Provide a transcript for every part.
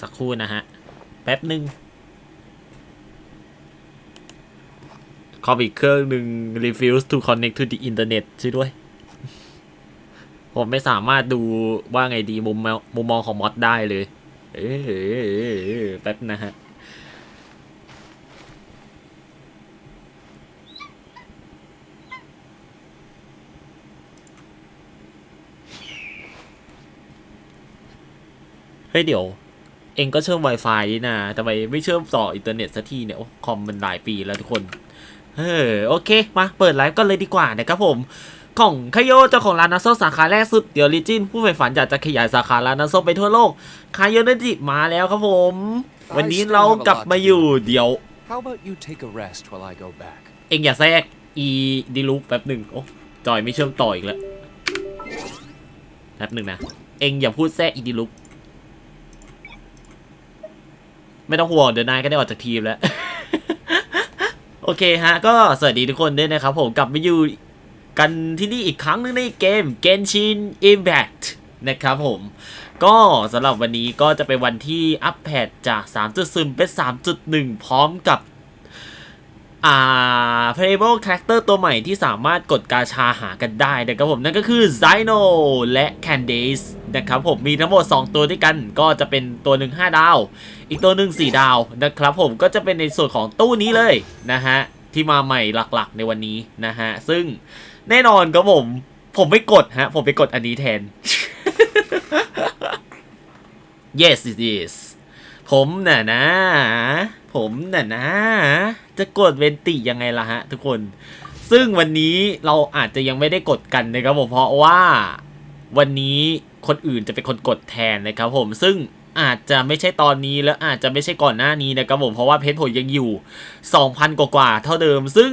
สักครู่นะฮะแป๊บหนึ่งคอมอีกเครื่องหนึ่ง refuse to connect to the internet ช่วยด้วยผมไม่สามารถดูว่าไงดีมุมมองของมอดได้เลยแป๊บนะฮะเฮ้ยเดี๋ยวเองก็เชื่อม Wi-Fi นี่นะทำไมไม่เชื่อมต่ออินเทอร์เน็ตสักทีเนี่ยคอมมันหลายปีแล้วทุกคนโอเคมาเปิดไลฟ์ก็เลยดีกว่านะครับผมของคาโยเจ้าของร้านน้ำส้มสาขาแรกสุดเดี๋ยวลิจินผู้ใฝ่ฝันอยากจะขยายสาขาร้านน้ำส้มไปทั่วโลกคาโยนจิมาแล้วครับผมวันนี้เรากลับมาอยู่เดี๋ยวเอ็งอย่าแทรกอีดีลูปแป๊บหนึ่งโอ้จอยไม่เชื่อมต่ออีกแล้วแป๊บหนึ่งนะเอ็งอย่าพูดแทรกอีดีลูปไม่ต้องห่วงเดี๋ยวนายก็ได้ออกจากทีมแล้ว โอเคฮะก็สวัสดีทุกคนด้วยนะครับผมกลับมาอยู่กันที่นี่อีกครั้งนึงในเกม Genshin Impact นะครับผมก็สำหรับวันนี้ก็จะเป็นวันที่อัปเดตจาก 3.0 เป็น 3.1 พร้อมกับplayable character ตัวใหม่ที่สามารถกดกาชาหากันได้นะครับผมนั่นก็คือ Zyno และ Candace นะครับผมมีทั้งหมด2ตัวด้วยกันก็จะเป็นตัวหนึ่ง5ดาวอีกตัวหนึ่ง4ดาวนะครับผมก็จะเป็นในส่วนของตู้นี้เลยนะฮะที่มาใหม่หลักๆในวันนี้นะฮะซึ่งแน่นอนครับผมไม่กดฮะผมไปกดอันนี้แทน yes it is ผมน่ะนะจะกดเวนติยังไงล่ะฮะทุกคนซึ่งวันนี้เราอาจจะยังไม่ได้กดกันนะครับผมเพราะว่าวันนี้คนอื่นจะเป็นคนกดแทนนะครับผมซึ่งอาจจะไม่ใช่ตอนนี้แล้วอาจจะไม่ใช่ก่อนหน้านี้นะครับผมเพราะว่าเพชรผมยังอยู่ 2,000 กว่าเท่าเดิมซึ่ง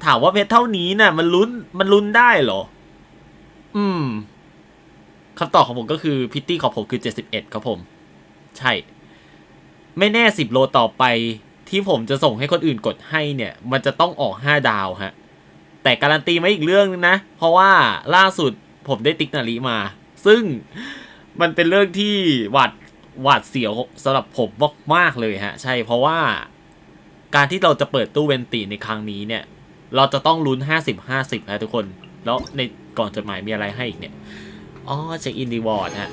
ถามว่าเพชรเท่านี้น่ะมันลุ้นได้เหรอคำตอบของผมก็คือพิตตี้ของผมคือ71ครับผมใช่ไม่แน่10โลต่อไปที่ผมจะส่งให้คนอื่นกดให้เนี่ยมันจะต้องออก5ดาวฮะแต่การันตีไม่อีกเรื่องนึงนะเพราะว่าล่าสุดผมได้ติ๊กนาฬิมาซึ่งมันเป็นเรื่องที่หวาดเสียวสำหรับผมมากๆเลยฮะใช่เพราะว่าการที่เราจะเปิดตู้เวนติในครั้งนี้เนี่ยเราจะต้องลุ้น50-50นะทุกคนแล้วในกล่องจดหมายมีอะไรให้อีกเนี่ยเช็คอินรีวอร์ดฮะ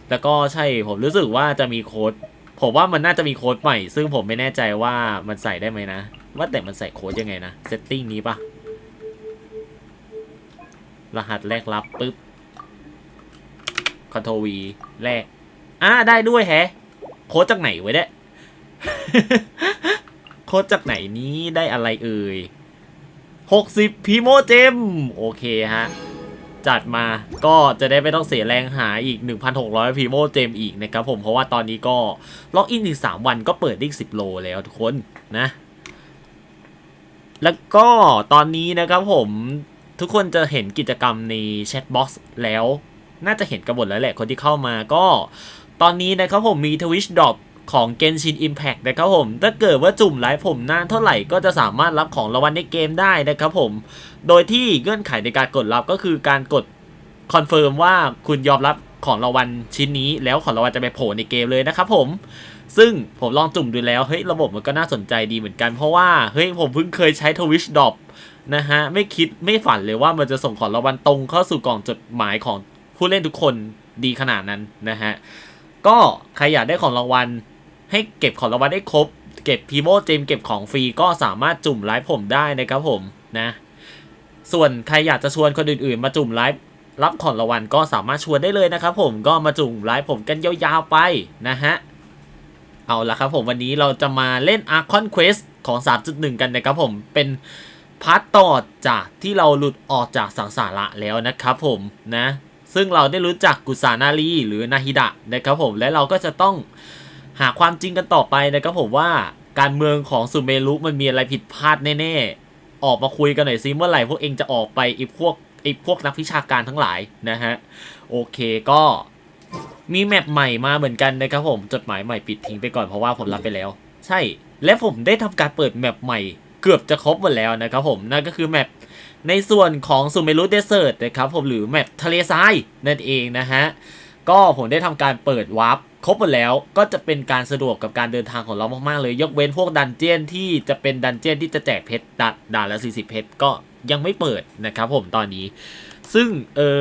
แล้วก็ใช่ผมรู้สึกว่าจะมีโค้ดผมว่ามันน่าจะมีโค้ดใหม่ซึ่งผมไม่แน่ใจว่ามันใส่ได้ไหมนะว่าแต่มันใส่โค้ดยังไงนะเซตติ้งนี้ปะรหัสแรกรับปึ๊บคอนโทรวีแรกได้ด้วยแฮะโค้ดจากไหนไว้เนี่ย โค้ดจากไหนนี้ได้อะไรเอ่ย60พีโมเจมโอเคฮะจัดมาก็จะได้ไม่ต้องเสียแรงหาอีก 1,600 พีโมเจมอีกนะครับผมเพราะว่าตอนนี้ก็ล็อกอินถึง3วันก็เปิดได้10โลแล้วทุกคนนะแล้วก็ตอนนี้นะครับผมทุกคนจะเห็นกิจกรรมในแชทบ็อกซ์แล้วน่าจะเห็นกันหมดแล้วแหละคนที่เข้ามาก็ตอนนี้นะครับผมมี Twitch Drop ของ Genshin Impact นะครับผมถ้าเกิดว่าจุ่มไลฟ์ผมนานเท่าไหร่ก็จะสามารถรับของรางวัลในเกมได้นะครับผมโดยที่เงื่อนไขในการกดรับก็คือการกดคอนเฟิร์มว่าคุณยอมรับของรางวัลชิ้นนี้แล้วของรางวัลจะไปโผล่ในเกมเลยนะครับผมซึ่งผมลองจุ่มดูแล้วเฮ้ยระบบมันก็น่าสนใจดีเหมือนกันเพราะว่าเฮ้ยผมเพิ่งเคยใช้ Twitch Drop นะฮะไม่ฝันเลยว่ามันจะส่งของรางวัลตรงเข้าสู่กล่องจดหมายของผู้เล่นทุกคนดีขนาดนั้นนะฮะก็ใครอยากได้ของรางวัลให้เก็บของรางวัลได้ครบเก็บพีโมเจมเก็บของฟรีก็สามารถจุ่มไลฟ์ผมได้นะครับผมนะส่วนใครอยากจะชวนคนอื่นๆมาจุ่มไลฟ์รับของรางวัลก็สามารถชวนได้เลยนะครับผมก็มาจุ่มไลฟ์ผมกันยาวๆไปนะฮะเอาละครับผมวันนี้เราจะมาเล่น Archon Quest ของ 3.1 กันนะครับผมเป็นพาร์ทต่อจากที่เราหลุดออกจากสังสาระแล้วนะครับผมนะซึ่งเราได้รู้จักกุสานารีหรือนาฮิดะนะครับผมและเราก็จะต้องหาความจริงกันต่อไปนะครับผมว่าการเมืองของสุเมรุมันมีอะไรผิดพลาดแน่ๆออกมาคุยกันหน่อยซิเมื่อไหร่พวกเองจะออกไปไอ้พวกนักวิชาการทั้งหลายนะฮะโอเคก็มีแมปใหม่มาเหมือนกันนะครับผมจดหมายใหม่ปิดทิ้งไปก่อนเพราะว่าผมรับไปแล้วใช่และผมได้ทำการเปิดแมปใหม่เกือบจะครบหมดแล้วนะครับผมนั่นก็คือแมปในส่วนของซูเมรุเดสเซิร์ตนะครับผมหรือแมปทะเลทรายนั่นเองนะฮะ ก็ผมได้ทำการเปิดวาร์ปครบหมดแล้วก็จะเป็นการสะดวกกับการเดินทางของเรามากๆเลยยกเว้นพวกดันเจี้ยนที่จะเป็นดันเจี้ยนที่จะแจกเพชรด่านละ40เพชรก็ยังไม่เปิดนะครับผมตอนนี้ซึ่ง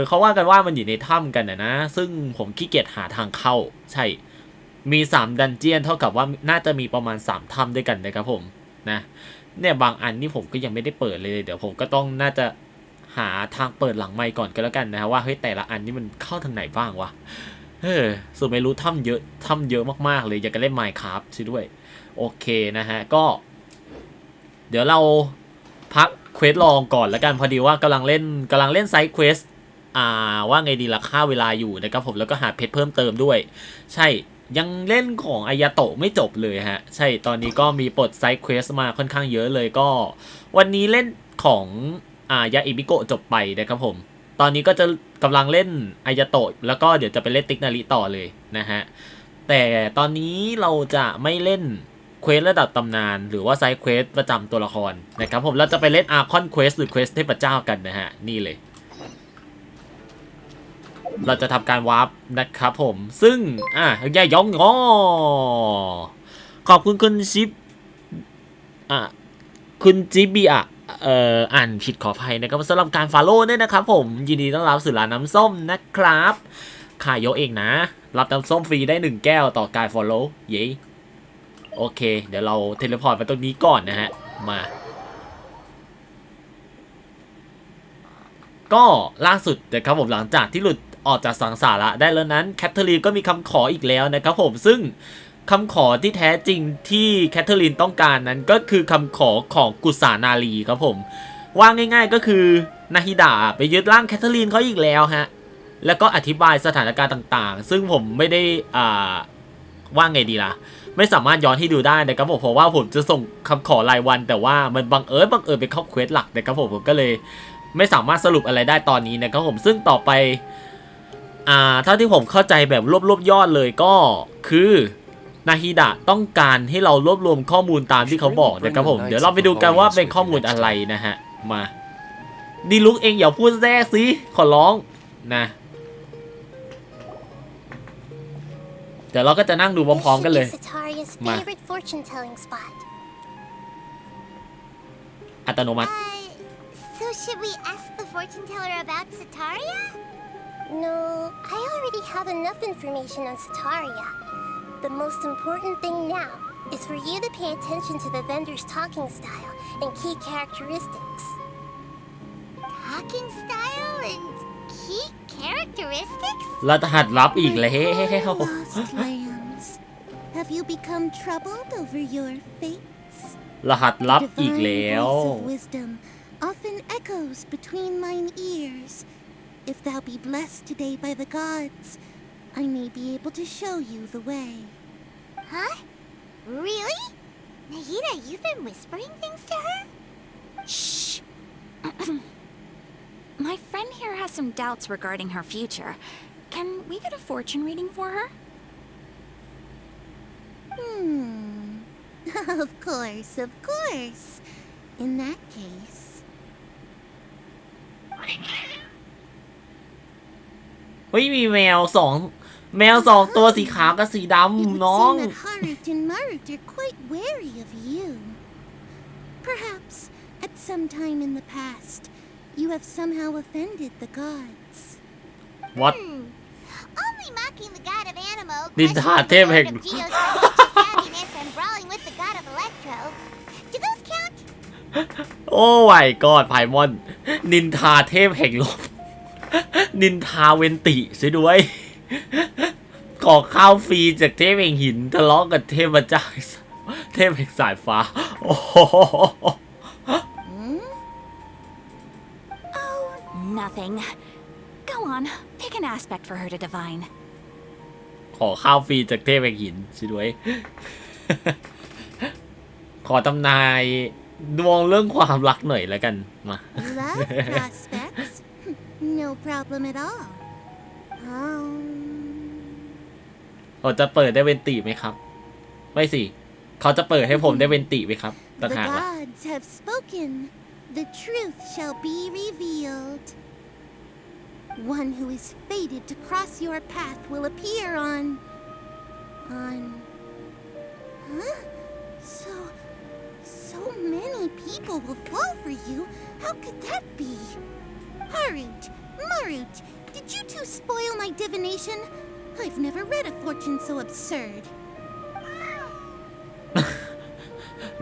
เขาว่ากันว่ามันอยู่ในถ้ำกันนะซึ่งผมขี้เกียจหาทางเข้าใช่มี3ดันเจี้ยนเท่ากับว่าน่าจะมีประมาณ3ถ้ำด้วยกันนะครับผมนะเนี่ยบางอันนี่ผมก็ยังไม่ได้เปิดเลยเดี๋ยวผมก็ต้องน่าจะหาทางเปิดหลังไมค์ก่อนก็แล้วกันนะว่าเฮ้ยแต่ละอันนี่มันเข้าทางไหนบ้างวะสุดไม่รู้ถ้ำเยอะมากๆเลยอยากจะเล่น Minecraft ใช่ด้วยโอเคนะฮะก็เดี๋ยวเราพักเควสลองก่อนแล้วกันพอดีว่ากำลังเล่นไซด์เควสว่าไงดีล่ะค่าเวลาอยู่นะครับผมแล้วก็หาเพชรเพิ่มเติมด้วยใช่ยังเล่นของอายาโตะไม่จบเลยฮะใช่ตอนนี้ก็มีปลดไซด์เควสมาค่อนข้างเยอะเลยก็วันนี้เล่นของยาอิบิโกะจบไปนะครับผมตอนนี้ก็จะกำลังเล่นอายาโตะแล้วก็เดี๋ยวจะไปเล่นติ๊กนาริต่อเลยนะฮะแต่ตอนนี้เราจะไม่เล่นเควสระดับตำนานหรือว่าไซด์เควสประจำตัวละครนะครับผมเราจะไปเล่นอาร์คอนเควสหรือเควสเทพเจ้ากันนะฮะนี่เลยเราจะทำการวาร์ปนะครับผมซึ่งย่ายองงอขอบคุณคุณชิปคุณจิบีอ่านผิดขออภัยนะครับสำหรับการฟอลโล่ด้วยนะครับผมยินดีต้อนรับสู่ร้านน้ำส้มนะครับขายโยเองนะรับน้ำส้มฟรีได้1แก้วต่อการฟอลโล่เย้โอเคเดี๋ยวเราเทเลพอร์ตไปตรงนี้ก่อนนะฮะมาก็ล่าสุดนะครับผมหลังจากที่หลุดออกจากสังสาระได้แล้วนั้นแคทเธอรีนก็มีคำขออีกแล้วนะครับผมซึ่งคำขอที่แท้จริงที่แคทเธอรีนต้องการนั้นก็คือคำขอของกุศานารีครับผมว่าง่ายๆก็คือนาฮิดะไปยึดร่างแคทเธอรีนเขาอีกแล้วฮะแล้วก็อธิบายสถานการณ์ต่างๆซึ่งผมไม่ได้ว่าไงดีล่ะไม่สามารถย้อนให้ดูได้นะครับผมเพราะว่าผมจะส่งคำขอรายวันแต่ว่ามันบังเอิญไปเข้าเควสหลักนะครับผมก็เลยไม่สามารถสรุปอะไรได้ตอนนี้นะครับผมซึ่งต่อไปเท่าที่ผมเข้าใจแบบรวบยอดเลยก็คือนาฮิดะต้องการให้เรารวบรวมข้อมูลตามที่เขาบอกนะครับผมเดี๋ยวเราไปดูกันว่าเป็นข้อมูลอะไรนะฮะมาดีลุกเองอย่าพูดแทรกสิขอร้องนะเดี๋ยวเราก็จะนั่งดูพร้อมๆกันเลยมาอัตโนมัติ So should we ask the fortune teller about Sataria? No, I already have enough information on Sataria. The most important thing now is for you to pay attention to the vendor's talking style and key characteristics. Talking style and key characteristics? เราจะหัดรับอีกแล้ว Lost lambs, have you become troubled over your fates? รหัสลับอีกแล้ว Often echoes between mine ears. If thou be blessed today by the gods, I may be able to show you the way. Huh? Really? Nahida, you've been whispering things to her? Shh. My friend here has some doubts regarding her future. Can we get a fortune reading for her? Of course, of course. In that case. เฮ้ยมีแมวสองตัวสีขาวกับสีดำน้อง It would seem that Harut and Marut are quite wary of you. Perhaps at some time in the past, you have somehow offended the gods. What? Only mocking the god of Animo, นินทาเทพแห่ง savviness, and brawling with the god of Electro. Do those count? โอ้ยกอดไพมอนนินทาเทพแห่งลมนินทาเวนติช่วยด้วยขอข้าวฟรีจากเทพแห่งหินทะเลาะกับเทพเจ้าเทพแห่งสายฟ้าโอ้โห Oh, nothing. Go on, pick an aspect for her to divine. ขอข้าวฟรีจากเทพแห่งหินช่วยด้วยขอตำนายดวงเรื่องความรักหน่อยแล้วกันมา Love prospects? No problem at all. เขาจะเปิดได้เวนติไหมครับไม่สิเขาจะเปิดให้ผมได้เวนติไหมครับต่าง The หากว่า gods have spoken. The truth shall be revealed. One who is fated to cross your path will appear on... Huh? So many people will fall for you. How could that be? Marut, did you two spoil my divination? I've never read a fortune so absurd.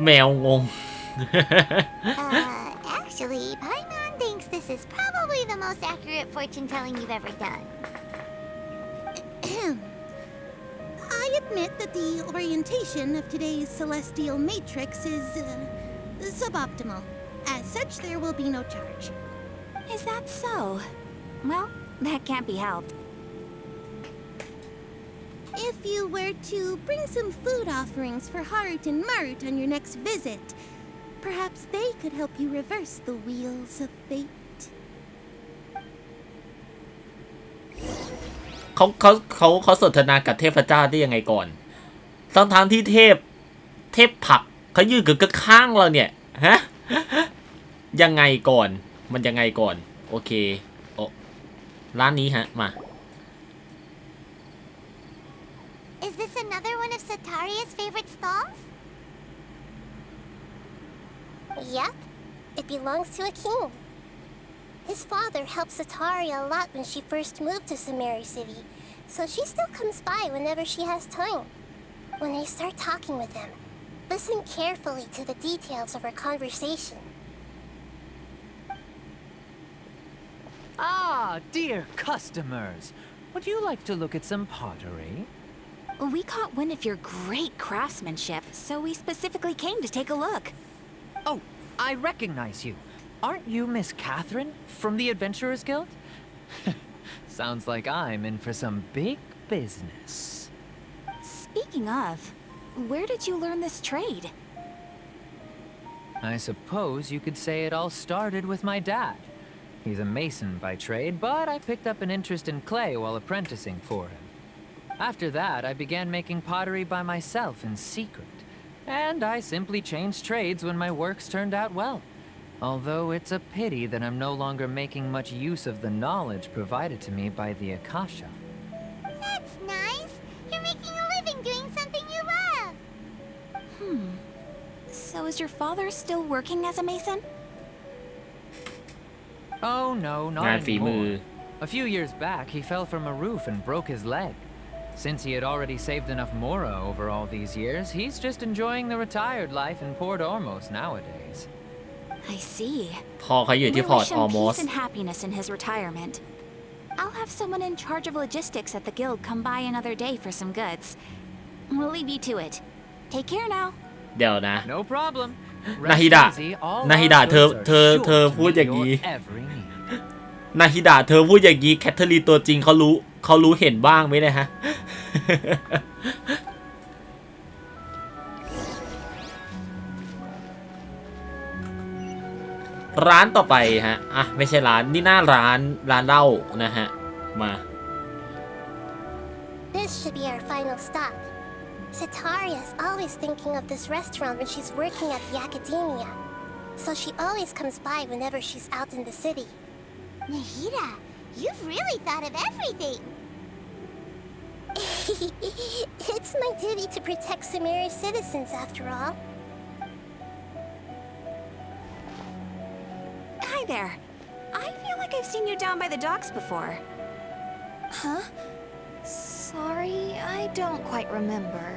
แมวงง Actually, Paimon thinks this is probably the most accurate fortune telling you've ever done. I admit that the orientation of today's celestial matrix is suboptimal. As such, there will be no charge. Is that so? Well, that can't be helped. If you were to bring some food offerings for Harut and Marut on your next visit, perhaps they could help you reverse the wheels of fate. เขาสนทนากับเทพเจ้าได้ยังไงก่อนทั้งที่เทพผักเขายืนกับข้างเราเนี่ยฮะยังไงก่อนมันยังไงก่อนโอเคโอ้ร้านนี้ฮะมา Is this another one of Sataria's favorite stalls? Yep, it belongs to a king. His father helped Sataria a lot when she first moved to Samari City, so she still comes by whenever she has time. When I start talking with him, listen carefully to the details of our conversation. Ah, dear customers, would you like to look at some pottery? We caught wind of your great craftsmanship, so we specifically came to take a look. Oh, I recognize you. Aren't you Miss Catherine from the Adventurers Guild? Sounds like I'm in for some big business. Speaking of, where did you learn this trade? I suppose you could say it all started with my dad. He's a mason by trade, but I picked up an interest in clay while apprenticing for him. After that, I began making pottery by myself in secret, and I simply changed trades when my works turned out well. Although it's a pity that I'm no longer making much use of the knowledge provided to me by the Akasha. That's nice. You're making a living doing something you love. So is your father still working as a mason? Oh no, งาน not ฝีมือ anymore. A few years back, he fell from a roof and broke his leg. Since he had already saved enough mora over all these years, he's just enjoying the retired life in Port Ormos nowadays. I see. พ่อเขาอยู่ที่ We พอร์ต wish ออ him มอส peace and happiness in his retirement. I'll have someone in charge of logistics at the guild come by another day for some goods. We'll leave you to it. Take care now. เดี๋ยวนะ No problem. นาฮิ Rest ดะ easy, all นาฮิ our ดะ goods are เธอ sure to พูด meet อย่างนี้ your every need. นาฮิดะเธอพูดอย่างนี้แคทเธอรีนตัวจริงเขารู้เห็นบ้างไหมเนี่ยฮะ ร้านต่อไปฮะอ่ะไม่ใช่ร้านนี่หน้าร้านเหล้านะฮะมา This should be our final stop. Sataria is always thinking of this restaurant when she's working at the academia, so she always comes by whenever she's out in the city. Nahida, you've really thought of everything. It's my duty to protect Samari's citizens, after all. Hi there. I feel like I've seen you down by the docks before. Huh? Sorry, I don't quite remember.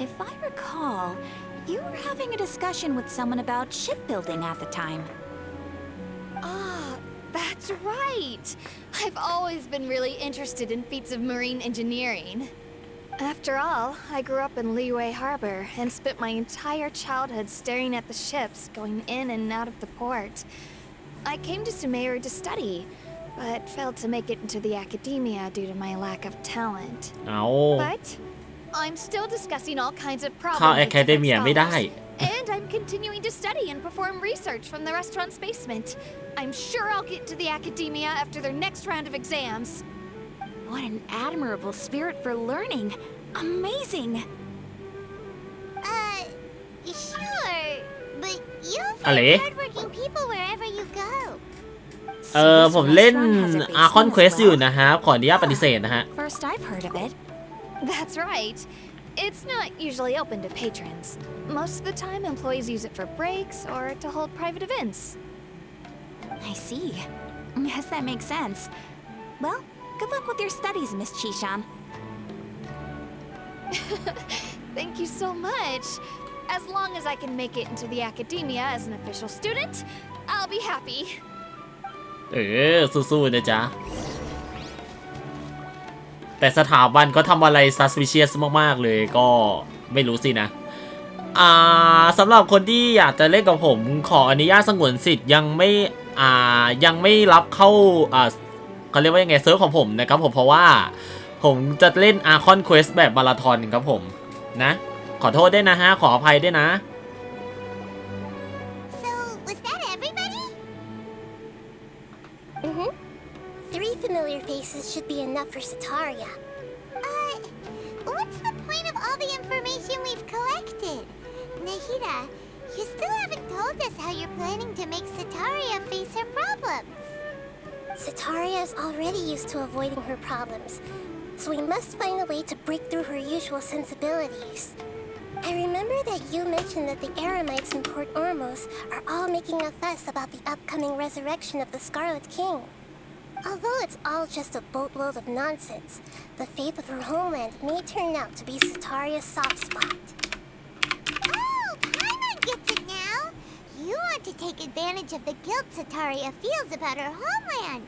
If I recall, you were having a discussion with someone about shipbuilding at the time. Ah, that's right. I've always been really interested in feats of marine engineering. After all, I grew up in Liyue Harbor and spent my entire childhood staring at the ships going in and out of the port. I came to Sumeru to study, but failed to make it into the academia due to my lack of talent. เอา But I'm still discussing all kinds of เข้า problems with different academia ไม่ได้ scholars, and I'm continuing to study and perform research from the restaurant's basement. I'm sure I'll get to the academia after their next round of exams. What an admirable spirit for learning. Amazing. Sure, but you'll Ale? find hardworking people wherever you go. ผมเล่น Archon Quest อยู่นะครับขออนุญาตปฏิเสธนะฮะ First I've heard of it. That's right. It's not usually open to patrons. Most of the time, employees use it for breaks or to hold private events. I see. Yes, that makes sense. Well, good luck with your studies, Miss Chishan. Thank you so much. As long as I can make it into the academia as an official student, I'll be happy. สู้ๆนะจ๊ะแต่สถาบันก็ทำอะไร suspicious มากๆเลยก็ไม่รู้สินะสำหรับคนที่อยากจะเล่นกับผมขออนุญาตสงวนสิทธิ์ยังไม่รับเข้าเขาเรียกว่ายังไงเซิร์ฟของผมนะครับผมเพราะว่าผมจะเล่น Archon Quest แบบมาราธอนครับผมนะขอโทษด้วยนะฮะขออภัยด้วยนะ So, was that everybody? Mm-hmm. 3 familiar faces should be enough for Sataria. What's the point of all the information we've collected? Nahida, you still haven't told us how you're planning to make Sataria face her problems. Sataria is already used to avoiding her problems, so we must find a way to break through her usual sensibilities. I remember that you mentioned that the Eremites in Port Ormos are all making a fuss about the upcoming resurrection of the Scarlet King. Although it's all just a boatload of nonsense, the faith of her homeland may turn out to be Sataria's soft spot. Oh, Paimon gets it now! You want to take advantage of the guilt Sataria feels about her homeland.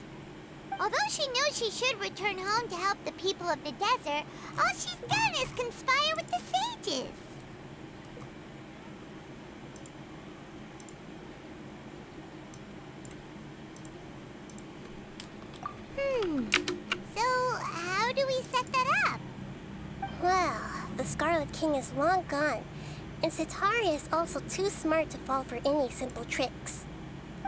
Although she knows she should return home to help the people of the desert, all she's done is conspire with the sages. So, how do we set that up? Well, the Scarlet King is long gone, and Sataria is also too smart to fall for any simple tricks.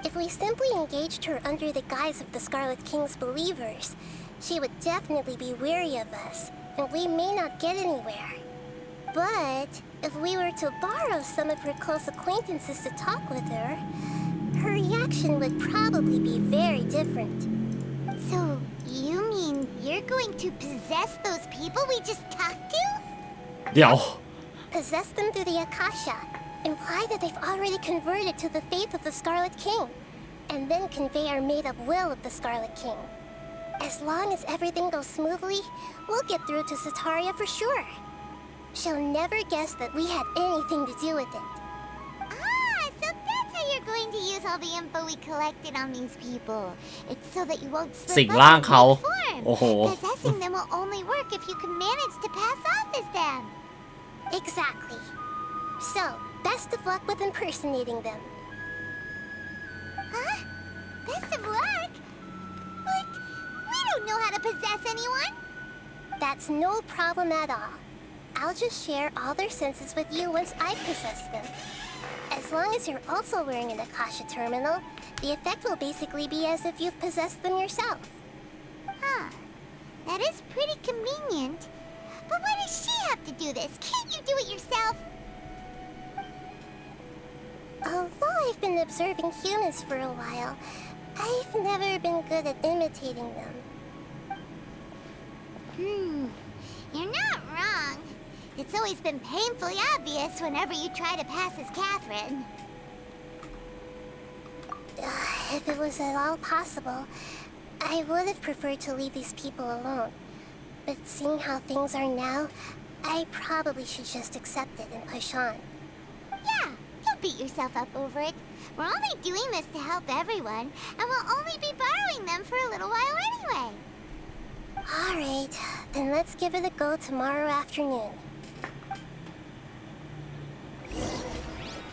If we simply engaged her under the guise of the Scarlet King's believers, she would definitely be wary of us, and we may not get anywhere. But if we were to borrow some of her close acquaintances to talk with her, her reaction would probably be very different. So, you mean you're going to possess those people we just talked to? เดี๋ยว Possess them through the Akasha, imply that they've already converted to the faith of the Scarlet King, and then convey our made-up will of the Scarlet King. As long as everything goes smoothly, we'll get through to Sataria for sure. She'll never guess that we had anything to do with it. So that's how you're going to use all the info we collected on these people. It's so that you won't slip สิ่ง up ร่าง and เขา take form. โอ้โห Possessing them will only work if you can manage to pass off as them. Exactly. So, best of luck with impersonating them. Huh? Best of luck? But we don't know how to possess anyone. That's no problem at all. I'll just share all their senses with you once I've possessed them. As long as you're also wearing an Akasha terminal, the effect will basically be as if you've possessed them yourself. Huh. That is pretty convenient. But why does she have to do this? Can't you do it yourself? Although I've been observing humans for a while, I've never been good at imitating them. You're not wrong. It's always been painfully obvious whenever you try to pass as Catherine. If it was at all possible, I would have preferred to leave these people alone. But seeing how things are now, I probably should just accept it and push on. Yeah, don't beat yourself up over it. We're only doing this to help everyone, and we'll only be borrowing them for a little while anyway. Alright, then let's give it a go tomorrow afternoon.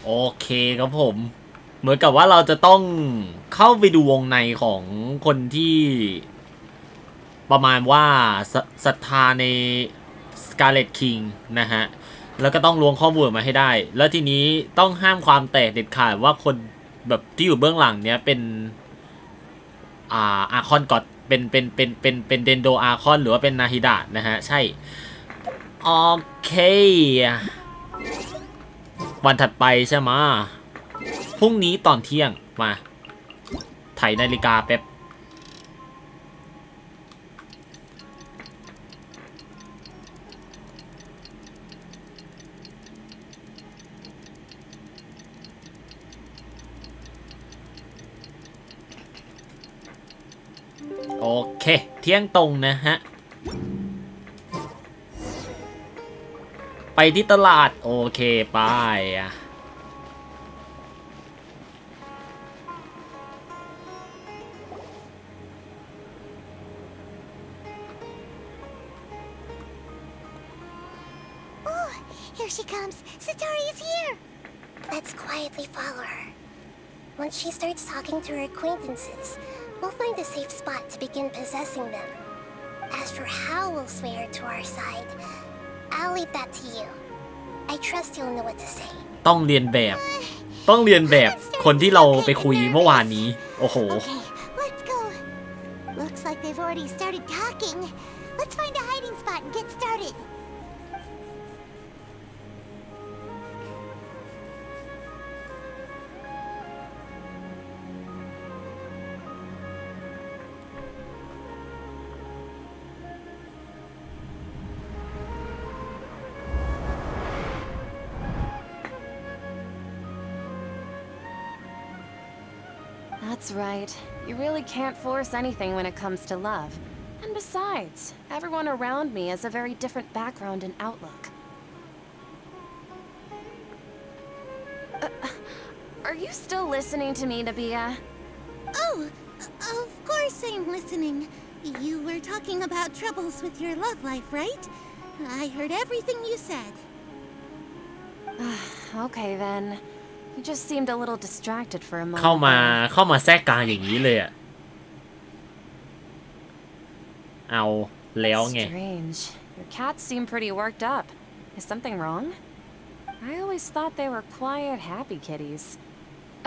โอเคครับผมเหมือนกับว่าเราจะต้องเข้าไปดูวงในของคนที่ประมาณว่าศรัทธาใน Scarlet King นะฮะแล้วก็ต้องล้วงข้อมูลมาให้ได้แล้วทีนี้ต้องห้ามความแตกเด็ดขาดว่าคนแบบที่อยู่เบื้องหลังเนี้ยเป็นอาคอนกอดเป็นเดนโดอาคอนหรือว่าเป็นนาฮิดะนะฮะใช่โอเควันถัดไปใช่ไหมพรุ่งนี้ตอนเที่ยงมาถ่ายนาฬิกาแป๊บ โอเคเที่ยงตรงนะฮะไปที่ตลาดโอเคไปอ่ะHere she comes. Sataria's here. Let's quietly follow her. Once she starts talking to her acquaintances, we'll find a safe spot to begin possessing them. As for how we'll sway her to our side, I'll leave that to you. I trust you'll know what to say. ต้องเรียนแบบคนที่เราไปคุยเมื่อวานนี้โอ้โห Okay, let's go. Looks like they've already started talking. Let's find a hiding spot and get started. That's right. You really can't force anything when it comes to love. And besides, everyone around me has a very different background and outlook. Are you still listening to me, Nabia? Oh, of course I'm listening. You were talking about troubles with your love life, right? I heard everything you said. Okay then. You just seemed a little distracted for a moment. เข้ามาแทรกกลางอย่างนี้เลยอะเอาแล้วไง Strange. Your cats seem pretty worked up. Is something wrong? I always thought they were quiet, happy kitties.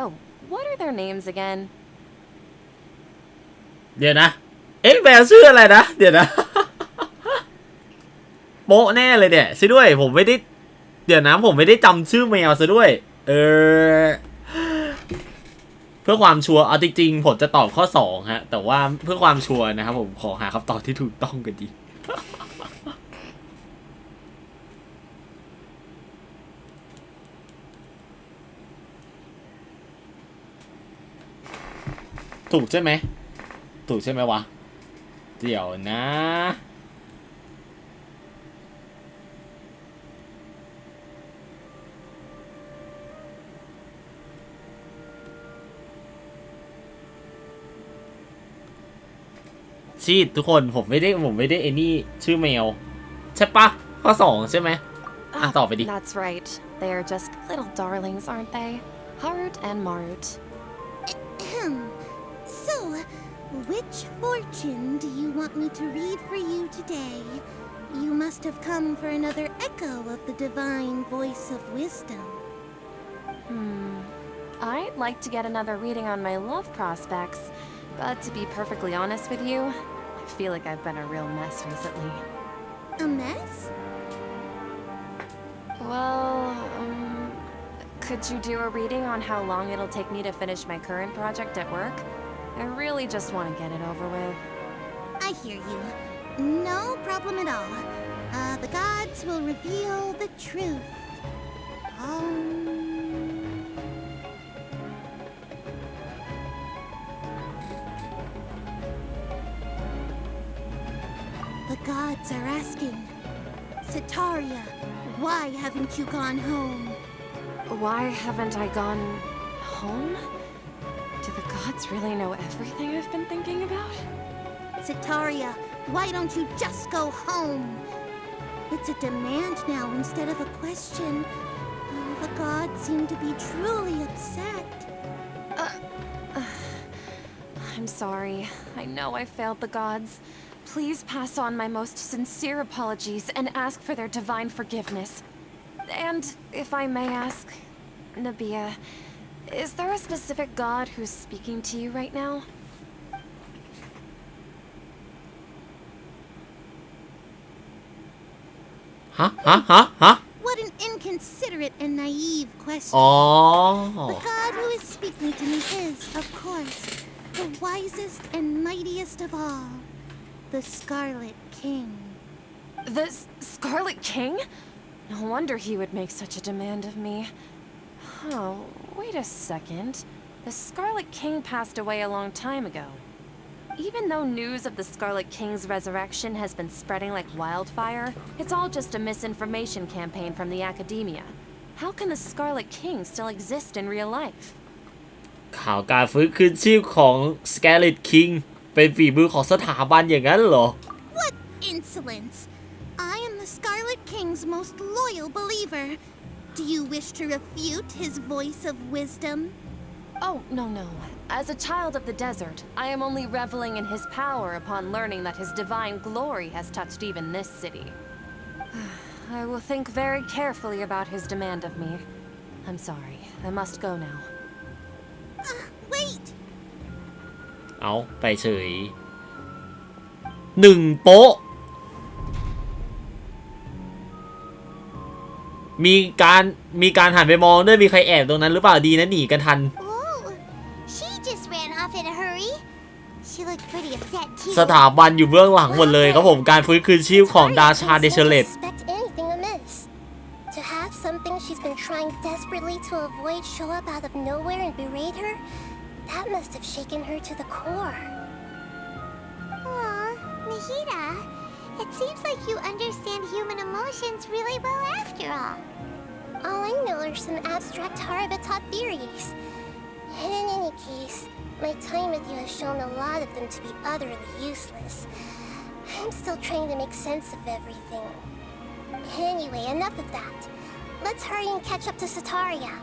Oh, what are their names again? เดี๋ยวนะแมวชื่ออะไรนะเดี๋ยวนะ โป๊ะแน่เลยเนี่ยซะด้วยผมไม่ได้จำชื่อแมวซะด้วยเพื่อความชัวร์เอาจริงๆผมจะตอบข้อ2ฮะแต่ว่าเพื่อความชัวร์นะครับผมขอหาคำตอบที่ถูกต้องกันดีถูกใช่ไหมวะเดี๋ยวนะชีดทุกคนผมไม่ได้ไอ้นี่ชื่อแมวใช่ปะข้อ2ใช่ไหมต่อไปดิ That's right. They are just little darlings, aren't they? Harut and Marut. So, which fortune do you want me to read for you today? You must have come for another echo of the divine voice of wisdom. I'd like to get another reading on my love prospects, but to be perfectly honest with you, I feel like I've been a real mess recently. A mess? Well, could you do a reading on how long it'll take me to finish my current project at work? I really just want to get it over with. I hear you. No problem at all. The gods will reveal the truth. The gods are asking, Sataria, why haven't you gone home? Why haven't I gone home? Do the gods really know everything I've been thinking about? Sataria, why don't you just go home? It's a demand now instead of a question. The gods seem to be truly upset. I'm sorry. I know I failed the gods. Please pass on my most sincere apologies and ask for their divine forgiveness. And if I may ask, Nabia, is there a specific god who's speaking to you right now? Huh? What an inconsiderate and naive question. Oh. The god who is speaking to me is, of course, the wisest and mightiest of all, the Scarlet King. The Scarlet King? No wonder he would make such a demand of me. Oh, wait a second. The Scarlet King passed away a long time ago. Even though news of the Scarlet King's resurrection has been spreading like wildfire, it's all just a misinformation campaign from the academia. How can the Scarlet King still exist in real life? ข่าวการฟื้นคืนชีพของ Scarlet King เป็นฝีมือของสถาบันอย่างนั้นเหรอ What insolence! I am the Scarlet King's most loyal believer. Do you wish to refute his voice of wisdom? Oh, no. As a child of the desert, I am only reveling in his power upon learning that his divine glory has touched even this city. I will think very carefully about his demand of me. I'm sorry. I must go now. Wait! เอาไปเฉย1 โป๊ะมีการหันไปมองด้วยมีใครแอบตรงนั้นหรือเปล่าดีนะหนีกันทัน Oh, she just ran off in a hurry. She looked pretty upset too. สถาบันอยู่เบื้องหลังหมดเลยครับผมการฟื้นคืนชีพของดาชาเดเชเลต Expect anything amiss. To have something she's been trying desperately to avoid show up out of nowhere and berate her, that must have shaken her to the core. Aw, Nahida, it seems like you understand human emotions really well after all. All I know are some abstract Haribata theories. And in any case, my time with you has shown a lot of them to be utterly useless. I'm still trying to make sense of everything. Anyway, enough of that. Let's hurry and catch up to Sataria.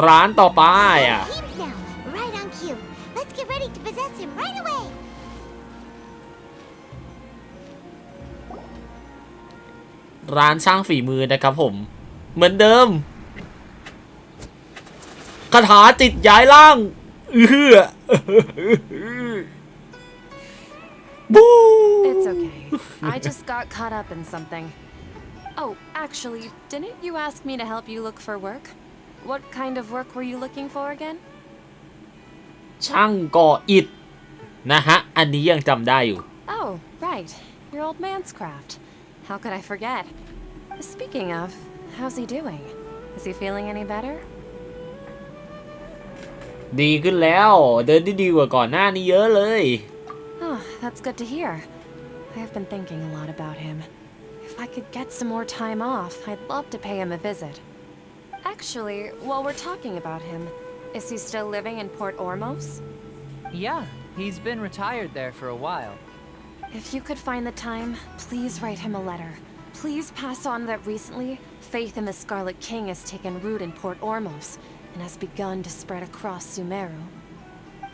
ร้านต่อไปอ่ะ Teams now, right on cue. Let's get ready to possess him right away. ร้านช่างฝีมือนะครับผมเหมือนเดิมคาถาจิตย้ายร่างบู It's okay. I just got caught up in something. Oh, actually, didn't you ask me to help you look for work? What kind of work were you looking for again? ช่างก่ออิฐนะฮะอันนี้ยังจำได้อยู่ Oh, right. Your old man's craft. How could I forget? Speaking of, how's he doing? Is he feeling any better? ดีขึ้นแล้วเดินได้ดีกว่าก่อนหน้านี้เยอะเลย Oh, that's good to hear. I have been thinking a lot about him. If I could get some more time off, I'd love to pay him a visit. Actually, while we're talking about him, is he still living in Port Ormos? Yeah, he's been retired there for a while. If you could find the time, please write him a letter. Please pass on that recently, faith in the Scarlet King has taken root in Port Ormos and has begun to spread across Sumeru.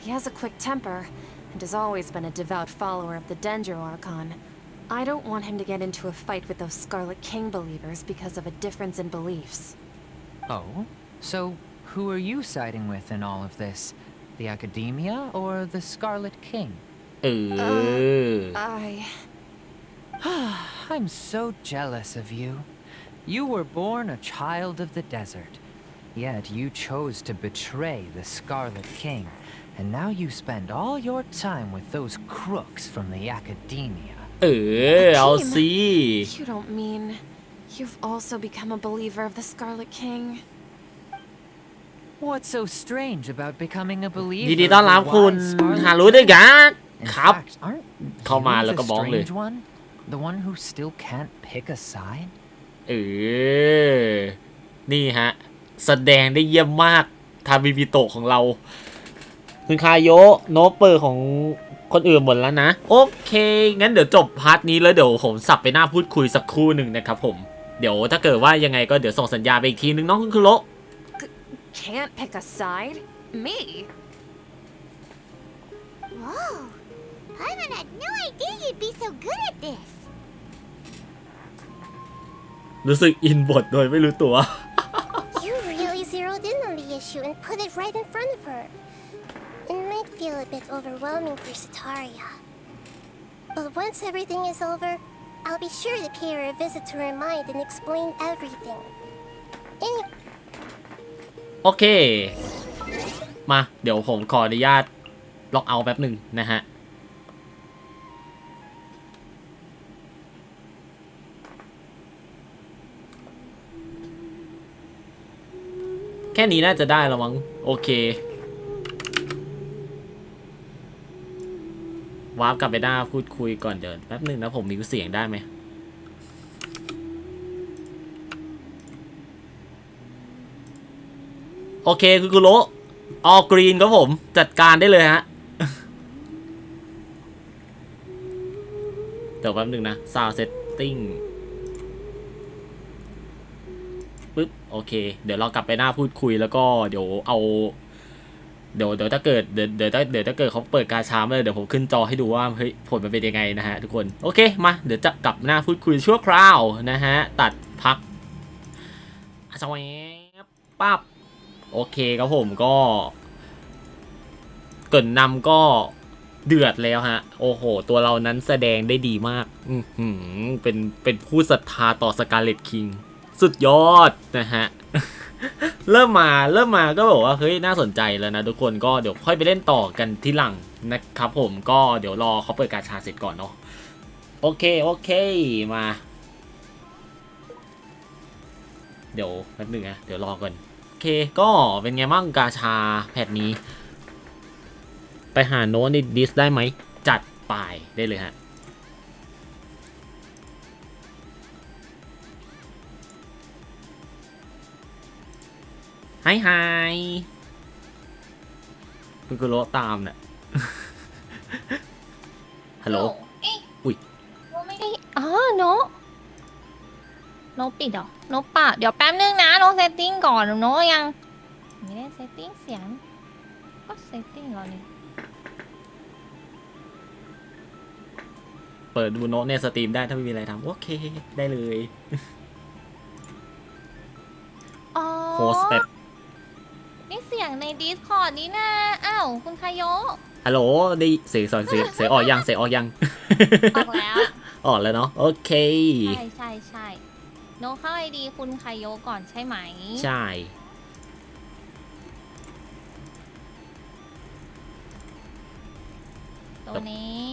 He has a quick temper and has always been a devout follower of the Dendro Archon. I don't want him to get into a fight with those Scarlet King believers because of a difference in beliefs. Oh? So, who are you siding with in all of this? The Academia or the Scarlet King? I'm so jealous of you. You were born a child of the desert, yet you chose to betray the Scarlet King, and now you spend all your time with those crooks from the Academia. เอาสิ You don't mean you've also become a believer of the Scarlet King? What's so strange about becoming a believer? ยินดีต้อนรับคุณฮารุด้วยกันครับ เข้ามาแล้วก็บล็อกเลย The one who still can't pick a side? นี่ฮะแสดงได้เยี่ยมมากทาบิบิโตะของเราคุณคาโยะโนเปอร์ของคนอื่นหมดแล้วนะโอเคงั้นเดี๋ยวจบพาร์ทนี้แล้วเดี๋ยวผมสับไปหน้าพูดคุยสักครู่หนึ่งนะครับผมเดี๋ยวถ้าเกิดว่ายังไงก็เดี๋ยวส่งสัญญาณไปอีกทีนึงน้องคุณคุโระ Can't pick a side? Me? Whoa! Paimon had no idea you'd be so good at this. รู้สึกอินบทโดยไม่รู้ตัว You really zeroed in on the issue and put it right in front of her. It might feel a bit overwhelming for Sataria. But once everything is over, I'll be sure to pay her a visit to her mind and explain everything. โอเคมาเดี๋ยวผมขออนุญาตล็อกเอาท์แป๊บหนึ่งนะฮะแค่นี้น่าจะได้แล้วมั้งโอเค วาร์ปกลับไปหน้าพูดคุยก่อนเดี๋ยวแป๊บนึงนะผมมีเสียงได้ไหมโอเคคุณกุโรออกรีนครับผมจัดการได้เลยฮะ เดี๋ยวแป๊บนึงนะ Sound Setting ปึ๊บโอเคเดี๋ยวเรากลับไปหน้าพูดคุยแล้วก็เดี๋ยวเอาเดี๋ยวถ้าเกิดเดี๋ยวถ้าเกิดเขาเปิดกาชาเลยเดี๋ยวผมขึ้นจอให้ดูว่าเฮ้ยผลมันเป็นยังไงนะฮะทุกคนโอเคมาเดี๋ยวจะกลับหน้าพูดคุยชั่วคราวนะฮะตัดพักอาชวปั๊บโอเคครับผมก็เกินนำก็เดือดแล้วฮะโอ้โหตัวเรานั้นแสดงได้ดีมากเป็นผู้ศรัทธาต่อสกาเลตคิงสุดยอดนะฮะ เริ่มมาก็บอกว่าเฮ้ยน่าสนใจแล้วนะทุกคนก็เดี๋ยวค่อยไปเล่นต่อกันที่หลังนะครับผมก็เดี๋ยวรอเขาเปิดกาชาเสร็จก่อนเนาะโอเคมาเดี๋ยวแป๊บนึงนะเดี๋ยวรอก่อนโอเคก็เป็นไงบ้างกาชาแพทนี้ไปหาโน้ตในดิสได้ไหมจัดไปได้เลยฮะไฮคุณกุโรตามเนี่ย ฮัลโหลอุ้ย ไม่ได้อ๋อโนปิดเหรอโนปะเดี๋ยวแป๊บนึงนะโนเซตติ้งก่อนโนยังไม่ได้เซตติ้งเสียงก็เซตติ้งก่อนนี่ เปิดดูโน้ตในสตรีมได้ถ้าไม่มีอะไรทำโอเคได้เลย อ๋อ โฮสต์แบบ นี่เสียงใน Discord นี่นะอ้าวคุณคายโย ฮัลโหลได้เสียงออกยังเสียงออกยัง ออกแล้ว ออกแล้วเนาะโอเค ใช่โนเข้าไอดีคุณคายโยก่อนใช่ไหม ใช่ ตัวนี้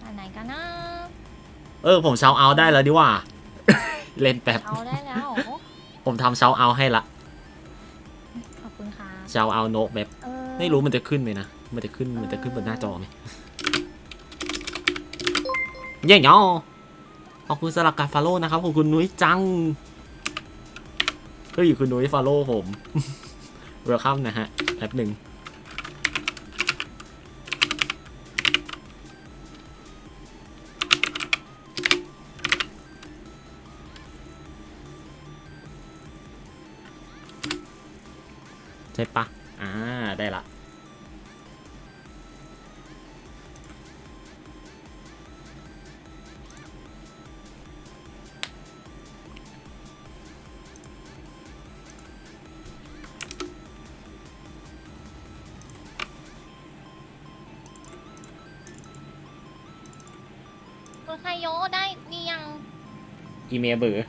อันไหนกันนะ ผมเช้าเอาได้แล้วดีว่า เล่นแป๊บ เอาได้แล้ว ผมทำเช้าเอาให้ละ ขอบคุณค่ะ เช้าเอาโน้ตแบบ ไม่รู้มันจะขึ้นไหมนะมันจะขึ้นบนหน้าจอไหมเย่เนาะขอบคุณสลักการฟอลโล่นะครับขอบคุณนุ้ยจังเฮ้ยคุณนุ้ยฟอลโล่ผม เวลคัมนะฮะแป๊บหนึ่งใช่ปะได้ละคุณคายโยได้นี่ยัง อีเมลเบอร์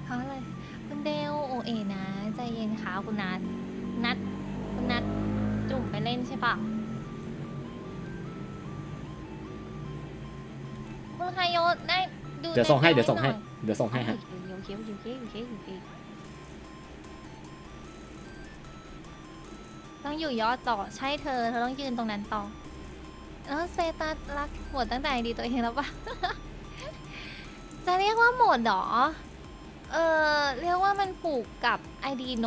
เขาอะไรคุณเดลโอเอนะใจเย็นค่ะคุณนัทคุณนัทจุ่มไปเล่นใช่ปะคุณคายโยได้ดู เดี๋ยวส่งให้ ใน เดี๋ยวส่งให้ หน่อย เดี๋ยวส่งให้ฮะ อยู่ต้องอยู่ยอดต่อใช่เธอต้องยืนตรงนั้นต่อแล้วเซตัสรักหมดตั้งแต่ดีตัวเองแล้วปะ จะเรียกว่าหมดหรอเรียกว่ามันผูกกับ ID โน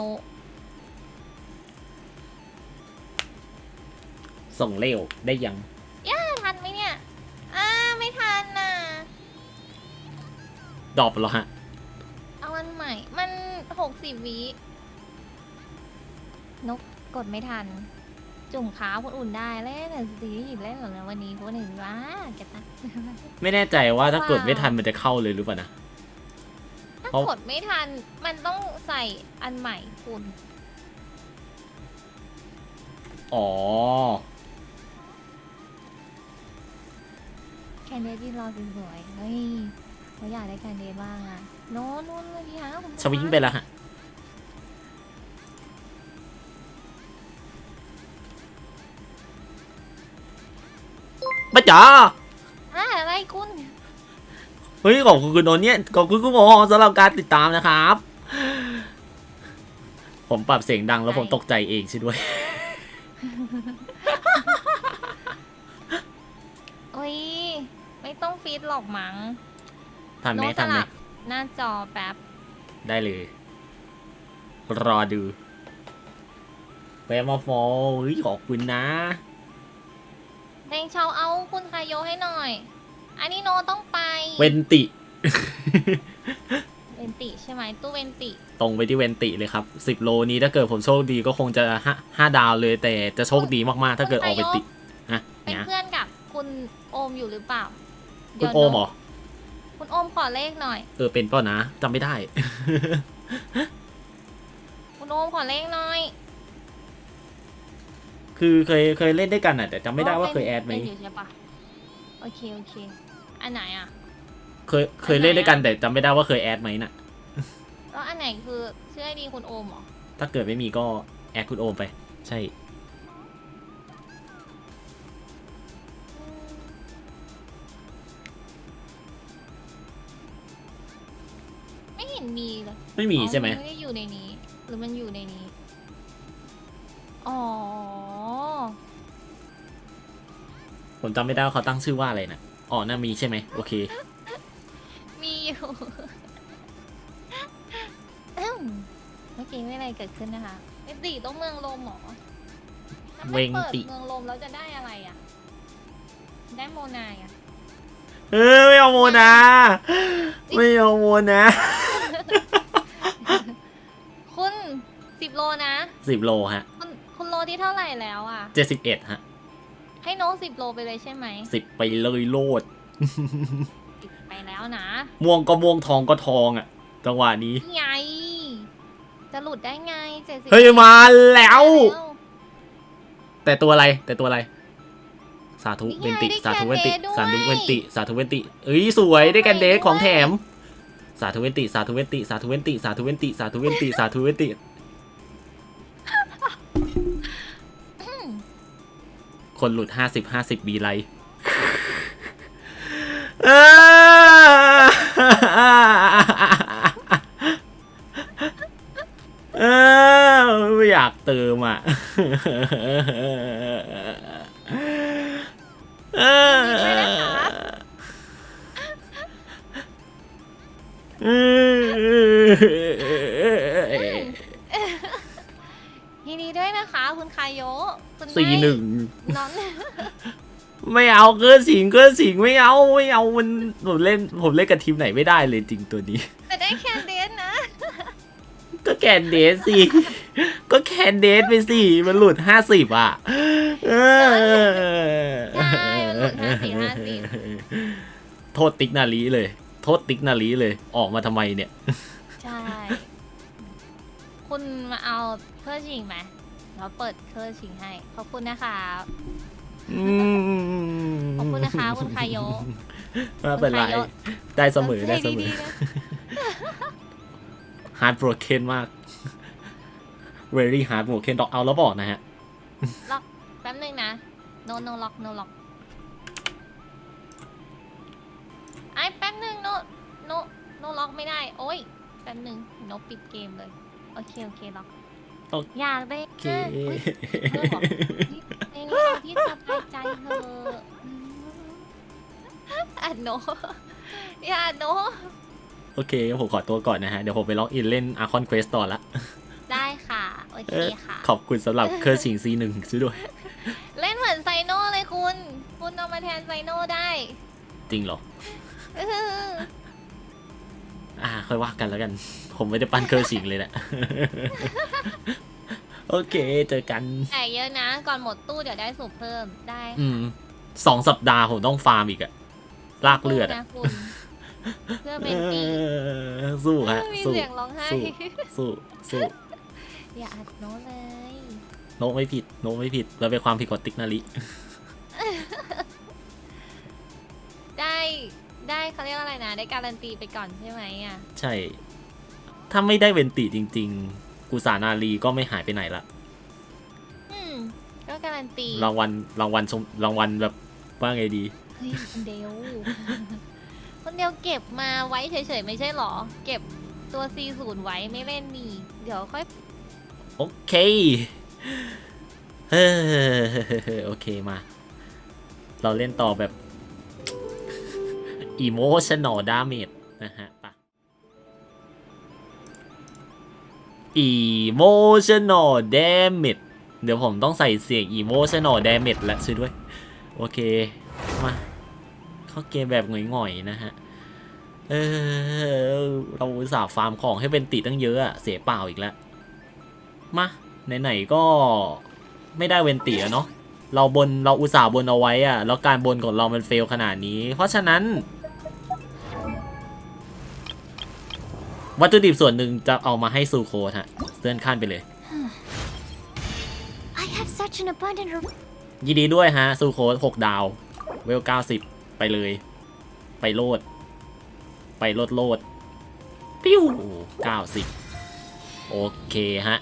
ส่งเร็วได้ยัง ทันไหมเนี่ยไม่ทันน่ะ ดรอปแล้วฮะ เอาอันใหม่มัน60 วินกกดไม่ทัน จุ่มขาคนอุ่นได้เล่นสีหยิบเล่นเหรอวันนี้พวกหนึ่งว้าเก็บตังค์ ไม่แน่ใจว่าถ้ากดไม่ทันมันจะเข้าเลยหรือเปล่านะ ถ้า เพราะ กดไม่ทันมันต้องใส่อันใหม่คุณ อ๋อ แคนเดดที่รอสวยๆเฮ้ยเขาอยากได้แคนเดดบ้างอะโน้นเลยดีฮะคุณ สวิงไปแล้วฮะมาจ๋า อะไรคุณ เฮ้ยขอบคุณคุณโนนเนี่ยขอบคุณคุณหมอสำหรับการติดตามนะครับ ผมปรับเสียงดังแล้วผมตกใจเองใช่ด้วย ต้องฟีดหรอกมั้ง ทันไหม โน้ต ทันไหม สลับหน้าจอแป๊บ ได้เลย รอดูแวะมาฟอลเฮ้ยขอบคุณนะ เพลงชาวเอาคุณคายโยให้หน่อย อันนี้โนต้องไป เวนติ เวนติใช่ไหมตู้เวนติ ตรงไปที่เวนติเลยครับ10 โลนี้ถ้าเกิดผมโชคดีก็คงจะ5 ดาวเลย แต่จะโชคดีมากๆถ้าเกิดออกเวนติฮะ เป็น เนี่ย เพื่อนกับคุณโอมอยู่หรือเปล่า คุณโอมเหรอ คุณโอมขอเลขหน่อย เป็นเปล่านะจำไม่ได้ คุณโอมขอเลขหน่อย คือเคยเล่นด้วยกันอ่ะแต่จำไม่ได้ว่าเคยแอดไหม เป็นอยู่ใช่ปะโอเคอันไหนอ่ะ เคยเล่นด้วยกันแต่จำไม่ได้ว่าเคยแอดไหมน่ะ แล้วอันไหนคือชื่อไอดีคุณโอมเหรอ ถ้าเกิดไม่มีก็แอดคุณโอมไป ใช่ ไม่เห็นมีเลย ไม่มีใช่ไหม ไม่ได้อยู่ในนี้ หรือมันอยู่ในนี้ อ๋อ ผมจำไม่ได้ว่าเขาตั้งชื่อว่าอะไรนะอ๋อน่ามีใช่ไหมโอเค มีอยู่ เมื่อกี้ไม่อะไรเกิดขึ้นนะคะเอติต้องเมืองลมเหรอถ้าไม่เปิด เวงติ เมืองลมแล้วจะได้อะไรอ่ะ ได้โมนายอ่ะ ไม่เอาโมนาไม่เอาโมนา คุณ10 โลนะ 10 โลฮะ คุณโลที่เท่าไหร่แล้วอ่ะ 71ฮะ ให้โน้ต10 โลไปเลยใช่ไหม 10 ไปเลยโลด ไปแล้วนะ ม่วงก็ม่วงทองก็ทองอ่ะจังหวะนี้ นี่ไง จะหลุดได้ไง70 เฮ้ยมาแล้ว แต่ตัวอะไรสาธุเวนติสาธุเวนติสาธุเวนติสาธุเวนติเอ้ยสวยได้กันเดทของแถมสาธุเวนติสาธุเวนติสาธุเวนติสาธุเวนติสาธุเวนติสาธุเวนติคนหลุด50บีไลไม่อยากเติมอ่ะยินดีด้วยนะคะคุณคายโยคุณได้ 41 น้อง ไม่เอาเกินสิงไม่เอามันผมเล่นกับทีมไหนไม่ได้เลยจริงตัวนี้ แต่ได้แคนเดนนะ ก็แคนเดสสิก็แคนเดสไปสิมันหลุด50อ่ะใช่มันหลุด50 โทษติ๊กนาลีเลยออกมาทำไมเนี่ย ใช่ คุณมาเอาเครื่องชิงไหมเราเปิดเครื่องชิงให้ ขอบคุณนะคะ ขอบคุณนะคะคุณคายโย ไม่เป็นไรได้เสมอhard broken มาก very hard broken ดอกเอาแล้วบอกนะฮะ ล็อกแป๊บนึงนะ no lock ไอ้แป๊บนึง no lock ไม่ได้ โอ้ยแป๊บนึงนกปิดเกมเลย โอเคล็อกอยากได้ โอเค เองเอาที่สบายใจเถอะอ่ะโนอย่าโน โอเคผมขอตัวก่อนนะฮะเดี๋ยวผมไปล็อกอินเล่น Archon Quest ต่อละ ได้ค่ะ โอเคค่ะ ขอบคุณสำหรับเคอร์ชิง C1 ซื้อด้วย เล่นเหมือนไซโน่เลยคุณเอามาแทนไซโน่ได้ จริงเหรอ ค่อยว่ากันแล้วกัน ผมไม่ได้ปั้นเคอร์ชิงเลยแหละ โอเคเจอกัน แต่เยอะนะ ก่อนหมดตู้เดี๋ยวได้สูบเพิ่มได้ 2 สัปดาห์ผมต้องฟาร์มอีกอะลากเลือดอะ นะคุณเพื่อเป็นตี สู้ฮะ มี สู้ เสียงร้องไห้ สู้ อย่าอัดโน้ตเลย โน้ไม่ผิดเราเป็นความผิดของติ๊กนาลิ ได้เขาเรียกว่าอะไรนะ ได้การันตีไปก่อนใช่ไหมอ่ะ ใช่ ถ้าไม่ได้เวนติจริงๆกุสานาลีก็ไม่หายไปไหนละ ก็การันตี รางวัลแบบว่าไงดี เฮ้ยคนเดียว คนเดียวเก็บมาไว้เฉยๆไม่ใช่หรอ เก็บตัว 40 ไว้ไม่เล่นนี่ เดี๋ยวค่อย โอเคโอเคมา เราเล่นต่อแบบ emotional damage นะฮะ emotional damage เดี๋ยวผมต้องใส่เสียง emotional damage และช่วยด้วยโอเคมาเข้าเกมแบบหง่อยๆนะฮะเราอุตส่าห์ฟาร์มของให้เป็นติตั้งเยอะอะเสียเปล่าอีกแล้วมาไหนๆก็ไม่ได้เวนตีเนาะเราอุตส่าห์บนเอาไว้อะแล้วการบนของเรามันเฟลขนาดนี้เพราะฉะนั้นวัตถุดิบส่วนหนึ่งจะเอามาให้ซูโคฮะเลื่อนขั้นไปเลย I have such an abundant ยินดีด้วยฮะซูโค6 ดาวเวล90ไปเลยไปโลดปิ้ว90โอเคฮะ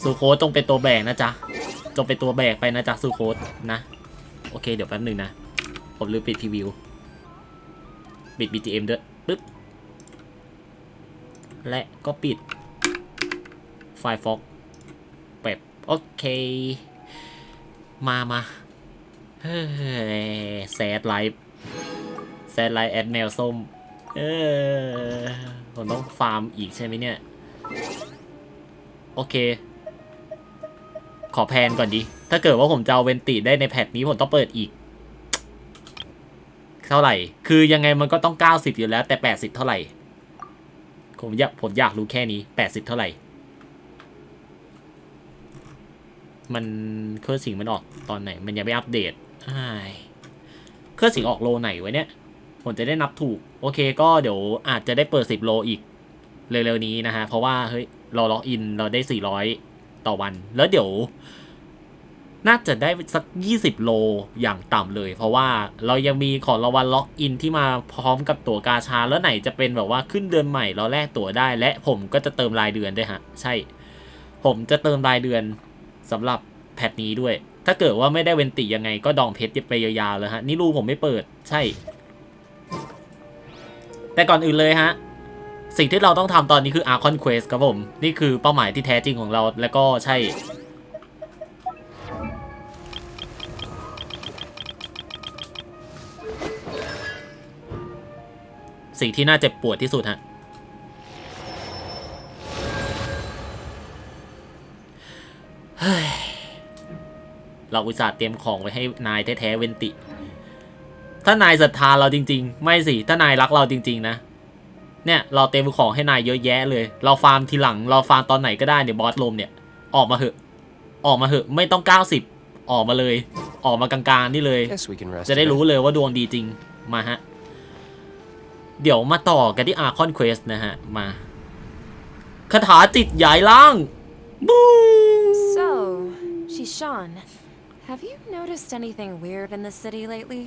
ซูโคจงเป็นตัวแบกนะจ๊ะจงเป็นตัวแบกไปนะจ๊ะซูโคนะโอเคเดี๋ยวแป๊บหนึ่งนะผมลืมปิดพรีวิวปิด BGM ด้วยปึ๊บและก็ปิดไฟล์ฟ็อกแบบโอเคมาเฮ้ยแซดไลฟ์แอดแมวส้มผมต้องฟาร์มอีกใช่ไหมเนี่ยโอเคขอแพนก่อนดิถ้าเกิดว่าผมจะเอาเวนติได้ในแพทนี้ผมต้องเปิดอีกเท่าไหร่คือยังไงมันก็ต้อง90อยู่แล้วแต่80เท่าไหร่ผมอยากรู้แค่นี้80เท่าไหร่มันเครื่องสิงมันออกตอนไหนมันยังไม่อัปเดตเครื่องสิงออกโลไหนวะเนี่ยผมจะได้นับถูกโอเคก็เดี๋ยวอาจจะได้เปิด10โลอีกเร็วๆนี้นะฮะเพราะว่าเฮ้ยเราล็อกอินเราได้400ต่อวันแล้วเดี๋ยวน่าจะได้สัก20โลอย่างต่ำเลยเพราะว่าเรายังมีของรางวัลล็อกอินที่มาพร้อมกับตั๋วกาชาแล้วไหนจะเป็นแบบว่าขึ้นเดือนใหม่เราแลกตั๋วได้และผมก็จะเติมรายเดือนด้วยฮะใช่ผมจะเติมรายเดือนสำหรับแพทนี้ด้วยถ้าเกิดว่าไม่ได้เวนติยังไงก็ดองเพชรไปยาวๆเลยฮะนี่รูผมไม่เปิดใช่แต่ก่อนอื่นเลยฮะสิ่งที่เราต้องทำตอนนี้คือ Archon Quest ครับผมนี่คือเป้าหมายที่แท้จริงของเราและก็ใช่สิ่งที่น่าเจ็บปวดที่สุดฮะเราอุตส่าห์เตรียมของไว้ให้นายแท้ๆเวนติถ้านายศรัทธาเราจริงๆไม่สิถ้านายรักเราจริงๆนะเนี่ยเราเตรียมของให้นายเยอะแยะเลยเราฟาร์มทีหลังเราฟาร์มตอนไหนก็ได้เนี่ยบอสลมเนี่ยออกมาเหอะไม่ต้อง90ออกมาเลยออกมากลางๆนี่เลยจะได้รู้เลยว่าดวงดีจริงมาฮะเดี๋ยวมาต่อกันที่ Archon Quest นะฮะมาคาถาจิตย้ายล่างบู So, Shishan, have you noticed anything weird in the city lately?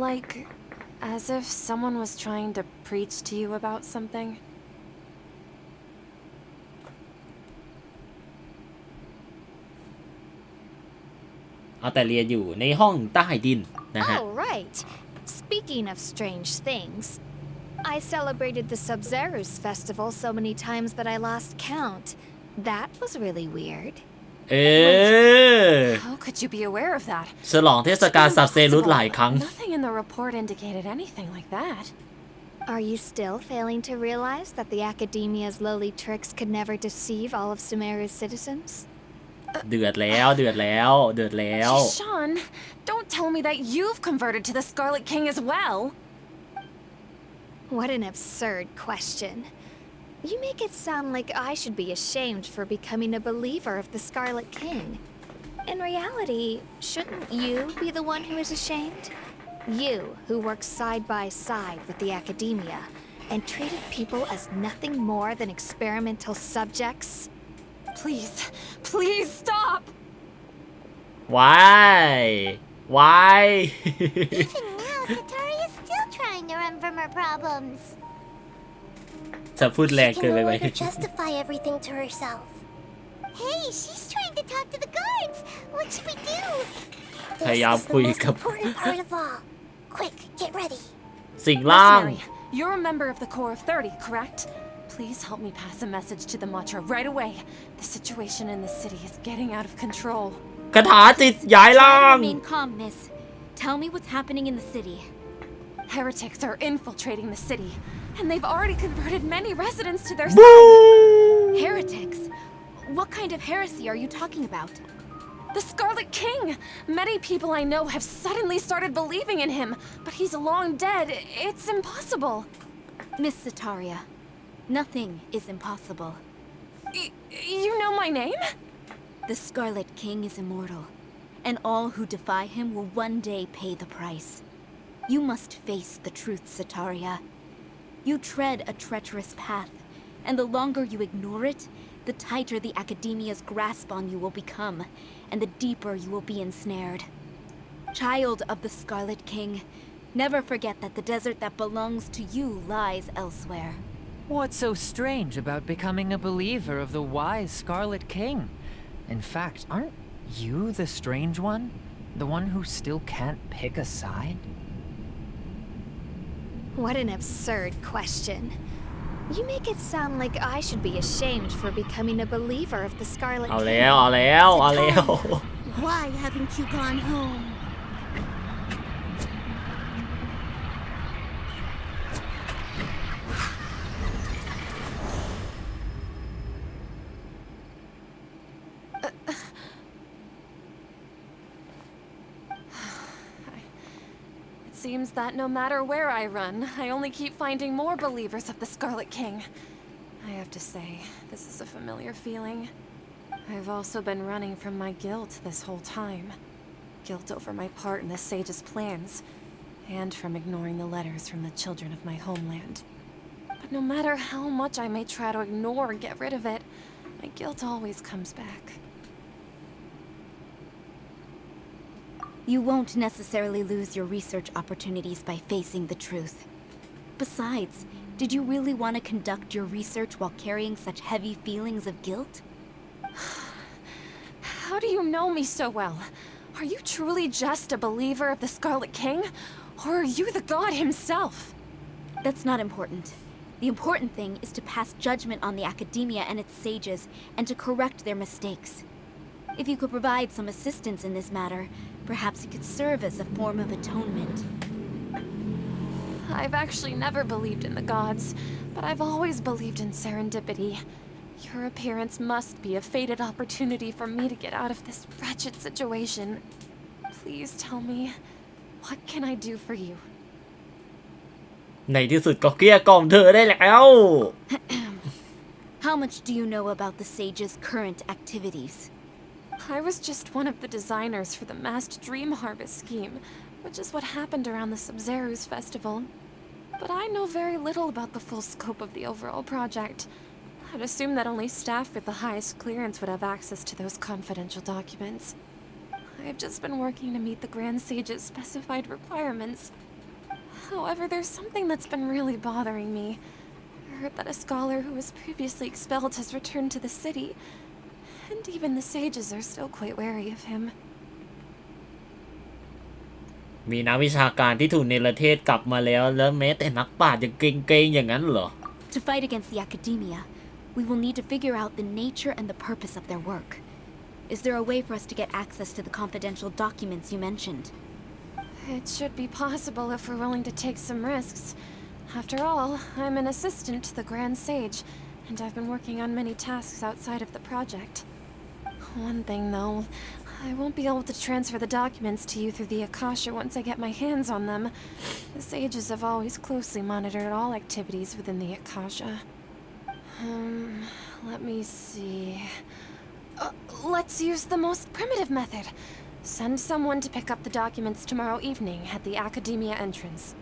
Like, as if someone was trying to preach to you about something?เอาแต่เรียนอยู่ในห้องใต้ดินนะฮะ Oh, right. Speaking of strange things, I celebrated the Sub-Zerus festival so many times that I lost count. That was really weird. How could you be aware of that? ฉลองเทศกาลสับเซรุสหลายครั้ง Nothing in the report indicated anything like that. Are you still failing to realize that the Academia's lowly tricks could never deceive all of Sumeru's citizens? เดือดแล้ว Sean, don't tell me that you've converted to the Scarlet King as well. What an absurd question. You make it sound like I should be ashamed for becoming a believer of the Scarlet King. In reality, shouldn't you be the one who is ashamed? You, who works side by side with the Academia and treated people as nothing more than experimental subjects. Please stop! Why? Even now, Sataria's still trying to run from her problems. จะพูดแรง She เกิน can ไป no ไหม longer justify everything to herself. Hey, she's trying to talk to the guards. What should we do? พยายาม This is คุย the most กับ important part of all. Quick, get ready. สิ่งล่าง Mercenary, you're a member of the Corps of 30, correct? Please help me pass a message to the Matra right away. The situation in the city is getting out of control. คาถาจิตย้ายล่าง Remain calm, miss. Tell me what's happening in the city. Heretics are infiltrating the city, and they've already converted many residents to their บู side. Heretics? What kind of heresy are you talking about? The Scarlet King! Many people I know have suddenly started believing in him, but he's long dead. It's impossible. Miss Sataria, nothing is impossible. You know my name? The Scarlet King is immortal, and all who defy him will one day pay the price. You must face the truth, Sataria. You tread a treacherous path, and the longer you ignore it, the tighter the Academia's grasp on you will become, and the deeper you will be ensnared. Child of the Scarlet King, never forget that the desert that belongs to you lies elsewhere. What's so strange about becoming a believer of the wise Scarlet King? In fact, aren't you the strange one? The one who still can't pick a side? What an absurd question. You make it sound like I should be ashamed for becoming a believer of the Scarlet เอา King. แล้วเอาแล้วเอาแล้ว Why haven't you gone home? It seems that no matter where I run, I only keep finding more believers of the Scarlet King. I have to say, this is a familiar feeling. I've also been running from my guilt this whole time. Guilt over my part in the sage's plans, and from ignoring the letters from the children of my homeland. But no matter how much I may try to ignore or get rid of it, my guilt always comes back. You won't necessarily lose your research opportunities by facing the truth. Besides, did you really want to conduct your research while carrying such heavy feelings of guilt? How do you know me so well? Are you truly just a believer of the Scarlet King? Or are you the god himself? That's not important. The important thing is to pass judgment on the Academia and its sages, and to correct their mistakes. If you could provide some assistance in this matter, perhaps it could serve as a form of atonement. I've actually never believed in the gods, but I've always believed in serendipity. Your appearance must be a fated opportunity for me to get out of this wretched situation. Please tell me, what can I do for you? ในที่สุดก็เกลี้ยกล่อมเธอได้แล้ว How much do you know about the sage's current activities? I was just one of the designers for the massed dream harvest scheme, which is what happened around the Sub-Zeru's festival. But I know very little about the full scope of the overall project. I'd assume that only staff with the highest clearance would have access to those confidential documents. I've just been working to meet the Grand Sage's specified requirements. However, there's something that's been really bothering me. I heard that a scholar who was previously expelled has returned to the city, and even the sages are still quite wary of him. มีนักวิชาการที่ถูกเนรเทศกลับมาแล้วแม้แต่นักปราชญ์ยังเกรงๆอย่างนั้นเหรอ To fight against the Academia, we will need to figure out the nature and the purpose of their work. Is there a way for us to get access to the confidential documents you mentioned? It should be possible if we're willing to take some risks. After all, I'm an assistant to the Grand Sage, and I've been working on many tasks outside of the project. One thing, though, I won't be able to transfer the documents to you through the Akasha once I get my hands on them. The sages have always closely monitored all activities within the Akasha. Let me see. Let's use the most primitive method. Send someone to pick up the documents tomorrow evening at the Academia entrance.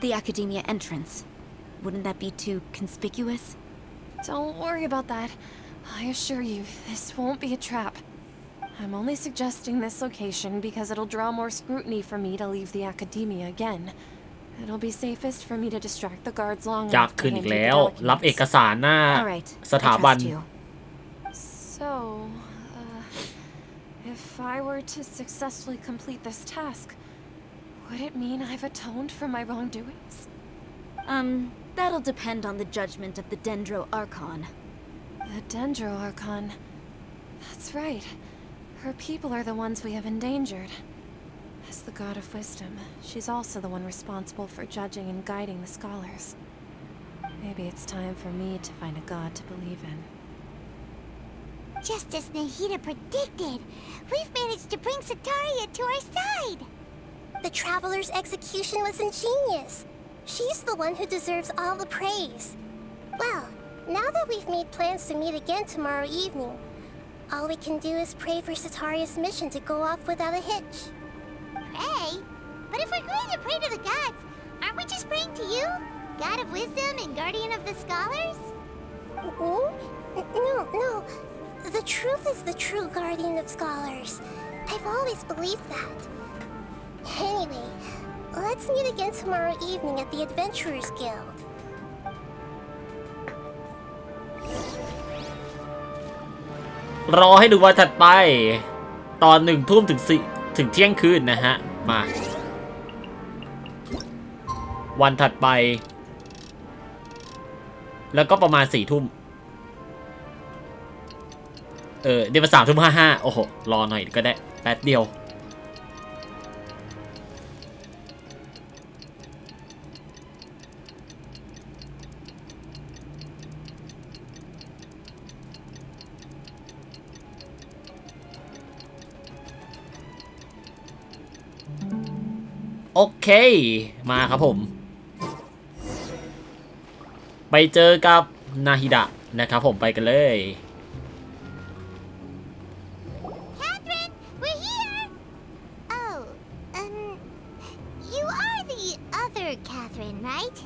The Academia entrance. Wouldn't that be too conspicuous? Don't worry about that. I assure you, this won't be a trap. I'm only suggesting this location because it'll draw more scrutiny for me to leave the Academia again. It'll be safest for me to distract the guards long จาก enough to ขึ้นอี hand ก you แล้ the วรับเอ documents. กสารหน้า All right, สถา I บัน trust you. So, if I were to successfully complete this task, would it mean I've atoned for my wrongdoings? That'll depend on the judgment of the Dendro Archon. The Dendro Archon. That's right. Her people are the ones we have endangered. As the god of wisdom, she's also the one responsible for judging and guiding the scholars. Maybe it's time for me to find a god to believe in. Just as Nahida predicted, we've managed to bring Sataria to our side. The Traveler's execution was ingenious. She's the one who deserves all the praise. Well, now that we've made plans to meet again tomorrow evening, all we can do is pray for Sataria's mission to go off without a hitch. Pray? But if we're going to pray to the gods, aren't we just praying to you? God of wisdom and guardian of the scholars? No. The truth is the true guardian of scholars. I've always believed that. Anyway, let's meet again tomorrow evening at the Adventurers Guild. รอให้ดูวันถัดไปตอน1 ทุ่มถึงเที่ยงคืนนะฮะมาวันถัดไปแล้วก็ประมาณ4 ทุ่มเดี๋ยวมา3 ทุ่ม 55โอ้โหรอหน่อยก็ได้แป๊บเดียวโอเคมาครับผมไปเจอกับนาฮิดะนะครับผมไปกันเลย Catherine, we're here! Oh, you are the other Catherine, right?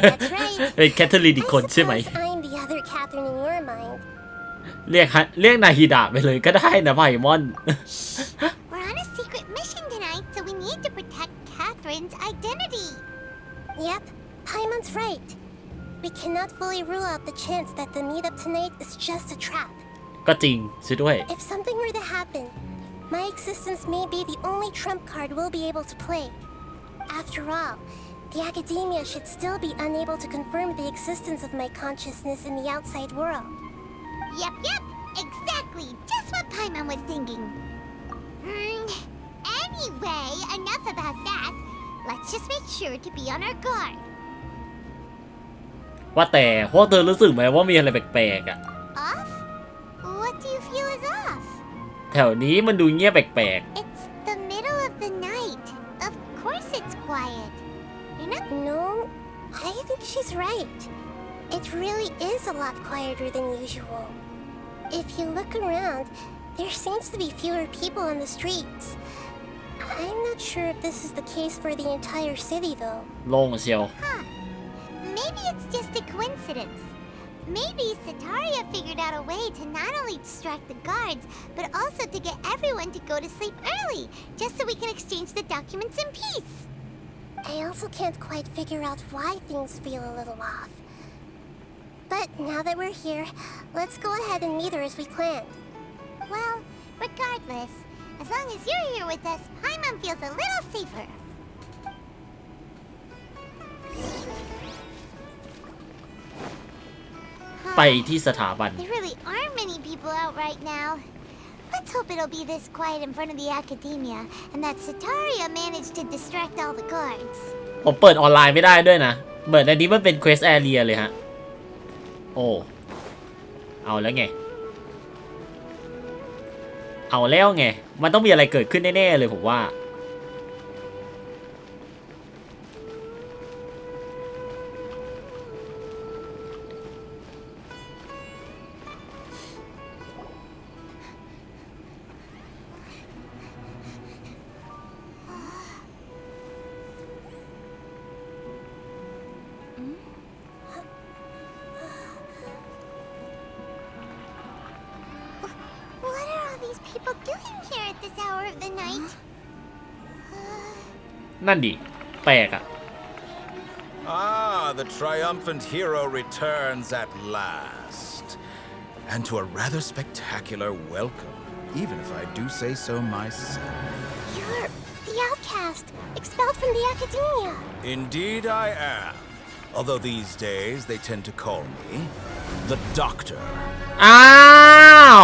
That's right. เป็นแคทเธอรีนอีกคนใช่ไหม I suppose I'm the other Catherine in your mind. เรียกนาฮิดะไปเลยก็ได้นะไพมอน We're on a secret mission tonight, so we need to protect Catherine's identity. Yep, Paimon's right. We cannot fully rule out the chance that the meetup tonight is just a trap. ก็จริงช่วยด้วย If something were to happen, my existence may be the only trump card we'll be able to play. After all, the academia should still be unable to confirm the existence of my consciousness in the outside world. Yep, exactly. Just what Paimon was thinking. Anyway, enough about that. Let's just make sure to be on our guard. ว่าแต่พวกเธอรู้สึกไหมว่ามีอะไรแปลกๆอ่ะ Off? What do you feel is off? แถวนี้มันดูเงียบแปลก It's the middle of the night. Of course it's quiet. You're not... No, I think she's right. It really is a lot quieter than usual. If you look around, there seems to be fewer people on the streets. I'm not sure if this is the case for the entire city, though. โล่งเชียว Maybe it's just a coincidence. Maybe Sataria figured out a way to not only distract the guards, but also to get everyone to go to sleep early, just so we can exchange the documents in peace. I also can't quite figure out why things feel a little off. But now that we're here, let's go ahead and meet her as we planned. Well, regardless, as long as you're here with us, Paimon feels a little safer. ไปที่สถาบัน There really aren't many people out right now. Let's hope it'll be this quiet in front of the academia, and that Sataria managed to distract all the guards. ผมเปิดออนไลน์ไม่ได้ด้วยนะเหมือนอันนี้มันเป็น Quest Area เลยฮะโอ้เอาแล้วไงมันต้องมีอะไรเกิดขึ้นแน่ๆเลยผมว่า What are all these people doing here at this hour of the night? นั่นดิแปลกอะ Ah, the triumphant hero returns at last. And to a rather spectacular welcome, even if I do say so myself. You're the outcast, expelled from the academia. Indeed I am. Although these days they tend to call me the Doctor. อ้า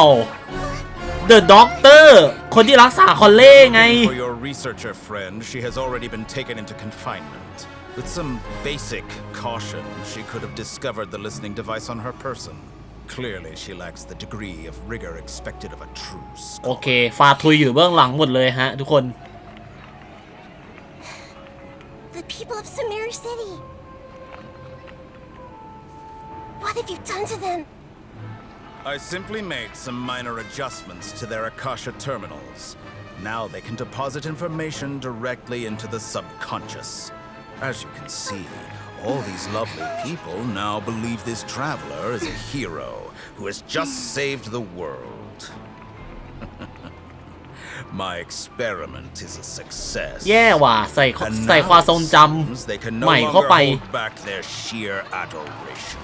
ว The Doctor คนที่รักษาคอลเล่ไง For your researcher friend, she has already been taken into confinement. With some basic caution, she could have discovered the listening device on her person. Clearly, she lacks the degree of rigor expected of a true scholar. โอเคฟาทุยอยู่เบื้องหลังหมดเลยฮะทุกคน The people of Samir City. What have you done to them? I simply made some minor adjustments to their Akasha terminals. Now they can deposit information directly into the subconscious. As you can see, all these lovely people now believe this traveler is a hero who has just saved the world. My experiment is a success. แย่ว่ะใส่ And ความ now ทรง it จ seems they can ำ no ใหม่เข้า longer ไป hold back their sheer adoration.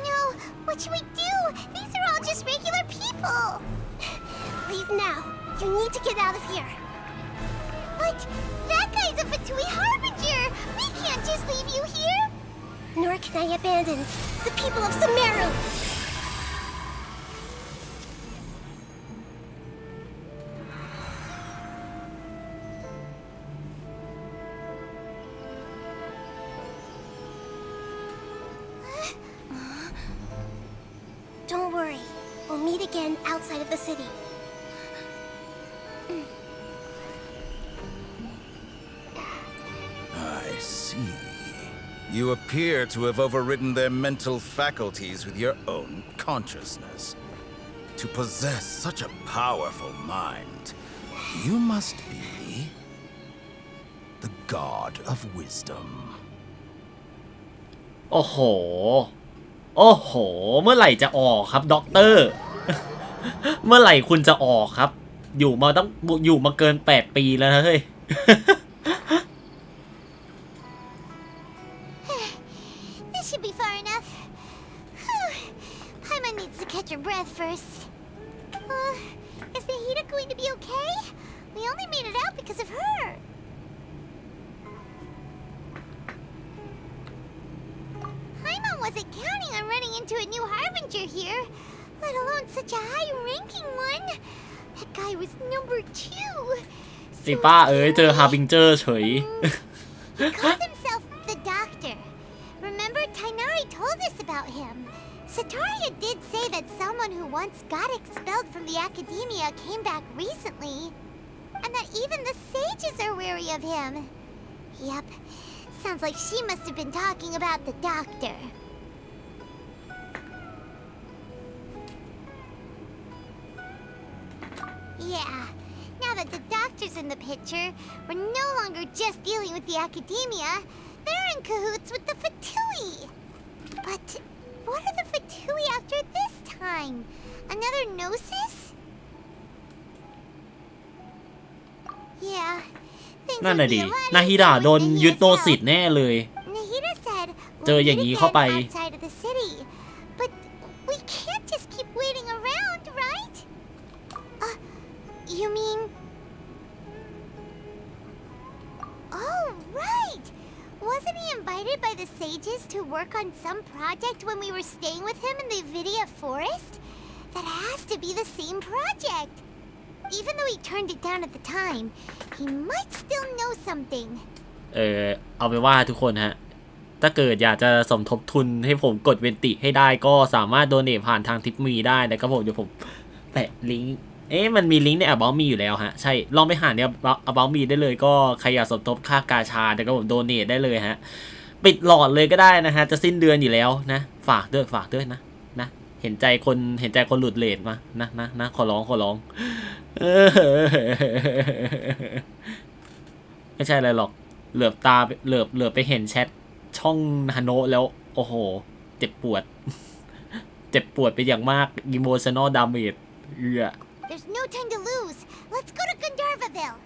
No, what should we do? These are all just regular people. Leave now. You need to get out of here. But that guy's a Fatui Harbinger. We can't just leave you here. Nor can I abandon the people of Sumeru. Don't worry. We'll meet again outside of the city. I see. You appear to have overridden their mental faculties with your own consciousness. To possess such a powerful mind, you must be the god of wisdom. โอ้โห โอ้โห เมื่อไหร่จะออกครับด็อกเตอร์ เมื่อไหร่คุณจะออกครับ อยู่มาเกิน8 ปีแล้วนะเฮ้ย This should be far enough. Paimon needs to catch her breath first. Is Nahida going to be okay? We only made it out because of her. Paimon wasn't counting on running into a new Harbinger here, let alone such a high-ranking one. That guy was number 2. สิป้าเอ๋ยเจอฮาร์บิงเจอร์เฉย He called himself the Doctor. Remember, Tainari told us about him. Sataria did say that someone who once got expelled from the academia came back recently. And that even the sages are wary of him. Yep, sounds like she must have been talking about the Doctor. Yeah, now that the Doctor's in the picture, we're no longer just dealing with the academia. They're in cahoots with the Fatui. But what are the Fatui after this time? Another Gnosis? Yeah. นั่นน่ะดินาฮิดะโดนยึดโนสิตแน่เลย Nahida said เจออย่างนี้เข้าไป outside of the city. But we can't just keep waiting around, right? You mean? Oh, right. Wasn't he invited by the sages to work on some project when we were staying with him in the Vidia forest? That has to be the same project. Even though he turned it down at the time, he might still know something. เอาไปนว่าทุกคนฮะ ถ้าเกิดอยากจะสมทบทุนให้ผมกดเวนติให้ได้ก็สามารถโดเนทผ่านทางทิปมีได้นะครับผมเดี๋ยวผมแปะลิงก์มันมีลิงก์ใน About Me อยู่แล้วฮะใช่ลองไปหาใน About Me ได้เลยก็ใครอยากสมทบค่ากาชาเดี๋ยวก็ผมโดเนทได้เลยฮะปิดหลอดเลยก็ได้นะฮะจะสิ้นเดือนอยู่แล้วนะฝากด้วยนะเห็นใจคนหลุดเลทมานะขอร้องไม่ใช่อะไรหรอกเหลือบตาเหลือบไปเห็นแชทช่องฮาโนะแล้วโอ้โหเจ็บปวดเป็นอย่างมาก emotional damage There's no time to lose. Let's go to Gandharvaville.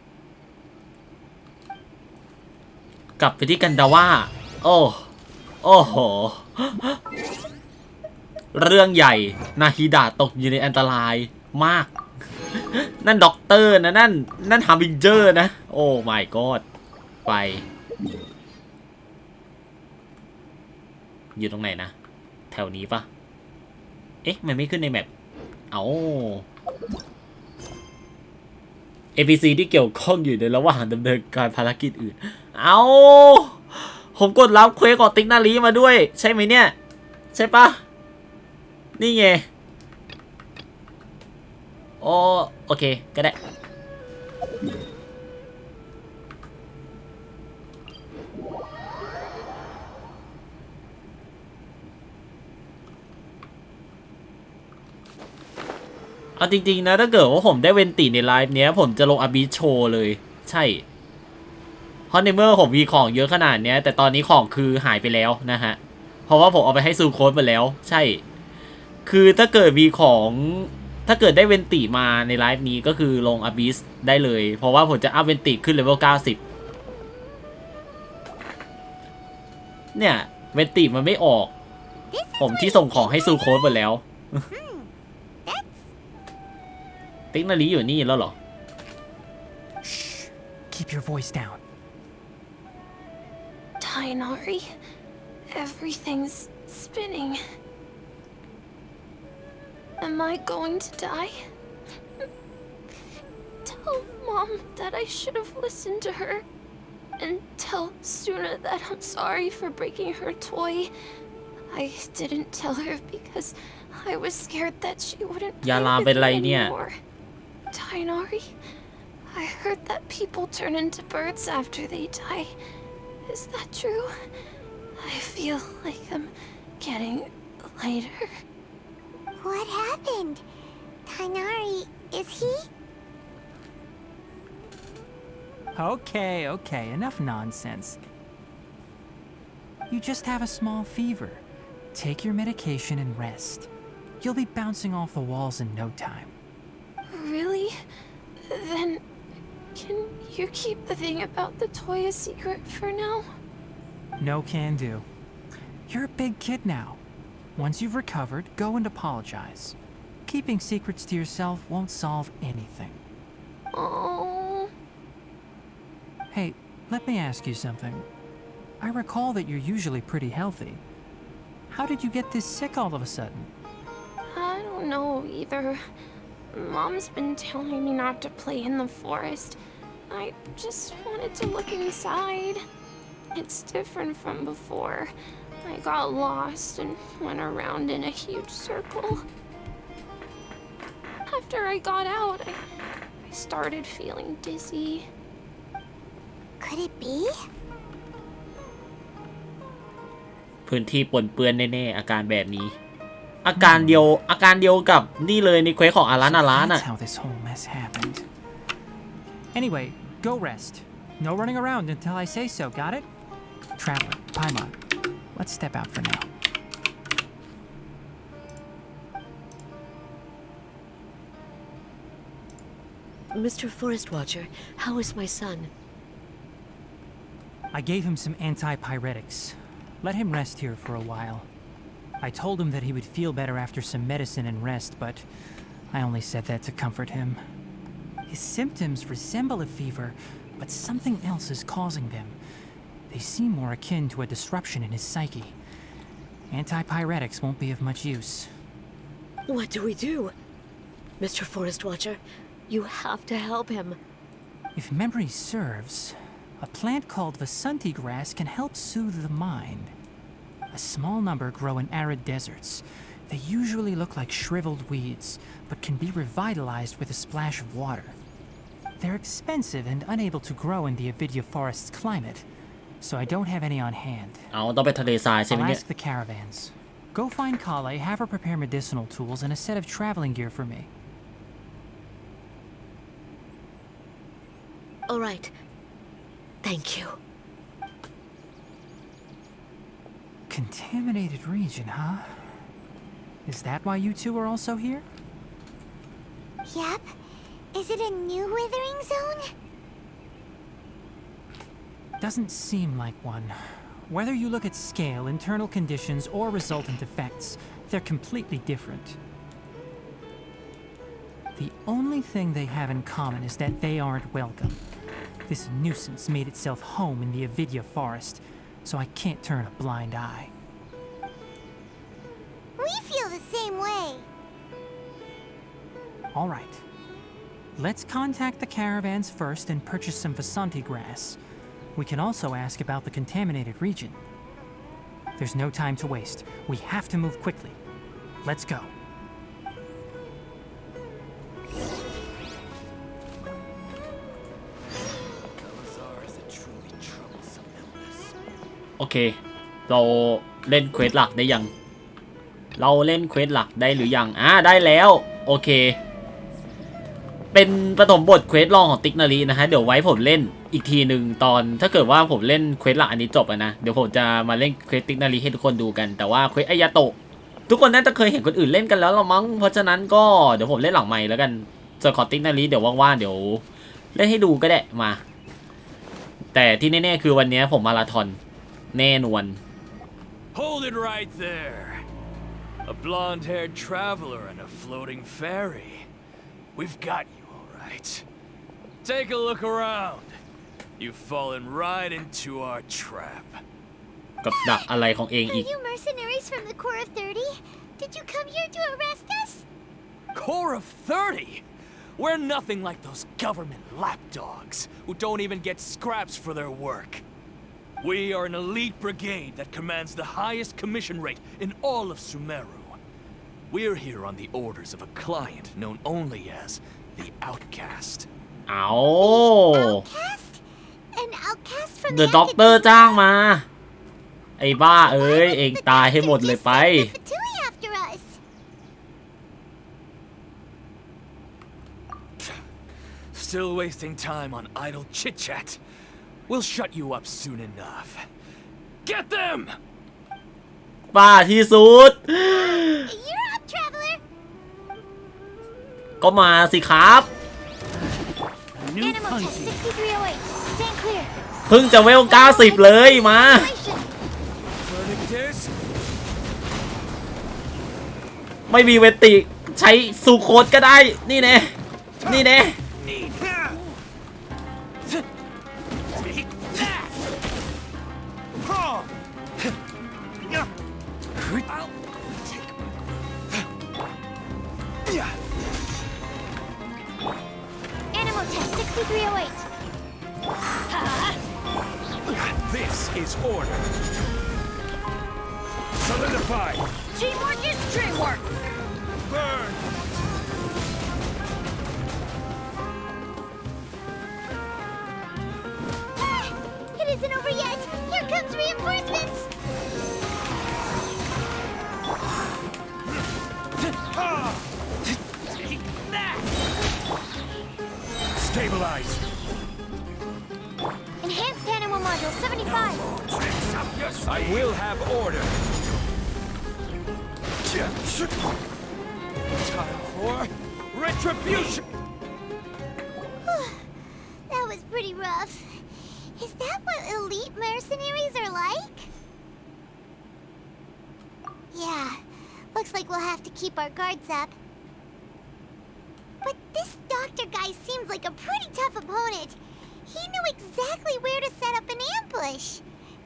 กลับไปที่กันดาว่าโอ้โหเรื่องใหญ่นาฮิดะตกอยู่ในอันตรายมากนั่นด็อกเตอร์นะนั่นฮาร์บิงเจอร์นะโอ้ my god ไปอยู่ตรงไหนนะแถวนี้ปะมันไม่ขึ้นในแมปเอา NPC ที่เกี่ยวข้องอยู่ในระหว่างดำเนินการภารกิจอื่นเอาผมกดรับเควสของติ๊กนาลีมาด้วยใช่ไหมเนี่ยใช่ปะนี่ไงโอเคก็ได้เอาจริงๆนะถ้าเกิดว่าผมได้เวนติในไลฟ์เนี้ยผมจะลงอบิโชเลยใช่เพราะในเมื่อผมมีของเยอะขนาดเนี้ยแต่ตอนนี้ของคือหายไปแล้วนะฮะเพราะว่าผมเอาไปให้ซูโค้ดไปแล้วใช่คือถ้าเกิดมีของถ้าเกิดได้เวนติมาในไลฟ์นี้ก็คือลงอบิสได้เลยเพราะว่าผมจะอัพเวนติขึ้นเลเวล90เนี่ยเวนติมันไม่ออกผมที่ส่งของให้ซูโค้ดไปแล้วติ๊กนาลีอยู่นี่แล้วเหรอ Keep your voice down. Tainari, everything's spinning. Am I going to die? Tell Mom that I should have listened to her. And tell Suna that I'm sorry for breaking her toy. I didn't tell her because I was scared that she wouldn't play with me anymore. Tainari, I heard that people turn into birds after they die. Is that true? I feel like I'm getting lighter. What happened? Tainari, is he? Okay, enough nonsense. You just have a small fever. Take your medication and rest. You'll be bouncing off the walls in no time. Really? Then can you keep the thing about the toy a secret for now? No can do. You're a big kid now. Once you've recovered, go and apologize. Keeping secrets to yourself won't solve anything. Oh. Hey, let me ask you something. I recall that you're usually pretty healthy. How did you get this sick all of a sudden? I don't know either. Mom's been telling me not to play in the forest. I just wanted to look inside. It's different from before. I got lost and went around in a huge circle. After I got out, I started feeling dizzy. Could it be? พื้นที่ปนเปื้อนแน่ๆอาการแบบนี้อาการเดียวกับนี่เลยในเควสของอาร้านอ่ะ That's how this whole mess happened. Anyway, go rest. No running around until I say so, got it? Traveler, Paimon, let's step out for now. Mr. Forest Watcher, how is my son? I gave him some antipyretics. Let him rest here for a while. I told him that he would feel better after some medicine and rest, but I only said that to comfort him. His symptoms resemble a fever, but something else is causing them. They seem more akin to a disruption in his psyche. Antipyretics won't be of much use. What do we do? Mr. Forest Watcher, you have to help him. If memory serves, a plant called Vasanti grass can help soothe the mind. A small number grow in arid deserts. They usually look like shriveled weeds, but can be revitalized with a splash of water. They're expensive and unable to grow in the Avidya forest's climate, so I don't have any on hand. ต้องไปทะเลทรายใช่ไหม I'll เนี่ย ask the caravans. Go find Kale, have her prepare medicinal tools and a set of traveling gear for me. All right. Thank you. Contaminated region, huh? Is that why you two are also here? Yep. Is it a new withering zone? Doesn't seem like one. Whether you look at scale, internal conditions, or resultant effects, they're completely different. The only thing they have in common is that they aren't welcome. This nuisance made itself home in the Avidya forest, so I can't turn a blind eye. We feel the same way. All right. Let's contact the caravans first and purchase some Vasanti grass. We can also ask about the contaminated region. There's no time to waste. We have to move quickly. Let's go. โอเคเราเล่นเควสหลักได้ยังเราเล่นเควสหลักได้หรือยังได้แล้วโอเคเป็นปฐมบทเควสรองของติ๊กนารีนะฮะเดี๋ยวไว้ผมเล่นอีกทีหนึ่งตอนถ้าเกิดว่าผมเล่นเควสหลักอันนี้จบนะเดี๋ยวผมจะมาเล่นเควสติ๊กนารีให้ทุกคนดูกันแต่ว่าเควสอายาโตะทุกคนน่าจะเคยเห็นคนอื่นเล่นกันแล้วละมั้งเพราะฉะนั้นก็เดี๋ยวผมเล่นหลังใหม่แล้วกันส่วนของติ๊กนารีเดี๋ยวว่างๆเดี๋ยวเล่นให้ดูก็ได้มาแต่ที่แน่ๆคือวันนี้ผมมาราธอนแน่นอน Hold it right there. A blonde-haired traveler and a floating fairy. We've got you, all right. Take a look around. You've fallen right into our trap. กับดักอะไรของเองอีก Are you mercenaries from the Corps of 30? Did you come here to arrest us? Corps of 30? We're nothing like those government lapdogs who don't even get scraps for their work. We are an elite brigade that commands the highest commission rate in all of Sumeru. We're here on the orders of a client known only as the Outcast. เอา Outcast? An outcast from The Doctor จ้างมาไอ้บ้าเอ้ยเองตายให้หมดเลยไป after us. Still wasting time on idle chit-chat. We'll shut you up soon enough. Get them! บ้าที่สุด You're up, traveler. ก็มาสิครับ Animal test 6308. Stand clear. เพิ่งจะเวล90เลยมาไม่มีเวติใช้สูโคดก็ได้นี่แน่นี่แน่Animal test 6308. This is order. Solidify. Teamwork is dreamwork. Burn. It isn't over yet. Here comes reinforcements. Stabilize. Enhanced animal module 75. I will have order. Time for retribution. That was pretty rough. Is that what elite mercenaries are like? Yeah, looks like we'll have to keep our guards up. But this doctor guy seems like a pretty tough opponent. He knew exactly where to set up an ambush.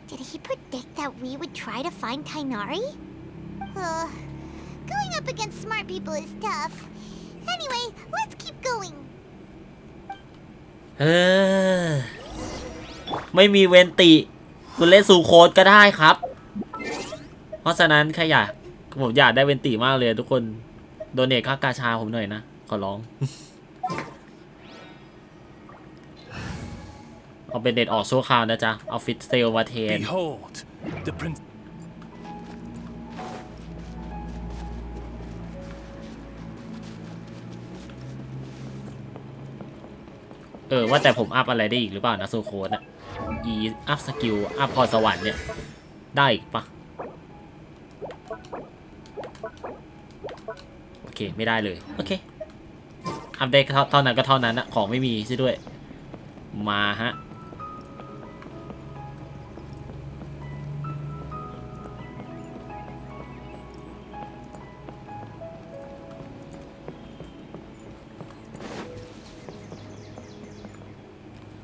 Did he predict that we would try to find Tainari? Going up against smart people is tough. Anyway, let's keep going. ไม่มีเวนติคุณเล่นสูโคดก็ได้ครับเพราะฉะนั้นใครอยากผมอยากได้เวนติมากเลยทุกคนโดเนทค่ากาชาผมหน่อยนะขอร้อง เอาเป็นเด็ดออกชั่วคราวนะจ๊ะเอาฟิตเซลมาเทน Behold, the prince. ว่าแต่ผมอัพอะไรได้อีกหรือเปล่านะโซโคดอะอัพสกิลอัพพรสวรรค์เนี่ยได้อีกปะโอเคไม่ได้เลยโอเคอัพได้เท่านั้นก็เท่านั้นนะของไม่มีใช่ด้วยมาฮะ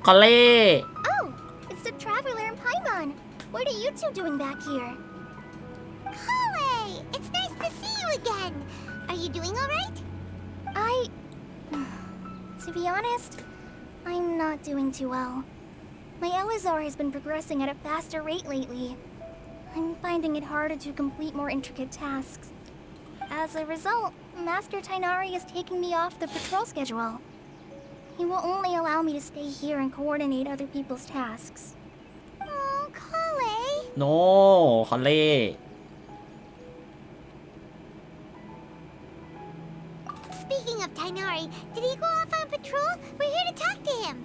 คอเล่ Oh, it's the traveler and Paimon. What are you two doing back here? Kale, it's nice to see you again. Are you doing all right? To be honest, I'm not doing too well. My Elazar has been progressing at a faster rate lately. I'm finding it harder to complete more intricate tasks. As a result, Master Tainari is taking me off the patrol schedule. He will only allow me to stay here and coordinate other people's tasks. Oh, Kale. No คอลเล่ Speaking of Tainari, did he go off on patrol? We're here to talk to him.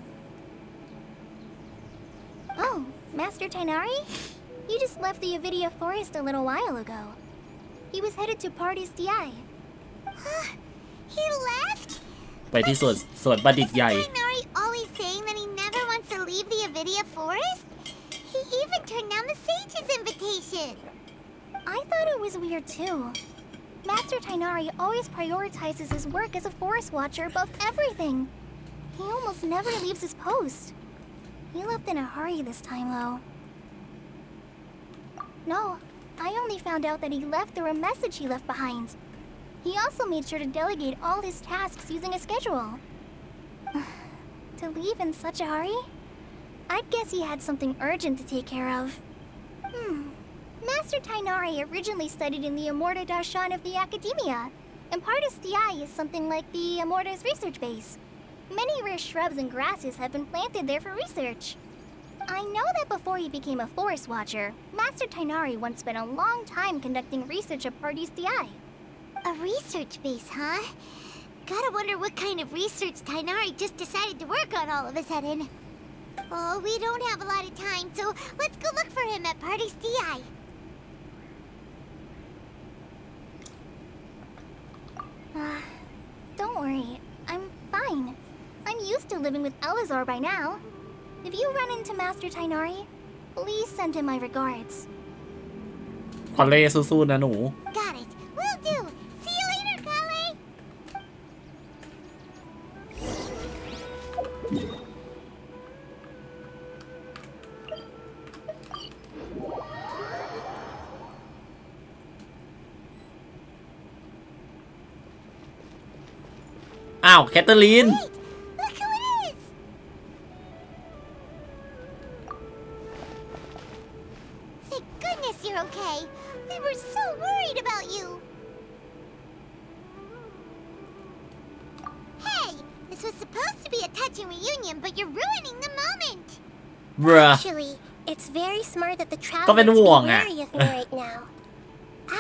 Oh, Master Tainari? You just left the Avidia Forest a little while ago. He was headed to Party's DI. He left? ไปที่สวนประดิษฐ์ใหญ่ Is Tainari always saying that he never wants to leave the Avidia Forest? He even turned down the Sage's invitation. I thought it was weird too. Master Tainari always prioritizes his work as a forest watcher above everything. He almost never leaves his post. He left in a hurry this time, though. No, I only found out that he left through a message he left behind. He also made sure to delegate all his tasks using a schedule. To leave in such a hurry? I'd guess he had something urgent to take care of. Master Tainari originally studied in the Amorta Darshan of the Academia, and Partis DI is something like the Amorta's research base. Many rare shrubs and grasses have been planted there for research. I know that before he became a forest watcher, Master Tainari once spent a long time conducting research at Partis DI. A research base, huh? Gotta wonder what kind of research Tainari just decided to work on all of a sudden. Oh, we don't have a lot of time, so let's go look for him at Partis DI. Don't worry, I'm fine. I'm used to living with Elazar by now. If you run into Master Tainari, please send him my regards. คอลเล่สู้ๆนะหนู Got it. Will do. See you later, Kale. อ้าวแคทเธอรีน Wait, look who it is. Thank goodness you're okay. We were so worried about you. Hey, this was supposed to be a touching reunion, but you're ruining the moment. bruh Actually, it's very smart that the ก็เป็น travelers ห่วง be อ่ะ wary of me right now.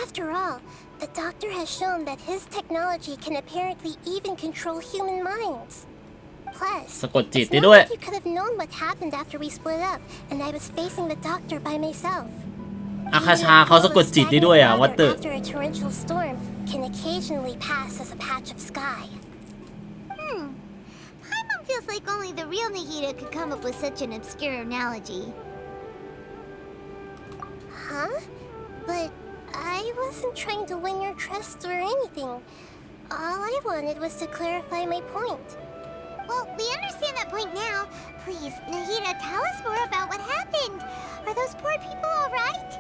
After all, the doctor has shown that his technology can apparently even control human minds. Plus, สะกดจิต it's ได้ not ด้วย like you could have known what happened after we split up, and I was facing the doctor by myself. อาคาชาเขาสะกดจิตได้ด้วยอ่ะวัตเตอร์ After a torrential storm can occasionally pass as a patch of sky. Paimon feels like only the real Nahida could come up with such an obscure analogy. Huh? But I wasn't trying to win your trust or anything. All I wanted was to clarify my point. Well, we understand that point now. Please, Nahida, tell us more about what happened. Are those poor people all right?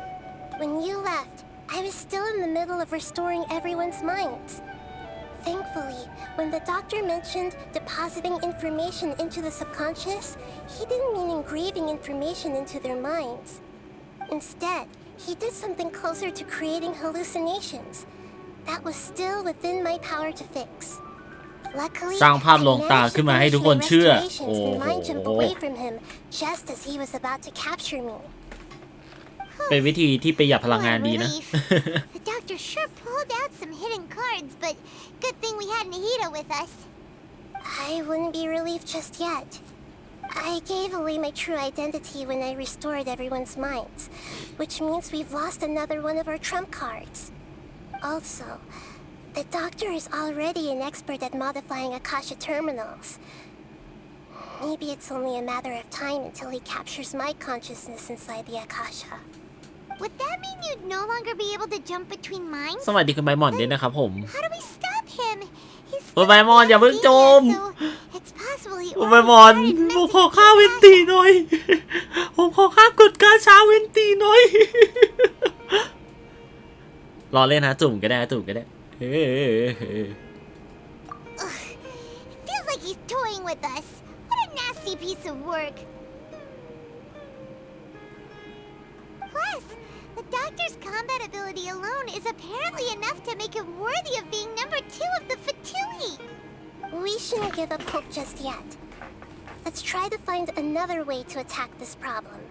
When you left, I was still in the middle of restoring everyone's minds. Thankfully, when the doctor mentioned depositing information into the subconscious, he didn't mean engraving information into their minds. Instead, he did something closer to creating hallucinations. That was still within my power to fix. Luckily, สร้างภาพลวงตา I managed ขึ้น to มาให้ finish ทุกค my นเชื่อ restorations โอ้ and โห mind jump away from him just as he was about to capture me. เป็นวิธีที่ประหยัดพลังงานดีนะ The doctor sure pulled out some hidden cards, but good thing we had Nahida with us. I wouldn't be relieved just yet. I gave away my true identity when I restored everyone's minds, which means we've lost another one of our trump cards. Also, the doctor is already an expert at modifying Akasha terminals. Maybe it's only a matter of time until he captures my consciousness inside the Akasha. Would that mean you'd no longer be able to jump between minds? สวัสดีคุณใบหมอนด้วยนะครับผม How do we stop him? He's คุณใบหมอนอย่าเพิ่งจม so it's possible he คุณใบหมอน already started ผมขอ messing ค่า with เวนตีหน่อย ผมขอค่ากดการช้าเวนตีหน่อย รอเล่นนะจุ่มก็ได้จุ่มก็ได้ Feels like he's toying piece of work. Plus, the doctor's combat ability alone is apparently enough to make him worthy of being number 2 of the Fatui. We shouldn't give up hope just yet. Let's try to find another way to attack this problem.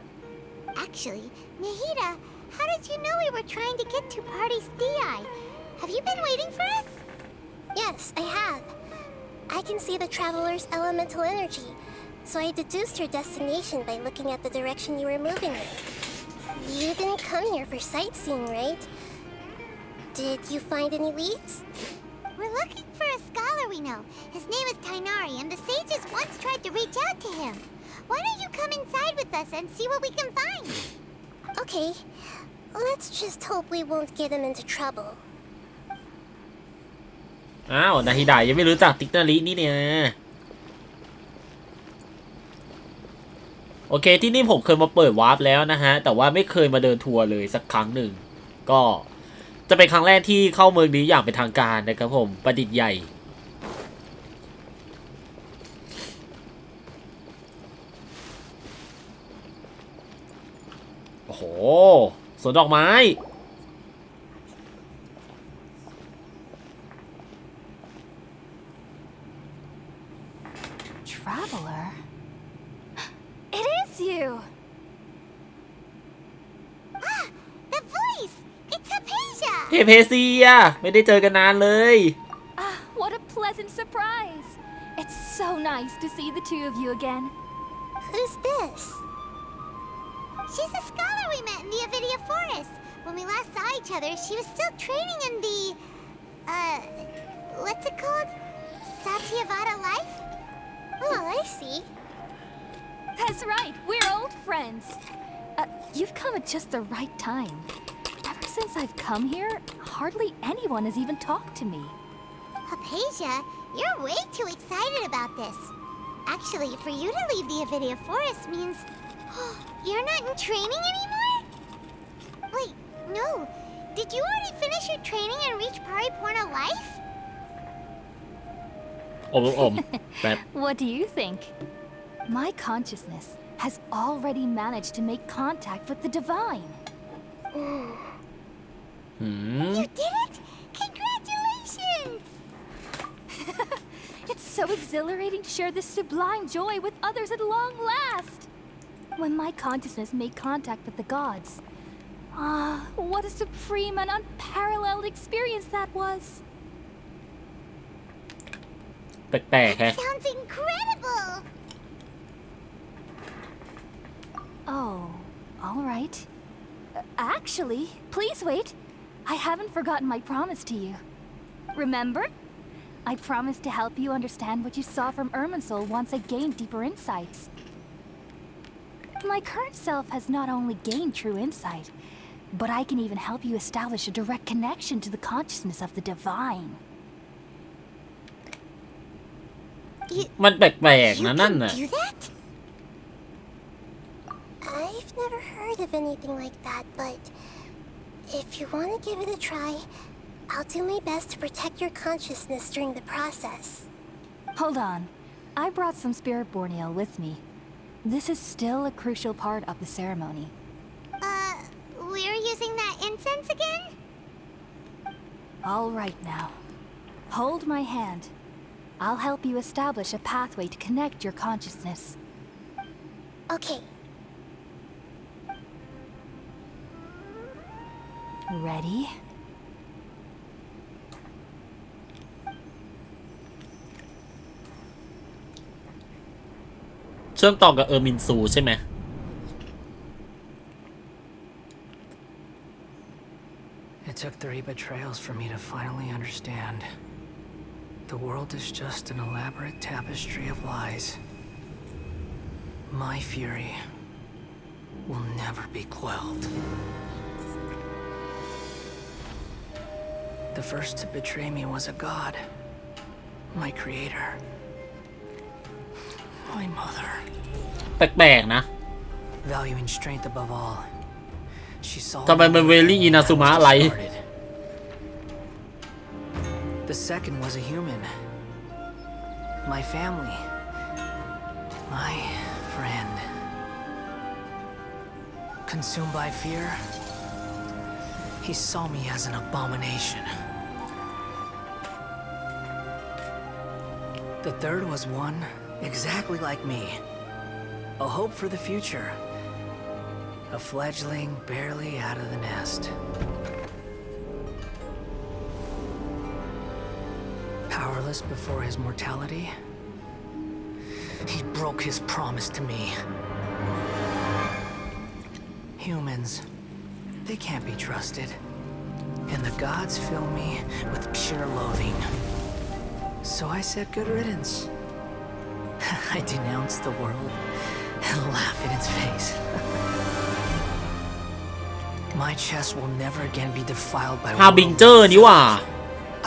Actually, Nahida, how did you know we were trying to get to Party's DI? Have you been waiting for us? Yes, I have. I can see the traveler's elemental energy, so I deduced her destination by looking at the direction you were moving in. You didn't come here for sightseeing, right? Did you find any leads? We're looking for a scholar we know. His name is Tainari, and the sages once tried to reach out to him. Why don't you come inside with us and see what we can find? Okay. Let's just hope we won't get him into trouble. อ้าวนาฮิดะยังไม่รู้จักติ๊กนารินี่เนี่ยโอเคที่นี่ผมเคยมาเปิดวาร์ปแล้วนะฮะแต่ว่าไม่เคยมาเดินทัวร์เลยสักครั้งหนึ่งก็จะเป็นครั้งแรกที่เข้าเมืองนี้อย่างเป็นทางการนะครับผมประดิษฐ์ใหญ่โอ้โหสวนดอกไม้Traveler? It is you! Ah! The voice! It's Hypatia! เฮเพเซียไม่ได้เจอกันนานเลย Ah, what a pleasant surprise! It's so nice to see the two of you again. Who's this? She's a scholar we met in the Avidia Forest. When we last saw each other, she was still training in the... what's it called? Satyavada life? Oh, I see. That's right, we're old friends. You've come at just the right time. Ever since I've come here, hardly anyone has even talked to me. Hypatia, you're way too excited about this. Actually, for you to leave the Avidia Forest means... you're not in training anymore? Wait, no. Did you already finish your training and reach Pariporna life? What do you think? My consciousness has already managed to make contact with the divine. You did it? Congratulations! It's so exhilarating to share this sublime joy with others at long last. When my consciousness made contact with the gods, what a supreme and unparalleled experience that was. แปลกๆฮะ Sounds incredible! Oh, all right. Actually, please wait. I haven't forgotten my promise to you. Remember? I promised to help you understand what you saw from Irminsul once I gained deeper insights. My current self has not only gained true insight, but I can even help you establish a direct connection to the consciousness of the divine. มันแปลกๆนะนั่นน่ะ You can do that? I've never heard of anything like that, but if you want to give it a try, I'll do my best to protect your consciousness during the process. Hold on. I brought some spirit borneal with me. This is still a crucial part of the ceremony. We're using that incense again? All right now. Hold my hand. I'll help you establish a pathway to connect your consciousness. Okay. Ready? เชื่อมต่อกับเออร์มินซูใช่ไหม It took 3 betrayals for me to finally understand. The world is just an elaborate tapestry of lies. My fury will never be quelled. The first to betray me was a god, my creator, my mother. แปลกๆนะ Valuing strength above all, she saw ทำไมมันเวลี่อินาซุมะอะไร The second was a human. My family. My consumed by fear. He saw me as an abomination. The third was one exactly like me. A hope for the future. A fledgling barely out of the nest. Powerless before his mortality, he broke his promise to me. Humans, they can't be trusted. And the gods fill me with pure loathing. So I said good riddance. I denounced the world and laughed in its face. My chest will never again be defiled by ฮาบิงเจอร์นี่ว่า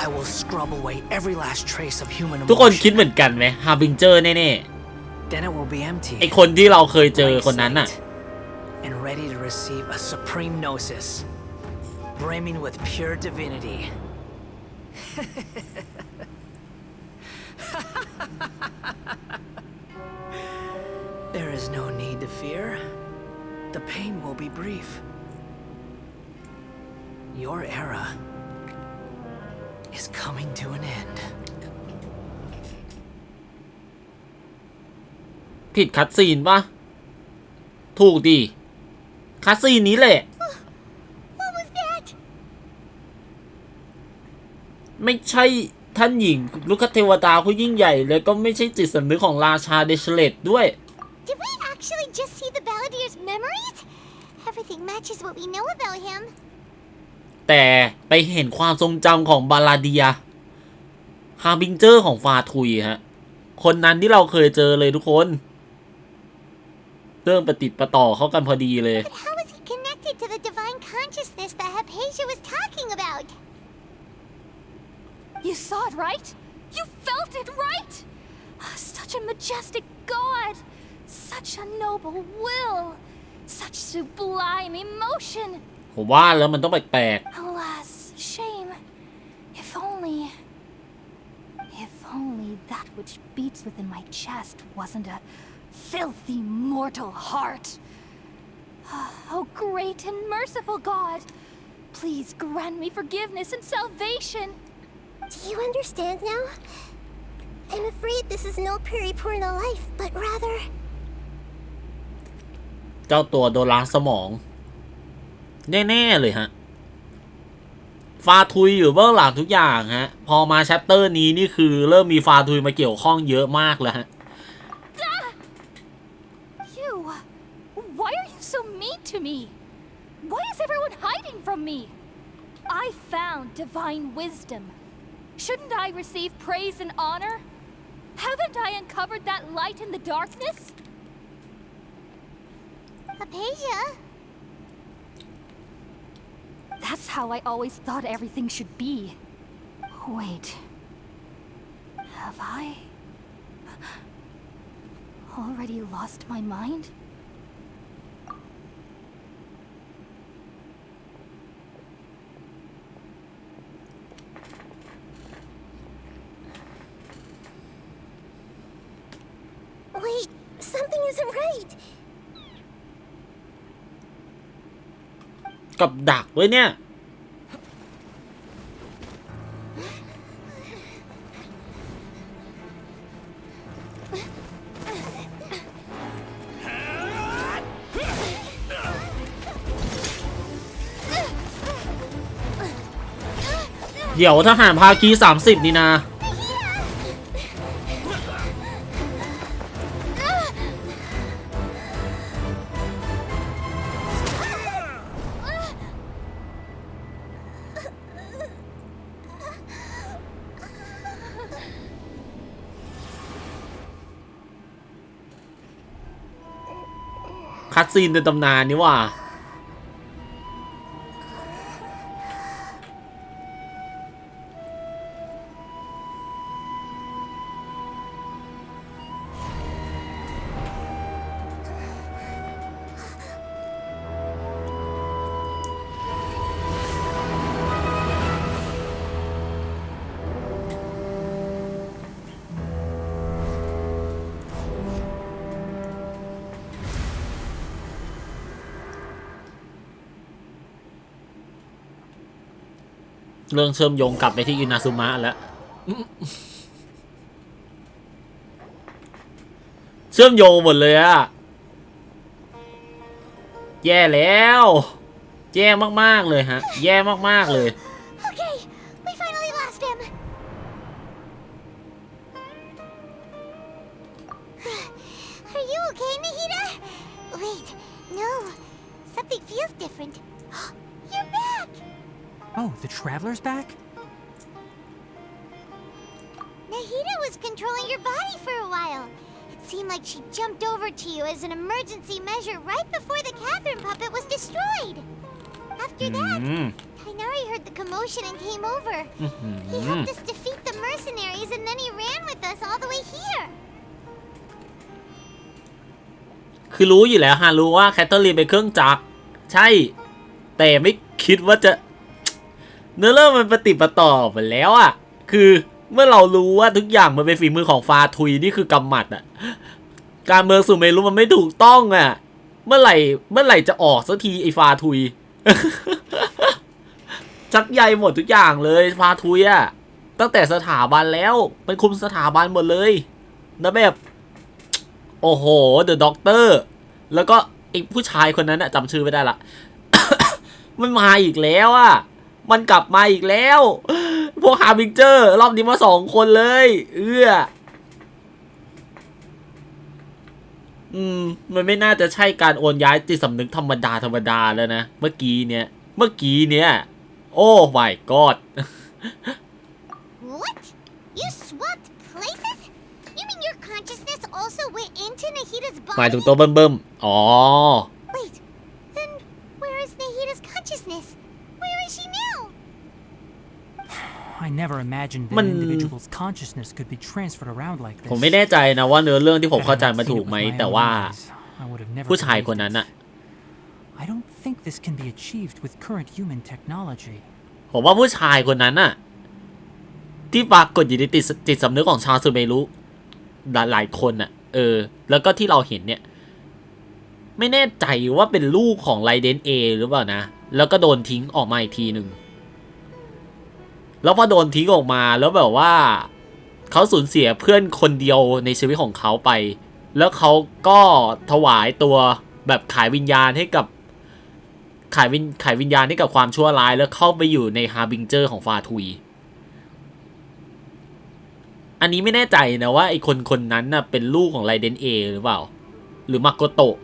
I will scrub away every last trace of human ทุกคนคิด emotion. เหมือนกันไหมฮาบิงเจอร์แน่ Then it will be ๆ empty ไอคนที่เราเคยเจอคนนั้นน่ะ and ready to receive a supreme gnosis, brimming with pure divinity. There is no need to fear. The pain will be brief. Your era is coming to an end. ผิดคัดซีนปะถูกดิคัดซีนนี้แหละ What was that? ไม่ใช่ท่านหญิงลูกเทวดาผู้ยิ่งใหญ่แล้วก็ไม่ใช่จิตสำนึกของราชาเดชเลตด้วย Did we actually just see the Balladier's memories? Everything matches what we know about him. แต่ไปเห็นความทรงจำของบาลาเดียฮาบิงเจอร์ของฟาทุยฮะคนนั้นที่เราเคยเจอเลยทุกคนเรื่องประติดประต่อเข้ากันพอดีเลย But how is he connected to the divine consciousness that Hypatia was talking about? You saw it, right? You felt it, right? Such a majestic god! Such a noble will! Such sublime emotion! ผมว่าแล้วมันต้องแปลก Alas, shame. If only that which beats within my chest wasn't a filthy mortal heart. Oh, great and merciful God, please grant me forgiveness and salvation. Do you understand now? I'm afraid this is no periporno life, but rather... ๆเจ้าตัวโดนล้างสมองแน่ๆเลยฮะฟาทุยอยู่เบื้องหลังทุกอย่างฮะพอมาแชปเตอร์นี้นี่คือเริ่มมีฟาทุยมาเกี่ยวข้องเยอะมากแล้วฮะ You, why are you so mean to me? Why is everyone hiding from me? I found divine wisdom. Shouldn't I receive praise and honor? Haven't I uncovered that light in the darkness? Hypatia? That's how I always thought everything should be. Wait. Have I already lost my mind? Wait, something isn't right. กับดักไว้เนี่ยเดี๋ยวทหารภาคี30นี่นะคัดซีนในตำนานนี่ว่า เรื่องเชื่อมโยงกลับไปที่อินาซุมะแล้วเชื่อมโยงหมดเลยอะแย่แล้วแย่มากๆเลยฮะแย่มากๆเลย Okay, we finally lost him. Are you okay, Nahida? Wait, no. Something feels different. You're back! Oh, the Traveler's back? Nahida was controlling your body for a while. It seemed like she jumped over to you as an emergency measure right before the Catherine puppet was destroyed. After that, Kainari heard the commotion and came over. He helped us defeat the mercenaries and then he ran with us all the way here. คือรู้อยู่แล้วฮะรู้ว่าแคทเธอรีนเป็นเครื่องจักรใช่แต่ไม่คิดว่าจะเนื้อเรื่องมันปฏิปต่อไปแล้วอ่ะคือเมื่อเรารู้ว่าทุกอย่างมันเป็นฝีมือของฟาทุยนี่คือกำหมัดอ่ะการเมืองสุเมรุมันไม่ถูกต้องอ่ะเมื่อไหร่จะออกสักทีไอ้ฟาทุย ชักใยหมดทุกอย่างเลยฟาทุยอ่ะตั้งแต่สถาบันแล้วมันคุมสถาบันหมดเลยนะแบบโอ้โหเดอะด็อกเตอร์แล้วก็ไอ้ผู้ชายคนนั้นอะจำชื่อไม่ได้ละ มันมาอีกแล้วอะมันกลับมาอีกแล้วพวกฮาร์บิงเจอร์รอบนี้มา2 คนเลยมันไม่น่าจะใช่การโอนย้ายจิตสำนึกธรรมดาแล้วนะเมื่อกี้เนี้ยโอ้ my god What? You swapped places? You mean your consciousness also went into Nahida's หมาย body? ถึงตัวเบิ่มอ๋อ Wait, then where is Nahida's consciousness? Where is she now? I never imagined that an individual's consciousness could be transferred around like this. ผมไม่แน่ใจนะว่าเนื้อเรื่องที่ผมเข้าใจมาถูกไหมแต่ว่าผู้ชายคนนั้นอะ I don't think this can be achieved with current human technology. ผมว่าผู้ชายคนนั้นอะที่ปรากฏอยู่ในจิตสำนึกของชาวซูเมรุหลายคนอะแล้วก็ที่เราเห็นเนี่ยไม่แน่ใจว่าเป็นลูกของไรเดนเอหรือเปล่านะแล้วก็โดนทิ้งออกมาอีกทีหนึ่งแล้วพอโดนทิ้งออกมาแล้วแบบว่าเขาสูญเสียเพื่อนคนเดียวในชีวิตของเขาไปแล้วเขาก็ถวายตัวแบบขายวิญญาณให้กับขายวิญญาณให้กับความชั่วร้ายแล้วเข้าไปอยู่ในฮาร์บิงเจอร์ของฟาทุยอันนี้ไม่แน่ใจนะว่าไอ้คนนั้นน่ะเป็นลูกของไรเดนเอหรือเปล่าหรือมาโกโตะ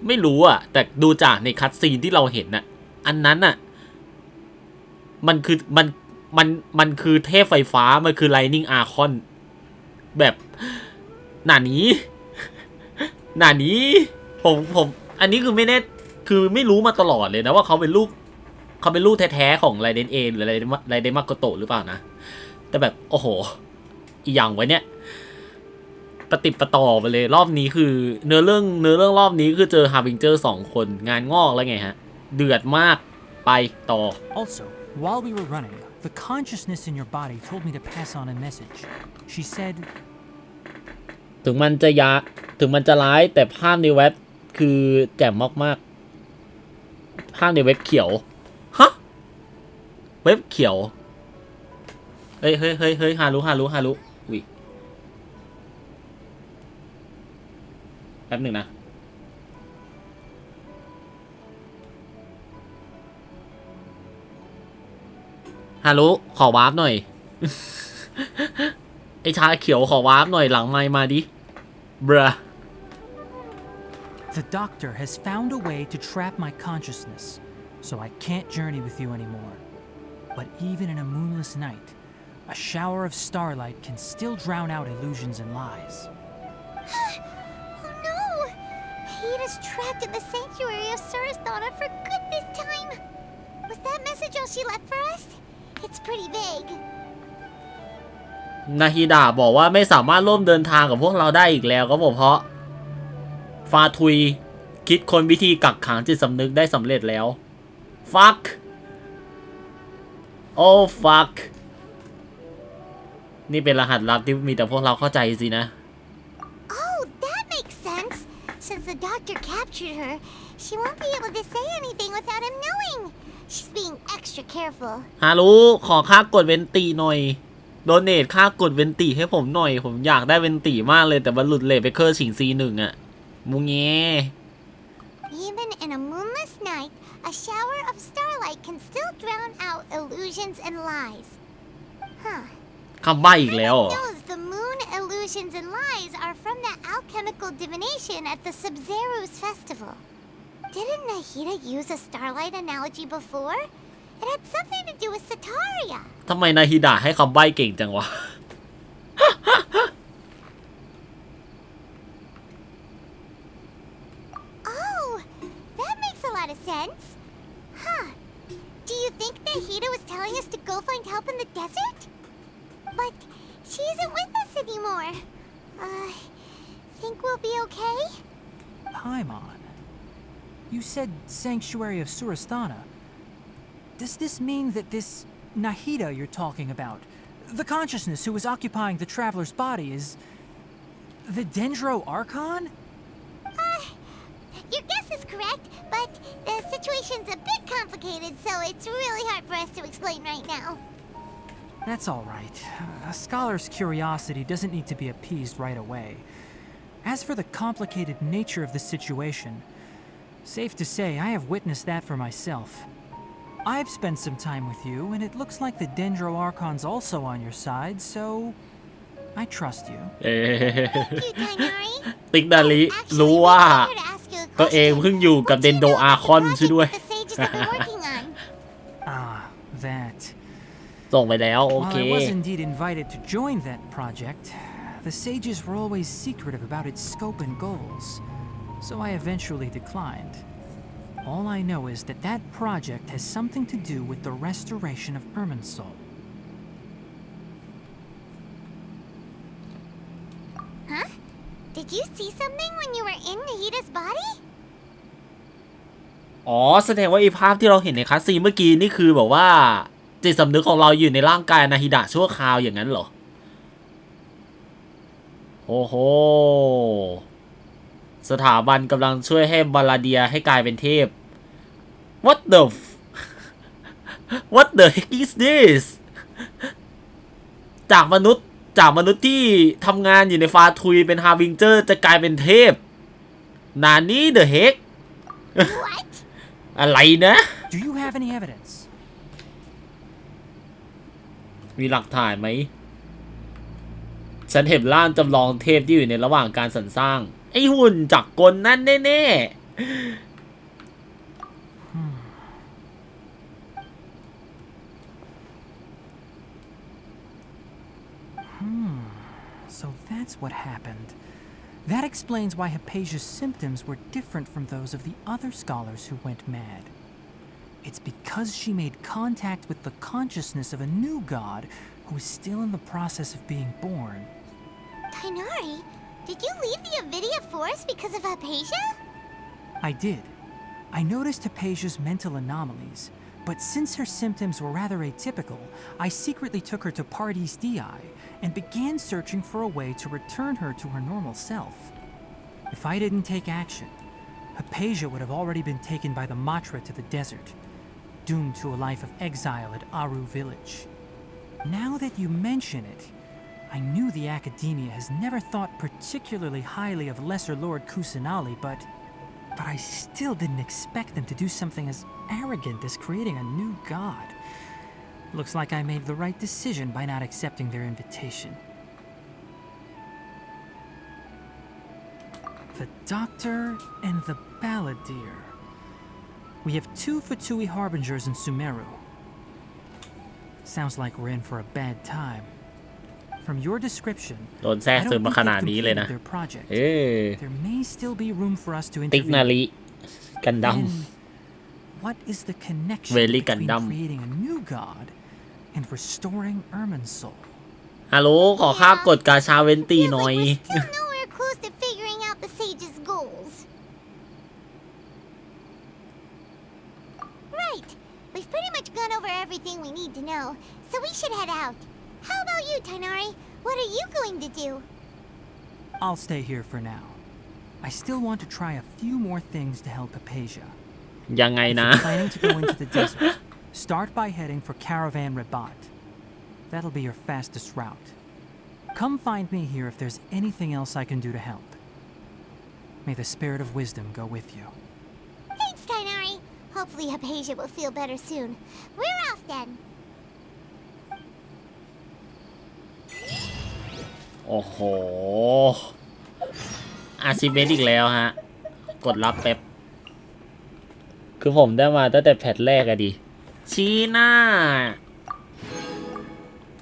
ไม่รู้อ่ะแต่ดูจากในคัตซีนที่เราเห็นน่ะอันนั้นน่ะมันคือเทพไฟฟ้ามันคือไลนิ่งอาร์คอนแบบหนานี้ผมอันนี้คือไม่แน่คือไม่รู้มาตลอดเลยนะว่าเขาเป็นลูกแท้ๆของไรเดนเอหรือไรเดนมาโกโตะหรือเปล่านะแต่แบบโอ้โหอีอย่างไว้เนี่ยปฏิปต่อไปเลยรอบนี้คือเนื้อเรื่องรอบนี้คือเจอฮาร์บิงเจอร์2 คนงานงอกแล้วไงฮะเดือดมากไปต่อ Also, while we were running, the consciousness in your body told me to pass on a message. She said, ถึงมันจะร้ายแต่ภาพในเว็บคือแจ่มมากๆภาพในเว็บเขียวฮะเว็บเขียวเฮ้ยฮารุอุ้ยแป๊บหนึ่งนะฮารุขอวาร์ปหน่อย ไอชาเขียวขอวาร์ปหน่อยหลังไมค์มาดิบรา The doctor has found a way to trap my consciousness, so I can't journey with you anymore. But even in a moonless night, a shower of starlight can still drown out illusions and lies. Oh no! Nahida's trapped in the sanctuary of Surasthana for good this time! Was that message all she left for us? It's pretty vague. นาฮิดะบอกว่าไม่สามารถร่วมเดินทางกับพวกเราได้อีกแล้วครับผมเพราะฟาทุยคิดค้นวิธีกักขังจิตสำนึกได้สำเร็จแล้ว fuck โอ้ fuck นี่เป็นรหัสลับที่มีแต่พวกเราเข้าใจสินะ Oh, that makes sense. Since the doctor captured her, she won't be able to say anything without him knowing. She's being extra extra careful. ฮารุขอค่ากดเวนตีหน่อยโดเนทค่ากดเวนตีให้ผมหน่อยผมอยากได้เวนตีมากเลยแต่มันหลุดเลทไปเคอร์ฉิงซี1อ่ะมุงเง Even in a moonless night, a shower of starlight can still drown out illusions and lies. Huh. คำใบ้อีกแล้วเหรอ knows the moon illusions and lies are from that alchemical divination at the Sub-Zero's festival. Didn't Nahida use a starlight analogy before? It had something to do with Sataria. ทำไมนาฮิดะให้คำใบ้เก่งจังวะ Oh, that makes a lot of sense. Huh. Do you think Nahida was telling us to go find help in the desert? But she isn't with us anymore. Think we'll be okay? Paimon, you said Sanctuary of Surasthana. Does this mean that this Nahida you're talking about, the consciousness who is occupying the traveler's body, is the Dendro Archon? Your guess is correct, but the situation's a bit complicated, so it's really hard for us to explain right now. That's all right. A scholar's curiosity doesn't need to be appeased right away. As for the complicated nature of the situation, safe to say I have witnessed that for myself. I've spent some time with you, and it looks like the Dendro Archon's also on your side, so I trust you. ติ๊กดาลิรู้ว่าตัวเองเพิ่งอยู่กับเดนโดอาร์คอนช่วยด้วย That. ส่งไปแล้วโอเค While I was indeed invited to join that project, the sages were always secretive about its scope and goals, so I eventually declined. All I know is that that project has something to do with the restoration of Irminsul. Huh? Did you see something when you were in Nahida's body? อ๋อแสดงว่าไอ้ภาพที่เราเห็นในคัสซีนเมื่อกี้นี่คือแบบว่าจิตสำนึกของเราอยู่ในร่างกายนาฮิดะชั่วคราวอย่างนั้นเหรอโอ้โหสถาบันกำลังช่วยให้บาลาเดียให้กลายเป็นเทพ What the heck is this จากมนุษย์ที่ทำงานอยู่ในฟาทุยเป็นฮาร์บิงเจอร์จะกลายเป็นเทพนานี่ the heck อะไรนะ Do you have any evidence? มีหลักฐานไหมฉันเห็นร่างจำลองเทพที่อยู่ในระหว่างการสรรสร้างไอ้หุ่นจักรกลนั่นแน่So that's what happened. That explains why Hypatia's symptoms were different from those of the other scholars who went mad. It's because she made contact with the consciousness of a new god who is still in the process of being born. Tainari, did you leave the Avidia Forest because of Hypatia? I did. I noticed Hypatia's mental anomalies, but since her symptoms were rather atypical, I secretly took her to Pardes Dii and began searching for a way to return her to her normal self. If I didn't take action, Hypatia would have already been taken by the Matra to the desert, doomed to a life of exile at Aru village. Now that you mention it, I knew the Academia has never thought particularly highly of Lesser Lord Kusanali, but I still didn't expect them to do something as arrogant as creating a new god. Looks like I made the right decision by not accepting their invitation. The Doctor and the Balladeer. We have 2 Fatui Harbingers in Sumeru. Sounds like we're in for a bad time. From your description, โดนแทรกซึมมาขนาดนี้เลยนะ their project. เออ There may still be room for us to ติ๊กนาริ intervene. กันดั้ม Then, what is the connection Very between Gundam. creating a new god and restoring Irminsul? ฮัลโหลขอค่ากดกาชาเวนตีหน่อย We're still nowhere close to figuring out the sage's goals. Right. We've pretty much gone over everything we need to know, so we should head out. How about you, Tainari? What are you going to do? I'll stay here for now. I still want to try a few more things to help Hypatia. ยังไง If นะ you're planning to go into the desert, Start by heading for Caravan Rabat. That'll be your fastest route. Come find me here if there's anything else I can do to help. May the spirit of wisdom go with you. Thanks, Tainari. Hopefully Hypatia will feel better soon. We're off then. โอ้โหอาชิเมนอีกแล้วฮะกดรับแป๊บคือผมได้มาตั้งแต่แพทแรกอะดิชี้หน้า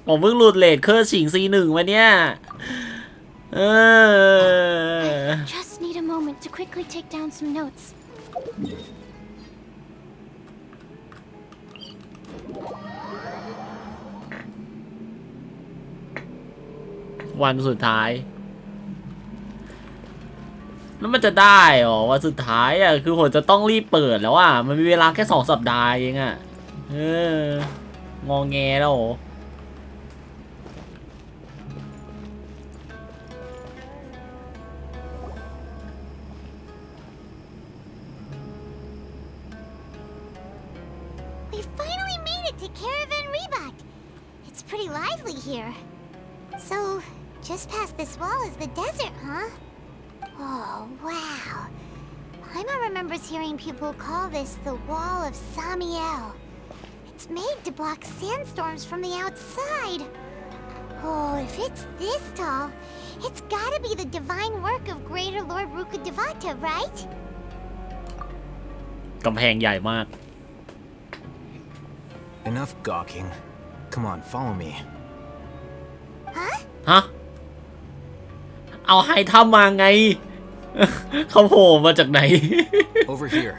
ผมเพิ่งหลุดเลทเคอร์ชิง C1 มาเนี่ยJust need a moment to quickly take down some notes. วันสุดท้ายแล้วมันจะได้หรอวันสุดท้ายอ่ะคือผมจะต้องรีบเปิดแล้วอ่ะมันมีเวลาแค่2 สัปดาห์เองอ่ะงอแงแล้ว We finally made it to Caravan Rabat. It's pretty lively here. So, just past this wall is the desert, huh? Oh, wow. Paimon remembers hearing people call this the Wall of Samiel. It's made to block sandstorms from the outside. Oh, if it's this tall, it's gotta be the divine work of Greater Lord Rukkhadevata, right? กำแพงใหญ่มาก Enough gawking. Come on, follow me. ฮะเอาให้ทำมาไง เขาโผล่มาจากไหน Over here.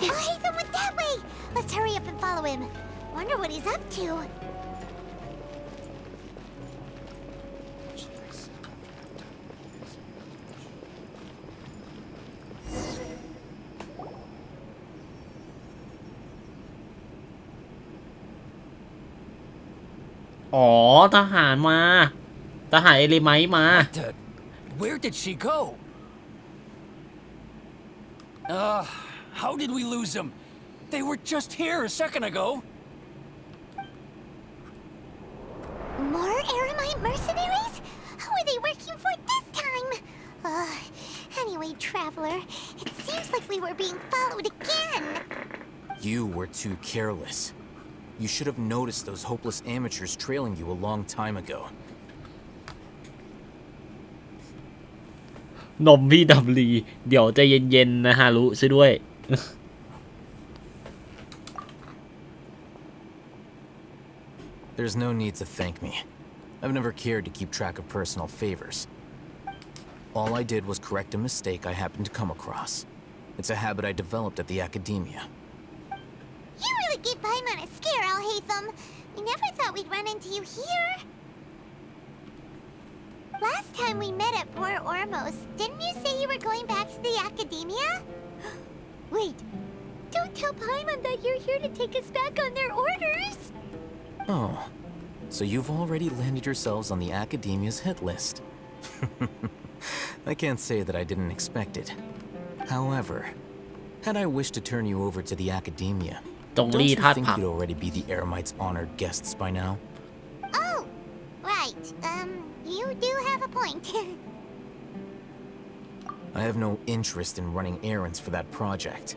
Oh, Haytham went that way! Let's hurry up and follow him. Wonder what he's up to. อ๋อทหารมาทหารเอลิไมท์มา Where did she go? How did we lose them? They were just here a second ago. More Aramite mercenaries? Who are they working for this time? Anyway, Traveler, it seems like we were being followed again. You were too careless. You should have noticed those hopeless amateurs trailing you a long time ago. นมพี่ดำลีเดี๋ยวใจเย็นๆนะฮารุช่วยด้วย There's no need to thank me. I've never cared to keep track of personal favors. All I did was correct a mistake I happened to come across. It's a habit I developed at the academia. You really gave Paimon a scare, Al Haytham. We never thought we'd run into you here. Last time we met at Port Ormos, didn't you say you were going back to the academia? Wait, don't tell Paimon that you're here to take us back on their orders. Oh, so you've already landed yourselves on the academia's hit list. I can't say that I didn't expect it. However, had I wished to turn you over to the academia, don't you think you'd already be the Eremites' honored guests by now? Oh, right. You do have a point. I have no interest in running errands for that project.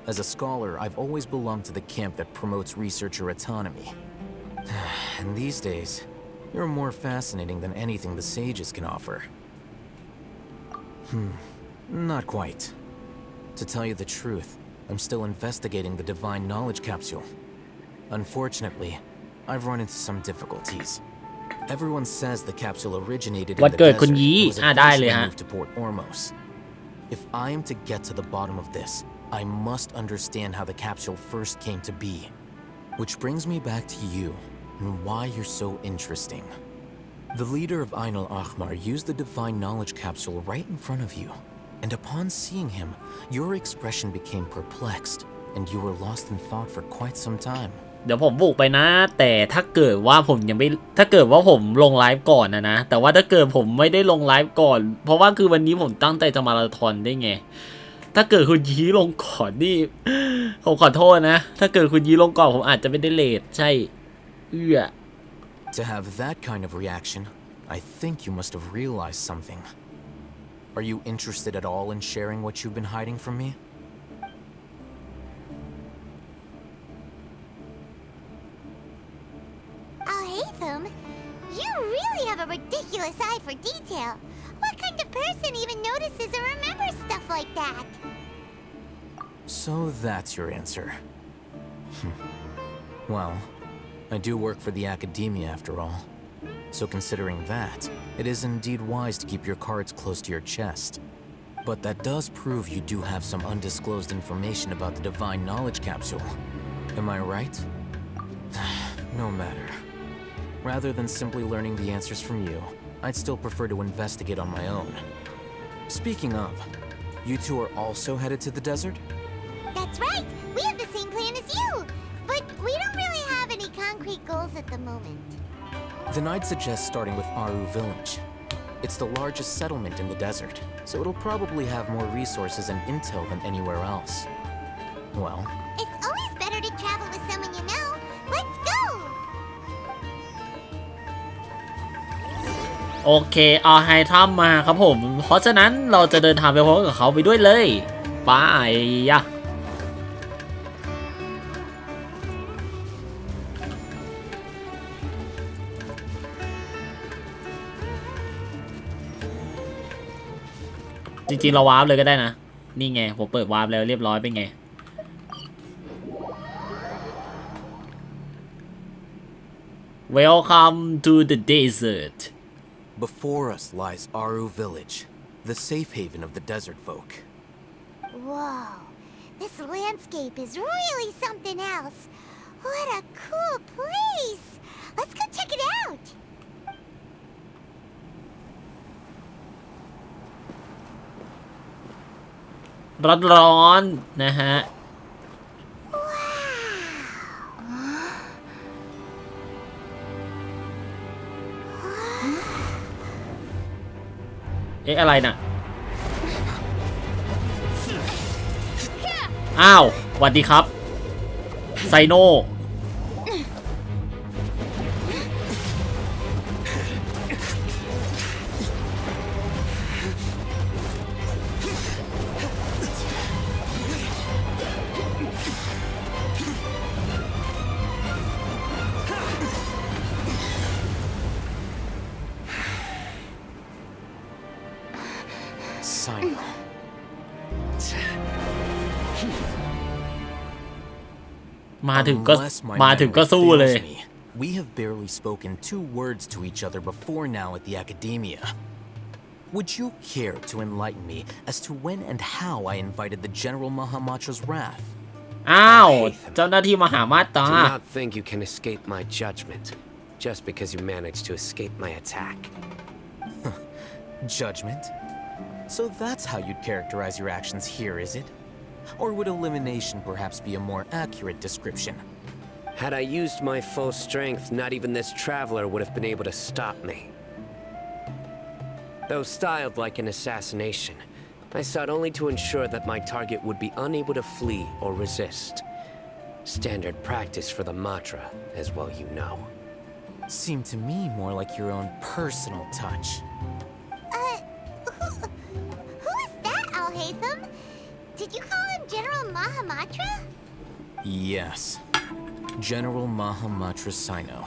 As a scholar, I've always belonged to the camp that promotes researcher autonomy. And these days, you're more fascinating than anything the sages can offer. Not quite. To tell you the truth, I'm still investigating the divine knowledge capsule. Unfortunately, I've run into some difficulties. Everyone says the capsule originated in the desert and was eventually moved to Port Ormos. If I am to get to the bottom of this, I must understand how the capsule first came to be. Which brings me back to you and why you're so interesting. The leader of Ain al-Ahmar used the divine knowledge capsule right in front of you. And upon seeing him, your expression became perplexed, and you were lost in thought for quite some time. เดี๋ยวผมบุกไปนะแต่ถ้าเกิดว่าผมยังไม่ถ้าเกิดว่าผมลงไลฟ์ก่อนนะแต่ว่าถ้าเกิดผมไม่ได้ลงไลฟ์ก่อนเพราะว่าคือวันนี้ผมตั้งใจจะมาราธอนได้ไงถ้าเกิดคุณยีลงก่อนนี่ผมขอโทษนะถ้าเกิดคุณยีลงก่อนผมอาจจะไม่ได้เลทใช่To have that kind of reaction, I think you must have realized something. Are you interested at all in sharing what you've been hiding from me? I'll hate them. You really have a ridiculous eye for detail. What kind of person even notices or remembers stuff like that? So that's your answer. Well, I do work for the academia after all. So considering that, it is indeed wise to keep your cards close to your chest. But that does prove you do have some undisclosed information about the divine knowledge capsule. Am I right? No matter. Rather than simply learning the answers from you, I'd still prefer to investigate on my own. Speaking of, you two are also headed to the desert? That's right. We have the same plan as you. But we don't really have any concrete goals at the moment. Then I'd suggest starting with Aru Village. It's the largest settlement in the desert, so it'll probably have more resources and intel than anywhere else. Well, It's always better to travel with someone you know. Let's go! โอเคเอาไฮทัมมาครับผมเพราะฉะนั้นเราจะเดินทางไปพร้อมกับเขาไปด้วยเลยไปยะจริงๆเราวาร์ปเลยก็ได้นะนี่ไงผมเปิดวาร์ปแล้วเรียบร้อยเป็นไง Welcome to the desert. before us lies Aru Village, the safe haven of the desert folk. Whoa. This landscape is really something else. What a cool place. Let's go check it out. ร้อนๆนะฮะเอ๊ะอะไรน่ะอ้าวสวัสดีครับไซโนมาถึงก็สู้เลย We have barely spoken 2 words to each other before now at the academia. Would you care to enlighten me as to when and how I invited the General Mahamatra's wrath? อ้าวเจ้าหน้าที่มหามาตรา Do not think you can escape my judgment just because you managed to escape my attack. Judgment? So that's how you'd characterize your actions here, is it? Or would elimination perhaps be a more accurate description? Had I used my full strength, not even this traveler would have been able to stop me. Though styled like an assassination, I sought only to ensure that my target would be unable to flee or resist. Standard practice for the Matra, as well you know. Seemed to me more like your own personal touch. Who is that, Al-Haytham? Did you call him General Mahamatra? Yes. General Mahamatra Sino,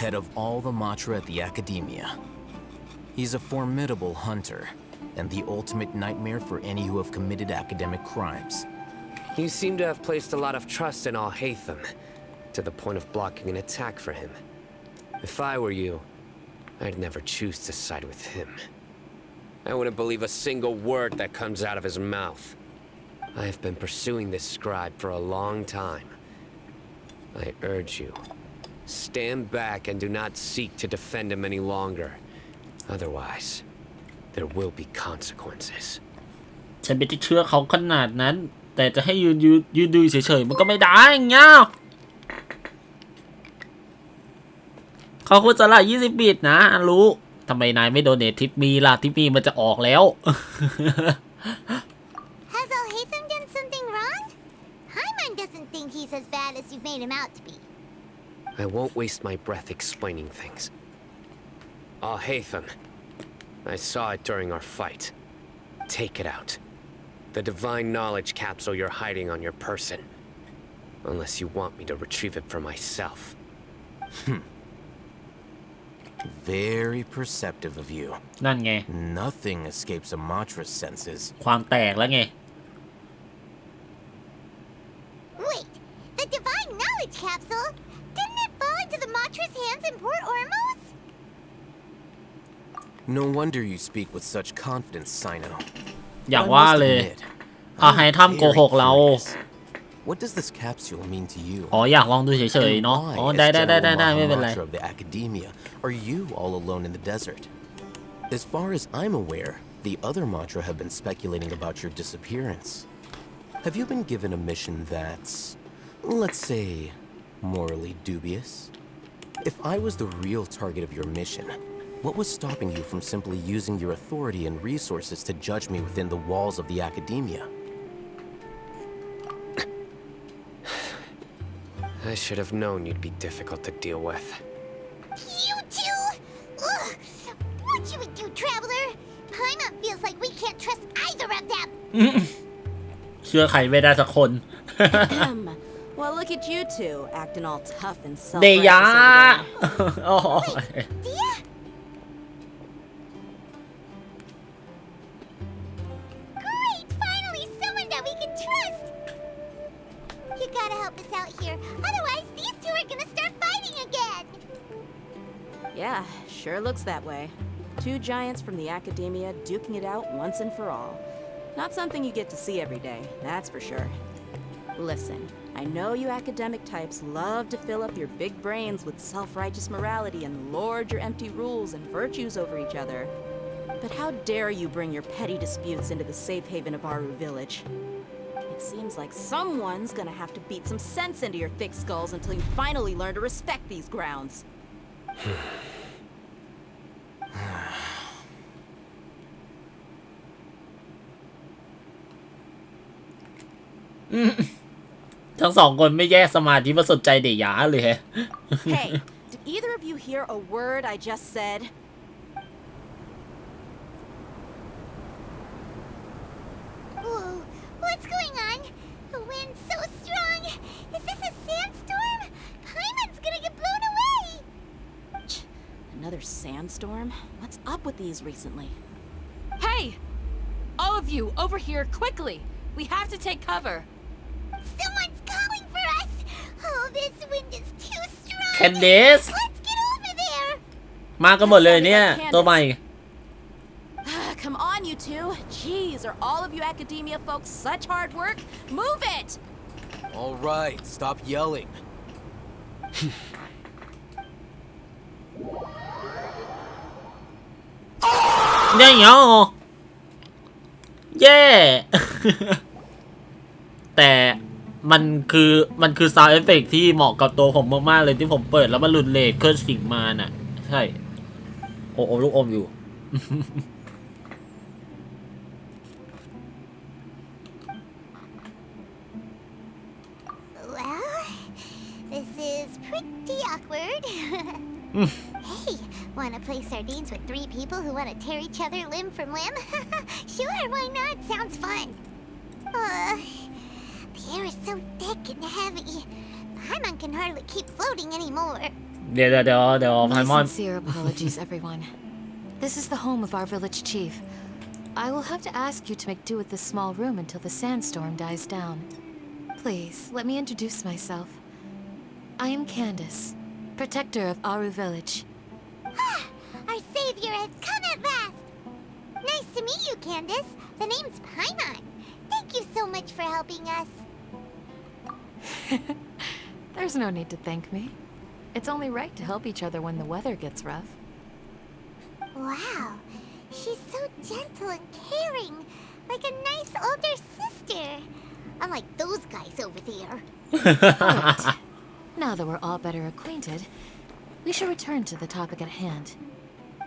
head of all the Matra at the Academia. He's a formidable hunter, and the ultimate nightmare for any who have committed academic crimes. You seem to have placed a lot of trust in Al-Haytham, to the point of blocking an attack for him. If I were you, I'd never choose to side with him. I wouldn't believe a single word that comes out of his mouth. I have been pursuing this scribe for a long time. I urge you, stand back and do not seek to defend him any longer. Otherwise, there will be consequences. ฉันไม่ได้เชื่อเขาขนาดนั้นแต่จะให้ยืนดูเฉยๆมันก็ไม่ได้เงี้ย เขาคุณสละ20 บิตนะรู้ทำไมนายไม่โดเนททิปมีล่ะทิปมีมันจะออกแล้ว Has Al-Haytham done something wrong? Paimon doesn't think he's as bad as you've made him out to be. I won't waste my breath explaining things. Al-Haytham. I saw it during our fight. Take it out. The divine knowledge capsule you're hiding on your person. Unless you want me to retrieve it for myself. Very perceptive of you. นั่นไง Nothing escapes a Matra's senses. ความแตกแล้วไง Wait, the divine knowledge capsule? Didn't it fall into the Matra's hands in Port Ormuz? No wonder you speak with such confidence, Sino. อย่างว่าเลยเอาให้ทำโกหกเรา What does this capsule mean to you? อ๋ออยากลองดูเฉยๆเนาะอ๋อได้ไม่เป็นไร Of the academia, are you all alone in the desert? As far as I'm aware, the other Matra have been speculating about your disappearance. Have you been given a mission that's, let's say, morally dubious? If I was the real target of your mission, what was stopping you from simply using your authority and resources to judge me within the walls of the academia? I should have known you'd be difficult to deal with. You two? Ugh. What should we do, Traveler? Paimon feels like we can't trust either of them. เชื่อใครไม่ได้สักคน Well, look at you two, acting all tough and เดีย self-righteous โอ้ Dia? Great! Finally, someone that we can trust! You gotta help us out here, otherwise these two are gonna start fighting again! Yeah, sure looks that way. Two giants from the academia duking it out once and for all. Not something you get to see every day, that's for sure. Listen, I know you academic types love to fill up your big brains with self-righteous morality and lord your empty rules and virtues over each other. But how dare you bring your petty disputes into the safe haven of Aru Village? It seems like someone's gonna have to beat some sense into your thick skulls until you finally learn to respect these grounds. ทั้งสองคนไม่แยกสมาธิมาสนใจเดียเลยฮะ Hey, did either of you hear a word I just said? Whoa, what's going on? The wind's so strong! Is this a sandstorm? Paimon's gonna get blown away! Another sandstorm? What's up with these recently? Hey! All of you, over here, quickly! We have to take cover. Someone's calling for us! Oh, this wind is too strong! Candice! Let's get over there! มากันหมดเลยเนี่ยตัวใหม่ Come on, you two. Jeez, are all of you academia folks such hard work? Move it! All right, stop yelling. เนี่ยเหรอเย่ แต่มันคือซาวด์เอฟเฟกต์ที่เหมาะกับตัวผมมากๆเลยที่ผมเปิดแล้วมันหลุดเลทเครื่องสิ่งมาน่ะใช่โอ้ลูกอมอยู่ Well, this is pretty awkward. Hey, wanna play sardines with three people who wanna tear each other limb from limb? Sure, why not? Sounds fun. The air is so thick and heavy. Paimon can hardly keep floating anymore. เดี๋ยวไพมอน My sincere apologies, everyone. This is the home of our village chief. I will have to ask you to make do with this small room until the sandstorm dies down. Please, let me introduce myself. I am Candace, protector of Aru Village. Our savior has come at last. Nice to meet you, Candace. The name's Paimon. Thank you so much for helping us. There's no need to thank me. It's only right to help each other when the weather gets rough. Wow, she's so gentle and caring, like a nice older sister. Unlike those guys over there. Right. Now that we're all better acquainted, we should return to the topic at hand.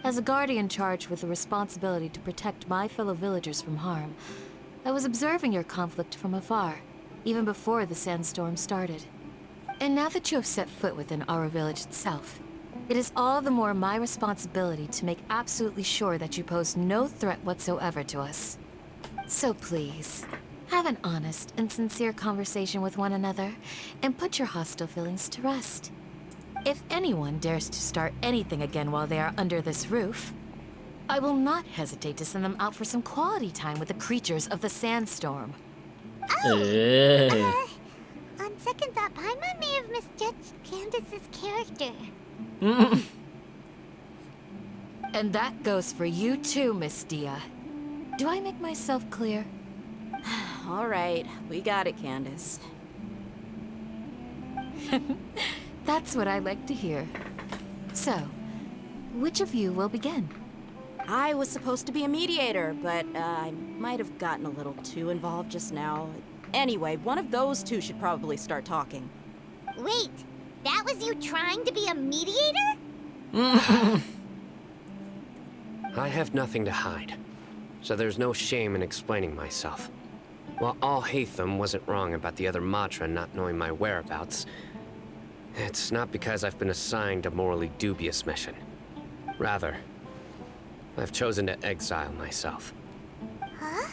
As a guardian charged with the responsibility to protect my fellow villagers from harm, I was observing your conflict from afar, even before the sandstorm started. And now that you have set foot within our village itself, it is all the more my responsibility to make absolutely sure that you pose no threat whatsoever to us. So please, have an honest and sincere conversation with one another, and put your hostile feelings to rest. If anyone dares to start anything again while they are under this roof, I will not hesitate to send them out for some quality time with the creatures of the sandstorm. On second thought, Paimon may have misjudged Candace's character. And that goes for you too, Miss Dia. Do I make myself clear? All right, we got it, Candace. That's what I like to hear. So, which of you will begin? I was supposed to be a mediator, but I might have gotten a little too involved just now. Anyway, one of those two should probably start talking. Wait, that was you trying to be a mediator? I have nothing to hide, so there's no shame in explaining myself. While Al-Haytham wasn't wrong about the other Matra not knowing my whereabouts, it's not because I've been assigned a morally dubious mission. Rather, I've chosen to exile myself. Huh?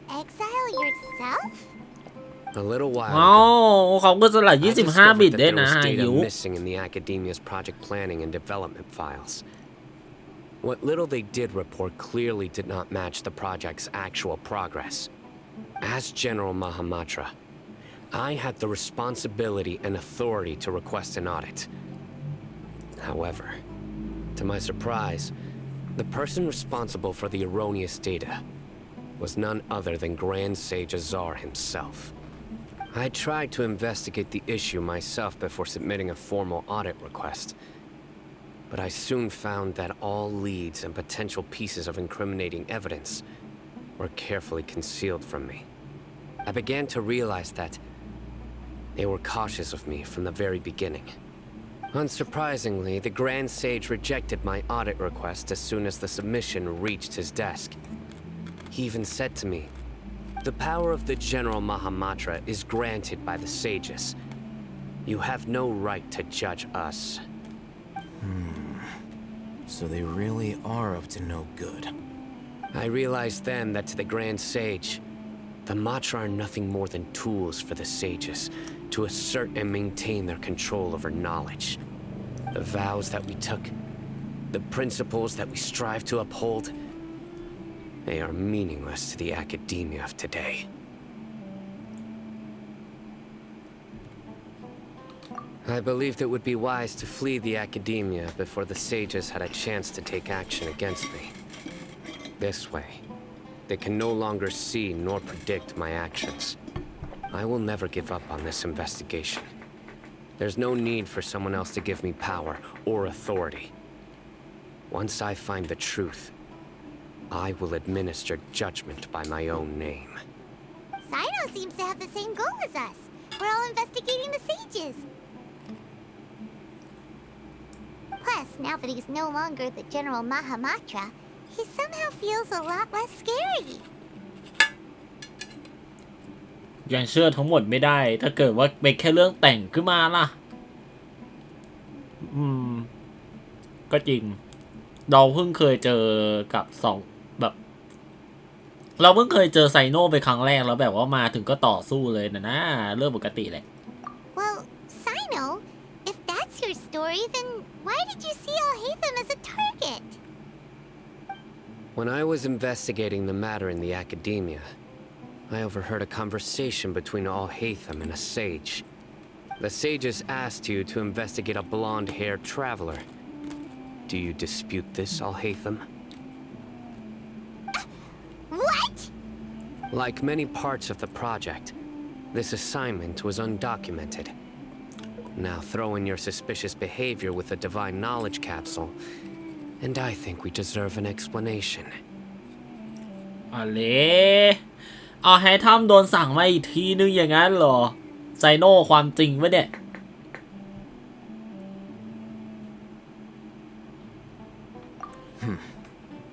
Exile yourself? A little while อ๋อเขาก็สลัด I 25 discovered บิต that ได้ there นะ was อา data ยุ missing in the academia's project planning and development files. What little they did report clearly did not match the project's actual progress. As General Mahamatra, I had the responsibility and authority to request an audit. However, to my surprise, the person responsible for the erroneous data was none other than Grand Sage Azar himself. I tried to investigate the issue myself before submitting a formal audit request, but I soon found that all leads and potential pieces of incriminating evidence were carefully concealed from me. I began to realize that they were cautious of me from the very beginning. Unsurprisingly, the Grand Sage rejected my audit request as soon as the submission reached his desk. He even said to me, "The power of the General Mahamatra is granted by the sages. You have no right to judge us." So they really are up to no good. I realized then that to the Grand Sage, the Matra are nothing more than tools for the sages to assert and maintain their control over knowledge. The vows that we took, the principles that we strive to uphold, they are meaningless to the academia of today. I believed it would be wise to flee the academia before the sages had a chance to take action against me. This way, they can no longer see nor predict my actions. I will never give up on this investigation. There's no need for someone else to give me power or authority. Once I find the truth, I will administer judgment by my own name. Sino seems to have the same goal as us. We're all investigating the sages. Plus, now that he's no longer the General Mahamatra, he somehow feels a lot less scary. ยังเชื่อทั้งหมดไม่ได้ถ้าเกิดว่าเป็นแค่เรื่องแต่งขึ้นมาล่ะก็จริงเราเพิ่งเคยเจอกับแบบเราเพิ่งเคยเจอไซโน่ไปครั้งแรกแล้วแบบว่ามาถึงก็ต่อสู้เลยนะเรื่องปกติแหละ Well, Sino, if that's your story, then why did you see Al-Haytham as a target? When I was investigating the matter in the academia, I overheard a conversation between Al-Haytham and a sage. The sages asked you to investigate a blonde-haired traveler. Do you dispute this, Al-Haytham? What? Like many parts of the project, this assignment was undocumented. Now throw in your suspicious behavior with the Divine Knowledge Capsule, and I think we deserve an explanation. เอาให้ทำโดนสั่งมาอีกทีนึงอย่างนั้นเหรอไซโน่ความจริงวะเนี่ย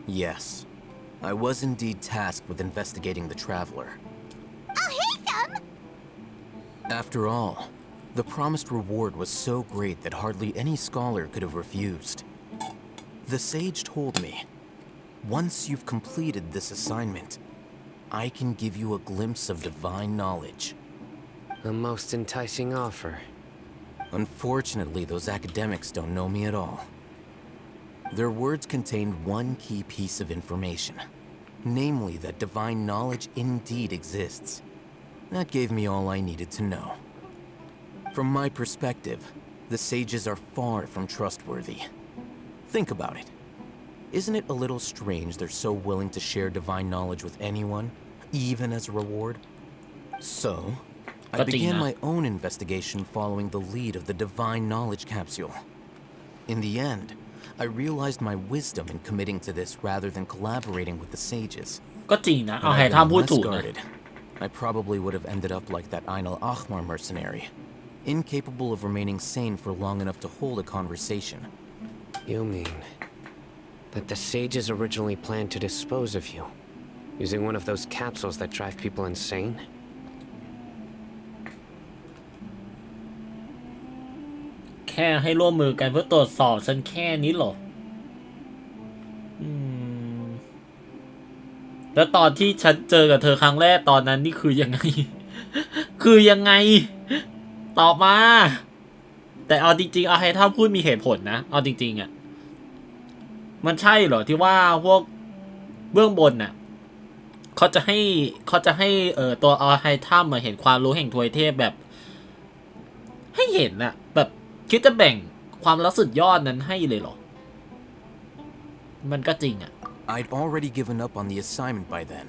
Yes, I was indeed tasked with investigating the traveler. I'll hate them! After all, the promised reward was so great that hardly any scholar could have refused. The sage told me, once you've completed this assignment, I can give you a glimpse of divine knowledge. A most enticing offer. Unfortunately, those academics don't know me at all. Their words contained one key piece of information, namely that divine knowledge indeed exists. That gave me all I needed to know. From my perspective, the sages are far from trustworthy. Think about it. Isn't it a little strange they're so willing to share divine knowledge with anyone, even as a reward? So, I began my own investigation following the lead of the divine knowledge capsule. In the end, I realized my wisdom in committing to this rather than collaborating with the sages. ก็จริงนะเอาให้ทำพูดถูกนะ I probably would have ended up like that Ainul Ahmar mercenary, incapable of remaining sane for long enough to hold a conversation. You mean that the sages originally planned to dispose of you, using one of those capsules that drive people insane? แค่ให้ร่วมมือกันเพื่อตรวจสอบฉันแค่นี้เหรอแล้วตอนที่ฉันเจอกับเธอครั้งแรกตอนนั้นนี่คือยังไง คือยังไงตอบมาแต่เอาจริงๆเอาให้ถ้าพูดมีเหตุผลนะเอาจริงๆอ่ะมันใช่เหรอที่ว่าพวกเบื้องบนน่ะเขาจะให้ตัวเอาให้ถ้ำมาเห็นความรู้แห่งทวยเทพแบบให้เห็นน่ะแบบคิดจะแบ่งความลับสุดยอดนั้นให้เลยเหรอมันก็จริงอ่ะI'd already given up on the assignment by then.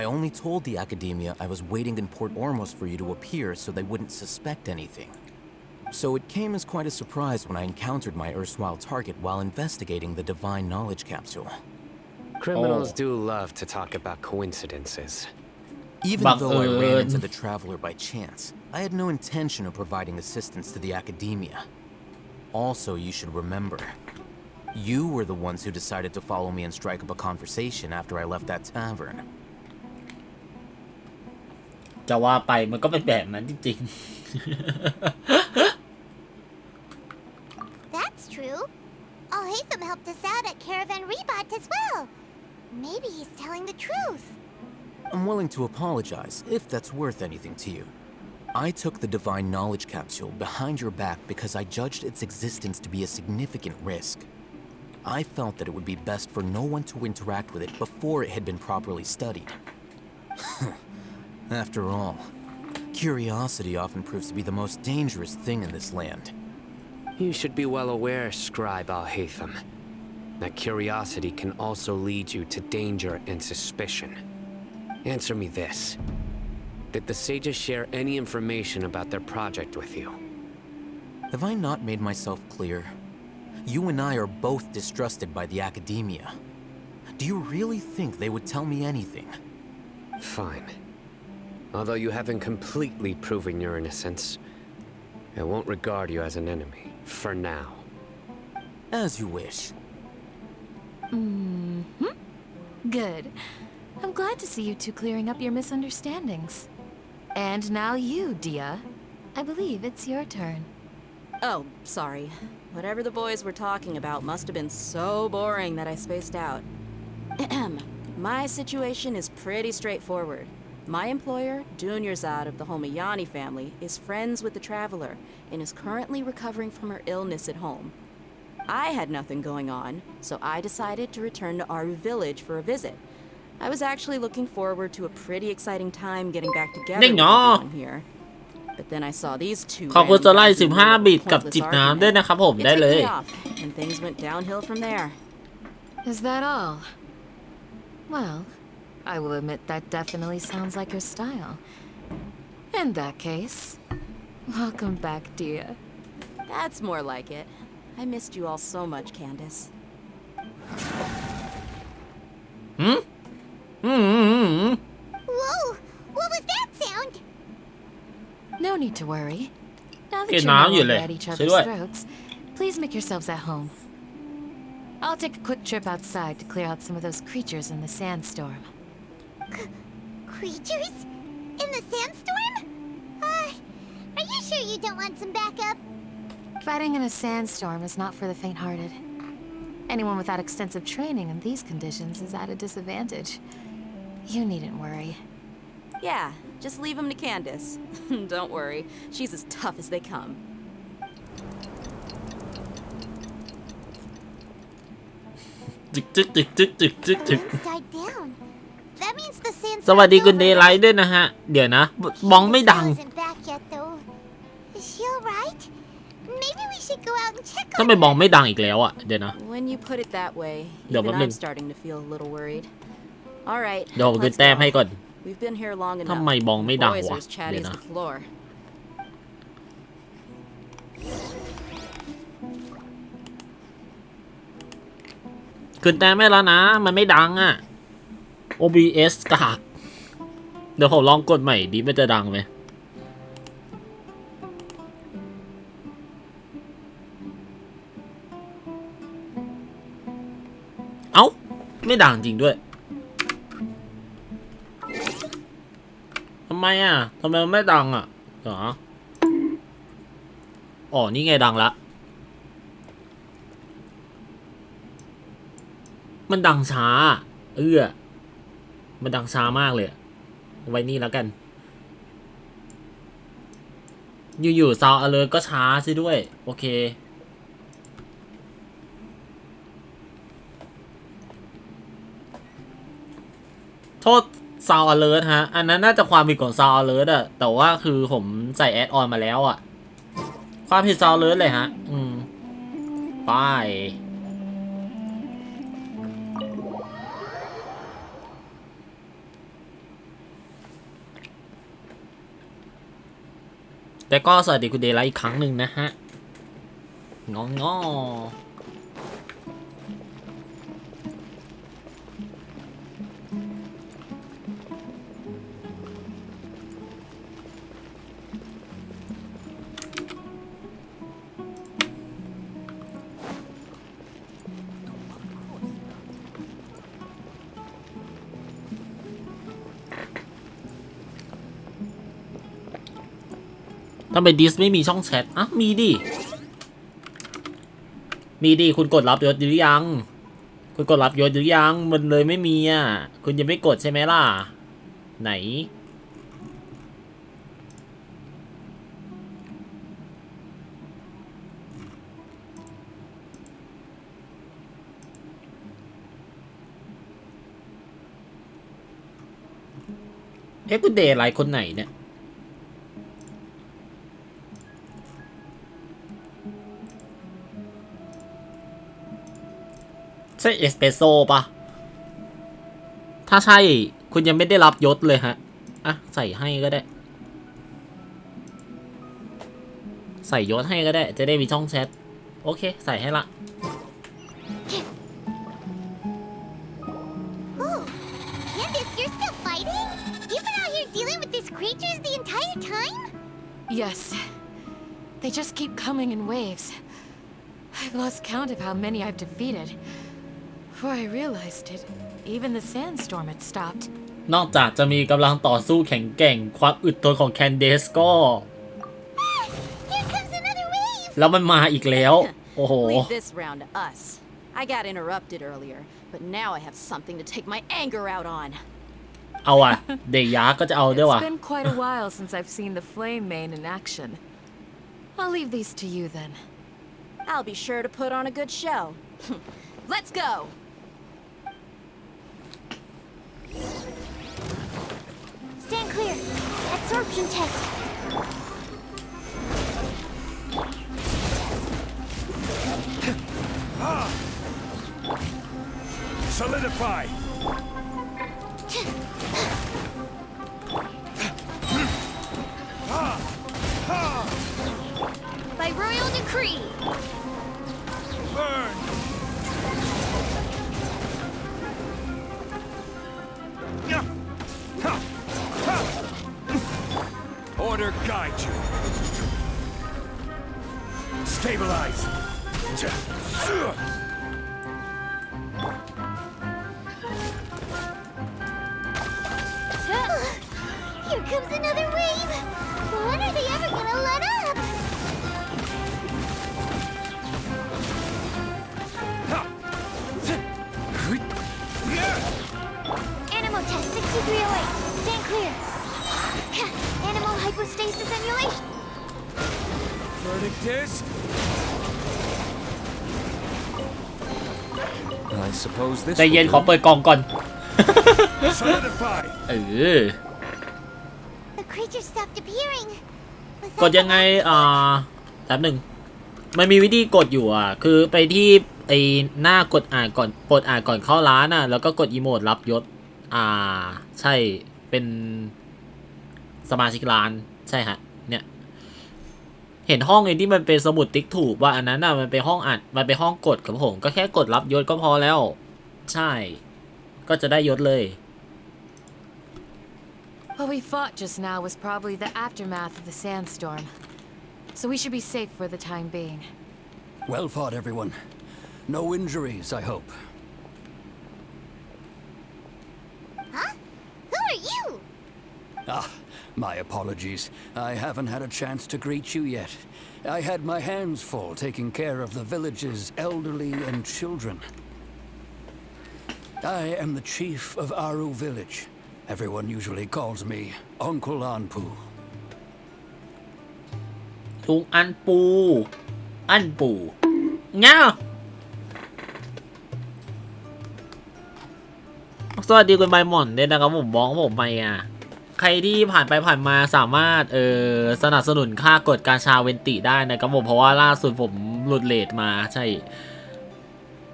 I only told the academia I was waiting in Port Ormos for you to appear so they wouldn't suspect anything. So it came as quite a surprise when I encountered my erstwhile target while investigating the divine knowledge capsule. Criminals do love to talk about coincidences. Even though I ran into the traveler by chance, I had no intention of providing assistance to the academia. Also, you should remember.You were the ones who decided to follow me and strike up a conversation after I left that tavern. จะว่าไปมันก็เป็นแบบนั้นจริงๆ That's true. Al-Haytham helped us out at Caravan Rebot as well. Maybe he's telling the truth. I'm willing to apologize if that's worth anything to you. I took the divine knowledge capsule behind your back because I judged its existence to be a significant risk.I felt that it would be best for no one to interact with it before it had been properly studied. After all, curiosity often proves to be the most dangerous thing in this land. You should be well aware, Scribe Al-Haytham, that curiosity can also lead you to danger and suspicion. Answer me this. Did the sages share any information about their project with you? Have I not made myself clear?You and I are both distrusted by the academia. Do you really think they would tell me anything? Fine. Although you haven't completely proven your innocence, I won't regard you as an enemy, for now. As you wish. Good. I'm glad to see you two clearing up your misunderstandings. And now you, Dia. I believe it's your turn.Oh, sorry. Whatever the boys were talking about must have been so boring that I spaced out. My situation is pretty straightforward. My employer, Dunyarzad of the Homayani family, is friends with the traveler and is currently recovering from her illness at home. I had nothing going on, so I decided to return to Aru village for a visit. I was actually looking forward to a pretty exciting time getting back together with everyone here.But then I saw these two ขอบคุณจะไล่15บิตกับจิบน้ำด้วยนะครับผมได้เลย and things went downhill from there. Is that all? Well, I will admit that definitely sounds like your style. In that case, welcome back, Dia. That's more like it. I missed you all so much, Candace. Whoa! What was that sound?No need to worry. Now that you're no longer at each other's throats, please make yourselves at home. I'll take a quick trip outside to clear out some of those creatures in the sandstorm. Creatures? In the sandstorm? Are you sure you don't want some backup? Fighting in a sandstorm is not for the faint-hearted. Anyone without extensive training in these conditions is at a disadvantage. You needn't worry. Yeah, just leave him to Candace. Don't worry, she's as tough as they come. สวัสดีคุณเดย์ไลท์ด้วยนะฮะเดี๋ยวนะบองไม่ดังทำไมบองไม่ดังอีกแล้วอ่ะเดี๋ยวนะเดี๋ยวแป๊บนึงเดี๋ยวผมขึ้นแต้มให้ก่อนทำไมบองไม่ดังวะเดี๋ยวนะขึ้นแต้มไม่แล้วนะมันไม่ดังอ่ะ OBS กากเดี๋ยวผมลองกดใหม่ดิมันจะดังไหมเอ้าไม่ดังจริงด้วยทำไมอ่ะทำไมมันไม่ดังอ่ะเหรออ๋อนี่ไงดังละมันดังช้ามันดังช้ามากเลยไว้นี่แล้วกันอยู่ๆซาวอเลอร์ก็ช้าซิด้วยโอเคโทษซาวอเลอร์ฮะอันนั้นน่าจะความผิดของซาวอเลอร์อะแต่ว่าคือผมใส่แอดออนมาแล้วอะความผิดซาวอเลอร์เลยฮะไปแต่ก็สวัสดีคุณเดย์ไลท์อีกครั้งหนึ่งนะฮะงอทำไมดิสไม่มีช่องแชทอ่ะมีดิคุณกดรับยศหรือยังคุณกดรับยศหรือยังมันเลยไม่มีอ่ะคุณยังไม่กดใช่ไหมล่ะไหนคุณเดย์ไลน์คนไหนเนี่ยใช่เอสเปรสโซ่ปะถ้าใช่คุณยังไม่ได้รับยศเลยฮะอ่ะใส่ให้ก็ได้ใส่ยศให้ก็ได้จะได้มีช่องแชทโอเคใส่ให้ละ Candace, you're still fighting? You've been out here dealing with these creatures the entire time? Yes. They just keep coming in waves. I've lost count of how many I've defeated.Before I realized it, even the sandstorm had stopped. นอกจากจะมีกำลังต่อสู้แข็งแกร่งความอึดทนของแคนเดสก็แล้วมันมาอีกแล้วโอ้โห Leave this round to us. I got interrupted earlier, but now I have something to take my anger out on. เอาอ่ะเดยาก็จะเอาด้วยว่ะ It's been quite a while since I've seen the flame main in action. I'll leave these to you then. I'll be sure to put on a good show. Let's go.Stand clear. Absorption test. Solidify. By royal decree. Burn. Order guide you. Stabilize. Here comes another wave! When are they ever gonna let up? Animal test 6308. Stand clear. Animal hypostasis emulation. Verdict is? I suppose this ใจเย็นขอเปิดกล่องก่อน Solidify. The creature stopped appearing. กดยังไงแป๊บหนึ่งมันมีวิธีกดอยู่คือไปที่ไอหน้ากดอ่านก่อนเข้าร้านแล้วก็กดอีโมดรับยศใช่เป็นสมาชิกร้านใช่ฮะเนี่ยเห็นห้องไอ้ที่มันเป็นสมุดติ๊กถูกว่าอันนั้นมันเป็นห้องอ่านมันเป็นห้องกดครับผมก็แค่กดรับยศก็พอแล้วใช่ก็จะได้ยศเลย What we fought just now was probably the aftermath of the sandstorm, so we should be safe for the time being. Well fought, everyone. No injuries, I hope. Huh? Who are you? My apologies. I haven't had a chance to greet you yet. I had my hands full taking care of the village's elderly and children. I am the chief of Aru village. Everyone usually calls me Uncle Anpu. ลุงอันปูง่าสวัสดีคุณใบหม่อนด้วยนะครับผมบ้องผมไปใครที่ผ่านไปผ่านมาสามารถสนับสนุนค่ากดกาชาเวนติได้นะครับผมเพราะว่าล่าสุดผมหลุดเรทมาใช่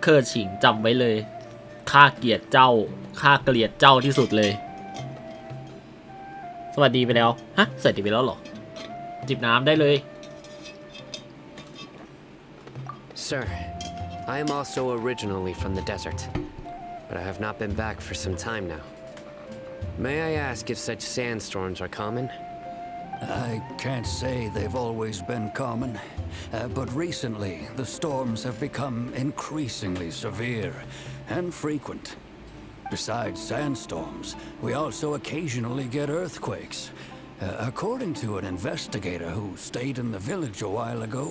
เคอร์ฉิงจำไว้เลยค่าเกลียดเจ้าที่สุดเลยสวัสดีไปแล้วฮะสวัสดีไปแล้วเหรอจิบน้ำได้เลย Sir, I am also originally from the desert, but I have not been back for some time now. May I ask if such sandstorms are common? I can't say they've always been common, but recently the storms have become increasingly severe and frequent. Besides sandstorms, we also occasionally get earthquakes. According to an investigator who stayed in the village a while ago,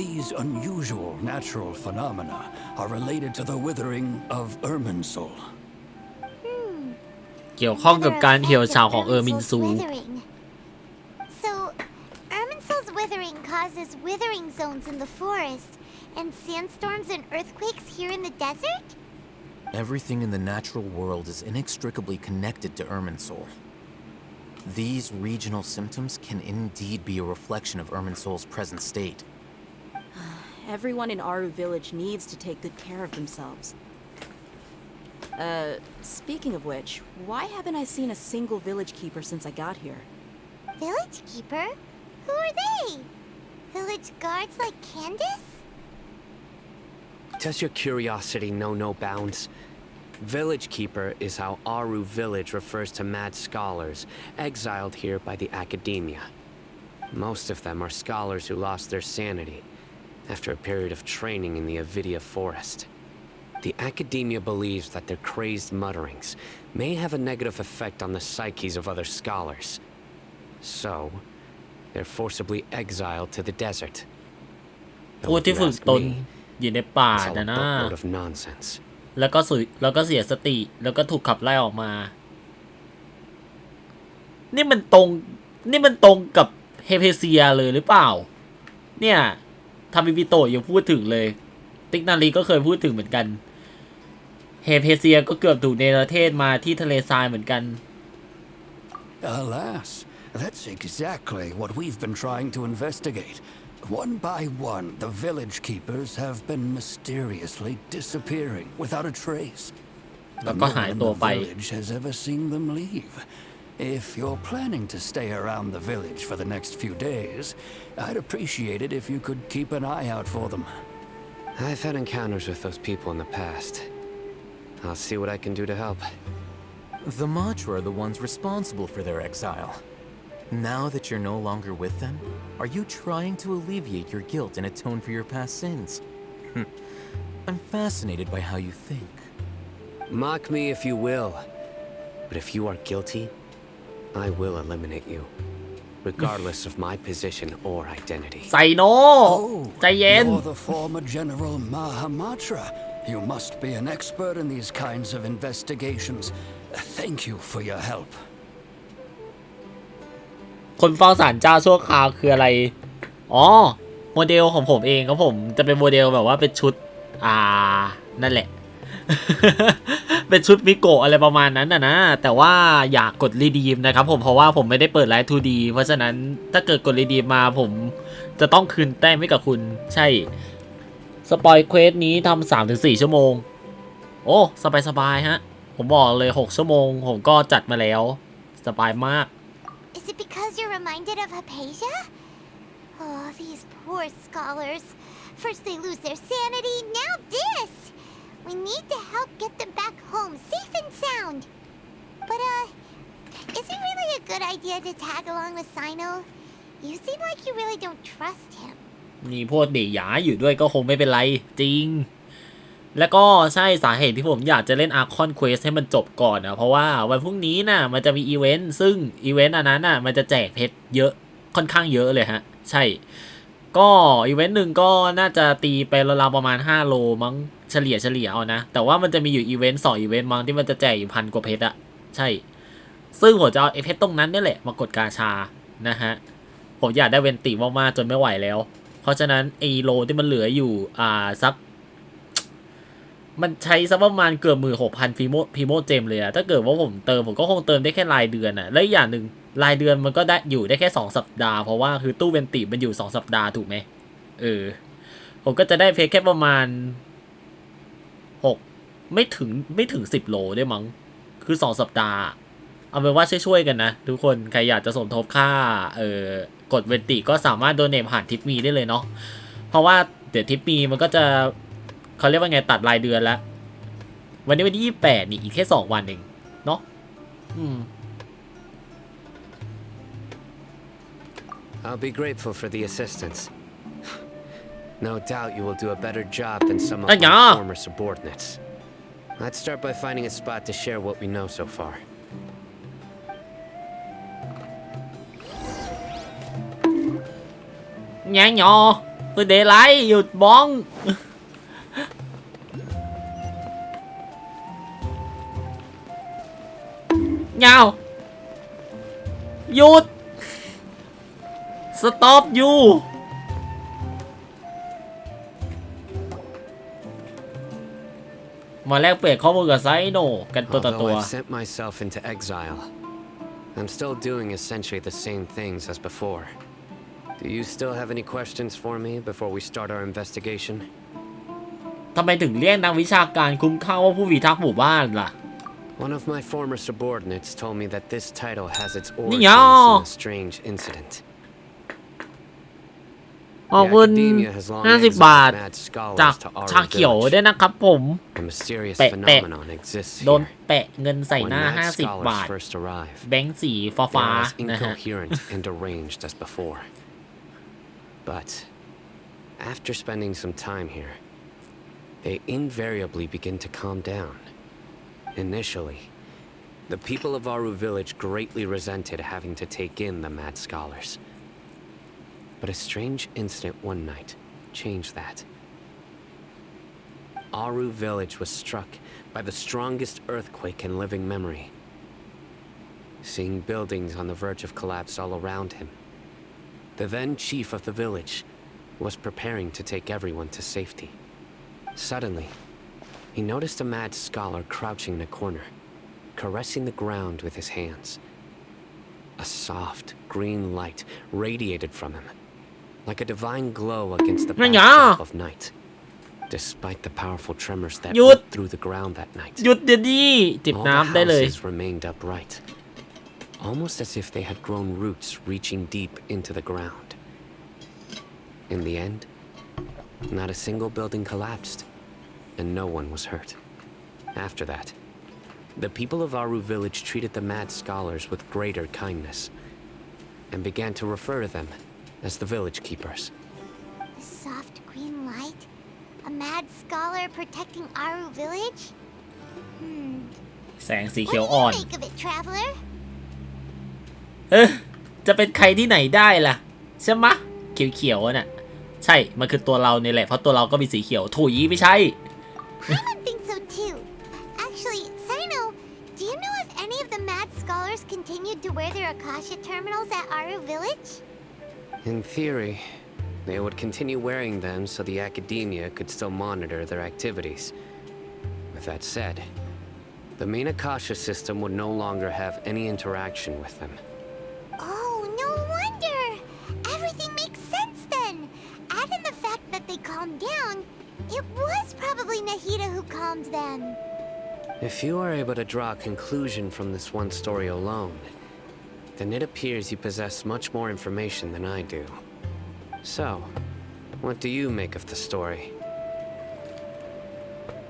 these unusual natural phenomena are related to the withering of Irminsul. เกี่ยวข้องกับการเหี่ยวเฉาของเออร์มินซู So, Irminsul's withering causes withering zones in the forest, and sandstorms and earthquakes here in the desert? Everything in the natural world is inextricably connected to Irminsul. These regional symptoms can indeed be a reflection of Irminsul's present state. Everyone in Aru village needs to take good care of themselves. Speaking of which, why haven't I seen a single village keeper since I got here? Village keeper? Who are they? Village guards like Candace? Does your curiosity know no bounds? Village Keeper is how Aru village refers to mad scholars exiled here by the academia. Most of them are scholars who lost their sanity after a period of training in the Avidia forest. The academia believes that their crazed mutterings may have a negative effect on the psyches of other scholars. So, they're forcibly exiled to the desert. ผู้ที่ฝึกตนอยู่ในป่านะ แล้วก็เสียสติแล้วก็ถูกขับไล่ออกมานี่มันตรงกับเฮเพเซียเลยหรือเปล่าเนี่ยทามิบิโตะยังพูดถึงเลยติ๊กนารีก็เคยพูดถึงเหมือนกันเฮเพเซียก็เกือบถูกเนรเทศมาที่ทะเลทรายเหมือนกัน Alas, that's exactly what we've been trying to investigate. One by one, the village keepers have been mysteriously disappearing without a trace. No one in the village has ever seen them leave. If you're planning to stay around the village for the next few days, I'd appreciate it if you could keep an eye out for them. I've had encounters with those people in the past. I'll see what I can do to help. The Matra are the ones responsible for their exile. Now that you're no longer with them, are you trying to alleviate your guilt and atone for your past sins? I'm fascinated by how you think. Mock me if you will, but if you are guilty, I will eliminate you, regardless of my position or identity. ไซโน ใจเย็น You're the former General Mahamatra. You must be an expert in these kinds of investigations. Thank you for your help. คนเฝ้าศาลเจ้าชั่วคราวคืออะไรอ๋อโมเดลของผมเองครับผมจะเป็นโมเดลแบบว่าเป็นชุดนั่นแหละ เป็นชุดมิโกะอะไรประมาณนั้นนะแต่ว่าอยากกดรีดีมนะครับผมเพราะว่าผมไม่ได้เปิดไลฟ์ 2D เพราะฉะนั้นถ้าเกิดกดรีดีมมาผมจะต้องคืนแต้มให้กับคุณใช่สปอยเควสนี้ทำ 3-4 ชั่วโมงโอ้สบายฮะผมบอกเลย6ชั่วโมงผมก็จัดมาแล้วสบายมาก Is it because you're reminded of Hypatia? Oh, these poor scholars. First they lose their sanity, now this! We need to help get them back home, safe and sound. But, is it really a good idea to tag along with Sino? You seem like you really don't trust him. มีพวกเดี่ยอยู่ด้วยก็คงไม่เป็นไรจริงแล้วก็ใช่สาเหตุที่ผมอยากจะเล่น Archon Quest ให้มันจบก่อนนะเพราะว่าวันพรุ่งนี้น่ะมันจะมีอีเวนต์ซึ่งอีเวนต์อันนั้นน่ะมันจะแจกเพชรเยอะค่อนข้างเยอะเลยฮะใช่ก็อีเวนต์หนึ่งก็น่าจะตีไปราวๆประมาณ5โลมั้งเฉลี่ยเอานะแต่ว่ามันจะมีอยู่อีเวนต์2อีเวนต์มั้งที่มันจะแจกอยู่1,000 กว่าเพชรอะใช่ซึ่งผมจะเอาเพชรตรงนั้นนี่แหละมากดกาชานะฮะผมอยากได้เวนติมากๆจนไม่ไหวแล้วเพราะฉะนั้นไอโลที่มันเหลืออยู่สักมันใช้สักประมาณเกือบ16,000พีโมเจมเลยอะถ้าเกิดว่าผมเติมผมก็คงเติมได้แค่รายเดือนอะและอีกอย่างหนึ่งรายเดือนมันก็ได้อยู่ได้แค่2สัปดาห์เพราะว่าคือตู้เวนติมันอยู่2สัปดาห์ถูกไหมผมก็จะได้เพชรแค่ประมาณ6ไม่ถึง10โลได้มั้งคือ2สัปดาห์เอาเป็นว่าช่วยๆกันนะทุกคนใครอยากจะสมทบค่ากดเวนติก็สามารถโดเนทผ่านทิปมีได้เลยเนาะเพราะว่าเดี๋ยวทิปมีมันก็จะเขาเรียกว่าไงตัดรายเดือนแล้ววันนี้วันที่28นี่อีกแค่2วันเองเนาะI'll be grateful for the assistance. No doubt you will do a better job than some of my former subordinates. Let's start by finding a spot to share what we know so far. แง่หยอคือเดไลท์หยุดบ้องเงาหยุด stop you มาแลกเปลี่ยนข้อมูลกับไซโนกันตัวต่อตัว Although I've sent myself into exile, I'm still doing essentially the same things as before. Do you still have any questions for me before we start our investigation? ทำไมถึงเรียกนักวิชาการคุ้มค่าว่าผู้พิทักษ์หมู่บ้านล่ะ One of my former subordinates told me that this title has its origins in a strange incident. ขอบคุณ50 บาทจากชาเขียวด้วยนะครับผมแปะโดนแปะเงินใส่หน้า50 บาทแบงค์สีฟ้าๆนะฮะ But after spending some time here, they invariably begin to calm down. Initially, the people of Aru village greatly resented having to take in the mad scholars. But a strange incident one night changed that. Aru village was struck by the strongest earthquake in living memory. Seeing buildings on the verge of collapse all around him, the then chief of the village was preparing to take everyone to safety. Suddenly, he noticed a mad scholar crouching in a corner, caressing the ground with his hands. A soft, green light radiated from him, like a divine glow against the backdrop of night. Despite the powerful tremors that ripped through the ground that night, all the houses remained upright, almost as if they had grown roots reaching deep into the ground. In the end, not a single building collapsed, and no one was hurt. After that, the people of Aru village treated the mad scholars with greater kindness, and began to refer to them as the village keepers. A soft green light? A mad scholar protecting Aru village? แสงสีเขียวอ่อน What do you make of it, traveler? จะเป็นใครที่ไหนได้ล่ะใช่ไหมเขียวๆน่ะใช่มันคือตัวเราเนี่ยแหละเพราะตัวเราก็มีสีเขียวถุยไม่ใช่ I would think so too. Actually, Sino, do you know if any of the mad scholars continued to wear their Akasha terminals at Aru Village? In theory, they would continue wearing them so the academia could still monitor their activities. With that said, the main Akasha system would no longer have any interaction with them. Oh, no wonder! Everything makes sense then! Add in the fact that they calmed down, it was probably Nahida who calmed them. If you are able to draw a conclusion from this one story alone, then it appears you possess much more information than I do. So, what do you make of the story?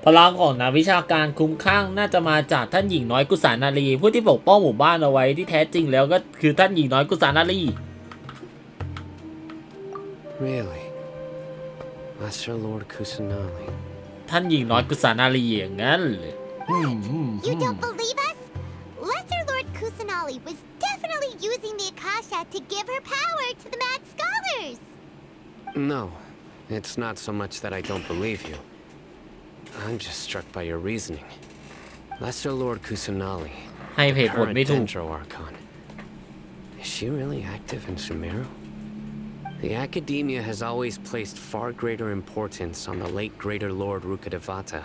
พลังของนักวิชาการคุ้มข้างน่าจะมาจากท่านหญิงน้อยกุศานารีผู้ที่ปกป้องหมู่บ้านเอาไว้ที่แท้จริงแล้วก็คือท่านหญิงน้อยกุศานารี Really? Master Lord Kusanali. ท่านหญิงน้อยกุศานารีอย่างนั้นเลย You don't believe us? Lesser Lord Kusanali was definitely using the Akasha to give her power to the mad scholars. No, it's not so much that I don't believe you. I'm just struck by your reasoning. Lesser Lord Kusanali, ให้เหตุผลไม่ถูก Dendro Archon. Is she really active in Sumeru? The academia has always placed far greater importance on the late Greater Lord Rukkhadevata.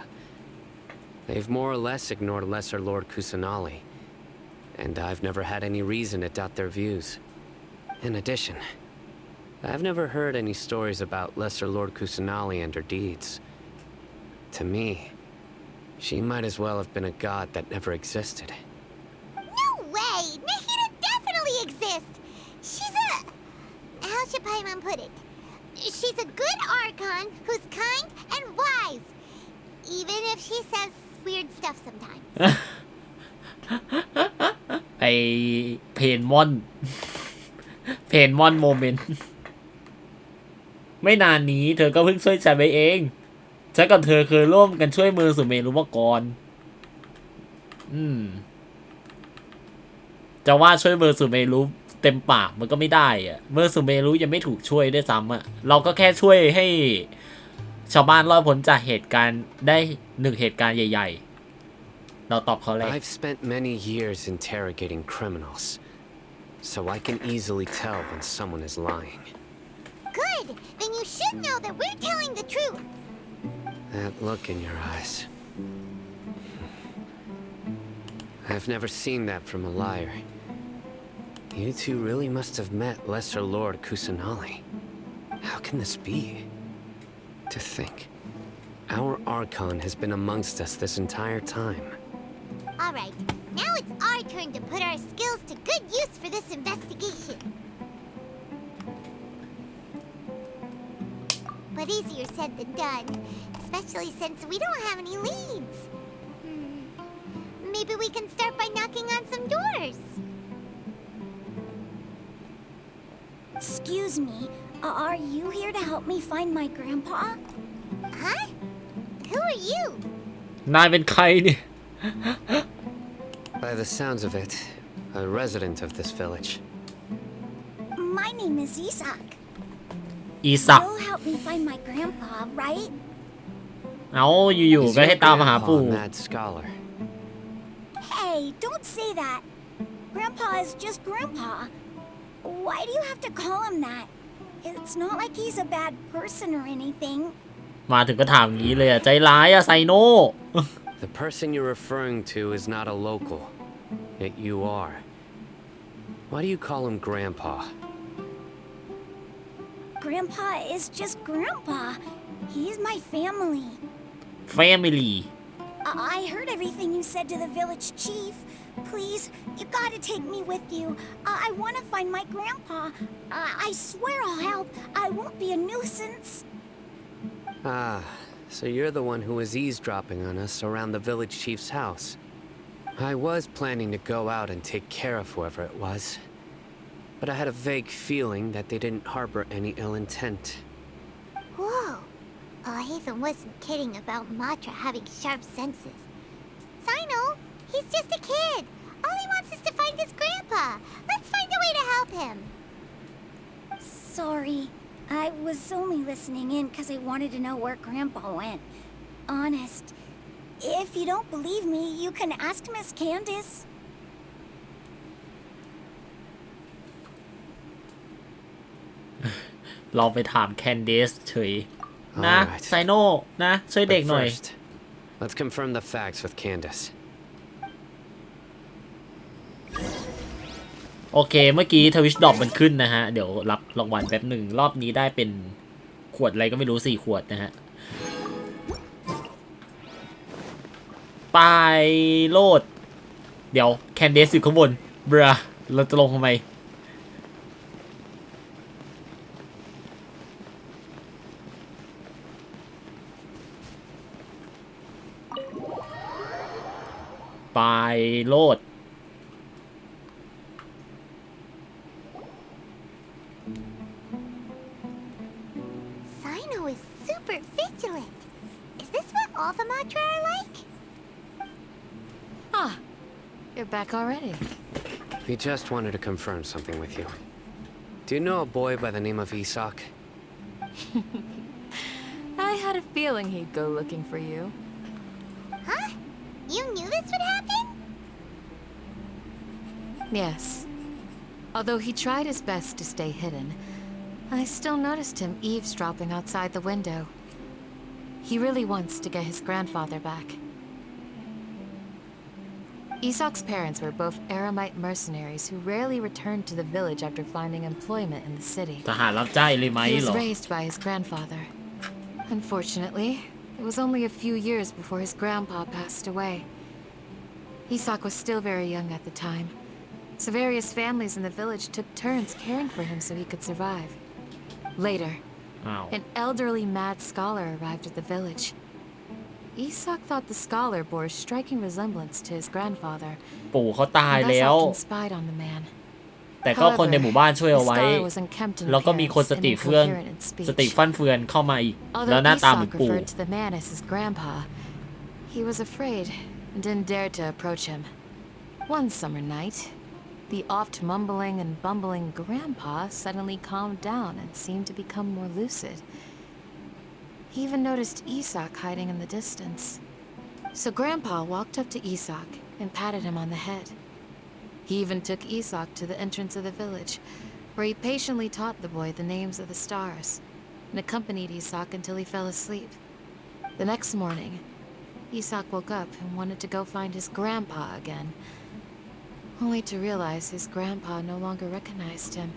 They've more or less ignored Lesser Lord Kusanali, and I've never had any reason to doubt their views. In addition, I've never heard any stories about Lesser Lord Kusanali and her deeds. To me, she might as well have been a god that never existed. No way! Nahida definitely exists! She's a... How should Paimon put it? She's a good Archon who's kind and wise. Even if she says weird stuff sometimes. ไอเพนมอนโมเมนต์ไม่นานนี้เธอก็เพิ่งช่วยฉันไปเองฉันกับเธอเคยร่วมกันช่วยเมืองสุเมรุมาก่อนจะว่าช่วยเมืองสุเมรุเต็มปากมันก็ไม่ได้อะเมืองสุเมรุยังไม่ถูกช่วยด้วยซ้ำอะเราก็แค่ช่วยให้ชาวบ้านรอดพ้นจากเหตุการณ์ได้1เหตุการณ์ใหญ่ๆเราตอบเขาเลย I've spent many years interrogating criminals, so I can easily tell when someone is lying. Good! Then you should know that we're telling the truth. That look in your eyes. I've never seen that from a liar. You two really must have met Lesser Lord Kusanali. How can this be? To think, our Archon has been amongst us this entire time. Alright, now it's our turn to put our skills to good use for this investigation. But easier said than done, especially since we don't have any leads. Maybe we can start by knocking on some doors. Excuse me, are you here to help me find my grandpa? Huh? Who are you? นายเป็นใครเนี่ย By the sounds of it, a resident of this village. My name is Isak. Isak. You'll help me find my grandpa, right? เอาอยู่ๆก็ให้ตามหาปู่ Mad scholar. Hey, don't say that. Grandpa is just Grandpa. Why do you have to call him that? It's not like he's a bad person or anything. มาถึงก็ถามงี้เลยอะใจร้ายอะไซโน The person you're referring to is not a local, yet you are. Why do you call him Grandpa? Grandpa is just Grandpa. He's my family. Family. I heard everything you said to the village chief. Please, you gotta take me with you. I want to find my grandpa. I swear I'll help. I won't be a nuisance. Ah, so you're the one who was eavesdropping on us around the village chief's house. I was planning to go out and take care of whoever it was, but I had a vague feeling that they didn't harbor any ill intent. Whoa. Hatham wasn't kidding about Matra having sharp senses. Sino, he's just a kid. All he wants is to find his grandpa. Let's find a way way to help him. Sorry. I was only listening in because I wanted to know where Grandpa went. Honest. If you don't believe me, you can ask Miss Candace. ลองไปถามแคนดิสเฉยนะไซโนนะช่วยเด็กหน่อย Let's confirm the facts with Candace. โอเคเมื่อกี้ทวิชดรอปมันขึ้นนะฮะเดี๋ยวรับรางวัลแป๊บหนึ่งรอบนี้ได้เป็นขวดอะไรก็ไม่รู้4 ขวดนะฮะไปโลดเดี๋ยวแคนดิสอยู่ข้างบนบราเราจะลงทำไมไปโลดSino is super vigilant. Is this what all the Matra are like? Ah, you're back already. We just wanted to confirm something with you. Do you know a boy by the name of Isak? I had a feeling he'd go looking for you. Huh? You knew this would happen? Yes. Although he tried his best to stay hidden, I still noticed him eavesdropping outside the window. He really wants to get his grandfather back. Isak's parents were both Aramite mercenaries who rarely returned to the village after finding employment in the city. ทหารรับจ้างเลยไหม He หร was อ raised by his grandfather. Unfortunately, it was only a few years before his grandpa passed away. Isak was still very young at the time, so various families in the village took turns caring for him so he could survive. Later, an elderly mad scholar arrived at the village. Isak thought the scholar bore a striking resemblance to his grandfather, ปู่เขาตาย and แล้ thus ว often spied on the man. แต่ก็คนในหมู่บ้านช่วยเอา The ไว้ scholar was unkempt in แล้วก็มีคน appearance ส and ติเฟื่อง incoherent in speech. สติฟั่นเฟือนเข้ามาอีก แล้ว Although หน้าตาเหมือน Isak ปู่ referred to the man as his grandpa, he was afraid and didn't dare to approach him. One summer night, the oft mumbling and bumbling grandpa suddenly calmed down and seemed to become more lucid. He even noticed Isak hiding in the distance. So Grandpa walked up to Isak and patted him on the head. He even took Isak to the entrance of the village, where he patiently taught the boy the names of the stars, and accompanied Isak until he fell asleep. The next morning, Isak woke up and wanted to go find his grandpa again, only to realize his grandpa no longer recognized him.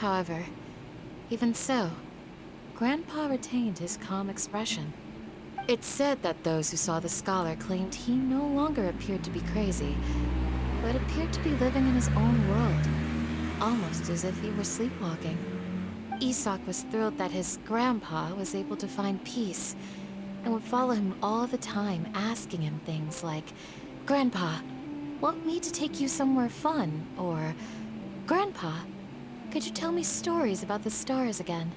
However, even so, Grandpa retained his calm expression. It's said that those who saw the scholar claimed he no longer appeared to be crazy, but appeared to be living in his own world, almost as if he were sleepwalking. Isak was thrilled that his grandpa was able to find peace and would follow him all the time, asking him things like, "Grandpa, want me to take you somewhere fun?" or, "Grandpa, could you tell me stories about the stars again?"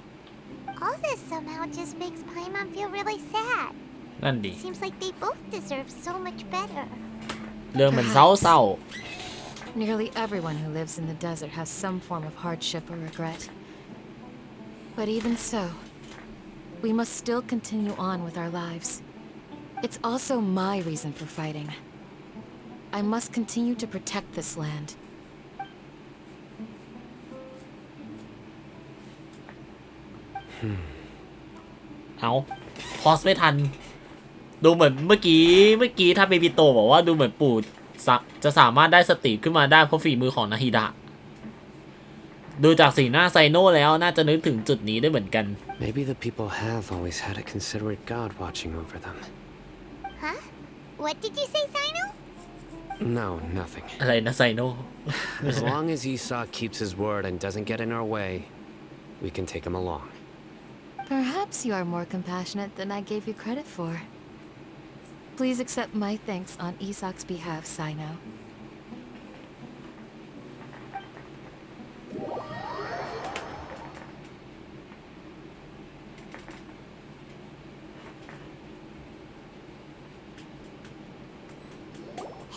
All this somehow just makes Paimon feel really sad. นั่นดิ Seems like they both deserve so much better. เรื่องมันเศร้า Nearly everyone who lives in the desert has some form of hardship or regret. But even so, we must still continue on with our lives. It's also my reason for fighting. I must continue to protect this land. เอาพอสไม่ทันดูเหมือนเมื่อกี้ถ้าเบบิโตบอกว่าดูเหมือนปู่จะสามารถได้สติขึ้นมาได้เพราะฝีมือของนาฮิดะดูจากสีหน้าไซโน่แล้วน่าจะนึกถึงจุดนี้ได้เหมือนกัน Maybe the people have always had a considerate God watching over them. Huh? What did you say, Sino? No, nothing. อะไรนะไซโน่ As long as Isak keeps his word and doesn't get in our way, we can take him along. Perhaps you are more compassionate than I gave you credit for. Please accept my thanks on Isak's behalf, Sino.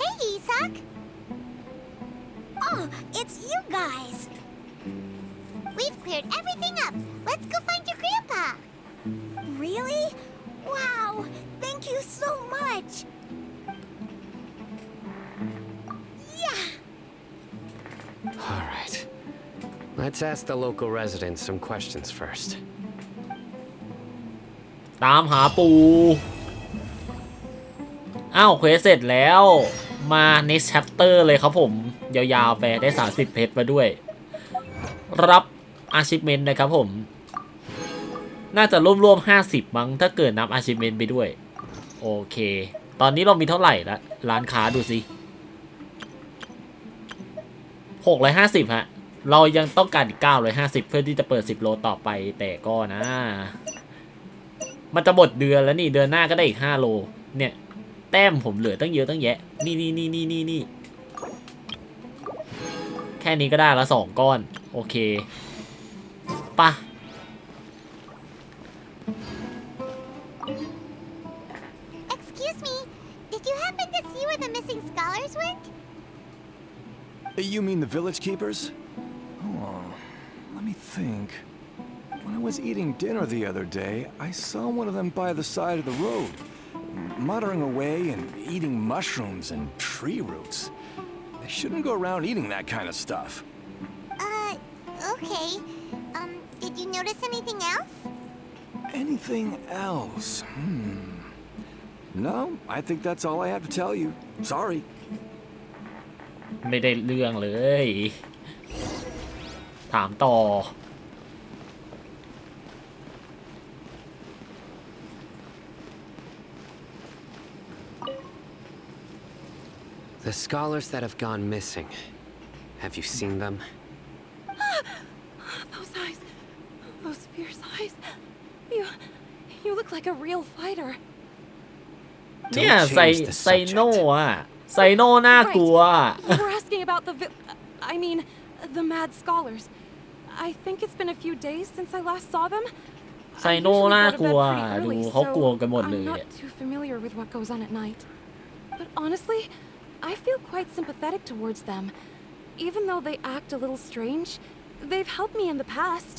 Hey, Isak! Oh, it's you guys. We've cleared everything up. Let's go find your grandpa. Really? Wow, thank you so much. Yeah. All right. Let's ask the local residents some questions first. ตามหาปูอ้าวเควสเสร็จแล้วมา next chapter เลยครับผมยาวๆไปได้30เพชรมาด้วยรับ achievement นะครับผมน่าจะรวมๆ50มั้งถ้าเกิดนับ achievement ไปด้วยโอเคตอนนี้เรามีเท่าไหร่ละร้านค้าดูสิ650ฮะเรายังต้องการอีก950เพื่อที่จะเปิด10โลต่อไปแต่ก็นะมันจะหมดเดือนแล้วนี่เดือนหน้าก็ได้อีก5โลเนี่ยแต้มผมเหลือตั้งเยอะตั้งแยะนี่แค่นี้ก็ได้ละ2ก้อนโอเคป่ะ Excuse me, did you happen to see where the missing scholars went? You mean the village keepers? Oh, let me think. When I was eating dinner the other day, I saw one of them by the side of the road, muttering away and eating mushrooms and tree roots. They shouldn't go around eating that kind of stuff. Okay. Did you notice anything else? Anything else? No, I think that's all I have to tell you. Sorry. ไม่ได้เรื่องเลยถามต่อ The scholars that have gone missing. Have you seen them? Those eyes. Those fierce eyes. You look like a real fighter. เนี่ยไซโน่อะไซโน่น่ากลัว You were asking about the mad scholars. I think it's been a few days since I last saw them. ไซโน่น่ากลัวดูเขากลัวกันหมดเลย I'm not too familiar with what goes on at night. But honestly, I feel quite sympathetic towards them. Even though they act a little strange, they've helped me in the past.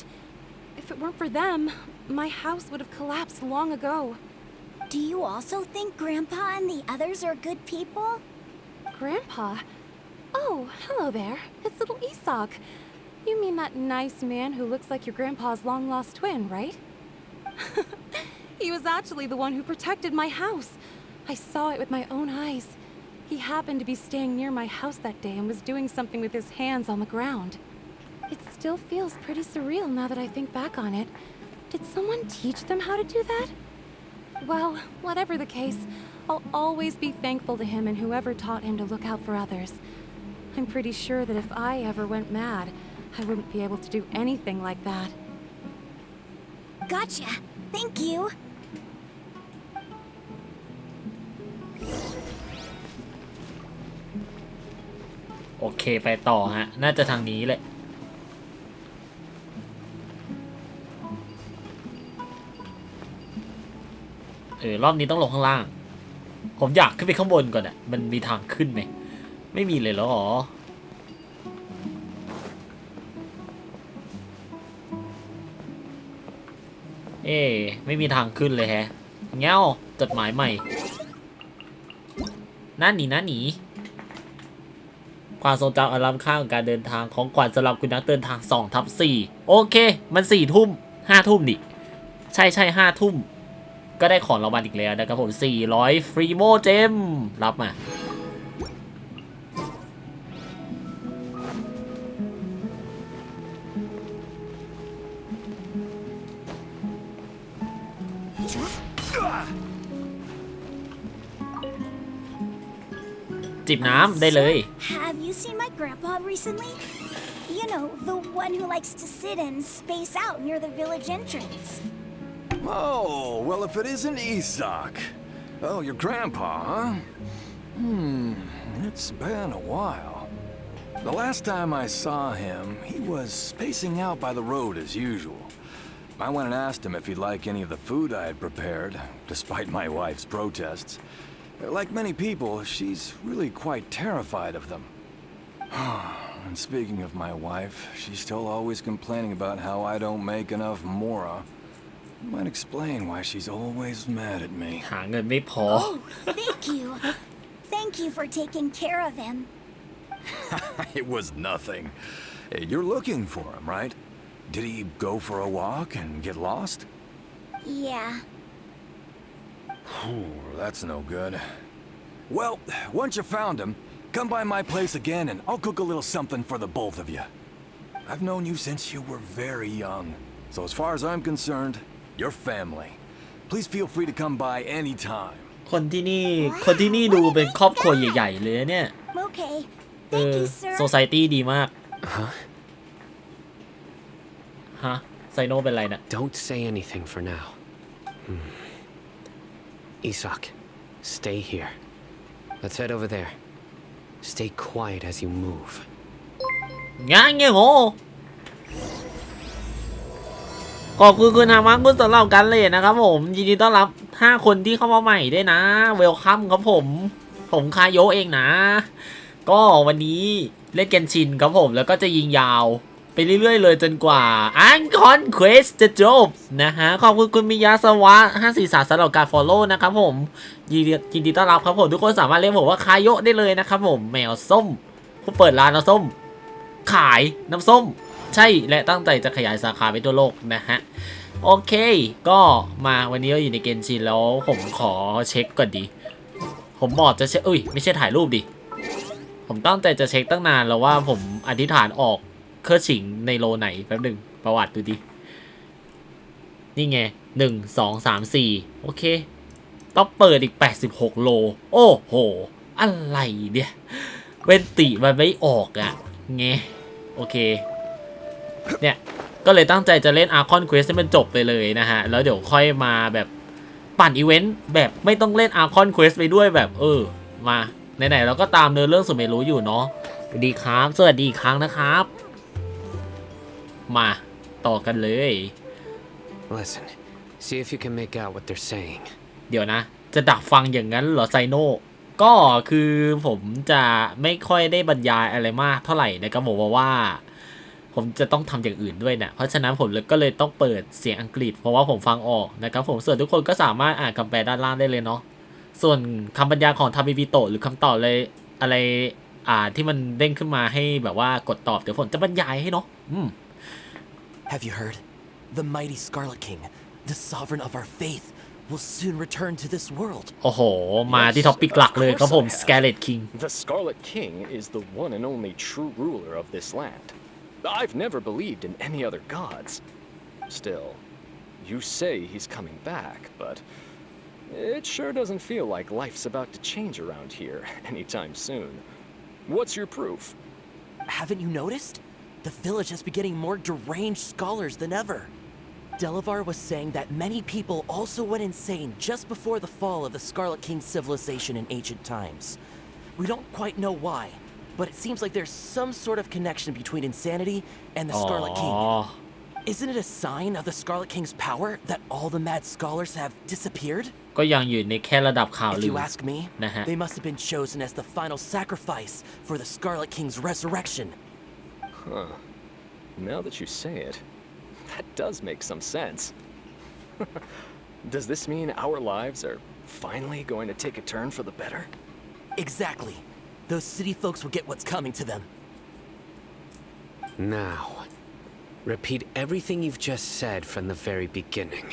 If it weren't for them, my house would have collapsed long ago. Do you also think Grandpa and the others are good people? Grandpa? Oh, hello there. It's little Isak. You mean that nice man who looks like your grandpa's long-lost twin, right? He was actually the one who protected my house. I saw it with my own eyes. He happened to be staying near my house that day and was doing something with his hands on the ground. It still feels pretty surreal now that I think back on it. Did someone teach them how to do that? Well, whatever the case, I'll always be thankful to him and whoever taught him to look out for others. I'm pretty sure that if I ever went mad, I wouldn't be able to do anything like that. Gotcha. Thank you. โอเคไปต่อฮะน่าจะทางนี้แหละรอบนี้ต้องลงข้างล่างผมอยากขึ้นไปข้างบนก่อนอ่ะมันมีทางขึ้นไหมไม่มีเลยเหรอไม่มีทางขึ้นเลยแฮะเงี้ยจดหมายใหม่น่าหนีความทรงจำอันล้ำค่าของการเดินทางของขวัญสำหรับคุณนักเดินทาง 2/4 โอเคมัน 4 ทุ่ม 5 ทุ่มดิใช่5 ทุ่มก็ได้ของรางวัลอีกแล้วนะครับผม400ฟรีโมเจมรับมาจิบน้ำได้เลย Have you seen my grandpa recently? You know, the one who likes to sit and space out near the village entrance. Oh, well, if it isn't Isak. Oh, your grandpa, huh? It's been a while. The last time I saw him, he was spacing out by the road as usual. I went and asked him if he'd like any of the food I had prepared, despite my wife's protests. Like many people, she's really quite terrified of them. And speaking of my wife, she's still always complaining about how I don't make enough mora. Might explain why she's always mad at me. หาเงินไม่พอ Oh, thank you. Thank you for taking care of him. It was nothing. Hey, you're looking for him, right? Did he go for a walk and get lost? Yeah. That's no good. Well, once you found him, come by my place again and I'll cook a little something for the both of you. I've known you since you were very young. So as far as I'm concerned, you're family. Please feel free to come by anytime. คนที่นี่ดูเป็นครอบครัวใหญ่ๆเลยเนี่ย Okay. Thank you, sir. โซไซตี้ดีมากฮะไซโนเป็นไรนะ Don't say anything for now. Isak, stay here. Let's head over there. Stay quiet as you move. ง่ายเงี้ยโง่ขอบคุณคุณฮามังคุณสำหรับการเล่นนะครับผมยินดีต้อนรับ5คนที่เข้ามาใหม่ด้วยนะเวลคัมครับผมคาโยเองนะก็วันนี้เล่นเกนชินครับผมแล้วก็จะยิงยาวไปเรื่อยๆเลยจนกว่าอันคอนเควสจะจบนะฮะขอบคุณคุณมิยาสวะ543สำหรับการ follow นะครับผมยินดีต้อนรับครับผมทุกคนสามารถเรียกผมว่าคาโยได้เลยนะครับผมแมวส้มผู้เปิดร้านน้ำส้มขายน้ำส้มใช่และตั้งใจจะขยายสาขาไปทั่วโลกนะฮะโอเคก็มาวันนี้เราอยู่ในเกนชินแล้วผมขอเช็คก่อนดีผมบอกจะเช็คไม่ใช่ถ่ายรูปดิผมตั้งใจจะเช็คตั้งนานแล้วว่าผมอธิษฐานออกเครื่องฉิงในโลไหนแป๊บหนึ่งประวัติดูดินี่ไง1 2 3 4โอเคต้องเปิดอีก86โลโอ้โหอะไรเนี่ยเวนติมันไม่ออกอ่ะไงโอเคเนี่ยก็เลยตั้งใจจะเล่นอาร์คอนเควสให้มันจบไปเลยนะฮะแล้วเดี๋ยวค่อยมาแบบปั่นอีเวนต์แบบไม่ต้องเล่นอาร์คอนเควสไปด้วยแบบมาไหนๆเราก็ตามเนื้อเรื่องสุดไม่รู้อยู่เนาะสวัสดีครับสวัสดีอีกครั้งนะครับมาต่อกันเลย Listen, see if you can make out what they're saying. เดี๋ยวนะจะดักฟังอย่างนั้นเหรอไซโน่ก็คือผมจะไม่ค่อยได้บรรยายอะไรมากเท่าไหร่นะครับผมว่าผมจะต้องทำอย่างอื่นด้วยนะเพราะฉะนั้นผมก็เลยต้องเปิดเสียงอังกฤษเพราะว่าผมฟังออกนะครับผมส่วนทุกคนก็สามารถอ่านคำแปลด้านล่างได้เลยเนาะส่วนคำบรรยายของทาบิบิโตะหรือคำตอบอะไรที่มันเด้งขึ้นมาให้แบบว่ากดตอบเดี๋ยวผมจะบรรยายให้เนาะHave you heard? The mighty Scarlet King, the sovereign of our faith, will soon return to this world. โอ้โหมาที่ท็อปิกหลักเลยครับผม Scarlet King. The Scarlet King is the one and only true ruler of this land. I've never believed in any other gods. Still, you say he's coming back, but it sure doesn't feel like life's about to change around here anytime soon. What's your proof? Haven't you noticed? The village has been getting more deranged scholars than ever. Delavar was saying that many people also went insane just before the fall of the Scarlet King's civilization in ancient times. We don't quite know why, but it seems like there's some sort of connection between insanity and the Scarlet King. Isn't it a sign of the Scarlet King's power that all the mad scholars have disappeared? ก็ยังอยู่ในแค่ระดับข่าวลือ If you ask me, they must have been chosen as the final sacrifice for the Scarlet King's resurrection. Huh. Now that you say it, that does make some sense. Does this mean our lives are finally going to take a turn for the better? Exactly. Those city folks will get what's coming to them. Now, repeat everything you've just said from the very beginning.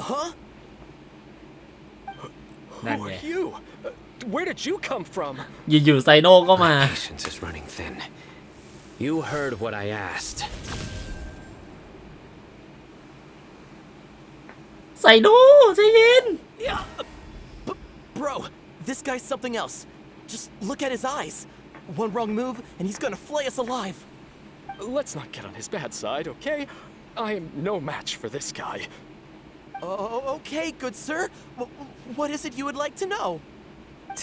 Huh? Who are you? Where did you come from? อยู่ๆไซโน่ก็มา Patience is running thin. You heard what I asked. ไซโน่ใจเย็น Bro, this guy's something else. Just look at his eyes. One wrong move and he's gonna flay us alive. Let's not get on his bad side, okay? I am no match for this guy. Okay, good sir. What is it you would like to know?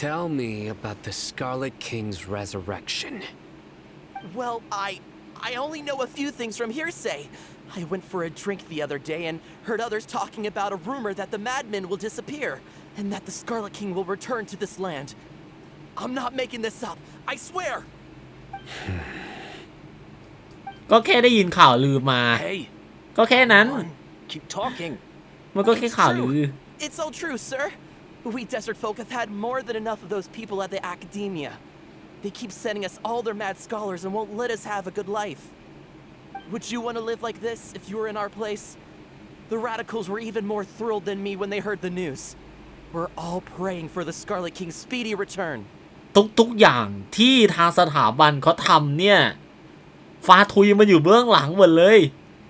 Tell me about the Scarlet King's resurrection. Well, I only know a few things from hearsay. I went for a drink the other day and heard others talking about a rumor that the madmen will disappear and that the Scarlet King will return to this land. I'm not making this up, I swear! ก็แค่ได้ยินข่าวลือมา Hey, ก็แค่นั้น keep talking. มันก็แค่ข่าวลือ It's all true, sir. We desert folk have had more than enough of those people at the academia. They keep sending us all their mad scholars and won't let us have a good life. Would you want to live like this if you were in our place? The radicals were even more thrilled than me when they heard the news. We're all praying for the Scarlet King's speedy return. ทุกอย่างที่ทางสถาบันเขาทำเนี่ยฟาทุยมันอยู่เบื้องหลังหมดเลย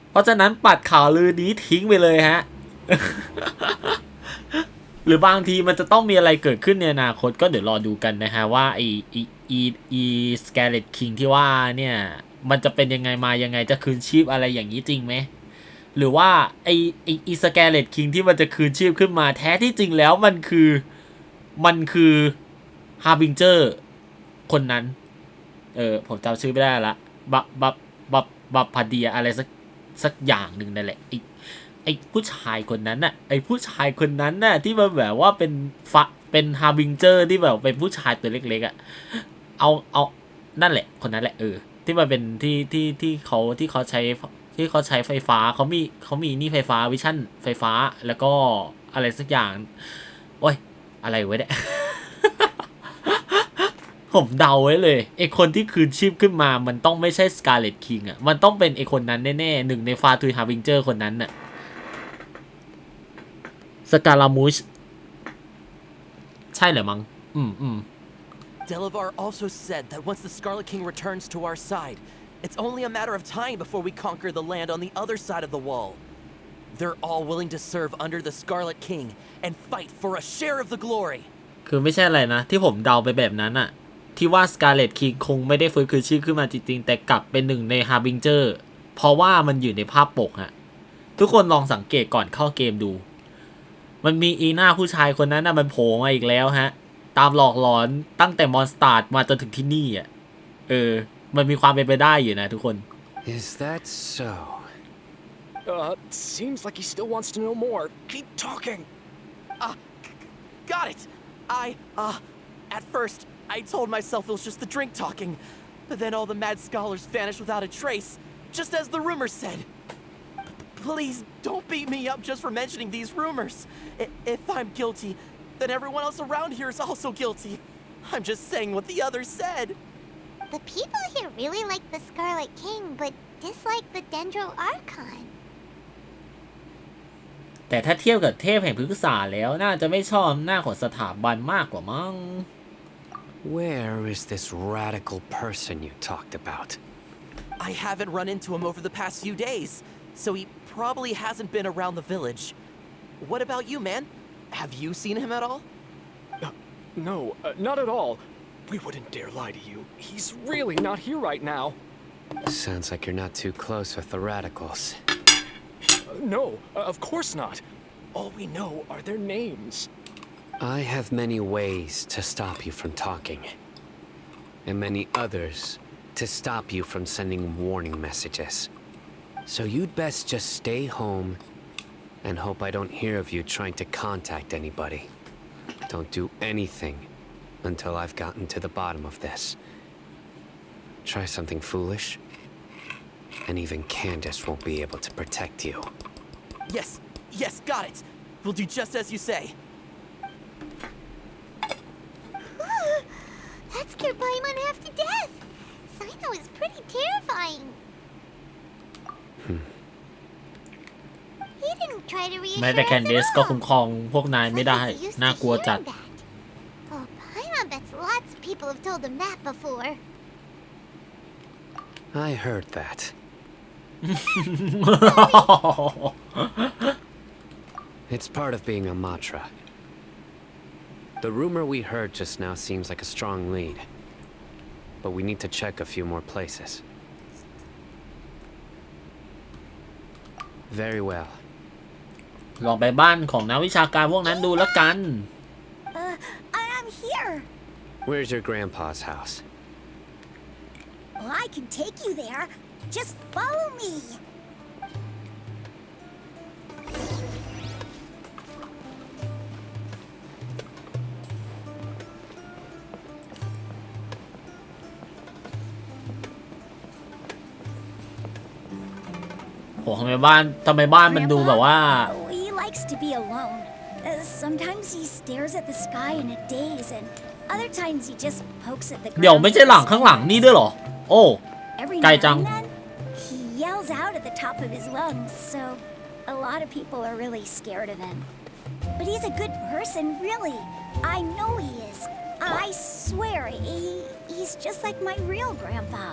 เพราะฉะนั้นปัดข่าวลือนี้ทิ้งไปเลยฮะ หรือบางทีมันจะต้องมีอะไรเกิดขึ้นในอนาคตก็เดี๋ยวรอดูกันนะฮะว่าไอสแกเลตคิงที่ว่าเนี่ยมันจะเป็นยังไงมายังไงจะคืนชีพอะไรอย่างนี้จริงไหมหรือว่าไอสแกเลตคิงที่มันจะคืนชีพขึ้นมาแท้ที่จริงแล้วมันคือฮาร์บิงเจอร์คนนั้นผมจำชื่อไม่ได้ละบับพาเดียอะไรสักอย่างหนึ่งนั่นแหละไอ้ผู้ชายคนนั้นน่ะที่มันแบบว่าเป็นฮาร์บิงเจอร์ที่แบบเป็นผู้ชายตัวเล็กๆอ่ะเอานั่นแหละคนนั้นแหละที่มันเป็นที่เขาใช้ไฟฟ้าเขามีนี่ไฟฟ้าวิชั่นไฟฟ้าแล้วก็อะไรสักอย่างโอ้ยอะไรไว้เนี่ย ผมเดาไว้เลยไอคนที่คืนชีพขึ้นมามันต้องไม่ใช่สการ์เล็ตคิงอ่ะมันต้องเป็นไอคนนั้นแน่ๆหนึ่งในฟาทุยฮาร์บิงเจอร์คนนั้นน่ะสกาลามูชใช่เหรอมั้งDelavar also said that once the Scarlet King returns to our side, it's only a matter of time before we conquer the land on the other side of the wall. They're all willing to serve under the Scarlet King and fight for a share of the glory. คือไม่ใช่อะไรนะที่ผมเดาไปแบบนั้นอะที่ว่าสการ์เล็ตคิงคงไม่ได้ฟื้นคืนชีพขึ้นมาจริงๆแต่กลับเป็นหนึ่งในฮาร์บิงเจอร์เพราะว่ามันอยู่ในภาพปกฮะทุกคนลองสังเกตก่อนเข้าเกมดูมันมีอีหน้าผู้ชายคนนั้นน่ะมันโผล่มาอีกแล้วฮะตามหลอกหลอนตั้งแต่มอนสตาร์มาจนถึงที่นี่อ่ะมันมีความเป็นไปได้อยู่นะทุกคน Is that so? Seems like he still wants to know more. Keep talking. Got it. At first, I told myself it was just the drink talking, but then all the mad scholars vanished without a trace, just as the rumors said. Please don't beat me up just for mentioning these rumors. If I'm guilty, then everyone else around here is also guilty. I'm just saying what the others said. The people here really like the Scarlet King, but dislike the Dendro Archon. แต่ถ้าเทียบกับเทพแห่งพฤกษาแล้วน่าจะไม่ชอบหน้าของสถาบันมากกว่ามั้ง Where is this radical person you talked about? I haven't run into him over the past few days, so he probably hasn't been around the village. What about you, man? Have you seen him at all? No, not at all. We wouldn't dare lie to you. He's really not here right now. Sounds like you're not too close with the radicals. No, of course not. All we know are their names. I have many ways to stop you from talking, and many others to stop you from sending warning messages. So you'd best just stay home and hope I don't hear of you trying to contact anybody. Don't do anything until I've gotten to the bottom of this. Try something foolish, and even Candace won't be able to protect you. Yes, got it. We'll do just as you say. That scared Paimon half to death. Sino is pretty terrifying. He didn't try to reassure แม้แต่ us Candace at ก็ all. คุ้มครองพวกนายไม่ได้น่ากลัวจัด Oh, Paimon bets lots of people have told him that before. I heard that. It's part of being a Matra. The rumor we heard just now seems like a strong lead, but we need to check a few more places. Very well. ลองไปบ้านของนักวิชาการพวกนั้นดูแล้วกัน I'm here. Where's your grandpa's house? Well, I can take you there. Just follow me. โหทำไมบ้านมันดูแบบว่า He likes to be alone. Sometimes he stares at the sky in a daze, and other times he just pokes at the ground. เดี๋ยวไม่ใช่หลังข้างหลังนี่ด้วยเหรอโอ้ Every ไกล now จัง and then, he yells out at the top of his lungs, so a lot of people are really scared of him. But he's a good person, really. I know he is. I swear, he's just like my real grandpa.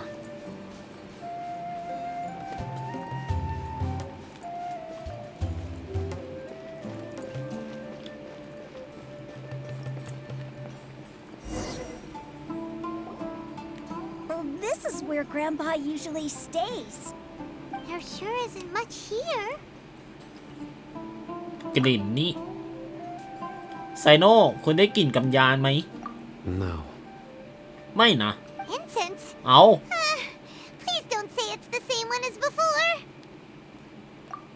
Well, this is where Grandpa usually stays. There sure isn't much here. กลิ่นนี่ไซโน่คุณได้กลิ่นกำยานไหม No. ไม่นะ Incense? เอา Please don't say it's the same one as before.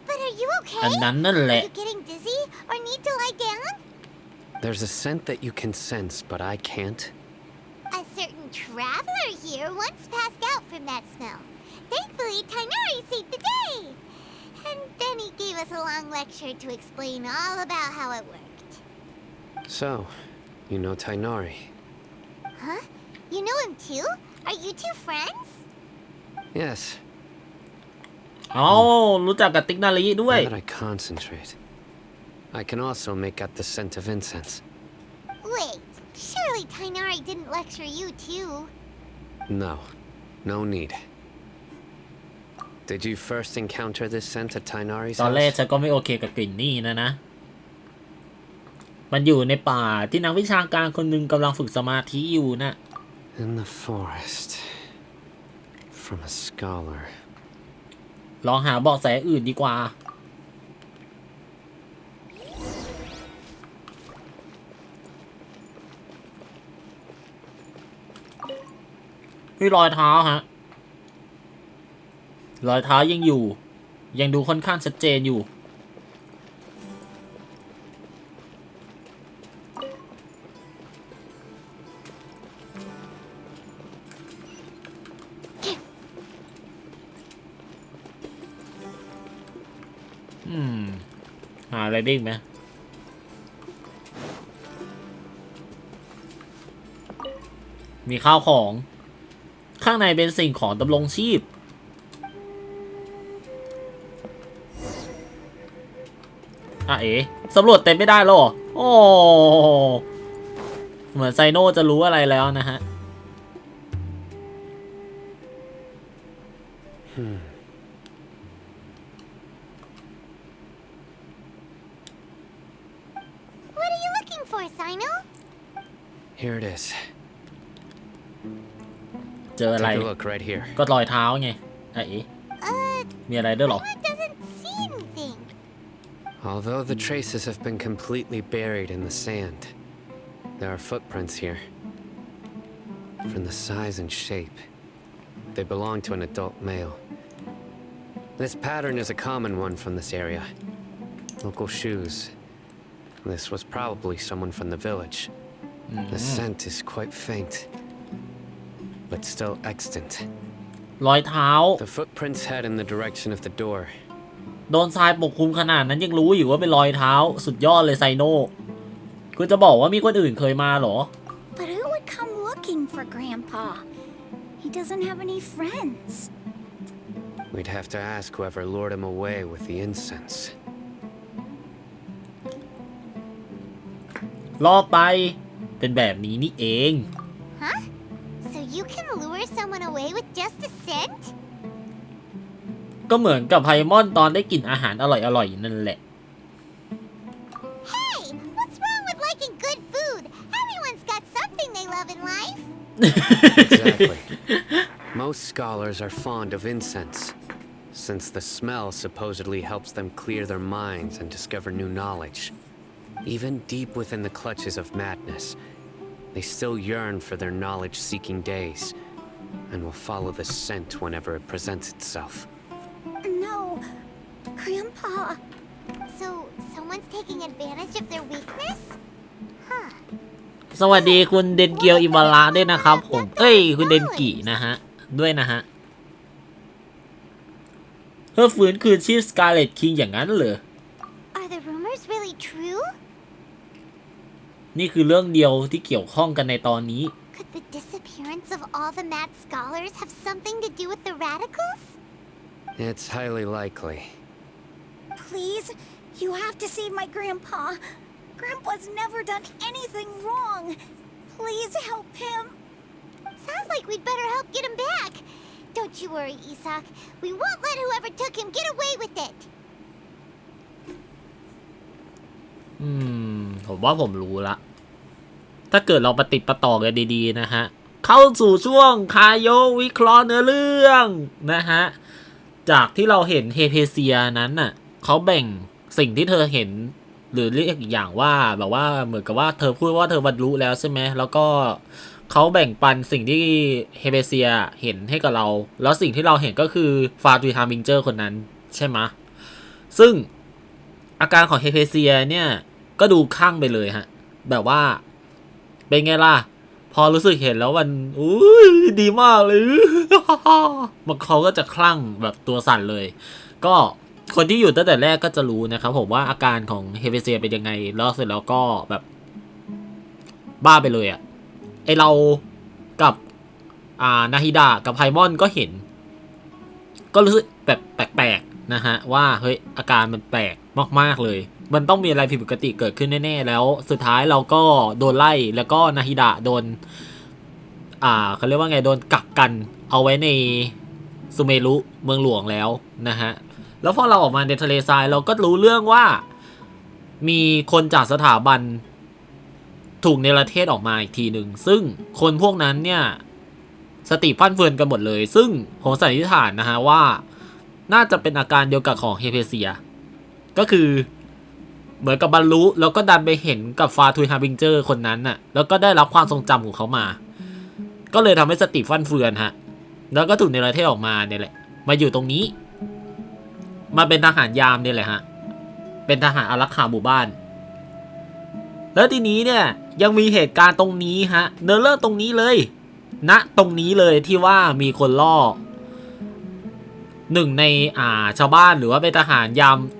But are you okay? อันนั้นนั่นแห Are ละ you getting dizzy or need to lie down? There's a scent that you can sense, but I can't. A certain traveler here once passed out from that smell. Thankfully, Tainari saved the day. And then he gave us a long lecture to explain all about how it worked. So, you know Tainari? Huh? You know him too? Are you two friends? Yes. เอารู้จักกับติ๊กนาลีด้วย Now that I concentrate, I can also make out the scent of incense. Wait, surely Tainari didn't lecture you too? No, no need. Did you first encounter this scent at Tainari's ตอนแรก house? ฉันก็ไม่โอเคกับกลิ่นนี่นะมันอยู่ในป่าที่นักวิชาการคนหนึ่งกำลังฝึกสมาธิอยู่นะ In the forest. From a scholar. ลองหาเบาะแสอื่นดีกว่านี่รอยเท้าฮะรอยเท้ายังอยู่ยังดูค่อนข้างชัดเจนอยู่หาอะไรได้อีกไหมมีข้าวของข้างในเป็นสิ่งของดำรงชีพเอ๋สำรวจเต็มไม่ได้หรอโอ้เหมือนไซโน่จะรู้อะไรแล้วนะฮะWhat are you looking for, Sino? Here it is. เจออะไร Take a look right here. ก็รอยเท้าไงเอ๋มีอะไรด้วยหรอ Doesn't see anything. Although the traces have been completely buried in the sand, there are footprints here. From the size and shape, they belong to an adult male. This pattern is a common one from this area. Local shoes. This was probably someone from the village. The scent is quite faint, but still extant. รอยเท้า The footprints head in the direction of the door. โดนทรายปกคลุมขนาดนั้นยังรู้อยู่ว่าเป็นรอยเท้าสุดยอดเลยไซโน่คุณจะบอกว่ามีคนอื่นเคยมาเหรอ But who would come looking for Grandpa? He doesn't have any friends. We'd have to ask whoever lured him away with the incense. รอไปเป็นแบบนี้นี่เอง Huh? So you can lure someone away with just a scent? ก็เหมือนกับไพมอนตอนได้กลิ่นอาหารอร่อยๆนั่นแหละ Hey, what's wrong with liking good food? Everyone's got something they love in life. Exactly. Most scholars are fond of incense, since the smell supposedly helps them clear their minds and discover new knowledge. Even deep within the clutches of madness, they still yearn for their knowledge-seeking days, and will follow the scent whenever it presents itself. No, Grandpa. So someone's taking advantage of their weakness? Huh. สวัสดีคุณเดนเกียวอิวาระด้วยนะครับผมคุณเดนกินะฮะด้วยนะฮะ เพื่อฟื้นคืนชีพสกาเลตคิงอย่างนั้นเหรอ Are the rumors really true? นี่คือเรื่องเดียวที่เกี่ยวข้องกันในตอนนี้ Could the disappearance of all the mad scholars have something to do with the radicals? It's highly likely. Please, you have to save my grandpa. Grandpa's never done anything wrong. Please help him. Sounds like we'd better help get him back. Don't you worry, Isak. We won't let whoever took him get away with it. ผมว่าผมรู้ละถ้าเกิดเราปฏิปต่อกันดีๆนะฮะเข้าสู่ช่วงคายโยวิเคราะห์เนื้อเรื่องนะฮะจากที่เราเห็นเฮเพเซียนั้นน่ะเขาแบ่งสิ่งที่เธอเห็นหรือเรียกอีกอย่างว่าแบบว่าเหมือนกับว่าเธอพูดว่าเธอบรรลุแล้วใช่ไหมแล้วก็เขาแบ่งปันสิ่งที่เฮเพเซียเห็นให้กับเราแล้วสิ่งที่เราเห็นก็คือฟาตุยฮามิงเจอร์คนนั้นใช่ไหมซึ่งอาการของเฮเพเซียเนี่ยก็ดูคลั่งไปเลยฮะแบบว่าเป็นไงล่ะพอรู้สึกเห็นแล้วมันดีมากเลยมันเขาก็จะคลั่งแบบตัวสั่นเลยก็คนที่อยู่ตั้งแต่แรกก็จะรู้นะครับผมว่าอาการของเฮเบเซียเป็นยังไงแล้วเสร็จแล้วก็แบบบ้าไปเลยอ่ะไอเรากับนาฮิดะกับไพมอนก็เห็นก็รู้สึกแบบแปลกๆนะฮะว่าเฮ้ยอาการมันแปลกมากๆเลยมันต้องมีอะไรผิดปกติเกิดขึ้นแน่ๆแล้วสุดท้ายเราก็โดนไล่แล้วก็นาฮิดะโดนเขาเรียกว่าไงโดนกักกันเอาไว้ในซูเมรุเมืองหลวงแล้วนะฮะแล้วพอเราออกมาในทะเลทรายเราก็รู้เรื่องว่ามีคนจากสถาบันถูกเนรเทศออกมาอีกทีหนึ่งซึ่งคนพวกนั้นเนี่ยสติฟั่นเฟือนกันหมดเลยซึ่งผมสันนิษฐานนะฮะว่าน่าจะเป็นอาการเดียวกับของเฮเพเซียก็คือเหมือนกับบรรลุแล้วก็ดันไปเห็นกับฟาทุยฮาบิงเจอร์คนนั้นน่ะแล้วก็ได้รับความทรงจำของเขามาก็เลยทำให้สติฟั่นเฟือนฮะแล้วก็ถูกเนรเทศออกมาเนี่ยแหละมาอยู่ตรงนี้มาเป็นทหารยามเนี่ยแหละฮะเป็นทหารอารักขาหมู่บ้านแล้วทีนี้เนี่ยยังมีเหตุการณ์ตรงนี้ฮะเนื้อเรื่องตรงนี้เลยณตรงนี้เลยที่ว่ามีคนล่อหนึ่งในชาวบ้านหรือว่าเป็นทหาร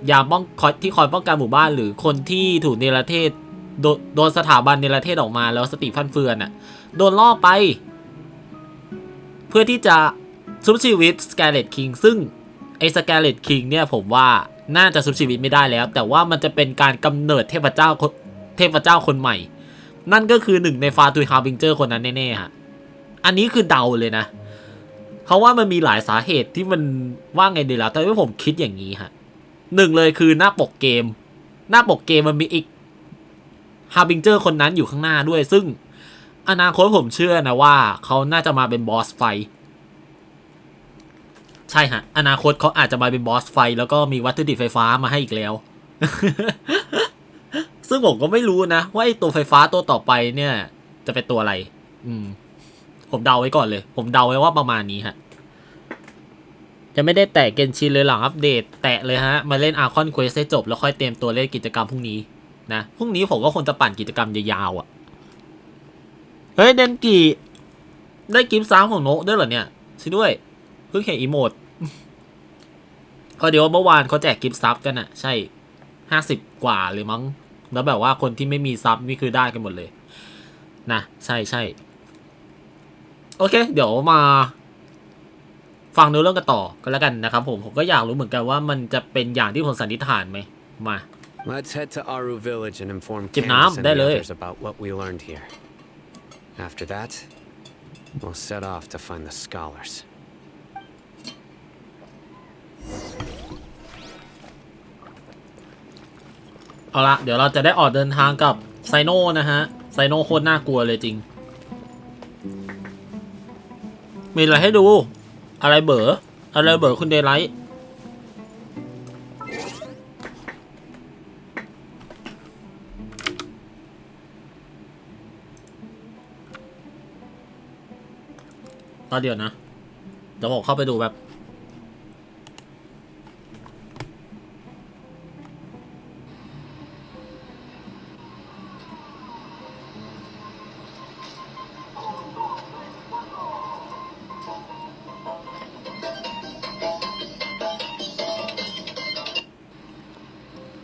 ยามป้องที่คอยป้องกันหมู่บ้านหรือคนที่ถูกเนรเทศโดนสถาบันเนรเทศออกมาแล้วสติฟั่นเฟือนอ่ะโดนล่อไปเพื่อที่จะชุบชีวิตสแกเลตคิงซึ่งไอ้สแกเลตคิงเนี่ยผมว่าน่าจะชุบชีวิตไม่ได้แล้วแต่ว่ามันจะเป็นการกำเนิดเทพเจ้าคนใหม่นั่นก็คือหนึ่งในฟาตุยฮาบิงเจอร์คนนั้นแน่ๆฮะอันนี้คือเดาเลยนะเพราะว่ามันมีหลายสาเหตุที่มันว่าไงดีล่ะแต่ว่าผมคิดอย่างนี้ฮะหนึ่งเลยคือหน้าปกเกมมันมีอีกฮาบิงเจอร์คนนั้นอยู่ข้างหน้าด้วยซึ่งอนาคตผมเชื่อนะว่าเขาน่าจะมาเป็นบอสไฟใช่ฮะอนาคตเขาอาจจะมาเป็นบอสไฟแล้วก็มีวัตถุดิบไฟฟ้ามาให้อีกแล้ว ซึ่งผมก็ไม่รู้นะว่าไอ้ตัวไฟฟ้าตัวต่อไปเนี่ยจะเป็นตัวอะไรผมเดาไว้ก่อนเลยผมเดาไว้ว่าประมาณนี้ฮะจะไม่ได้แตะเกนชินเลยหลังอัปเดตแตะเลยฮะมาเล่นอาร์คอนเควสให้จบแล้วค่อยเตรียมตัวเล่นกิจกรรมพรุ่งนี้นะพรุ่งนี้ผมก็คงจะปั่นกิจกรรมยาวๆอ่ะเฮ้ยเดนกิได้กิฟต์ซ้ำของโนะด้วยเหรอเนี่ยช่วยด้วยเพิ่งเห็นอีโมดพอเดี๋ยวเมื่อวานเขาแจกกิฟต์ซับกันอ่ะใช่50กว่าเลยมั้งแล้วแบบว่าคนที่ไม่มีซับนี่คือได้กันหมดเลยนะใช่โอเคเดี๋ยวมาฟังเนื้อเรื่องกันต่อกันแล้วกันนะครับผมก็อยากรู้เหมือนกันว่ามันจะเป็นอย่างที่ผมสันนิษฐานไหมมา Let's head to Aru Village and inform Candace and the others about what we learned here. After that, we'll set off to find the scholars. เอาละเดี๋ยวเราจะได้ออกเดินทางกับไซโน่นะฮะไซโน่โคตรน่ากลัวเลยจริงมีอะไรให้ดูอะไรเบอคุณเดย์ไลท์ตอนเดียวนะเดี๋ยวผมเข้าไปดูแบบ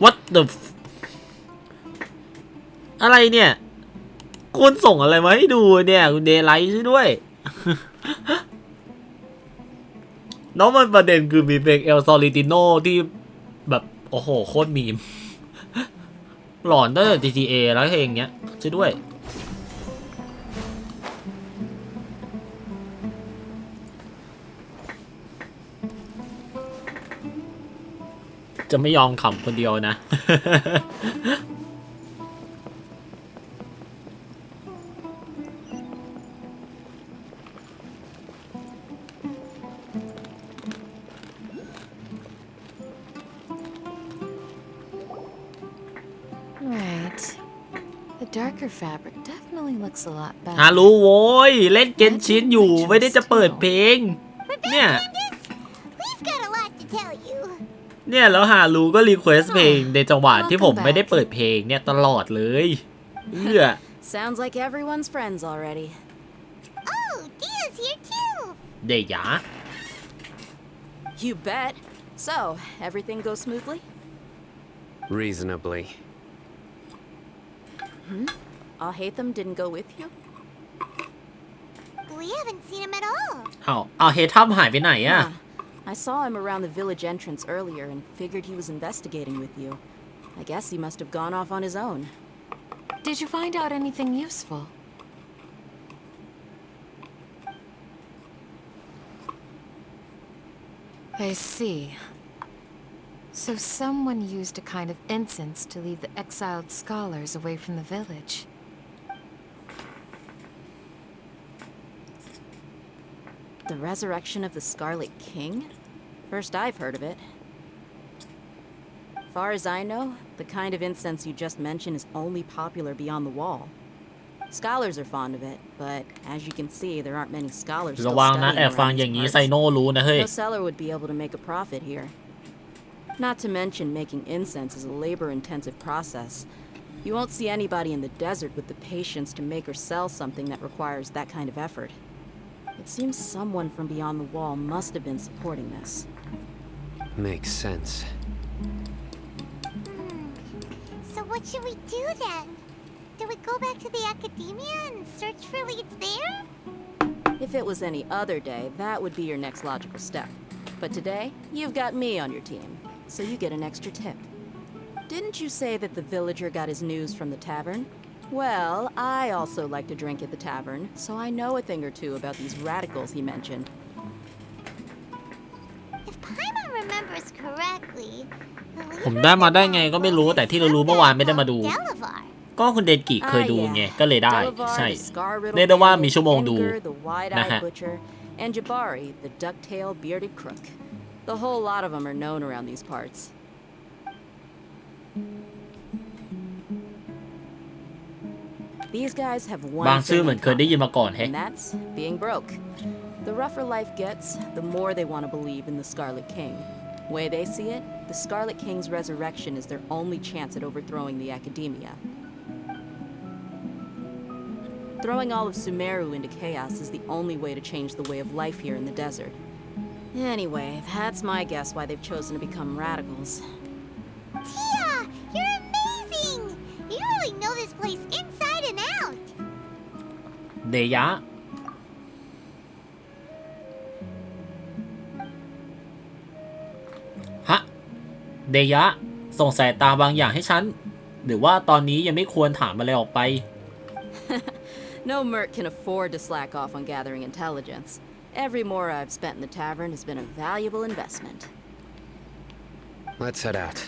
what the อะไรเนี่ยคุณส่งอะไรมาให้ดูเนี่ยคุณเดย์ไลท์ช่วยด้วย น้องมันประเด็นคือมีเพลงเอลซอลิติโนที่แบบโอ้โหโคตรมีม หลอนตั้งแต่ GTA แล้วเพลงเนี้ยช่วยด้วยจะไม่ยอมขำคนเดียวนะ Right. The darker fabric definitely looks a lot better. ฮารู้โว้ยเล่นเกนชินอยู่ไม่ได้จะเปิดเพลงเนี่ย We've got a lot to tell you. เนี่ยแล้วฮารู้ก็รีเควสเพลงในจังหวะที่ผมไม่ได้เปิดเพลงเนี่ยตลอดเลยSounds like everyone's friends already. Oh, Dia's here too. เดีย You bet. So, everything goes smoothly? Reasonably. Al-Haytham didn't go with you? We haven't seen him at all. เอาเฮทัมหายไปไหนอะ I saw him around the village entrance earlier and figured he was investigating with you. I guess he must have gone off on his own. Did you find out anything useful? I see. So someone used a kind of incense to lead the exiled scholars away from the village. The resurrection of the Scarlet King? First I've heard of it. Far as I know, the kind of incense you just mentioned is only popular beyond the wall. Scholars are fond of it, but as you can see, there aren't many scholars still ระวังนะ studying แอบฟัง around อย่าง these นี้ parts. ไซโน่รู้นะเฮ้ย No seller would be able to make a profit here. Not to mention making incense is a labor-intensive process. You won't see anybody in the desert with the patience to make or sell something that requires that kind of effort. It seems someone from beyond the wall must have been supporting this. Makes sense. So what should we do then? Do we go back to the academia and search for leads there? If it was any other day, that would be your next logical step. But today, you've got me on your team, so you get an extra tip. Didn't you say that the villager got his news from the tavern? Well, I also like to drink at the tavern, so I know a thing or two about these radicals he mentioned. If Paimon remembers correctly, ผมได้มาได้ไงก็ไม่รู้แต่ที่เรารู้เมื่อวานไม่ได้มาดู Delavar. ก็คุณเดนกิเคยดูไงก็เลยได้ใช่เรียกได้ว่ามีชั่วโมงดู the wide-eyed นะฮะ butcher, and Jabari, the duck-tailed bearded crook. The whole lot of them are known around these parts. These guys have บาง one ชื่อ thing เหมือ in นเคยได้ยิน common, มาก่อนแฮะ and that's being broke. The rougher life gets, the more they want to believe in the Scarlet King. Way they see it, the Scarlet King's resurrection is their only chance at overthrowing the academia. Throwing all of Sumeru into chaos is the only way to change the way of life here in the desert. Anyway, that's my guess why they've chosen to become radicals. Tia, you're amazing! You really know this place inside and out. เดยะฮะเดยะส่งสายตาบางอย่างให้ฉันหรือว่าตอนนี้ยังไม่ควรถามอะไรออกไป No merc can afford to slack off on gathering intelligence. Every mora I've spent in the tavern has been a valuable investment. Let's head out.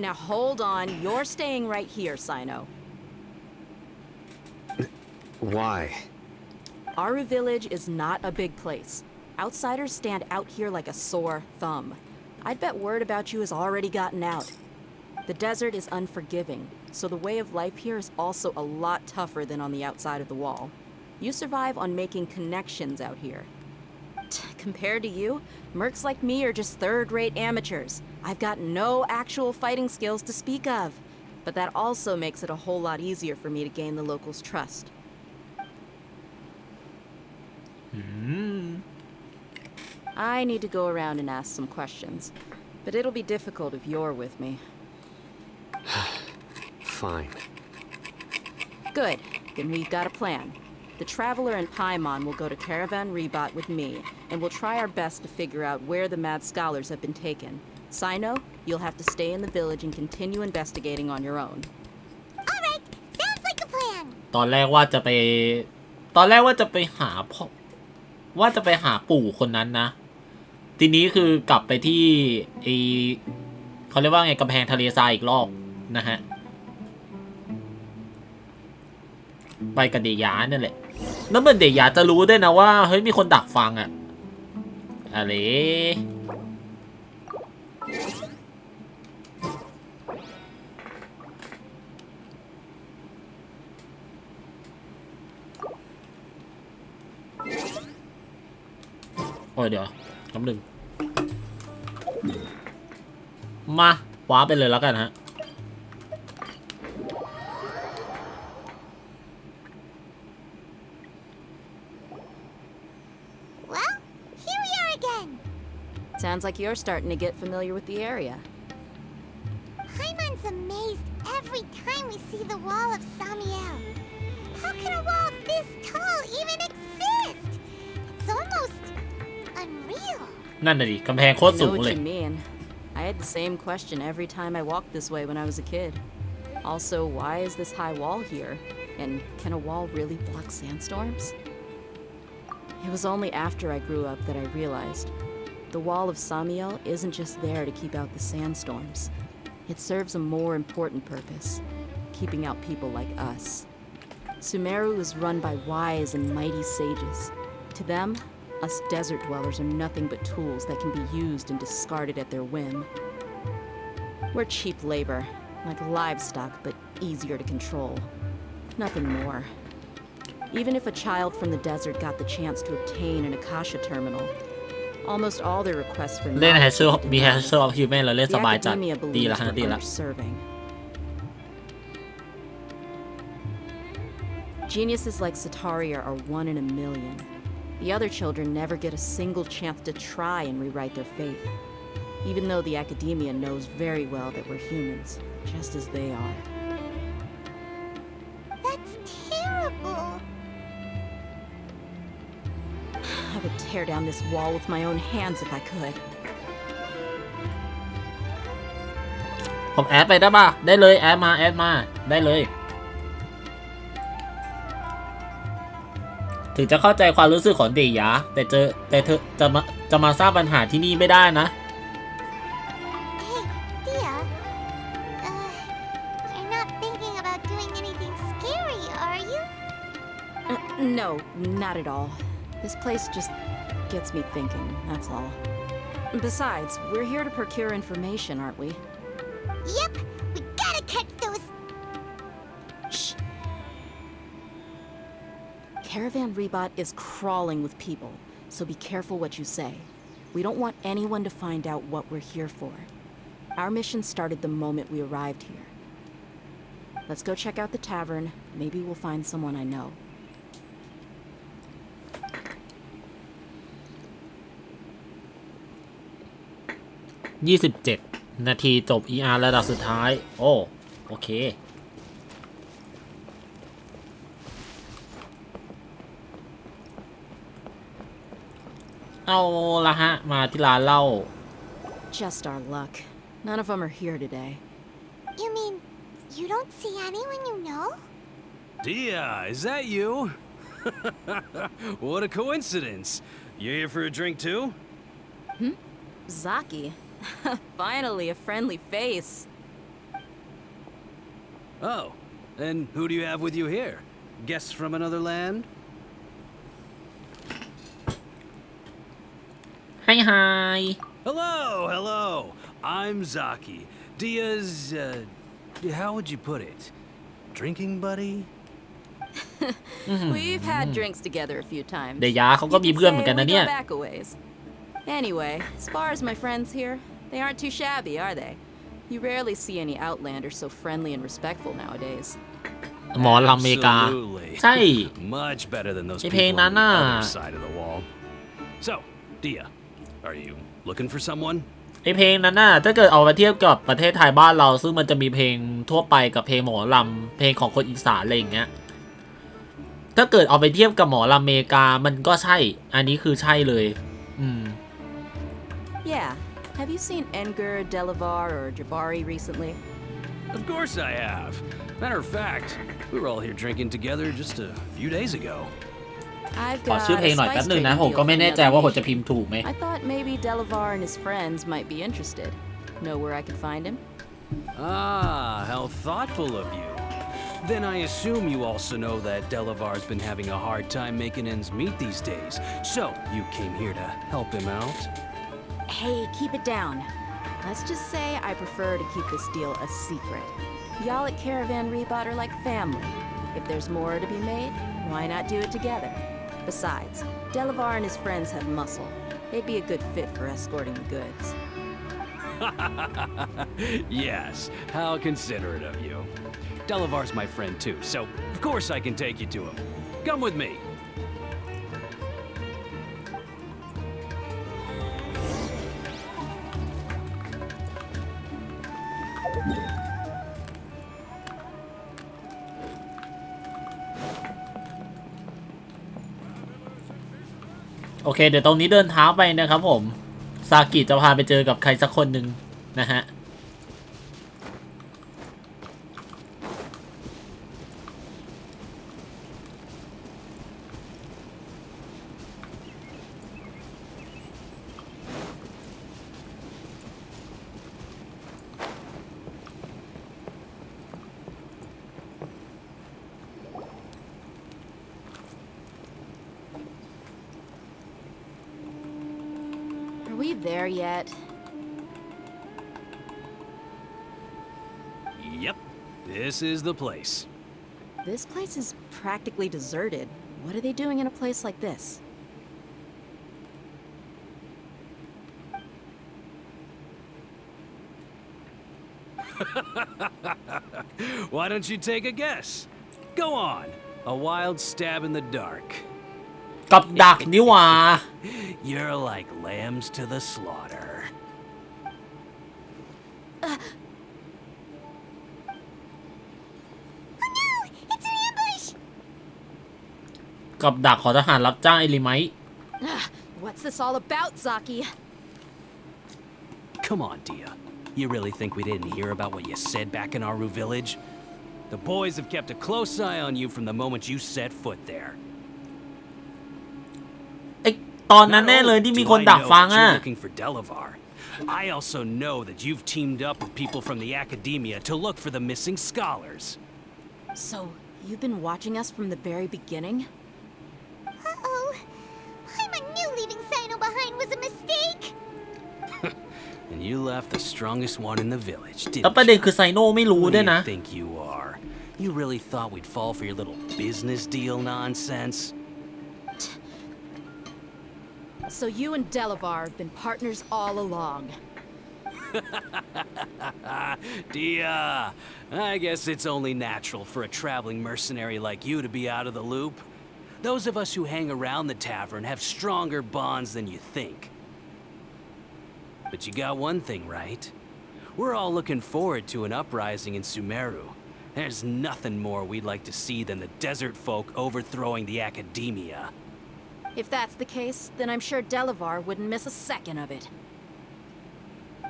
Now hold on, you're staying right here, Sino. Why? Aru Village is not a big place. Outsiders stand out here like a sore thumb. I'd bet word about you has already gotten out. The desert is unforgiving, so the way of life here is also a lot tougher than on the outside of the wall. You survive on making connections out here. Compared to you, mercs like me are just third-rate amateurs. I've got no actual fighting skills to speak of, but that also makes it a whole lot easier for me to gain the locals' trust. I need to go around and ask some questions. but it'll be difficult if you're with me. Fine. Good. Then we've got a plan. The Traveler and Paimon will go to Caravan Rebot with me, and we'll try our best to figure out where the mad scholars have been taken. Sino, you'll have to stay in the village and continue investigating on your own. Alright, sounds like a plan. ตอนแรกว่าจะไปหาพ่อว่าจะไปหาปู่คนนั้นนะทีนี้คือกลับไปที่เขาเรียกว่าไงกำแพงทะเลทรายอีกรอบนะฮะไปกับเดียนั่นแหละแล้วเหมือนเดียจะรู้ด้วยนะว่าเฮ้ยมีคนดักฟังอะอะไรโอ้ยเดี๋ยวคำหนึ่งมาคว้าไปเลยแล้วกันฮะSounds like you're starting to get familiar with the area. Paimon's amazed every time we see the wall of Samiel. How can a wall this tall even exist? It's almost unreal. นั่นน่ะดิกำแพงโคตรสูงเลย I know what you mean. I had the same question every time I walked this way when I was a kid. Also, why is this high wall here? And can a wall really block sandstorms? It was only after I grew up that I realized.The wall of Samiel isn't just there to keep out the sandstorms. It serves a more important purpose, keeping out people like us. Sumeru is run by wise and mighty sages. To them, us desert dwellers are nothing but tools that can be used and discarded at their whim. We're cheap labor, like livestock, but easier to control. Nothing more. Even if a child from the desert got the chance to obtain an Akasha terminal,Almost all their requests for เล่น Hassle มี Hassle of Human แล้วเล่นสบายจัดดีละฮะดีละ Geniuses like Sataria are one in a million. The other children never get a single chance to try and rewrite their fate, even though the academia knows very well that we're humans, just as they are. That's terrible.I would tear down this wall with my own hands if I could. ผมแอดไปได้ป่ะได้เลยแอดมาได้เลยถึงจะเข้าใจความรู้สึกของเดียแต่เธอจะมาสร้างปัญหาที่นี่ไม่ได้นะ Hey, Dia. You're not thinking about doing anything scary, are you? No, not at all.This place just gets me thinking, that's all. Besides, we're here to procure information, aren't we? Yep, we gotta catch those... Shh. Caravan Rebot is crawling with people, so be careful what you say. We don't want anyone to find out what we're here for. Our mission started the moment we arrived here. Let's go check out the tavern. Maybe we'll find someone I know.27 นาทีจบ ER ระดับสุดท้ายโอเคเอาละฮะมาที่ร้านเหล้า Just our luck. None of them are here today. You mean you don't see anyone you know? Dia, is that you? What a coincidence. You here for a drink too? Zaki.Finally, a friendly face. Oh, and who do you have with you here? Guests from another land? Hi. Hello. I'm Zaki. Dia's, how would you put it? Drinking buddy? We've had drinks together a few times. เดียเขาก็มีเพื่อนเหมือนกันนะเนี่ย Anyway, as far as my friends here, they aren't too shabby, are they? You rarely see any outlanders so friendly and respectful nowadays. หมอลำอเมริกาใช่ Much better than those ไอ้เพลง people นั้ on น the น่ะ other side of the wall. So, Dia, are you looking for someone? ไอเพลงนั้นน่ะถ้าเกิดเอาไปเทียบกับประเทศไทยบ้านเราซึ่งมันจะมีเพลงทั่วไปกับเพลงหมอลำเพลงของคนอีสานอะไรอย่างเงี้ยถ้าเกิดเอาไปเทียบกับหมอลำอเมริกามันก็ใช่อันนี้คือใช่เลยYeah. Have you seen Edgar, Delavar, or Jabari recently? Of course I have. Matter of fact, we were all here drinking together just a few days ago. I've ขอ got ชื่อเพลง a หน่อยแป๊บ spice นึงนะ trading ผมก็ deal ไม่ from แน่ the ใจ other ว่าผมจะ nation. พิมพ์ถูกไหม I thought maybe Delavar and his friends might be interested. Know where I could find him? Ah, how thoughtful of you. Then I assume you also know that Delavar's been having a hard time making ends meet these days. So, you came here to help him out? Hey, keep it down. Let's just say I prefer to keep this deal a secret. Y'all at Caravan Rebot are like family. If there's more to be made, why not do it together? Besides, Delavar and his friends have muscle. They'd be a good fit for escorting the goods. Yes, how considerate of you. Delavar's my friend too, so of course I can take you to him. Come with me. โอเคเดี๋ยวตรงนี้เดินเท้าไปนะครับผมซากิจะพาไปเจอกับใครสักคนหนึ่งนะฮะAre we there yet? Yep, this is the place. This place is practically deserted. What are they doing in a place like this? Why don't you take a guess? Go on. A wild stab in the dark. กับดักนี่หว่า You're like lambs to the slaughter. Ambush! กับดักของทหารรับจ้างเอลิไมท์ What's this all about, Zaki? Come on, Dia. You really think we didn't hear about what you said back in Aru village? The boys have kept a close eye on you from the moment you set foot there. ไอตอนนั้นแน่เลยที่มีคนดักฟังอ่ะ Looking for Delavar. I also know that you've teamed up with people from the academia to look for the missing scholars. So, you've been watching us from the very beginning? Uh-oh. I knew leaving Sino behind was a mistake. And you left the strongest one in the village, แล้ว didn't ประเด็น you? คือไซโน่ไม่รู้ Who ด้วย do นะ you think you are? You really thought we'd fall for your little business deal nonsense? So you and Delavar have been partners all along. Dia, I guess it's only natural for a traveling mercenary like you to be out of the loop. Those of us who hang around the tavern have stronger bonds than you think. But you got one thing right. We're all looking forward to an uprising in Sumeru. There's nothing more we'd like to see than the desert folk overthrowing the academia. If that's the case, then I'm sure Delavar wouldn't miss a second of it.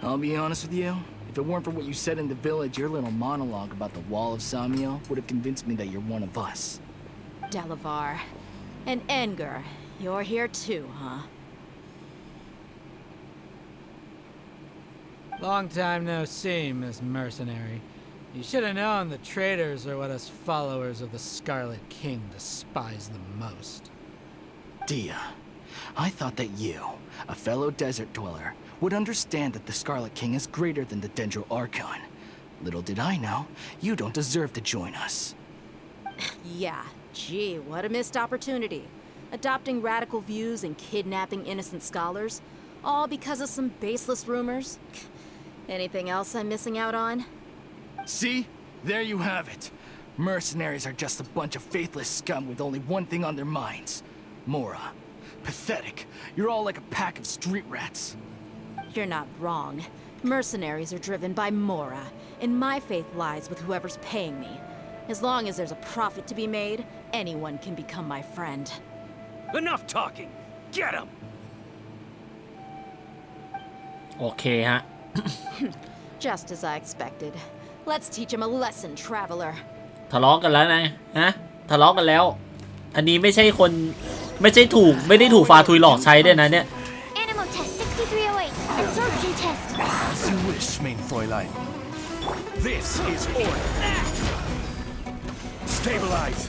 I'll be honest with you. If it weren't for what you said in the village, your little monologue about the Wall of Samiel would have convinced me that you're one of us. Delavar. And Edgar, you're here too, huh? Long time no see, Miss Mercenary. You should have known the traitors are what us followers of the Scarlet King despise the most. Dia, I thought that you, a fellow desert dweller, would understand that the Scarlet King is greater than the Dendro Archon. Little did I know, you don't deserve to join us. Yeah, gee, what a missed opportunity. Adopting radical views and kidnapping innocent scholars, all because of some baseless rumors. Anything else I'm missing out on? See? There you have it. Mercenaries are just a bunch of faithless scum with only one thing on their minds. Mora. Pathetic. You're all like a pack of street rats. You're not wrong. Mercenaries are driven by Mora, and my faith lies with whoever's paying me. As long as there's a profit to be made, anyone can become my friend. Enough talking! Get him! โอเคฮะ Just as I expected. Let's teach him a lesson, traveler. ทะเลาะกันแล้วนะฮะทะเลาะกันแล้ว อันนี้ไม่ใช่คนไม่ได้ถูกฟาทุยหลอกใช้ด้วยนะเนี่ย Animal test 6308. Absorption test. As you wish, main Fräulein. This is order. Stabilize.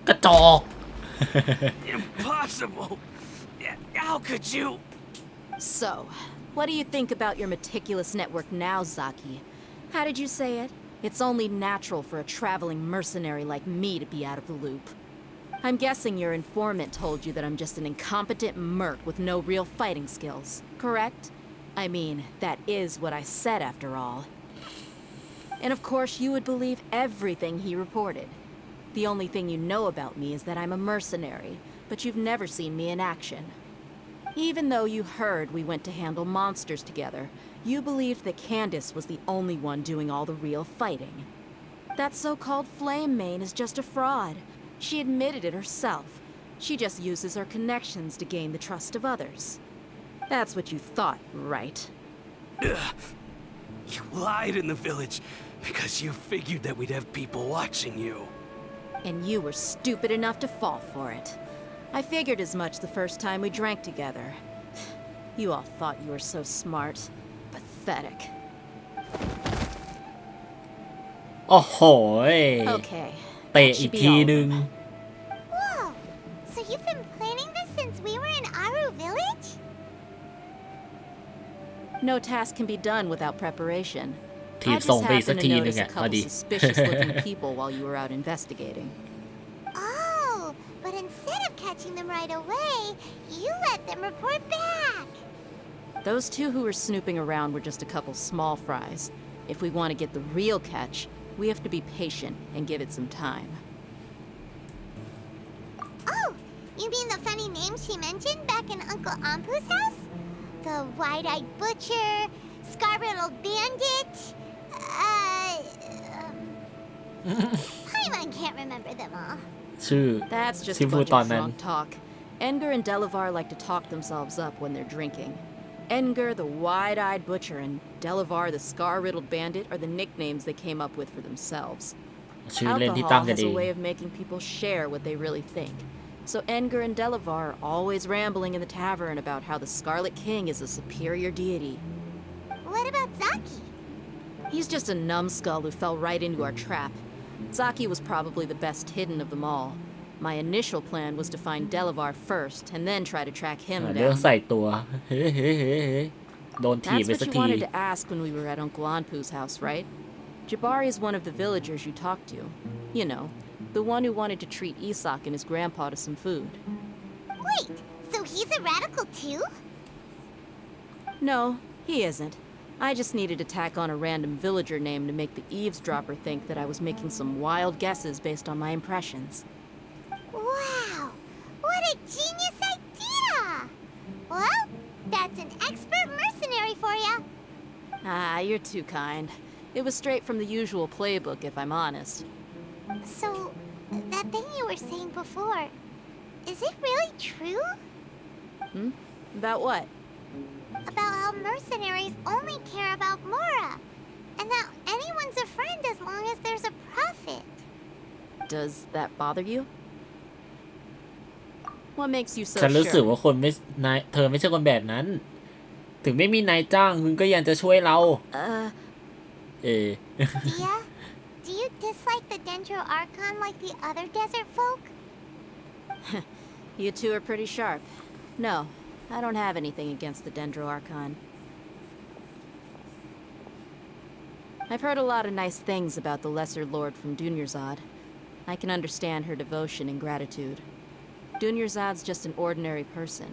กระจอก Impossible! How could you? So, what do you think about your meticulous network now, Zaki? How did you say it? It's only natural for a traveling mercenary like me to be out of the loop. I'm guessing your informant told you that I'm just an incompetent merc with no real fighting skills, correct? I mean, that is what I said after all. And of course, you would believe everything he reported. The only thing you know about me is that I'm a mercenary, but you've never seen me in action. Even though you heard we went to handle monsters together, you believed that Candace was the only one doing all the real fighting. That so-called Flame Main is just a fraud. She admitted it herself. She just uses her connections to gain the trust of others. That's what you thought, right? You lied in the village because you figured that we'd have people watching you. And you were stupid enough to fall for it. I figured as much the first time we drank together. You all thought you were so smart. Pathetic. โอ้โห Okay. เตะอีกทีนึง Whoa! So you've been planning this since we were in Aru Village? No task can be done without preparation. ที I มส่ง just ไปอีกสัก happened ที to นึง notice อ่ะ a พอ couple ดี suspicious-looking people while you were out investigating. Oh, but instead of catching them right away, you let them report back. Those two who were snooping around were just a couple small fries. If we want to get the real catch, we have to be patient and give it some time. Oh, you mean the funny name she mentioned back in Uncle Ampu's house? The wide-eyed butcher, scar-riddled bandit, Paimon can't remember them all. ชื่อ That's just ที่ a พูด bunch ตอน of นั้น drunk talk. Edgar and Delavar like to talk themselves up when they're drinking. Edgar, the wide-eyed butcher, and Delavar, the scar-riddled bandit, are the nicknames they came up with for themselves. ชื่อเล่นที่ตั้ง Alcohol กัน has เอ a ง way of making people share what they really think. So Edgar and Delavar are always rambling in the tavern about how the Scarlet King is a superior deity. What about Zaki? He's just a numbskull who fell right into our trap. Zaki was probably the best hidden of them all. My initial plan was to find Delavar first, and then try to track him เรื่อง down. ใส่ตัว โดนถีบ That's ไป what สัก you ที wanted to ask when we were at Uncle Anpu's house, right? Jabari is one of the villagers you talked to. You know, the one who wanted to treat Isak and his grandpa to some food. Wait, so he's a radical too? No, he isn't. I just needed to tack on a random villager name to make the eavesdropper think that I was making some wild guesses based on my impressions. Wow, what a genius idea! Well, that's an expert mercenary for ya. Ah, you're too kind. It was straight from the usual playbook, if I'm honest. So, that thing you were saying before, is it really true? About what? About how mercenaries only care about Mora, and that anyone's a friend as long as there's a profit. Does that bother you? What makes you so ฉันรู้สึก sure? ว่าคนไม่นายเธอไม่ใช่คนแบบนั้น ถึงไม่มีนายจ้างคุณก็ยังจะช่วยเรา Dia, do you dislike the Dendro Archon like the other desert folk? You two are pretty sharp. No, I don't have anything against the Dendro Archon. I've heard a lot of nice things about the Lesser Lord from Dunyarzad. I can understand her devotion and gratitude. Dunyarzad's just an ordinary person.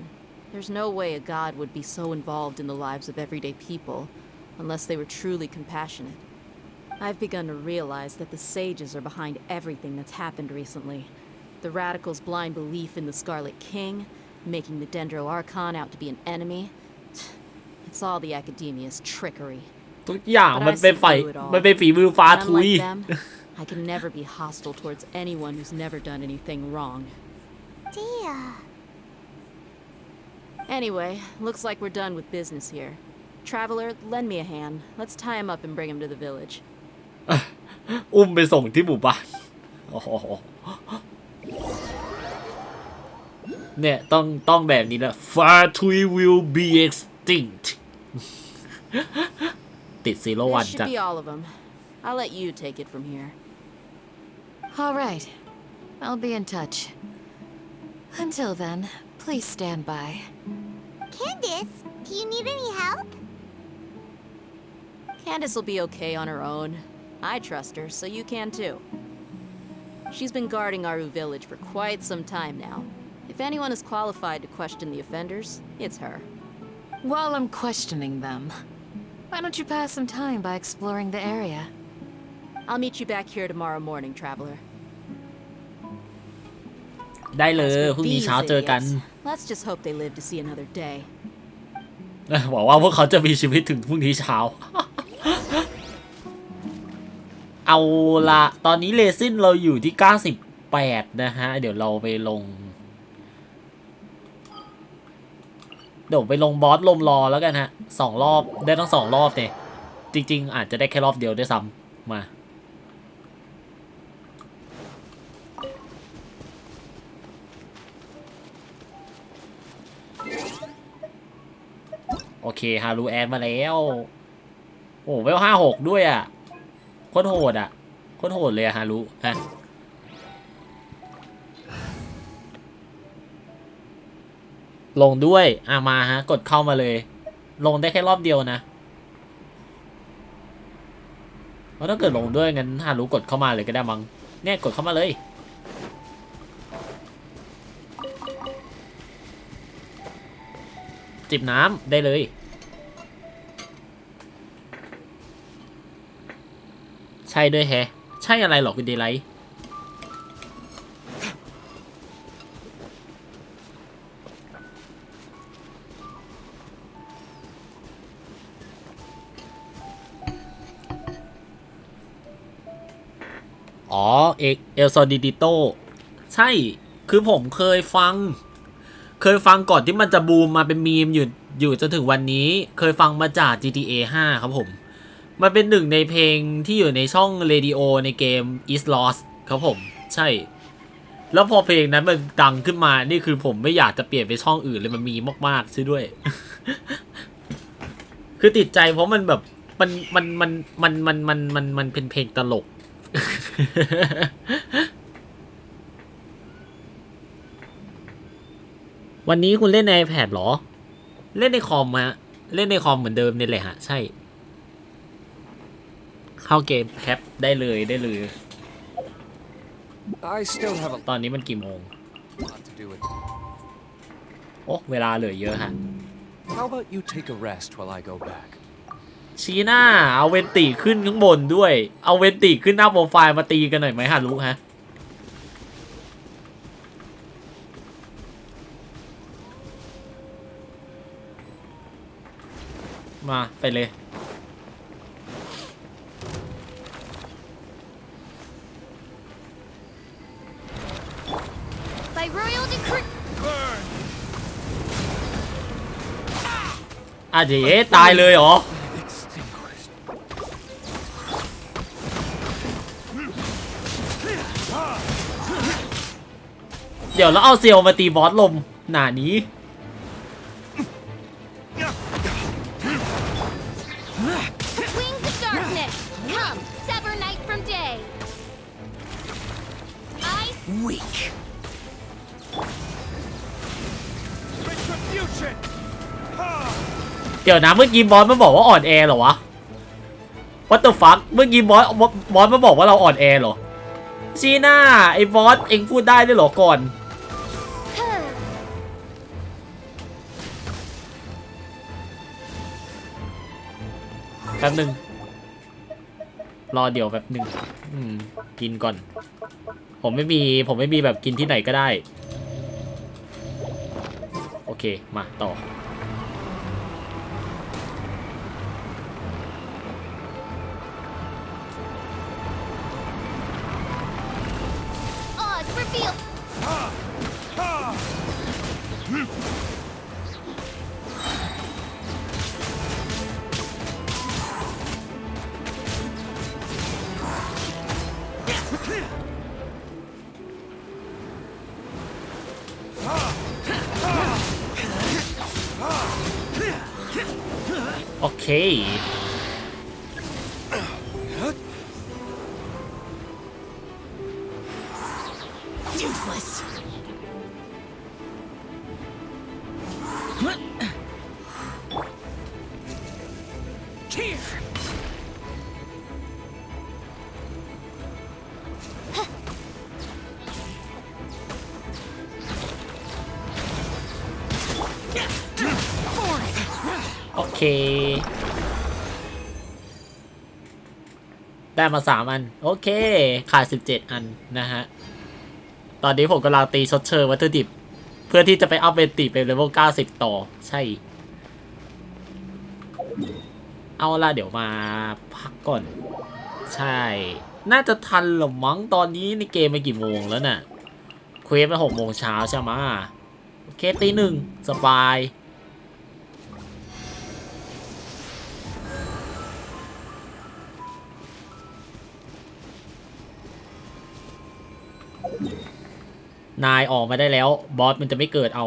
There's no way a god would be so involved in the lives of everyday people, unless they were truly compassionate. I've begun to realize that the sages are behind everything that's happened recently. The radicals' blind belief in the Scarlet King, making the Dendro Archon out to be an enemy. It's all the Academia's trickery. ทุกอย่างมันเป็นฝีมือฟ้าทุย I can never be hostile towards anyone who's never done anything wrong. Dear. Anyway, looks like we're done with business here. Traveler, lend me a hand. Let's tie him up and bring him to the village. อุ้มไปส่งที่หมู่บ้านเนี่ยต้องแบบนี้แหละ Far Tui will be extinct ติด0 วัน This จ้ะ should be all of them. I'll let you take it from here. All right. I'll be in touch. Until then, please stand by. Candace, do you need any help? Candace will be okay on her own. I trust her, so you can too. She's been guarding Aru village for quite some time now. If anyone is qualified to question the offenders, it's her. While I'm questioning them, why don't you pass some time by exploring the area? I'll meet you back here tomorrow morning, traveler. ได้เลยพรุ่งนี้เช้าเจอกัน Let's just hope they live to see another day. หวังว่าพวกเขาจะมีชีวิตถึงพรุ่งนี้เช้า เอาละตอนนี้เลซินเราอยู่ที่98นะฮะเดี๋ยวเราไปลงบอสลมรอแล้วกันฮะ2 รอบได้ทั้ง2 รอบเนี่ยจริงๆอาจจะได้แค่รอบเดียวด้วยซ้ำมาโอเคฮารูแอนมาแล้วโอ้เวล56ด้วยอ่ะโคตรโหดอ่ะโคตรโหดเลยอะฮารุฮะลงด้วยมาฮะกดเข้ามาเลยลงได้แค่รอบเดียวนะเพราะถ้าเกิดลงด้วยงั้นฮารุกดเข้ามาเลยก็ได้มั้งเนี่ยกดเข้ามาเลยจิบน้ำได้เลยใช่ด้วยแฮะใช่อะไรหรอคุณเดไลท์อ๋อเอลซอดิดิโตใช่คือผมเคยฟังก่อนที่มันจะบูมมาเป็นมีมอยู่จนถึงวันนี้เคยฟังมาจาก GTA 5 ครับผมมันเป็นหนึ่งในเพลงที่อยู่ในช่องเรดิโอในเกม Is Lost ครับผมใช่แล้วพอเพลงนั้นมันดังขึ้นมานี่คือผมไม่อยากจะเปลี่ยนไปช่องอื่นเลยมันมีมากๆใช่ด้วย คือติดใจเพราะมันแบบมันเป็นเพลงตลก วันนี้คุณเล่นใน iPad หรอเล่นในคอมฮะเล่นในคอมเหมือนเดิมนี่แหละฮะใช่เข้าเกมแคปได้เลยตอนนี้มันกี่โมงโอ้เวลาเหลือเยอะฮะ How about you take a rest while I go back ชีหน้าเอาเวนติขึ้นข้างบนด้วยเอาเวนติขึ้นหน้าโปรไฟล์มาตีกันหน่อยไหมฮะรู้ฮะมาไปเลย By royal decree. เดี๋ยวตายเลยเหรอเดี๋ยวแล้วเอาเซียวมาตีบอสลมหนานี้Weak. เดี๋ยวนะเมื่อกี้บอสมันบอกว่าอ่อนแอเหรอวะ What the fuck เมื่อกี้บอสมันบอกว่าเราอ่อนแอเหรอชีน่าไอ้บอสเอ็งพูดได้ด้วยเหรอก่อนแป๊บนึง รอเดี๋ยวแบบหนึ่งกินก่อนผมไม่มีแบบกินที่ไหนก็ได้โอเคมาต่อโอเคโอเคได้มา3 อันโอเคขาด17 อันนะฮะตอนนี้ผมกำลังตีชดเชยวัตถุดิบเพื่อที่จะไปอัพเบติเป็นเลเวล90ต่อใช่เอาล่ะเดี๋ยวมาพักก่อนใช่น่าจะทันหรอมั้งตอนนี้ในเกมไปกี่โมงแล้วน่ะเควสไป6 โมงเช้าใช่ไหมโอเคตี 1สบายนายออกมาได้แล้วบอสมันจะไม่เกิดเอา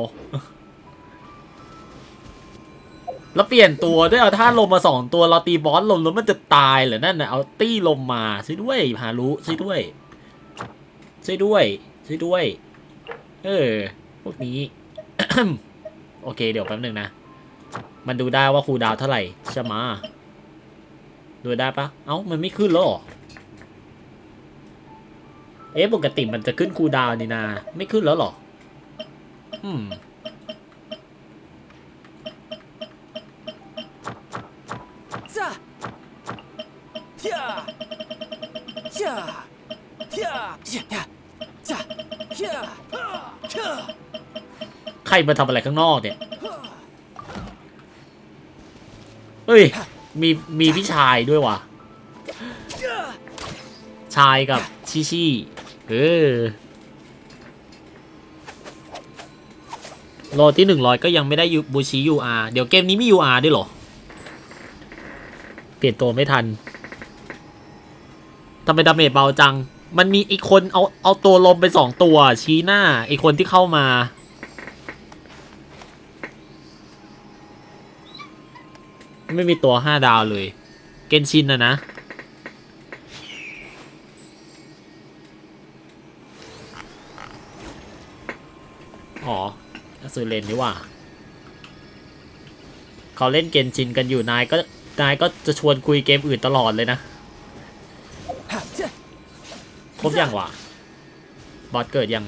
แล้วเปลี่ยนตัวด้วยเอาท่าลมมา2 ตัวเราตีบอสลมแล้วมันจะตายเหรอนั่นน่ะเอาตี้ลมมาช่วยด้วยฮารุช่วยด้วยพวกนี้ โอเคเดี๋ยวแป๊บนึงนะมันดูได้ว่าคูลดาวน์เท่าไหร่ใช่ไหมดูได้ปะเอ้ามันไม่ขึ้นหรอปกติมันจะขึ้นคูลดาวน์นี่นาไม่ขึ้นแล้วหรอใครมาทำอะไรข้างนอกเนี่ยเฮ้ยมีพี่ชายด้วยว่ะชายกับชิโลที่100ก็ยังไม่ได้บูชิ UR เดี๋ยวเกมนี้มี UR ด้วยเหรอเปลี่ยนตัวไม่ทันทำไมดาเมจเบาจังมันมีอีกคนเอาตัวลมไป2 ตัวชี้หน้าอีกคนที่เข้ามาไม่มีตัว5 ดาวเลยเกนชินนะอ๋อซูเลนนี่ว่าเขาเล่นเกนชินกันอยู่นายก็จะชวนคุยเกมอื่นตลอดเลยนะครบยังวะบอสเกิดยัง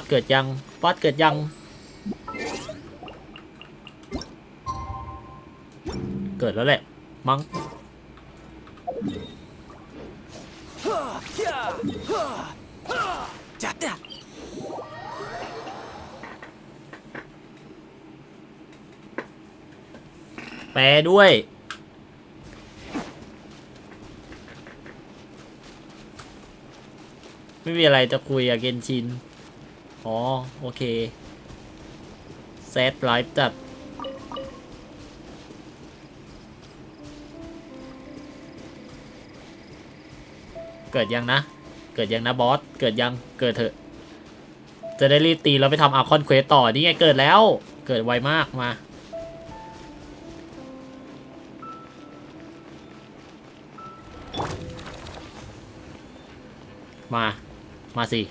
เกิดแล้วแหละมั้งแปลด้วยไม่มีอะไรจะคุยอะเกนชินอ๋อโอเคแซดไลฟ์จัดเกิดยังนะบอสเกิดเถอะจะได้รีบตีแล้วไปทำอาร์คอนเควสต่อนี่ไงเกิดแล้วเกิดไวมากมาสิ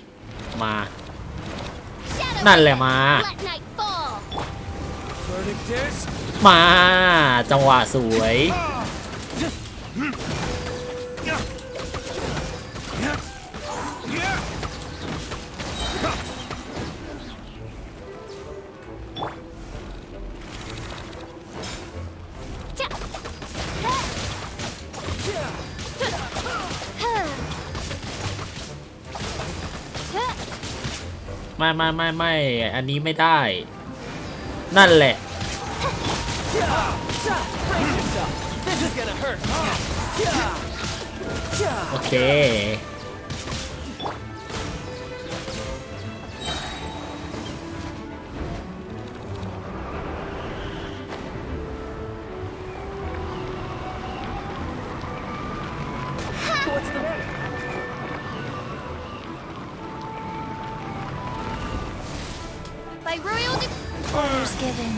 มานั่นแหละมาจังหวะสวย ไม่อันนี้ไม่ได้นั่นแหละโอเคBy royal orders given,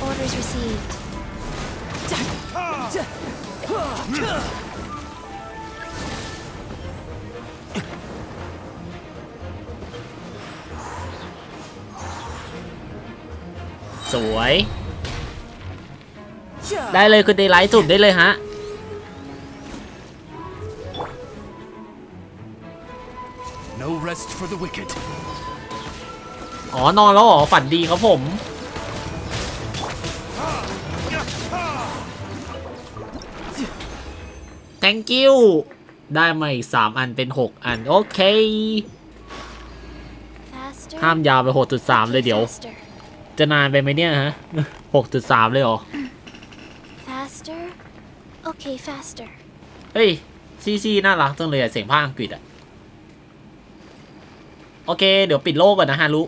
orders received. สวยได้เลยคุณเดย์ไลท์จุดได้เลยฮะ No rest for the wicked. อ๋อนอนแล้วเหรอฝันดีครับผมthank you ได้มาอีก3 อันเป็น6 อันโอเคห้ามยาวไป 6.3 เลยเดี๋ยวจะนานไปไหมเนี่ยฮะ 6.3 เลยเหรอ Faster? Okay, faster. เฮ้ยซี่น่ารักจังเลยเสียงภาคอังกฤษอะโอเคเดี๋ยวปิดโลกก่อนนะฮารุ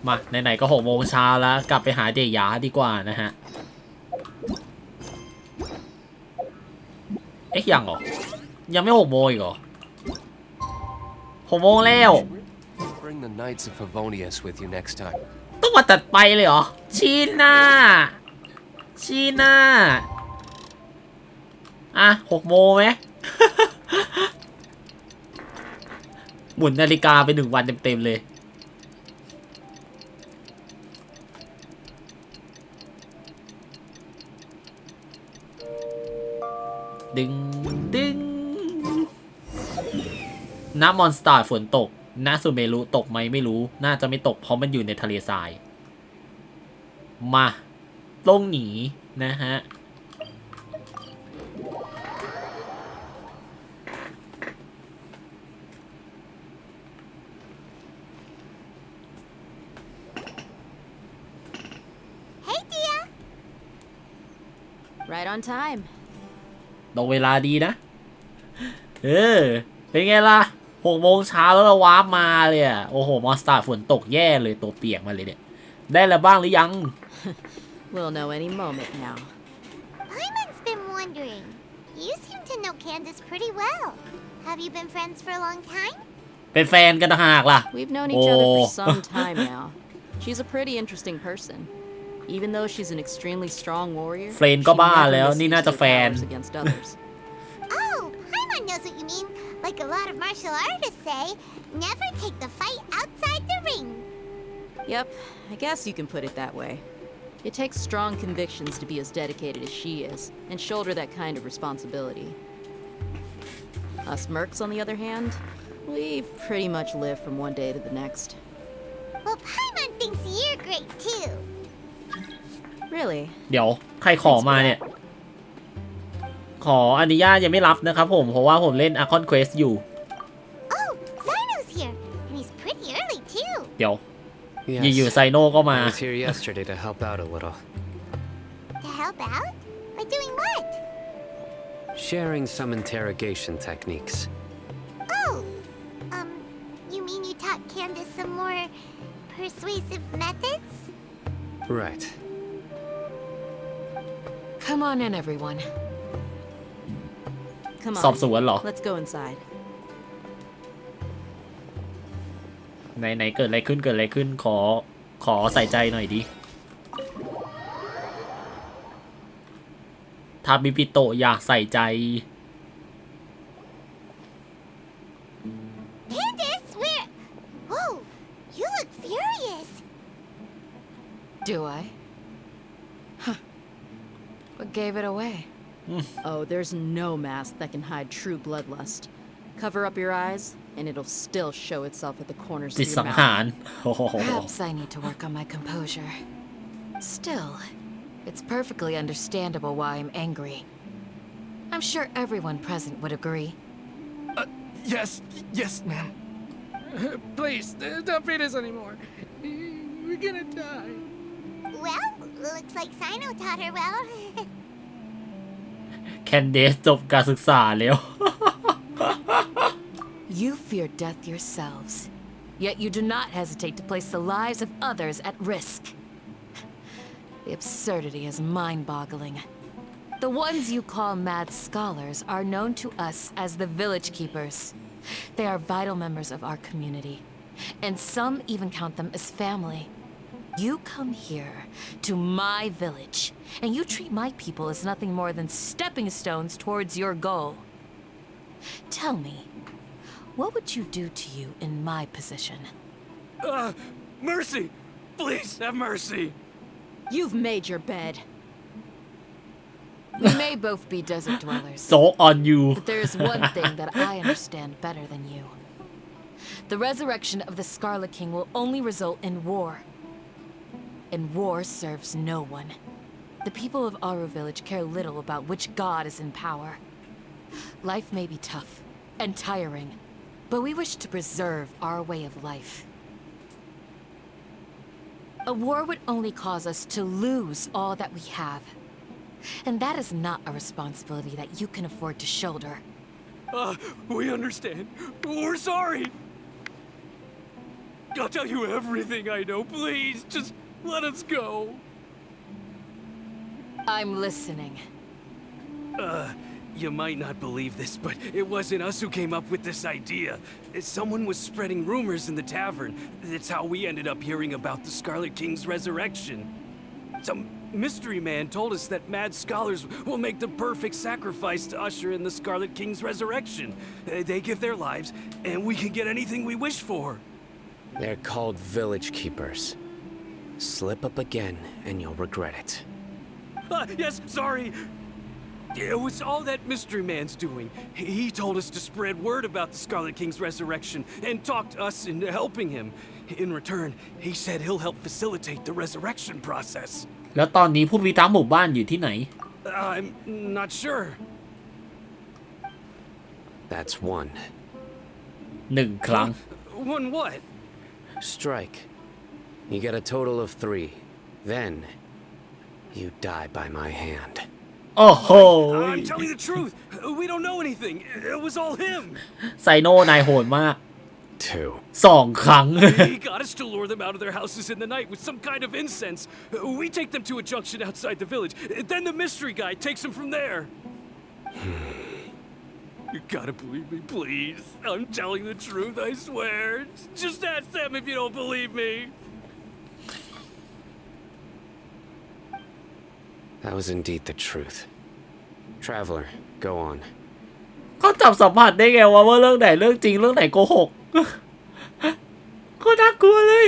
มาไหนๆก็6 โมงเช้าแล้วกลับไปหาเดียาดีกว่านะฮะเอ๊ะยังเหรอยังไม่6 โมงอีกเหรอ6 โมงแล้ว Bring the Knights of Favonius with you next time. ต้องมาตัดไปเลยเหรอชีน่าอ่ะ6 โมงไหม หมุนนาฬิกาไป1 วันเต็มๆเลยดึงน้ำมอนสตาร์ฝนตกน้าซูเมรุตกไหมไม่รู้น่าจะไม่ตกเพราะมันอยู่ในทะเลทรายมาต้องหนีนะฮะRight on time. ตรงเวลาดีนะเป็นไงล่ะ6 โมงเช้าแล้วเราวาร์ปมาเลยอ่ะโอ้โหมอนสตาร์ฝนตกแย่เลยตัวเปียกมาเลยเนี่ยได้แล้วบ้างหรือยัง We'll know any moment now. Paimon's been wondering. You seem to know Candace pretty well. Have you been friends for a long time? เป็นแฟนกันต่างหากล่ะ We've known each other for some time now. She's a pretty interesting person. Even though she's an extremely strong warrior, เฟรนก็บ้าแล้วนี่น่าจะแฟน against others. Oh, Paimon knows what you mean. Like a lot of martial artists say, never take the fight outside the ring. Yep, I guess you can put it that way. It takes strong convictions to be as dedicated as she is, and shoulder that kind of responsibility. Us mercs, on the other hand, we pretty much live from one day to the next. Well, Paimon thinks you're great too. Really? เดี๋ยวใครขอมาเนี่ยขออนุญาตยังไม่รับนะครับผมเพราะว่าผมเล่น Archon Quest อยู่ Oh, Zino's here, and he's pretty early too. เดี๋ยวอยู่ไซโนก็มา I was here yesterday to help out a little. To help out? By doing what? Sharing some interrogation techniques. Oh, you mean you taught Candace some more persuasive methods? Right. Come on in, everyone. Come สอบสวนเหรอ on, let's go inside. ไหนเกิดอะไรขึ้นขอใส่ใจหน่อยดิทาบิปิโตะอยากใส่ใจ Candace, where? Whoa, you look furious. Do I? Huh. What gave it away? Oh, there's no mask that can hide true bloodlust. Cover up your eyes, and it'll still show itself at the corners of จิต your สังหาร mouth. Perhaps I need to work on my composure. Still, It's perfectly understandable why I'm angry. I'm sure everyone present would agree. Yes, ma'am. Please, don't beat us anymore. We're gonna die. Well, looks like Sino taught her well. แคนเดสจบการศึกษาแล้ว You fear death yourselves, yet you do not hesitate to place the lives of others at risk. The absurdity is mind-boggling. The ones you call mad scholars are known to us as the Village Keepers. They are vital members of our community, and some even count them as family. You come here to my village, and you treat my people as nothing more than stepping stones towards your goal. Tell me, what would you do to you in my position? Mercy! Please, have mercy! You've made your bed. We may both be desert dwellers. So on you. But there is one thing that I understand better than you. The resurrection of the Scarlet King will only result in war. And war serves no one. The people of Aru Village care little about which god is in power. Life may be tough and tiring, but we wish to preserve our way of life. A war would only cause us to lose all that we have. And that is not a responsibility that you can afford to shoulder. We understand. We're sorry. I'll tell you everything I know. Please, just let us go. I'm listening. You might not believe this, but it wasn't us who came up with this idea. Someone was spreading rumors in the tavern. That's how we ended up hearing about the Scarlet King's resurrection. Some mystery man told us that mad scholars will make the perfect sacrifice to usher in the Scarlet King's resurrection. They give their lives, and we can get anything we wish for. They're called Village Keepers. Slip up again, and you'll regret it. Yes, sorry. It was all that mystery man's doing. He told us to spread word about the Scarlet King's resurrection and talked us into helping him. In return, he said he'll help facilitate the resurrection process. แล้วตอนนี้ผู้พิทักษ์หมู่บ้านอยู่ที่ไหน I'm not sure. That's one. 1 ครั้ง One what? Strike. You get a total of 3. Then, you die by my hand. โอ้โห I'm telling the truth. We don't know anything. It was all him. ไซโน่นายโหดมาก 2. 2 ครั้ง He got us to lure them out of their houses in the night with some kind of incense. We take them to a junction outside the village. Then the mystery guy takes them from there. You gotta believe me, please. I'm telling the truth, I swear. Just ask them if you don't believe me. That was indeed the truth. Traveler, go on. เขาจับสัมผัสได้ไงว่าเรื่องไหนเรื่องจริงเรื่องไหนโกหก ก็น่ากลัวเลย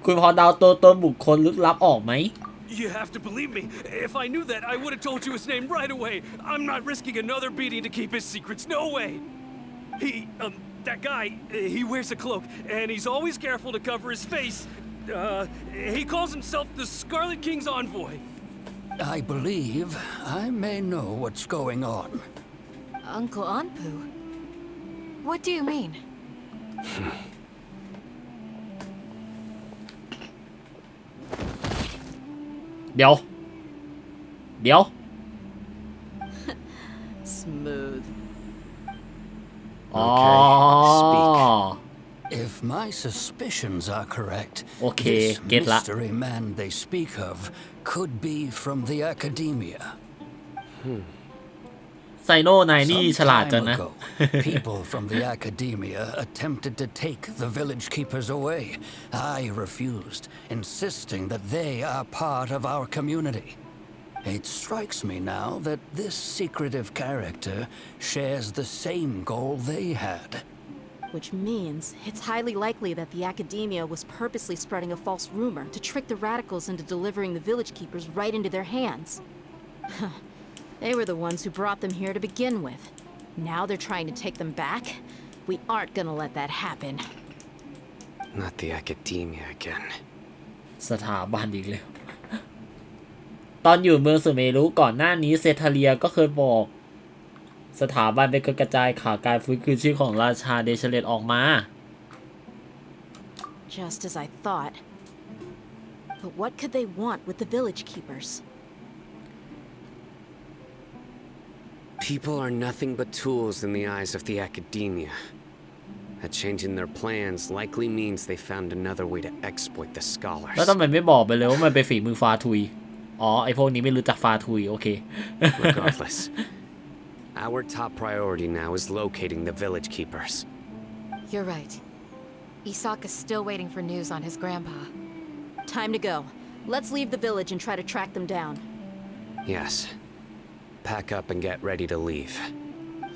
คุณพอเดาตัวตนบุคคลลึกลับออกไหม You have to believe me. If I knew that, I would have told you his name right away. I'm not risking another beating to keep his secrets. No way. That guy, he wears a cloak, and he's always careful to cover his face. He calls himself the Scarlet King's envoy. I believe I may know what's going on. Uncle Anpu? What do you mean? เดี๋ยว Smooth. Okay, If my suspicions are correct, Okay, this get la. mystery man they speak of could be from the academia. ไซโน่นายนี่ฉ Some ลาดจัง time นะ ago, people from the academia attempted to take the village keepers away. I refused, insisting that they are part of our community. It strikes me now that this secretive character shares the same goal they had. Which means it's highly likely that the academia was purposely spreading a false rumor to trick the radicals into delivering the village keepers right into their hands. They were the ones who brought them here to begin with. Now they're trying to take them back? We aren't gonna let that happen. Not the academia again. สถาบันอีกแล้วตอนอยู่เมืองสุเมรุก่อนหน้านี้เซทาเลียก็เคยบอกสถาบันเป็นการกระจายข่าวการฟื้นคืนชีพของราชาเดชเลตออกมา Just as I thought. But what could they want with the village keepers? People are nothing but tools in the eyes of the academia. A change in their plans likely means they found another way to exploit the scholars. แล้วทำไมไม่บอกไปเลยว่ามันเป็นฝีมือฟาทุยอ๋อไอพวกนี้ไม่รู้จักฟาทุยโอเค Regardless, our top priority now is locating the village keepers. You're right. Isak is still waiting for news on his grandpa. Time to go. Let's leave the village and try to track them down. Yes. Pack up and get ready to leave.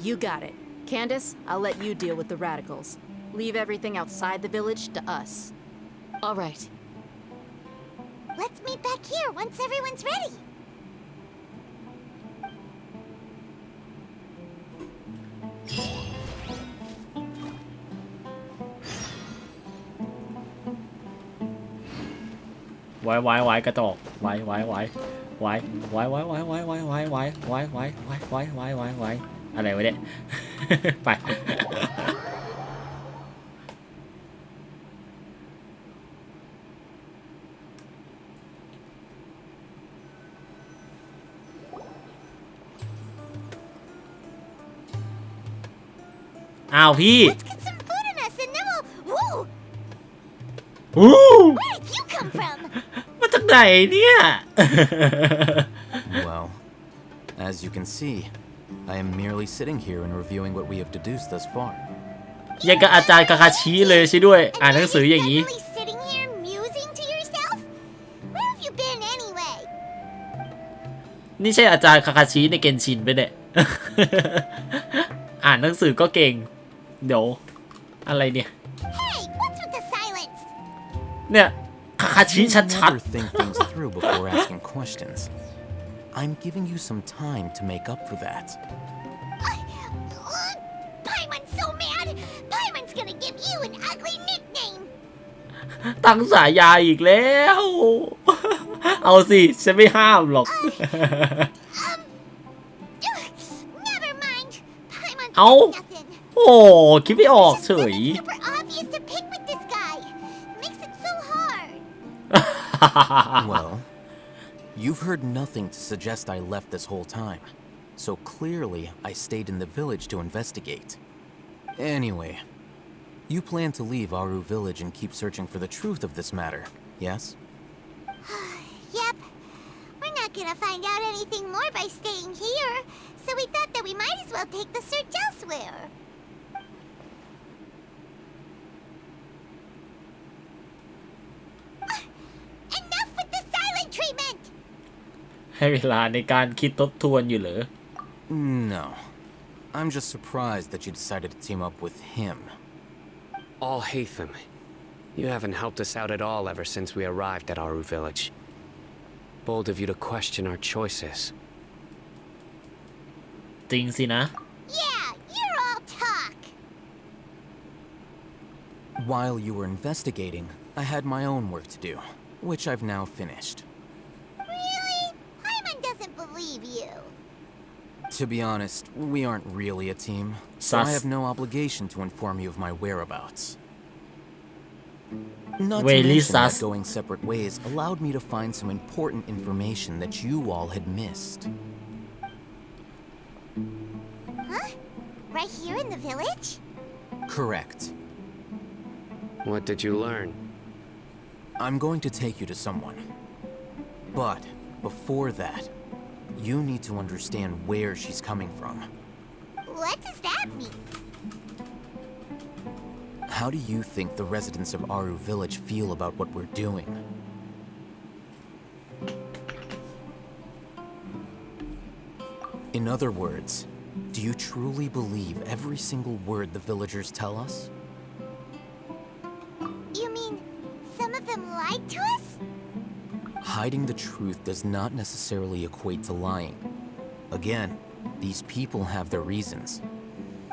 You got it. Candace, I'll let you deal with the radicals. Leave everything outside the village to us. All right. Let's meet back here once everyone's ready. ไว้กระจอกไว้อะไรวะเนี่ยไปอ้าวพี่ Let's get some food in us and then we'll... Where did you come from? มาจากไหนเนี่ย Well, as you can see, I am merely sitting here and reviewing what we have deduced thus far. ยังกับอาจารย์คาคาชิเลยใช่ด้วยอ่านหนังสืออย่างนี้ Sitting here musing to yourself? Where have you been anyway? นี่ใช่อาจารย์คาคาชิในเกนชินไปเนี่ย อ่านหนังสือก็เก่งเดี๋ยวอะไรเนี่ย Hey, what's with the silence? เนี่ยคาคาชิชัด Never think things through before asking questions. I'm giving you some time to make up for that. Paimon's so mad. Paimon's gonna give you an ugly nickname. ๆตั้งฉายาอีกแล้ว เอาสิฉันไม่ห้ามหรอก Never mind. Paimon's เอา nothing. โอ้คิดไม่ออกเฉย Super obvious to pick with this guy. Makes it so hard. Well, you've heard nothing to suggest I left this whole time, so clearly I stayed in the village to investigate. Anyway, you plan to leave Aru village and keep searching for the truth of this matter, yes? Yep. We're not gonna find out anything more by staying here, so we thought that we might as well take the search elsewhere. Enough with the silent treatment! ให้เวลาในการคิดทบทวนอยู่เหรอ No. I'm just surprised that you decided to team up with him. All Hatham. You haven't helped us out at all ever since we arrived at Aru village. Bold of you to question our choices. จริงสินะ Yeah, you're all talk. While you were investigating, I had my own work to do, which I've now finished. Really? Paimon doesn't believe you. To be honest, we aren't really a team, so I have no obligation to inform you of my whereabouts. Not to Really, mention that sus? going separate ways allowed me to find some important information that you all had missed. Huh? Right here in the village? Correct. What did you learn? I'm going to take you to someone. But before that, you need to understand where she's coming from. What does that mean? How do you think the residents of Aru village feel about what we're doing? In other words, do you truly believe every single word the villagers tell us? You mean some of them lied to us? Hiding the truth does not necessarily equate to lying. Again, these people have their reasons.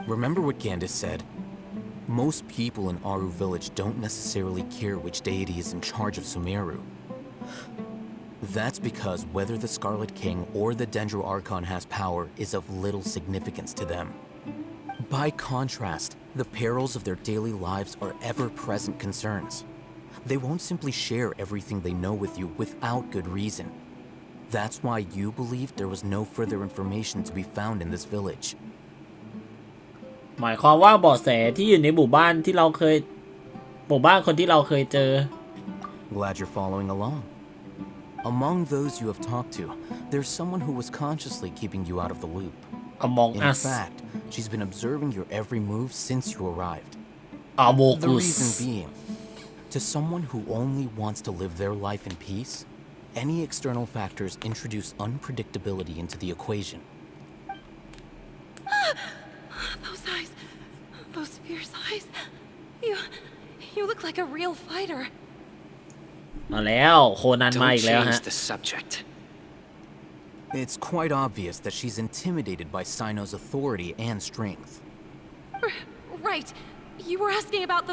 Remember what Candace said? Most people in Aru village don't necessarily care which deity is in charge of Sumeru, That's because whether the Scarlet King or the Dendro Archon has power is of little significance to them. By contrast, the perils of their daily lives are ever-present concerns. They won't simply share everything they know with you without good reason. That's why you believed there was no further information to be found in this village. หมายความว่าเบาะแสที่อยู่ในหมู่บ้านที่เราเคยคนที่เราเคยเจอ Glad you're following along. Among those you have talked to, there's someone who was consciously keeping you out of the loop. Among In us. fact, she's been observing your every move since you arrived. Among The us. reason being, to someone who only wants to live their life in peace, any external factors introduce unpredictability into the equation. Those eyes. Those fierce eyes. You look like a real fighter. มาแล้วโคนันมาอีกแล้วฮะ Don't change the subject. It's quite obvious that she's intimidated by Sino's authority and strength. Right. You were asking about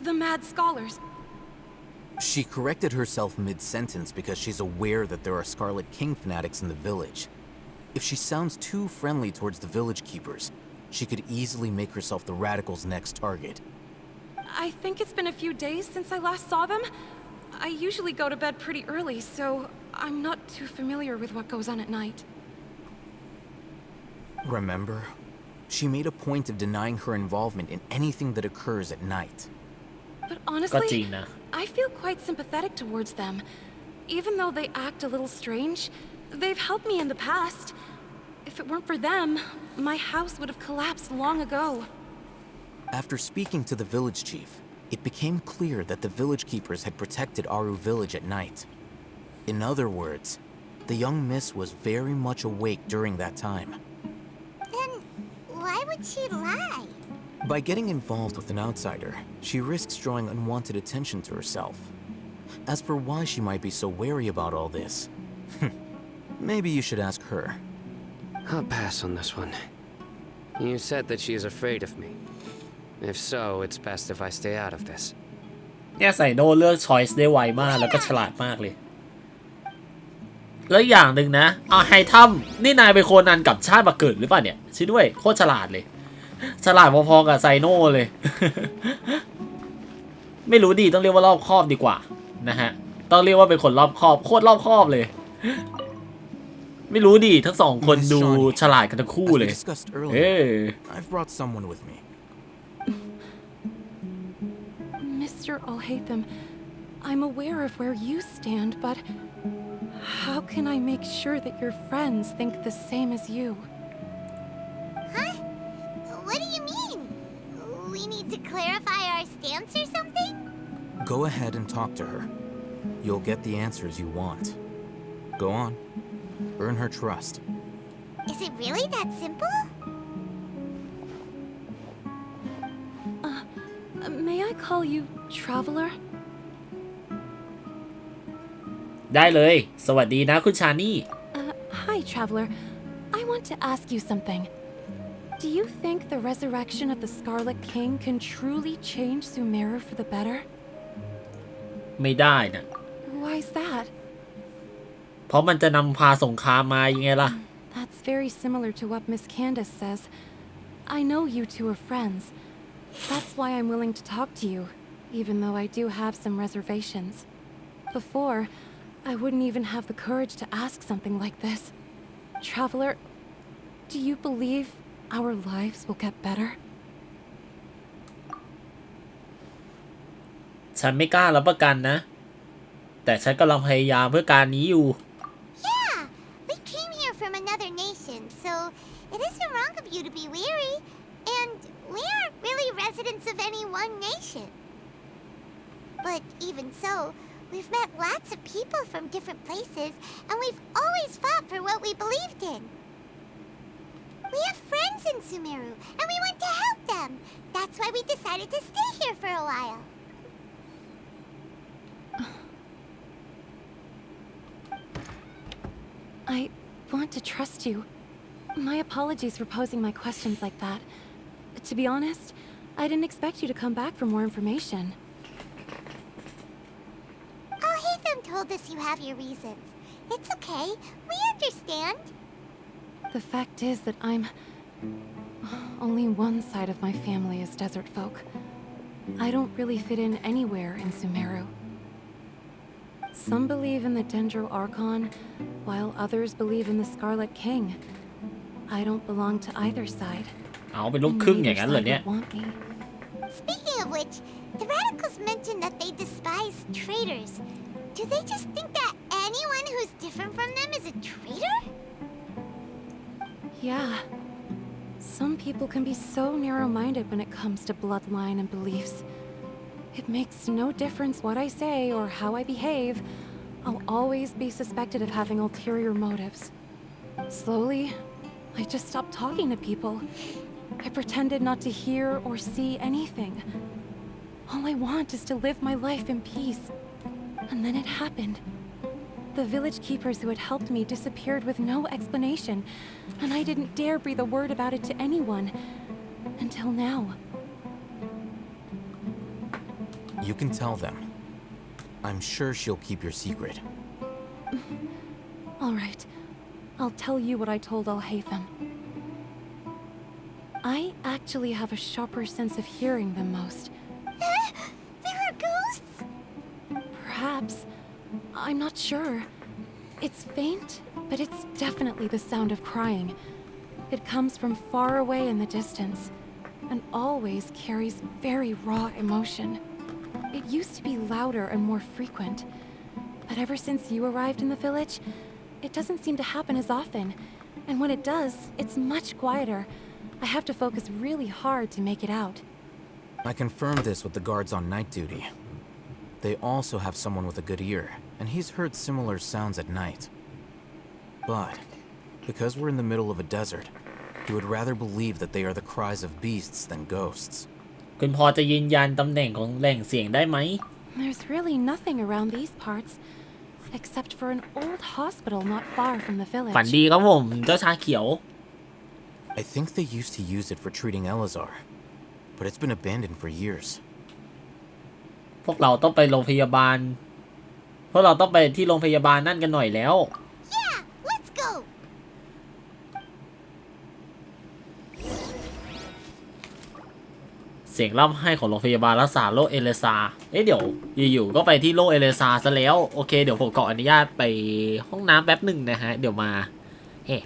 the mad scholars. She corrected herself mid-sentence because she's aware that there are Scarlet King fanatics in the village. If she sounds too friendly towards the village keepers, she could easily make herself the radicals' next target. I think it's been a few days since I last saw them. I usually go to bed pretty early, so I'm not too familiar with what goes on at night. Remember? She made a point of denying her involvement in anything that occurs at night. But honestly, I feel quite sympathetic towards them. Even though they act a little strange, they've helped me in the past. If it weren't for them, my house would have collapsed long ago. After speaking to the village chief, it became clear that the village keepers had protected Aru village at night. In other words, the young miss was very much awake during that time. Then why would she lie? By getting involved with an outsider, she risks drawing unwanted attention to herself. As for why she might be so wary about all this, maybe you should ask her. I'll pass on this one. You said that she is afraid of me. If so, it's best if I stay out of this. เนี่ยไซโน่เลือกช้อยส์ได้ไวมากแล้วก็ฉลาดมากเลยแล้วอย่างหนึ่งนะไฮทัมนี่นายเป็นโคนันกับชาติมาเกิดหรือเปล่าเนี่ยช่วยด้วยโคตรฉลาดเลยฉลาดพอๆกับไซโน่เลย ไม่รู้ดีต้องเรียกว่ารอบคอบดีกว่านะฮะต้องเรียกว่าเป็นคนรอบคอบโคตรรอบคอบเลยไม่รู้ดีทั้งสองคนดูฉลาดกันทั้งคู่เลย I've brought someone with me. Mr. Alhaitham, I'm aware of where you stand, but how can I make sure that your friends think the same as you? Huh? What do you mean? We need to clarify our stance or something? Go ahead and talk to her. You'll get the answers you want. Go on. Earn her trust. Is it really that simple? May I call you Traveler? ได้เลยสวัสดีนะคุณชานี่ Hi, Traveler. I want to ask you something. Do you think the resurrection of the Scarlet King can truly change Sumeru for the better? ไม่ได้นะ Why is that? เพราะมันจะนำพาสงครามมายังไงล่ะ That's very similar to what Miss Candace says. I know you two are friends. That's why I'm willing to talk to you, even though I do have some reservations. Before, I wouldn't even have the courage to ask something like this. Traveler, do you believe our lives will get better? ฉันไม่กล้ารับประกันนะแต่ฉันกำลังพยายามเพื่อการนี้อยู่ Yeah, we came here from another nation, so it isn't wrong of you to be weary. And we aren't really residents of any one nation. But even so, we've met lots of people from different places, and we've always fought for what we believed in. We have friends in Sumeru, and we want to help them. That's why we decided to stay here for a while. I want to trust you. My apologies for posing my questions like that. To be honest, I didn't expect you to come back for more information. Oh, told us you have your reasons. It's okay. We understand. The fact is that only one side of my family is desert folk. I don't really fit in anywhere in Sumeru. Some believe in the Dendro Archon, while others believe in the Scarlet King. I don't belong to either side. เอาเป็นลูกครึ่งอย่างนั้นเหรอเนี่ย Speaking of which, the radicals mentioned that they despise traitors. Do they just think that anyone who's different from them is a traitor? Yeah. Some people can be so narrow-minded when it comes to bloodline and beliefs. It makes no difference what I say or how I behave. I'll always be suspected of having ulterior motives. Slowly, I just stopped talking to people. I pretended not to hear or see anything. All I want is to live my life in peace. And then it happened. The village keepers who had helped me disappeared with no explanation, and I didn't dare breathe a word about it to anyone. Until now. You can tell them. I'm sure she'll keep your secret. All right. I'll tell you what I told Al-Haytham. I actually have a sharper sense of hearing than most. There are ghosts? Perhaps. I'm not sure. It's faint, but it's definitely the sound of crying. It comes from far away in the distance, and always carries very raw emotion. It used to be louder and more frequent, but ever since you arrived in the village, it doesn't seem to happen as often, and when it does, it's much quieter. I have to focus really hard to make it out. I confirmed this with the guards on night duty. They also have someone with a good ear, and he's heard similar sounds at night. But, because we're in the middle of a desert, he would rather believe that they are the cries of beasts than ghosts. คุณพอจะยืนยันตำแหน่งของแหล่งเสียงได้ไหม There's really nothing around these parts, except for an old hospital not far from the village. ฝันดีครับผมเจ้าชาเขียว I think they used to use it for treating Elazar, but it's been abandoned for years. พวกเราต้องไปโรงพยาบาลพวกเราต้องไปที่โรงพยาบาลนั่นกันหน่อยแล้ว Yeah, let's go. เสียงร่ำไห้ของโรงพยาบาลรักษาโรคเอเลซาเดี๋ยวอยู่ๆก็ไปที่โรคเอเลซาซะแล้วโอเคเดี๋ยวผมขออนุญาตไปห้องน้ำแป๊บหนึ่งนะฮะเดี๋ยวมาเฮ้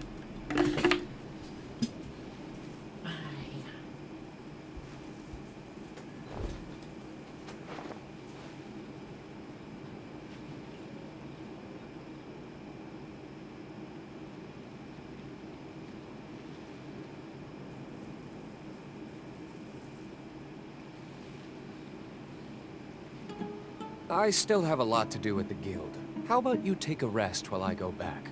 I still have a lot to do at the guild. How about you take a rest while I go back?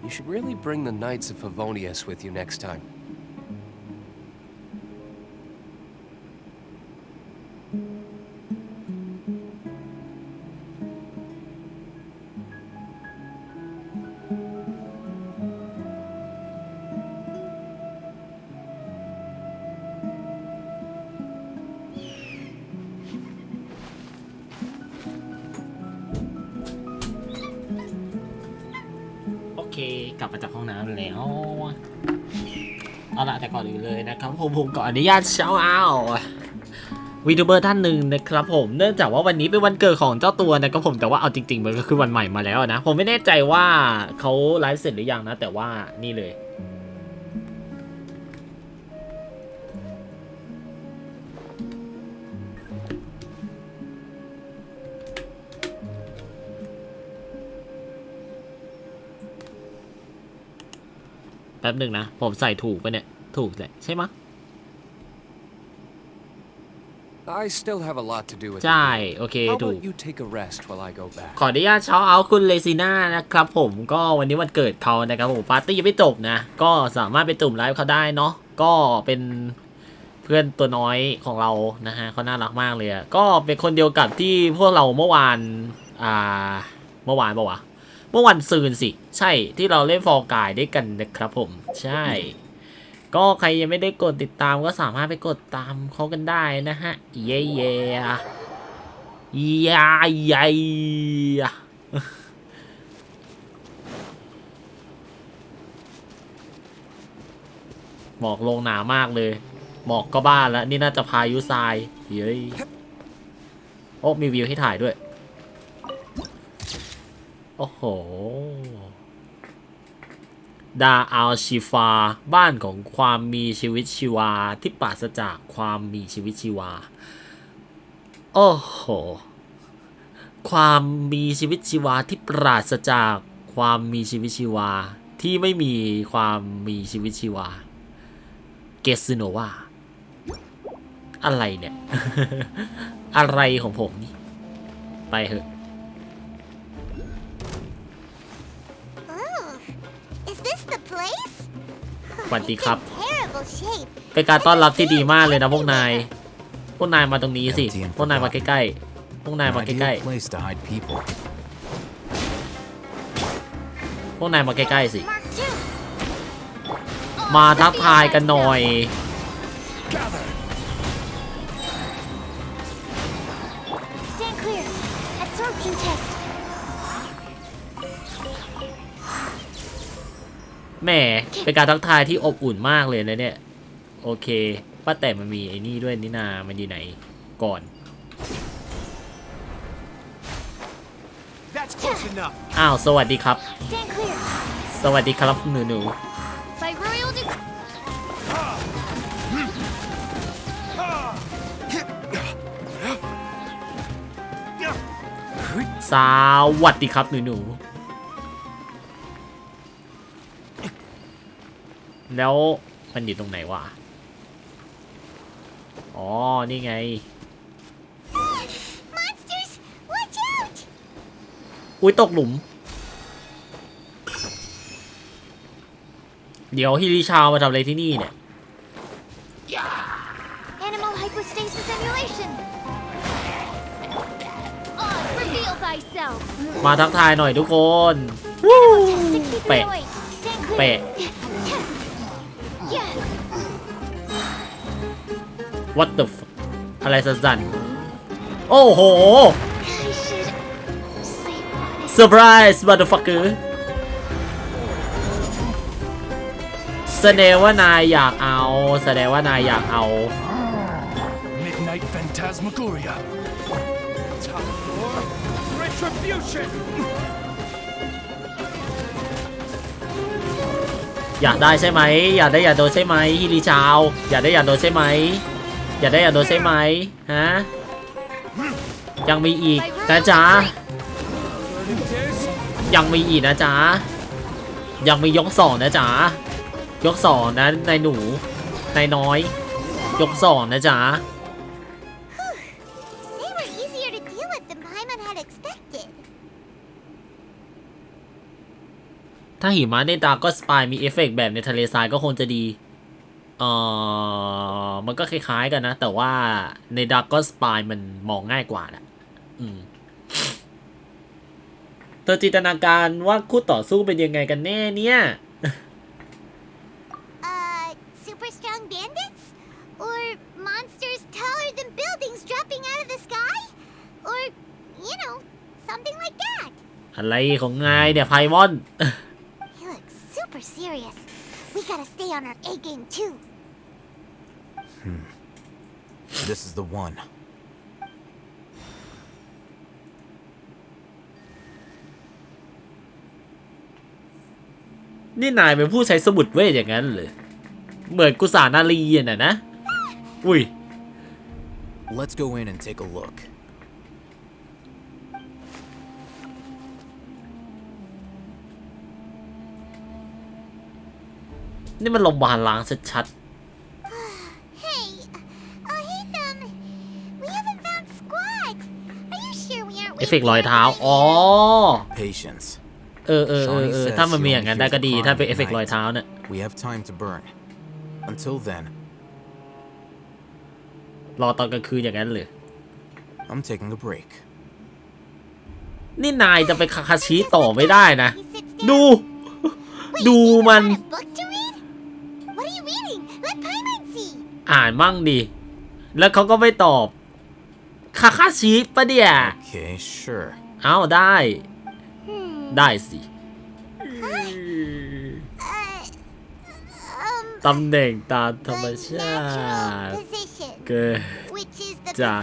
You should really bring the Knights of Favonius with you next time.โอเคกลับมาจากห้องน้ำแล้วเอาล่ะแต่ก่อนอื่นเลยนะครับผมขออนุญาตเช้าวีทูเบอร์ท่านหนึ่งนะครับผมเนื่องจากว่าวันนี้เป็นวันเกิดของเจ้าตัวนะครับผมแต่ว่าเอาจริงๆมันก็คือวันใหม่มาแล้วนะผมไม่แน่ใจว่าเขาไลฟ์เสร็จหรือยังนะแต่ว่านี่เลยแป๊บหนึ่งนะผมใส่ถูกปะเนี่ย ถูกแหละใช่ไหม I still have a lot to do with ใช่ the โอเค How ถูก about you take a rest while I go back? ขออนุญาตเช้าเอาคุณเลซิน่านะครับผมก็วันนี้วันเกิดเขานะครับผมปาร์ตี้ยังไม่จบนะก็สามารถไปตุ่มไลฟ์เขาได้เนาะก็เป็นเพื่อนตัวน้อยของเรานะฮะเขาน่ารักมากเลยก็เป็นคนเดียวกับที่พวกเราเมื่อวานเมื่อวานปะวะเมื่อวันซืนสิใช่ที่เราเล่นฟอร์กายด้วยกันนะครับผมใช่ก็ใครยังไม่ได้กดติดตามก็สามารถไปกดตามเขากันได้นะฮะเย้เย้ยายหมอกลงหนามากเลยหมอกก็บ้าแล้วนี่น่าจะพายุทรายเฮ้ยโอ้มีวิวให้ถ่ายด้วยโอ้โหดาอัลชิฟาบ้านของความมีชีวิตชีวาที่ปราศจากความมีชีวิตชีวาโอ้โหความมีชีวิตชีวาที่ปราศจากความมีชีวิตชีวาที่ไม่มีความมีชีวิตชีวาเกสโนวาอะไรเนี่ย อะไรของผมนี่ไปเถอะสวัสดีครับเป็นการต้อนรับที่ดีมากเลยนะพวกนายมาตรงนี้สิพวกนายมาใกล้ๆพวกนายมาใกล้ๆพวกนายมาใกล้ๆสิมาทักทายกันหน่อยแหมเป็นการทักทายที่อบอุ่นมากเลยนะเนี่ยโอเคป้าแต่มันมีไอ้นี่ด้วยนี่นามันอยู่ไหนก่อนอ้าวสวัสดีครับสวัสดีครับหนูสวัสดีครับหนูแล้วมันอยู่ตรงไหนวะอ๋อนี่ไงอุ้ยตกหลุมเดี๋ยวฮิริชาวมาทำอะไรที่นี่เนี่ยมาทักทายหน่อยทุกคนเปะWhat the fuck อะไรสั่นๆโอ้โห Surprise motherfucker แสดงว่านายอยากเอา Midnight Phantasmagoria Top floor Retribution อยากได้ใช่ไหมอยากได้อยากโดนใช่ไหมฮิริชาวอยากได้อยากโดนใช่ไหมอยากได้อยากโดนใช่ไหมฮะยังมีอีกนะจ๊ะยังมีอีกนะจ๊ะยังมียก2นะจ๊ะยก2นะนายหนูนายน้อยยก2นะจ๊ะถ้าหิมะในดาร์กก็สปายมีเอฟเฟกต์แบบในทะเลทรายก็คงจะดีมันก็คล้ายๆกันนะแต่ว่าในดาร์กก็สปายมันมองง่ายกว่านะเธอจินตนาการว่าคู่ต่อสู้เป็นยังไงกันแน่เนี่ย super strong bandits or monsters taller than buildings dropping out of the sky or you know something like that อะไรของนายเนี่ยไพมอนSuper serious. We gotta stay on our A game too. This is the one. นี่นายเป็นผู้ใช้สมุดเวทอย่างนั้นเลยเหมือนกุศานารีน่ะนะอุ้ย Let's go in and take a look. นี่มันโรงพยาบาลล้างชัดๆ เอฟเฟกต์รอยเท้าอ๋อ Patience. ถ้ามันมีอย่างนั้นได้ก็ดีถ้าเป็นเอฟเฟกต์รอยเท้าเนี่ย We have time to burn. Until then, รอตอนกลางคืนอย่างนั้นเลย I'm taking a break. นี่นายจะไปคาคาชิต่อไม่ได้นะ ดูมัน อ่านมั่งดิ แล้วเขาก็ไม่ตอบคาคาชิปะเดีย Okay, sure. เอาได้สิตำแหน่งตามธรรมชาติเกิดจาก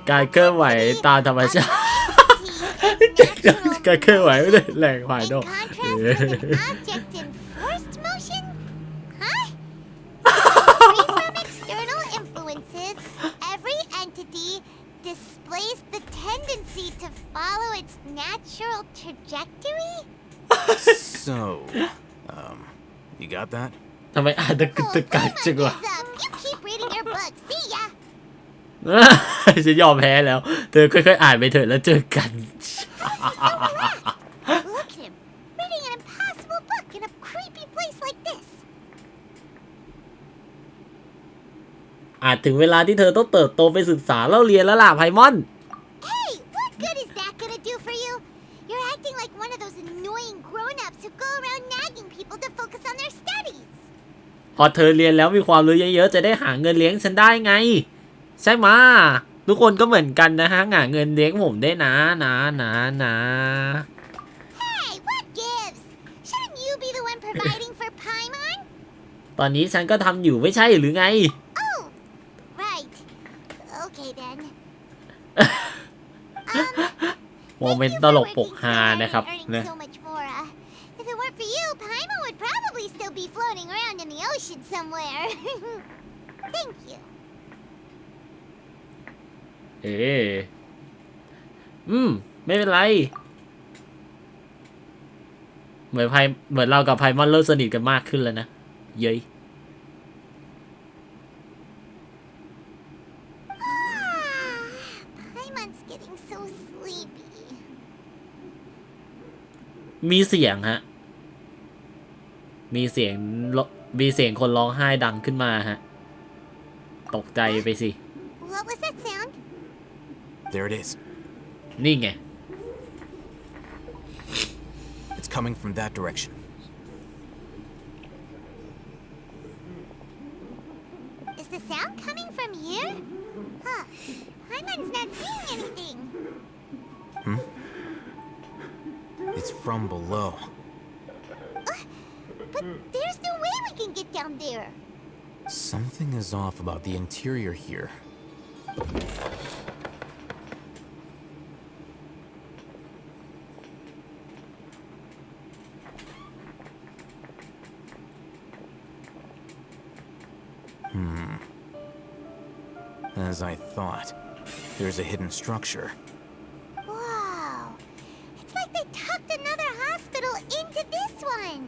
การเคลื่อนไหวตามธรรมชาติการเคลื่อนไหวไม่ได้แรงภายนอกdisplays the tendency to follow its natural trajectory? So, you got that? ทำไมอ่านตะกึกตะกักจังวะ You keep reading your book. See ya. ฉันยอมแพ้แล้วเธอค่อยๆอ่านไปเถอะแล้วเจอกัน Look at him, reading an impossible book in a creepy place like this. อาจถึงเวลาที่เธอต้องเติบโตไปศึกษาเล่าเรียนแล้วล่ะไพมอน Hey, what good is that gonna do for you? You're acting like one of those annoying grown-ups who go around nagging people to focus on their studies. พอเธอเรียนแล้วมีความรู้เยอะๆจะได้หาเงินเลี้ยงฉันได้ไงใช่ไหมทุกคนก็เหมือนกันนะฮะหาเงินเลี้ยงผมได้นะ Hey, what gives? Shouldn't you be the one providing for Paimon? ตอนนี้ฉันก็ทำอยู่ไม่ใช่หรือไง Oh, right. Okay then. โมเมนต์ตลกปกฮานะครับนะ So much more. If it weren't for you, Paimon would probably still be floating around in the ocean somewhere. Thank you. ไม่เป็นไรเหมือนเรากับไพมอนเริ่มสนิทกันมากขึ้นแล้วนะเย้ยPaimon's getting so sleepy. มีเสียงฮะมีเสียงคนร้องไห้ดังขึ้นมาฮะตกใจไปสิ What was that sound? There it is. นี่ไง It's coming from that direction. Is the sound coming from here? Huh. Paimon's not seeing anything. It's from below. But there's no way we can get down there. Something is off about the interior here. As I thought, there's a hidden structure. Wow. It's like they tucked another hospital into this one.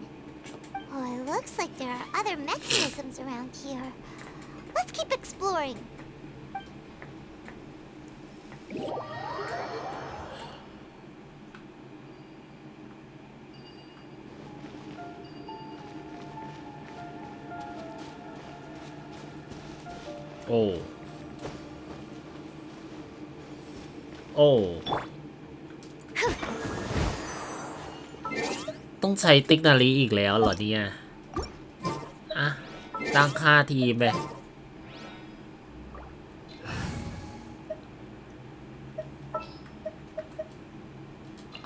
Oh, it looks like there are other mechanisms around here. Let's keep exploring. Oh. ต้องใช้ติ๊กนาลีอีกแล้วเหรอเนี่ยอ่ะตั้งค่าทีมไป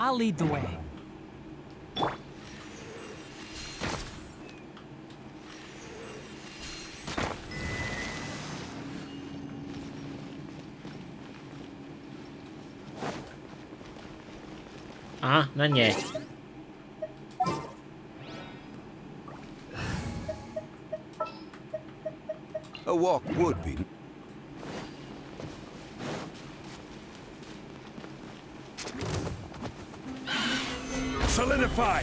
I'll lead the way. นั่นไง A walk would be. Solidify.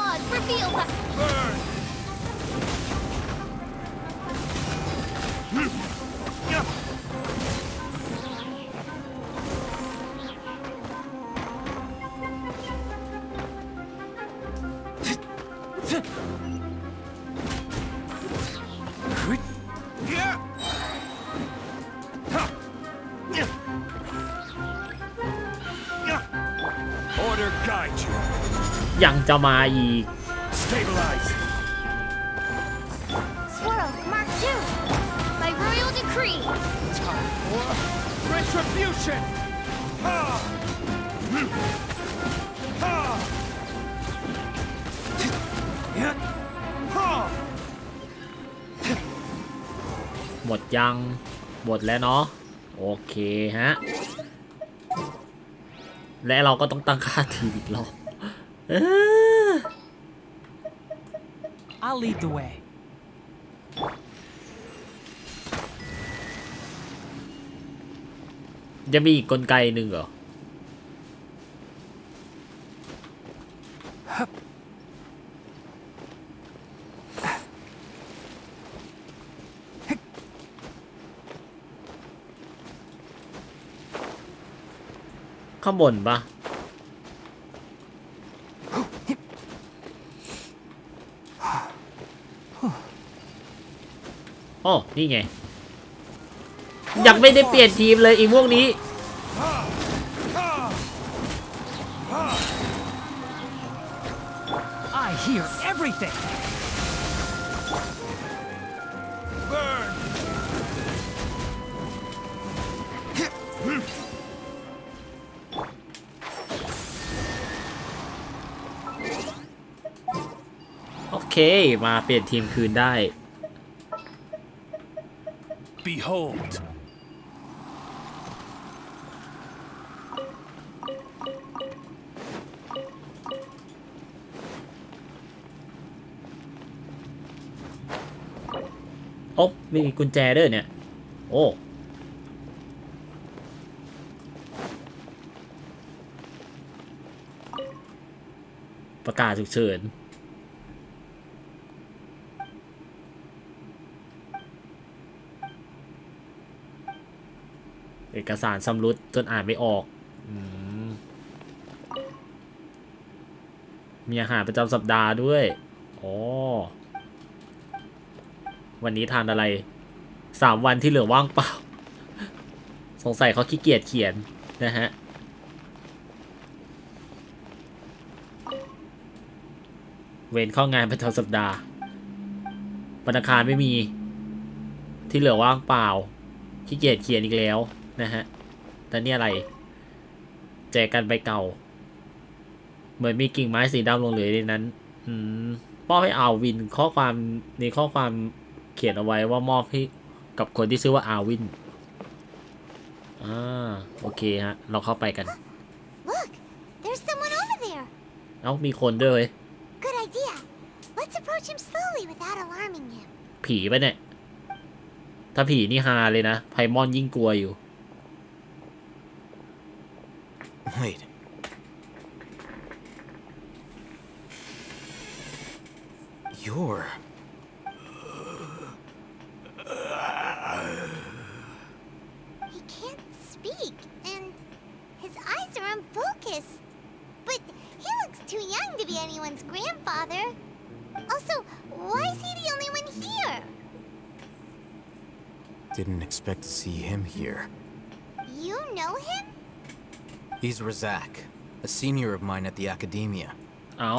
Odds reveal. Burn. ยังจะมาอีก Stabilize. Swirl, Mark 2. By royal decree. Time for retribution. Ha! Ha! Ha! หมดยังหมดแล้วเนาะโอเคฮะและเราก็ต้องตั้งค่าทีอีกรอบI'll lead the way. จะมีอีกกลไกหนึ่งเหรอข้างบนปะอ๋อนี่ไงยังไม่ได้เปลี่ยนทีมเลยอีพวกนี้ I hear everything. Burn. โอเคมาเปลี่ยนทีมคืนได้ Behold. โอ้มีกุญแจด้วยเนี่ยโอ้ประกาศฉุกเฉินเอกสารชำรุดจนอ่านไม่ออกมีอาหารประจำสัปดาห์ด้วยอ๋อวันนี้ทานอะไร3 วันที่เหลือว่างเปล่าสงสัยเขาขี้เกียจเขียนนะฮะเวรเข้างานประจำสัปดาห์วันอังคารไม่มีที่เหลือว่างเปล่าขี้เกียจเขียนอีกแล้วนะฮะแต่นี่อะไรแจกันใบเก่าเหมือนมีกิ่งไม้สีดำลงเหลือในนั้นมอบให้อาวินข้อความในข้อความเขียนเอาไว้ว่ามอบให้กับคนที่ชื่อว่าอาวินโอเคฮะเราเข้าไปกัน Look, there's someone over there. เอ้ามีคนด้วย Good idea. Let's approach him slowly without alarming him. ผีปะเนี่ยถ้าผีนี่ฮาเลยนะไพมอนยิ่งกลัวอยู่ Wait. You're... He can't speak, and his eyes are unfocused. But he looks too young to be anyone's grandfather. Also, why is he the only one here? Didn't expect to see him here. You know him? He's Razak, a senior of mine at the academia. เอา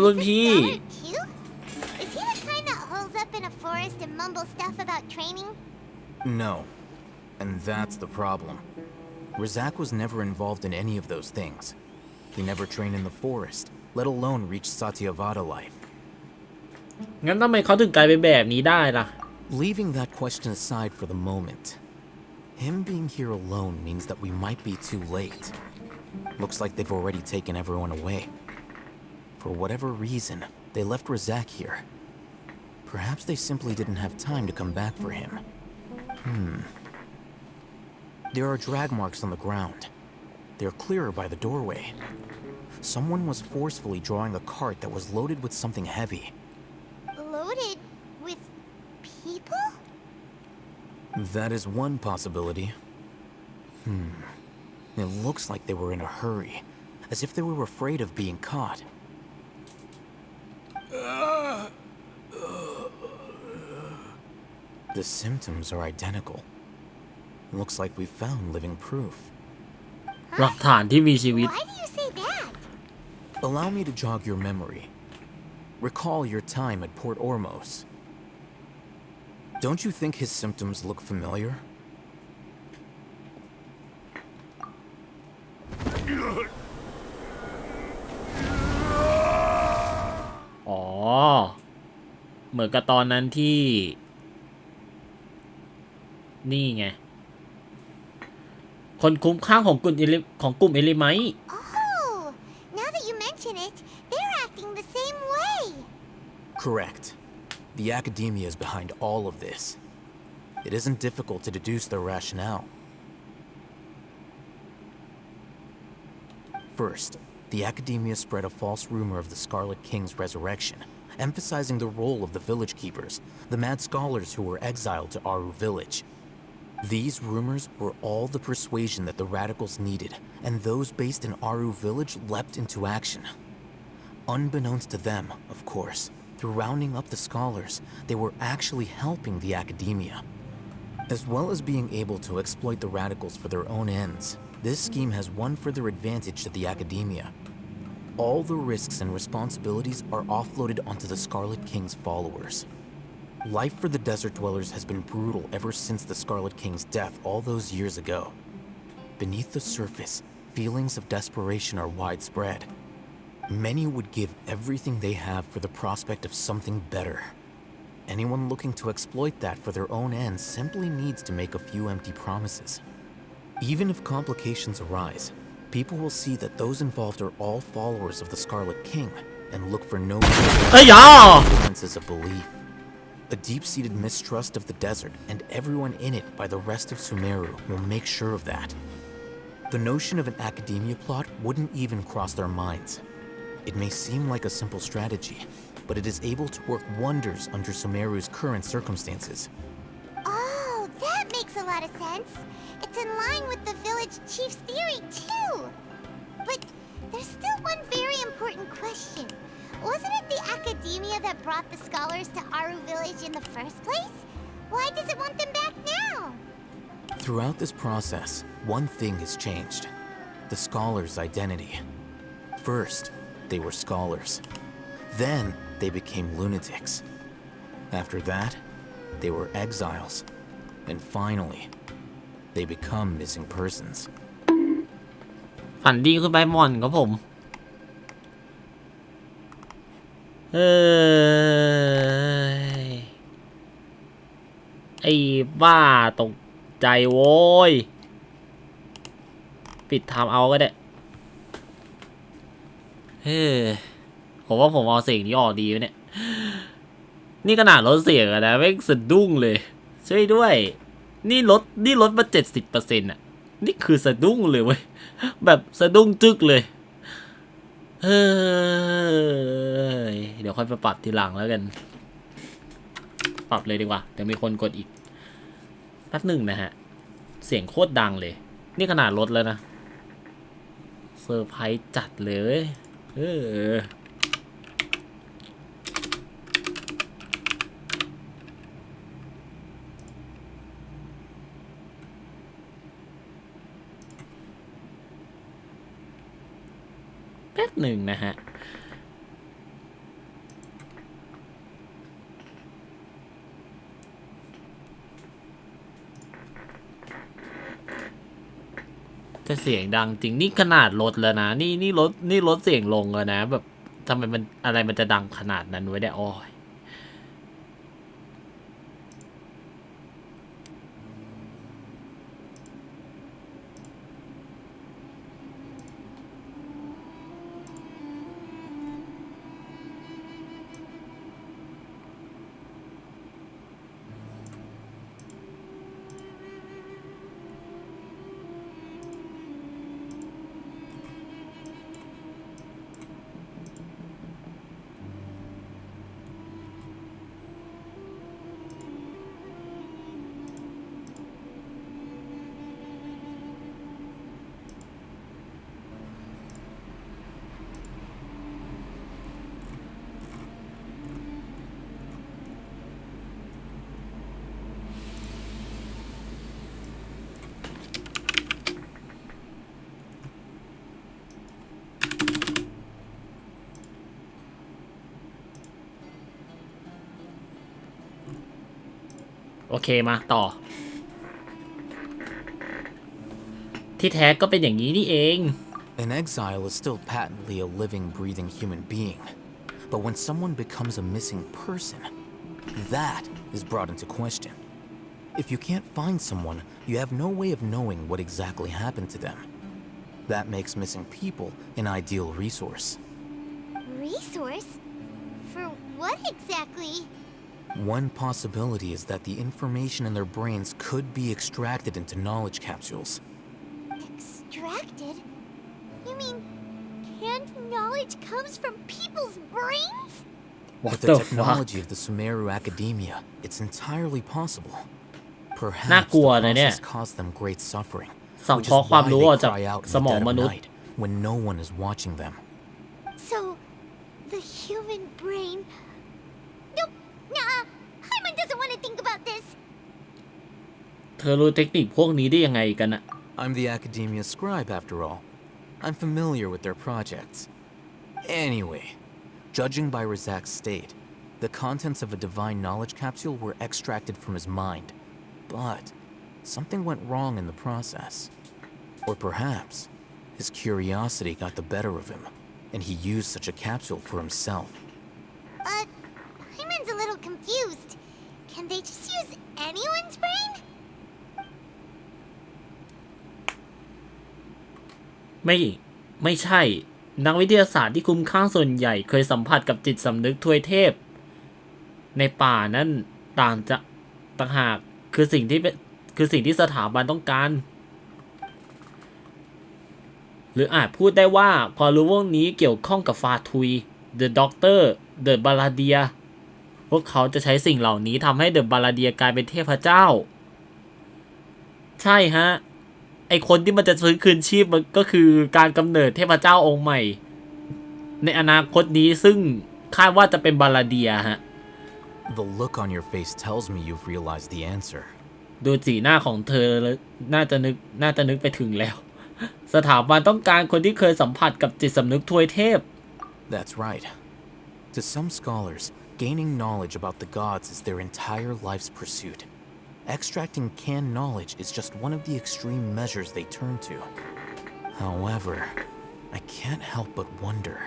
รุ่นพี่ Cute? Is he the kind that holes up in a forest and mumbles stuff about training? No. And that's the problem. Razak was never involved in any of those things. He never trained in the forest, let alone reach Satyavada life. งั้นทำไมเขาถึงกลายเป็นแบบนี้ได้ล่ะ Leaving that question aside for the moment, him being here alone means that we might be too late. Looks like they've already taken everyone away. For whatever reason, they left Razak here. Perhaps they simply didn't have time to come back for him. There are drag marks on the ground. They're clearer by the doorway. Someone was forcefully drawing a cart that was loaded with something heavy. Loaded with people? That is one possibility. It looks like they were in a hurry, as if they were afraid of being caught. The symptoms are identical. Looks like we found living proof. หลักฐานที่มีชีวิต Why do you say that? Allow me to jog your memory. Recall your time at Port Ormos. Don't you think his symptoms look familiar? อ๋อเหมือนกับตอนนั้นที่นี่ไงคนคุ้มข้างของกลุ่มเอลิไมท์ Oh, now that you mention it, they're acting the same way. Correct. The academia is behind all of this. It isn't difficult to deduce their rationale. First, the academia spread a false rumor of the Scarlet King's resurrection, emphasizing the role of the village keepers, the mad scholars who were exiled to Aru village. These rumors were all the persuasion that the radicals needed, and those based in Aru village leapt into action. Unbeknownst to them, of course, through rounding up the scholars, they were actually helping the academia. As well as being able to exploit the radicals for their own ends, this scheme has one further advantage to the academia. All the risks and responsibilities are offloaded onto the Scarlet King's followers. Life for the desert dwellers has been brutal ever since the Scarlet King's death all those years ago. Beneath the surface, feelings of desperation are widespread. Many would give everything they have for the prospect of something better. Anyone looking to exploit that for their own ends simply needs to make a few empty promises. Even if complications arise, people will see that those involved are all followers of the Scarlet King and look for no differences of belief. A deep-seated mistrust of the desert and everyone in it by the rest of Sumeru will make sure of that. The notion of an academia plot wouldn't even cross their minds. It may seem like a simple strategy, but it is able to work wonders under Sumeru's current circumstances. Oh, that makes a lot of sense. It's in line with the village chief's theory, too. But there's still one very important question. Wasn't it the academia that brought the scholars to Aru village in the first place? Why does it want them back now? Throughout this process, one thing has changed. The scholars' identity. First, they were scholars. Then, they became lunatics. After that, they were exiles. And finally, they become missing persons. ฝันดีคุณใบหม่อนครับผมไอ้บ้าตกใจโว้ยปิดไทม์เอาก็ได้ผมว่าผมเอาเสียงนี้ออกดีไหมเนี่ยนี่ขนาดลดเสียงอะนะแม่งสะดุ้งเลยช่วยด้วยนี่ลดมา 70% อ่ะนี่คือสะดุ้งเลยเว้ยแบบสะดุ้งจึกเลยเดี๋ยวค่อยไปปรับทีหลังแล้วกันปรับเลยดีกว่าเดี๋ยวมีคนกดอีกแป๊บหนึ่งนะฮะเสียงโคตรดังเลยนี่ขนาดลดแล้วนะเซอร์ไพรส์จัดเลยแป๊บหนึ่งนะฮะแต่เสียงดังจริงนี่ขนาดลดแล้วนะนี่ลดเสียงลงแล้วนะแบบทำไมมันอะไรมันจะดังขนาดนั้นไว้ได้อ้อย โอเคมาต่อที่แท้ก็เป็นอย่างนี้นี่เอง An exile is still patently a living, breathing human being. But when someone becomes a missing person, that is brought into question. If you can't find someone, you have no way of knowing what exactly happened to them. That makes missing people an ideal resource. Resource? For what exactly? One possibility is that the information in their brains could be extracted into knowledge capsules. Extracted? You mean canned knowledge comes from people's brains? With the technology of the Sumeru Academia, it's entirely possible. Perhaps the process caused them great suffering, which is why they cry out in the dead of night when no one is watching them. So, the human brain... Nope, nah, Hyman doesn't want to think about this. เธอรู้เทคนิคพวกนี้ได้ยังไงกันอะ I'm the Academia scribe after all. I'm familiar with their projects. Anyway, judging by Razak's state, the contents of a divine knowledge capsule were extracted from his mind. But something went wrong in the process. Or perhaps his curiosity got the better of him, and he used such a capsule for himself. Hyman's a little confused. Can they just use anyone's brain? ไม่ใช่นักวิทยาศาสตร์ที่คุ้มค่าส่วนใหญ่เคยสัมผัสกับจิตสำนึกทวยเทพในป่านั้นต่างหากคือสิ่งที่สถาบันต้องการหรืออาจพูดได้ว่าพอรู้ว่านี้เกี่ยวข้องกับฟาทุย The Doctor The Baladia พวกเขาจะใช้สิ่งเหล่านี้ทำให้ The Baladia กลายเป็นเทพเจ้าใช่ฮะไอคนที่มันจะฟื้นคืนชีพมันก็คือการกำเนิดเทพเจ้าองค์ใหม่ในอนาคตนี้ซึ่งคาดว่าจะเป็นบาลาเดียฮะ The look on your face tells me you've realized the answer. ดูสีหน้าของเธอน่าจะนึกไปถึงแล้วสถาบันต้องการคนที่เคยสัมผัสกับจิตสำนึกทวยเทพ That's right. To some scholars, gaining knowledge about the gods is their entire life's pursuit.Extracting canned knowledge is just one of the extreme measures they turn to. However, I can't help but wonder.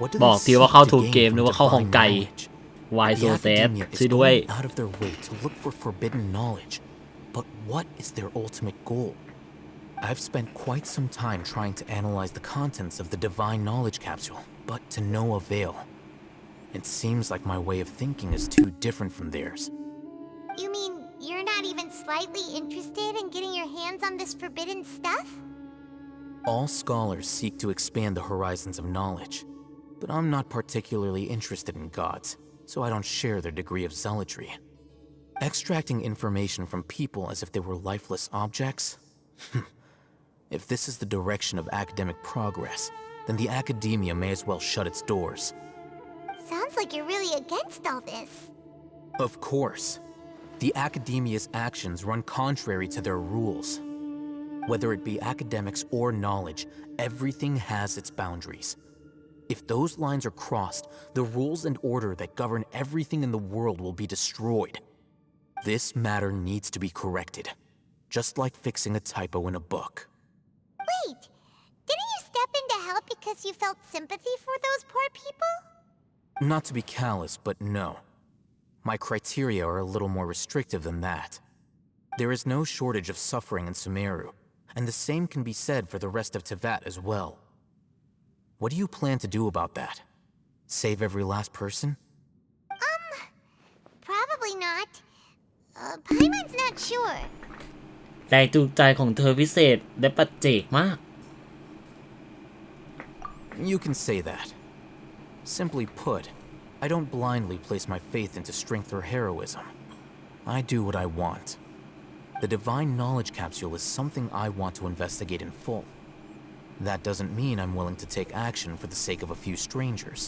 What do they seek to gain from divine knowledge? The Academia is going out of their way to look for forbidden knowledge. But what is their ultimate goal? I've spent quite some time trying to analyze the contents of the divine knowledge capsule, but to no avail. It seems like my way of thinking is too different from theirs. You mean you're not even slightly interested in getting your hands on this forbidden stuff? All scholars seek to expand the horizons of knowledge, but I'm not particularly interested in gods, so I don't share their degree of zealotry. Extracting information from people as if they were lifeless objects? If this is the direction of academic progress, then the Academia may as well shut its doors. Sounds like you're really against all this. Of course.The Academia's actions run contrary to their rules. Whether it be academics or knowledge, everything has its boundaries. If those lines are crossed, the rules and order that govern everything in the world will be destroyed. This matter needs to be corrected, just like fixing a typo in a book. Wait, didn't you step in to help because you felt sympathy for those poor people? Not to be callous, but no.My criteria are a little more restrictive than that. There is no shortage of suffering in Sumeru, and the same can be said for the rest of Teyvat as well. What do you plan to do about that? Save every last person? Probably not. Paimon's not sure. แรงจูงใจของเธอพิเศษและปัจเจกมาก You can say that. Simply put,I don't blindly place my faith into strength or heroism. I do what I want. The divine knowledge capsule is something I want to investigate in full. That doesn't mean I'm willing to take action for the sake of a few strangers.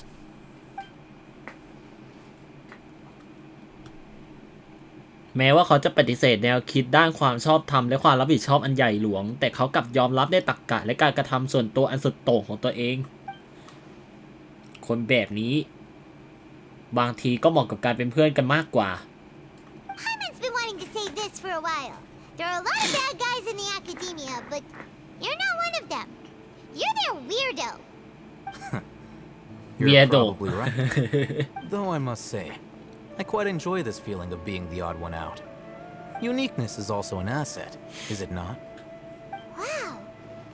แม้ว่าเขาจะปฏิเสธแนวคิดด้านความชอบธรรมและความรับผิดชอบอันใหญ่หลวงแต่เขากลับยอมรับในตรรกะและการกระทำส่วนตัวอันสุดโต่งของตัวเองคนแบบนี้บางทีก็เหมาะกับการเป็นเพื่อนกันมากกว่า Hyman's a while. There are a lot of bad guys in the academia, but you're not one of them. You're their weirdo. You're probably right. Though I must say, I quite enjoy this feeling of being the odd one out. Uniqueness is also an asset, is it not? Wow,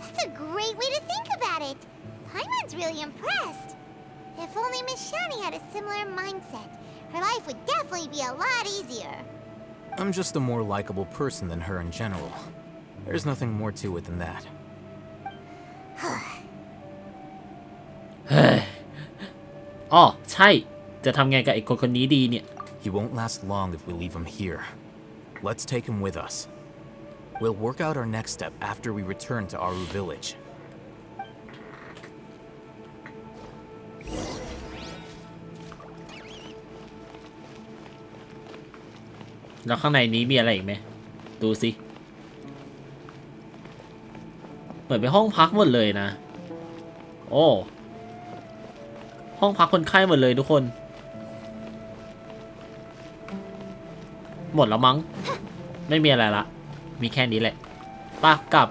that's a great way to think about it. Paimon's really impressed. If only Miss Shani had a similar mindset, her life would definitely be a lot easier. I'm just a more likable person than her in general. There's nothing more to it than that. อ๋อใช่จะทำไงกับไอ้คนนี้ดีเนี่ย He won't last long if we leave him here. Let's take him with us. We'll work out our next step after we return to Aru Village. แล้วข้างในนี้มีอะไรอีกไหมดูสิเปิดเป็นห้องพักหมดเลยนะโอ้ห้องพักคนไข้หมดเลยทุกคนหมดแล้วมั้งไม่มีอะไรละมีแค่นี้แหละปะกลับ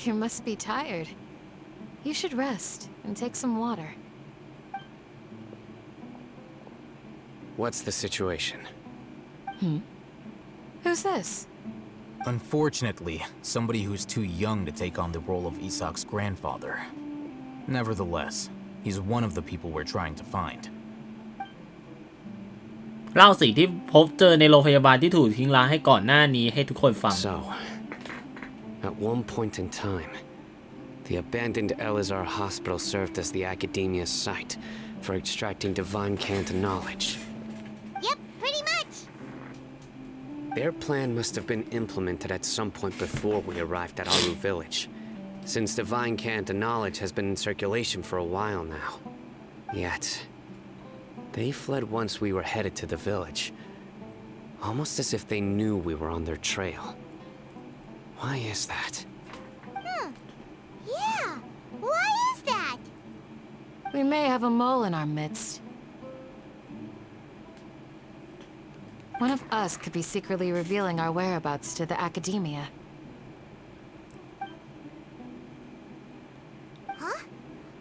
You must be tired. You should rest and take some water. What's the situation? Who's this? Unfortunately, somebody who's too young to take on the role of Isak's grandfather. Nevertheless, he's one of the people we're trying to find. เล่าสิ่งที่พบเจอในโรงพยาบาลที่ถูกทิ้งร้างให้ก่อนหน้านี้ให้ทุกคนฟัง So, at one point in time, the abandoned Elazar Hospital served as the academia's site for extracting divine Kanta knowledge. Yep, pretty much. Their plan must have been implemented at some point before we arrived at Aru Village, since divine Kanta knowledge has been in circulation for a while now. Yet, they fled once we were headed to the village, almost as if they knew we were on their trail. Why is that? Yeah, why is that? We may have a mole in our midst. One of us could be secretly revealing our whereabouts to the academia. Huh?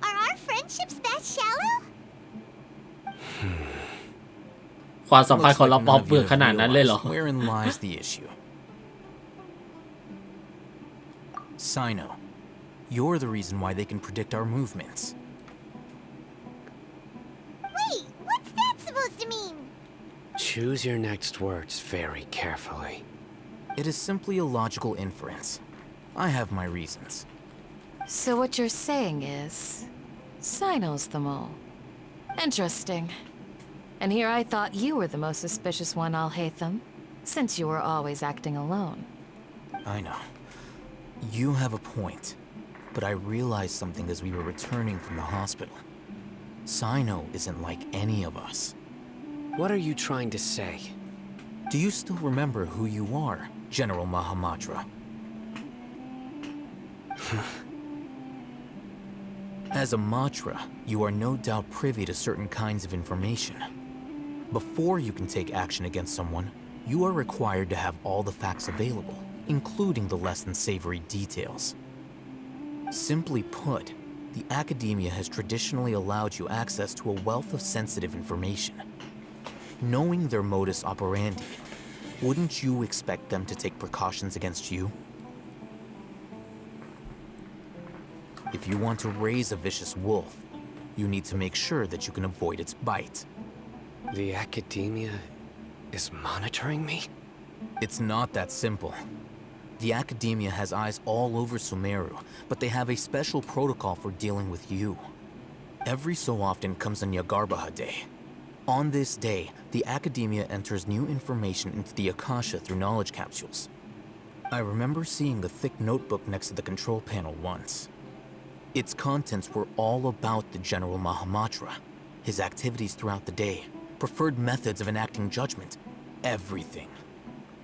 Are our friendships that shallow? ความสัมพันธ์ของเราปอเปลือกขนาดนั้นเลยเหรอ Wherein lies the issue? Sino, you're the reason why they can predict our movements. Wait, what's that supposed to mean? Choose your next words very carefully. It is simply a logical inference. I have my reasons. So what you're saying is, Sino's the mole. Interesting. And here I thought you were the most suspicious one, Al-Haytham, since you were always acting alone. I know. You have a point, but I realized something as we were returning from the hospital. Sino isn't like any of us. What are you trying to say? Do you still remember who you are, General Mahamatra? As a Matra, you are no doubt privy to certain kinds of information. Before you can take action against someone, you are required to have all the facts available, including the less than savory details. Simply put, the academia has traditionally allowed you access to a wealth of sensitive information. Knowing their modus operandi, wouldn't you expect them to take precautions against you? If you want to raise a vicious wolf, you need to make sure that you can avoid its bite. The academia is monitoring me? It's not that simple. The academia has eyes all over Sumeru, but they have a special protocol for dealing with you. Every so often comes a Nyagarbaha day. On this day, the academia enters new information into the Akasha through knowledge capsules. I remember seeing a thick notebook next to the control panel once. Its contents were all about the General Mahamatra, his activities throughout the day, preferred methods of enacting judgment, everything.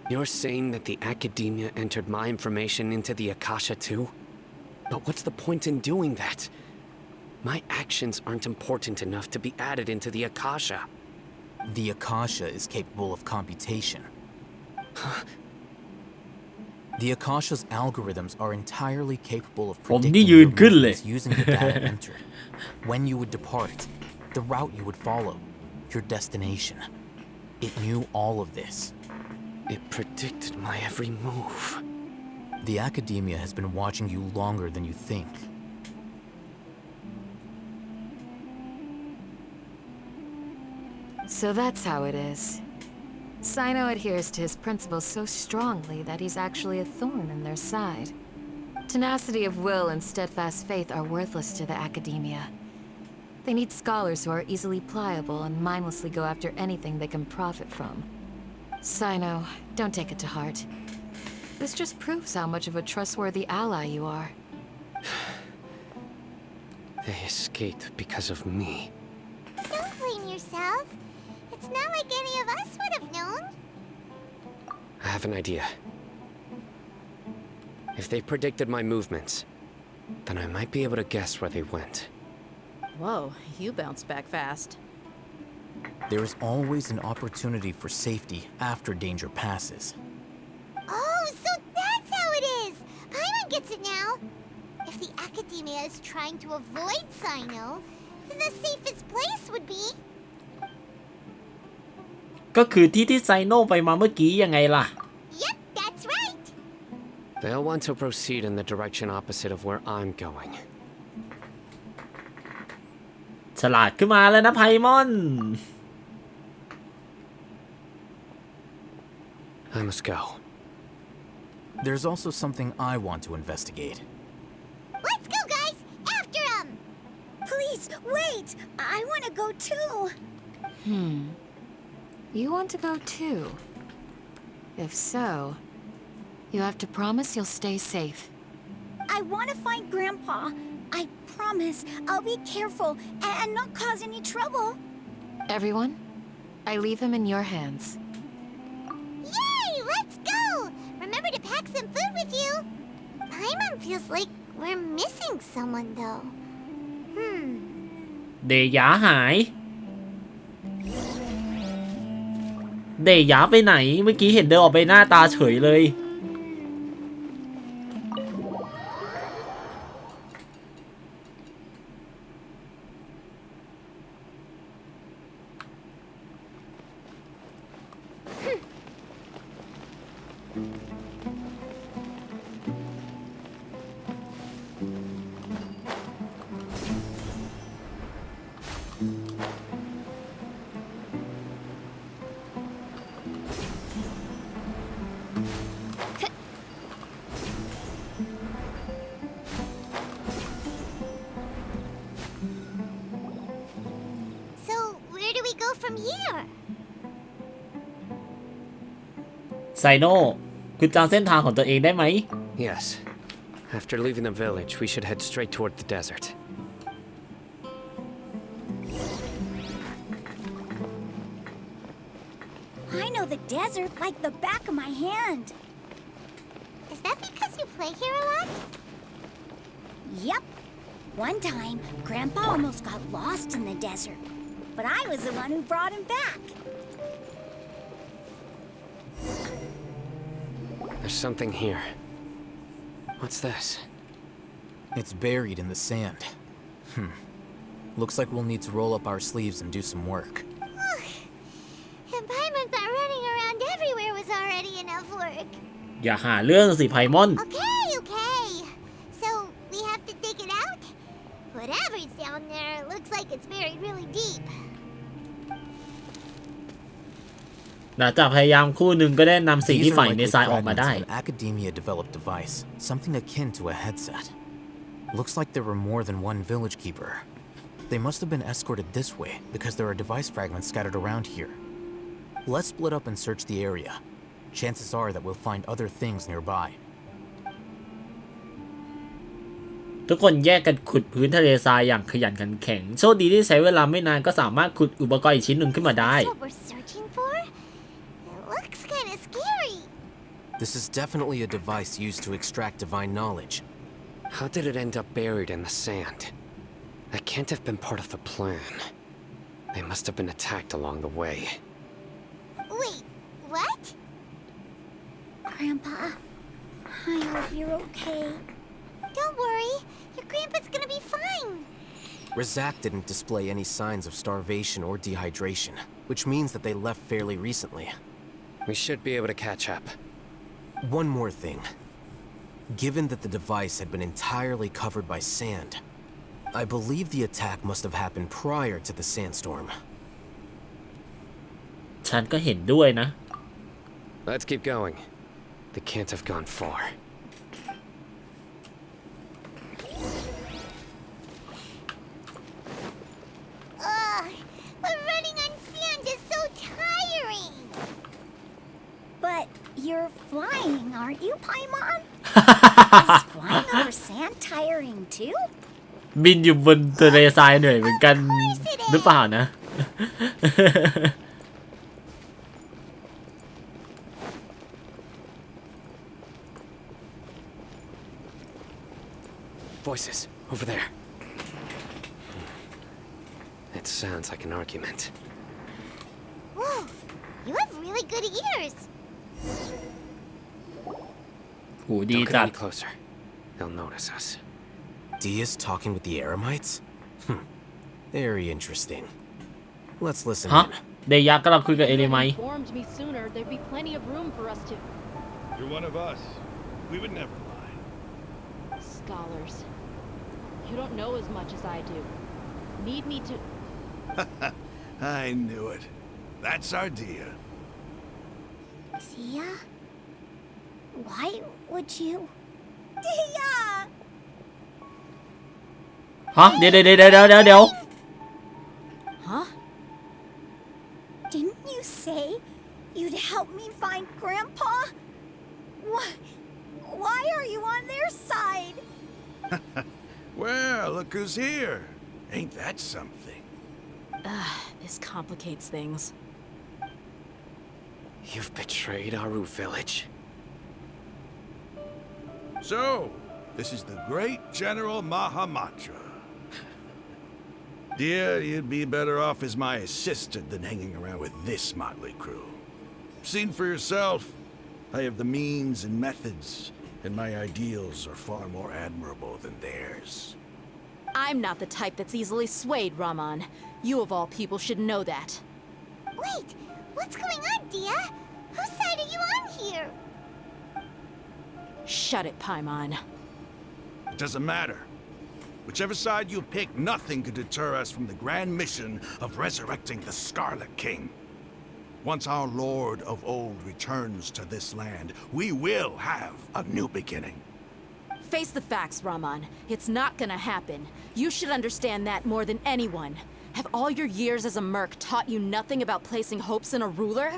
You're saying that the academia entered my information into the Akasha too? But what's the point in doing that? My actions aren't important enough to be added into the Akasha. The Akasha is capable of computation. The Akasha's algorithms are entirely capable of predicting your movements using the data entered. When you would depart, the route you would follow, your destination. It knew all of this. It predicted my every move. The academia has been watching you longer than you think. So that's how it is. Sino adheres to his principles so strongly that he's actually a thorn in their side. Tenacity of will and steadfast faith are worthless to the academia. They need scholars who are easily pliable and mindlessly go after anything they can profit from. Sino, don't take it to heart. This just proves how much of a trustworthy ally you are. They escaped because of me. Don't blame yourself. It's not like any of us would have known. I have an idea. If they predicted my movements, then I might be able to guess where they went. Whoa, you bounced back fast. There is always an opportunity for safety after danger passes. Oh, so that's how it is! Paimon gets it now. If the academia is trying to avoid Sino, then the safest place would be... ก็คือที่ไซโนไปมาเมื่อกี้ยังไงล่ะ Yep, that's right. They'll want to proceed in the direction opposite of where I'm going. ฉลาดขึ้นมาแล้วนะไพมอน I must go. There's also something I want to investigate. Let's go, guys! After him! Please, wait! I want to go too! You want to go too? If so, you have to promise you'll stay safe. I want to find Grandpa. I promise I'll be careful and not cause any trouble. Everyone, I leave him in your hands. Yay! Let's go! Remember to pack some food with you. Paimon feels like we're missing someone, though. เดหยาหาย เดหยาไปไหน เมื่อกี้เห็นเดินออกไปหน้าตาเฉยเลย So, where do we go from here? ไซโนคุณจำเส้นทางของตัวเองได้ไหม Yes. After leaving the village, we should head straight toward the desert. I know the desert like the back of my hand. Is that because you play here a lot? Yep. One time, Grandpa almost got lost in the desert, but I was the one who brought him back. There's something here. What's this? It's buried in the sand. Looks like we'll need to roll up our sleeves and do some work. And Paimon thought running around everywhere was already enough work. อย่าหาเรื่องสิไพมอน Okay. So, we have to dig it out? Whatever's down there, it looks like it's buried really deep. หลังจากพยายามคู่หนึ่งก็ได้นำสิ่งที่ These ฝั are งใน likely ทรายออกมาได้ fragments of an academia-developed device, something akin to a headset. Looks like there were more than one village keeper. They must have been escorted this way because there are device fragments scattered around here. Let's split up and search the area. Chances are that we'll find other things nearby. ทุกคนแยกกันขุดพื้นทะเลทรายอย่างขยันขันแข็งโชคดีที่ใช้เวลาไม่นานก็สามารถขุดอุปกรณ์อีกชิ้นหนึ่งขึ้นมาได้ What we're searching for? It looks kind of scary. This is definitely a device used to extract divine knowledge. How did it end up buried in the sand? That can't have been part of the plan. They must have been attacked along the way. Wait, what? Grandpa, I hope you're okay. Don't worry, your grandpa's gonna be fine. Razak didn't display any signs of starvation or dehydration, which means that they left fairly recently. We should be able to catch up. One more thing. Given that the device had been entirely covered by sand, I believe the attack must have happened prior to the sandstorm. ฉันก็เห็นด้วยนะ Let's keep going. They can't have gone far. But running on sand is so tiring. But you're flying, aren't you, Paimon? Is flying over sand tiring too? บินอยู่บนทะเลทรายเหนื่อยเหมือนกันหรือเปล่านะ Voices, over there. It sounds like an argument. Whoa, you have really good ears. หูดี Don't จั get ด any closer. They'll notice us. Dia's talking with the Eremites? Very interesting. Let's listen ฮะ in. เดยักษ์กำลังคุยกับเอลิไม Informed me sooner, there'd be plenty of room for us to. You're one of us. We would never lie. Scholars. You don't know as much as I do. Need me to. I knew it. That's our Dia. Dia? Why would you? Dia! ฮะเดี๋ยว Huh? Didn't you say you'd help me find Grandpa? Why are you on their side? Well, look who's here. Ain't that something? This complicates things. You've betrayed Aru village. So, this is the great General Mahamatra. Dear, you'd be better off as my assistant than hanging around with this motley crew. Seen for yourself, I have the means and methods, and my ideals are far more admirable than theirs. I'm not the type that's easily swayed, Raman. You of all people should know that. Wait, what's going on, Dia? Whose side are you on here? Shut it, Paimon. It doesn't matter. Whichever side you pick, nothing could deter us from the grand mission of resurrecting the Scarlet King. Once our Lord of Old returns to this land, we will have a new beginning. Face the facts, Raman. It's not gonna happen. You should understand that more than anyone. Have all your years as a merc taught you nothing about placing hopes in a ruler?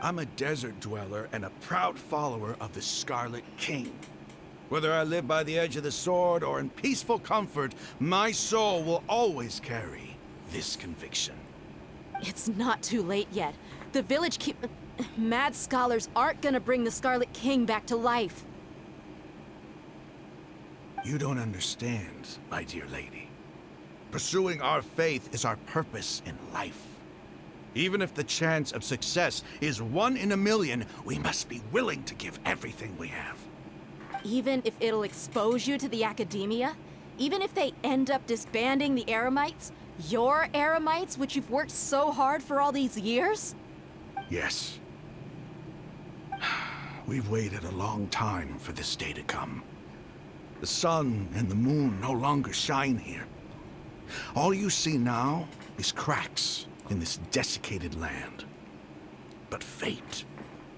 I'm a desert dweller and a proud follower of the Scarlet King. Whether I live by the edge of the sword or in peaceful comfort, my soul will always carry this conviction. It's not too late yet. The village mad scholars aren't gonna bring the Scarlet King back to life. You don't understand, my dear lady. Pursuing our faith is our purpose in life. Even if the chance of success is 1 in a million, we must be willing to give everything we have. Even if it'll expose you to the academia? Even if they end up disbanding the Eremites? Your Eremites, which you've worked so hard for all these years? Yes. We've waited a long time for this day to come. The sun and the moon no longer shine here. All you see now is cracks in this desiccated land. But fate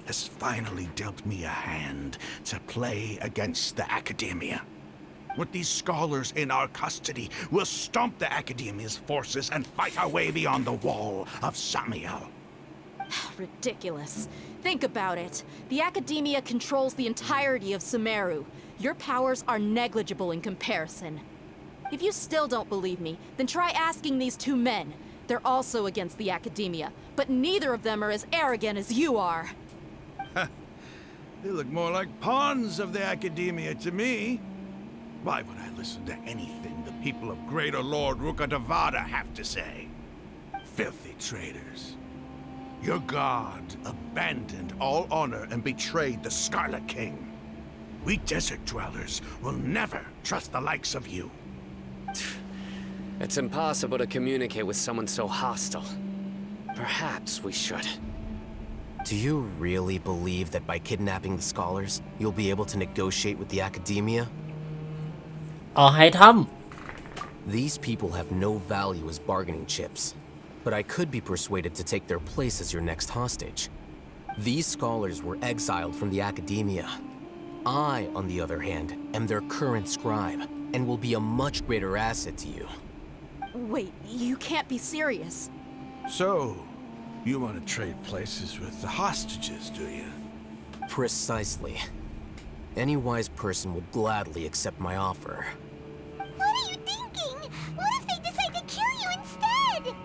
has finally dealt me a hand to play against the academia. With these scholars in our custody, we'll stomp the academia's forces and fight our way beyond the wall of Samiel. ridiculous. Think about it. The Academia controls the entirety of Sumeru. Your powers are negligible in comparison. If you still don't believe me, then try asking these two men. They're also against the Academia, but neither of them are as arrogant as you are. They look more like pawns of the Academia to me. Why would I listen to anything the people of Greater Lord Rukkhadevata have to say? Filthy traitors. Your god abandoned all honor and betrayed the Scarlet King. We desert dwellers will never trust the likes of you. It's impossible to communicate with someone so hostile. Perhaps we should. Do you really believe that by kidnapping the scholars, you'll be able to negotiate with the Academia? อ๋อให้ท These people have no value as bargaining chips, but I could be persuaded to take their place as your next hostage. These scholars were exiled from the Academia. I, on the other hand, am their current scribe, and will be a much greater asset to you. Wait, you can't be serious. So, you want to trade places with the hostages, do you? Precisely. Any wise person would gladly accept my offer. What are you thinking? What if they decide to kill you instead?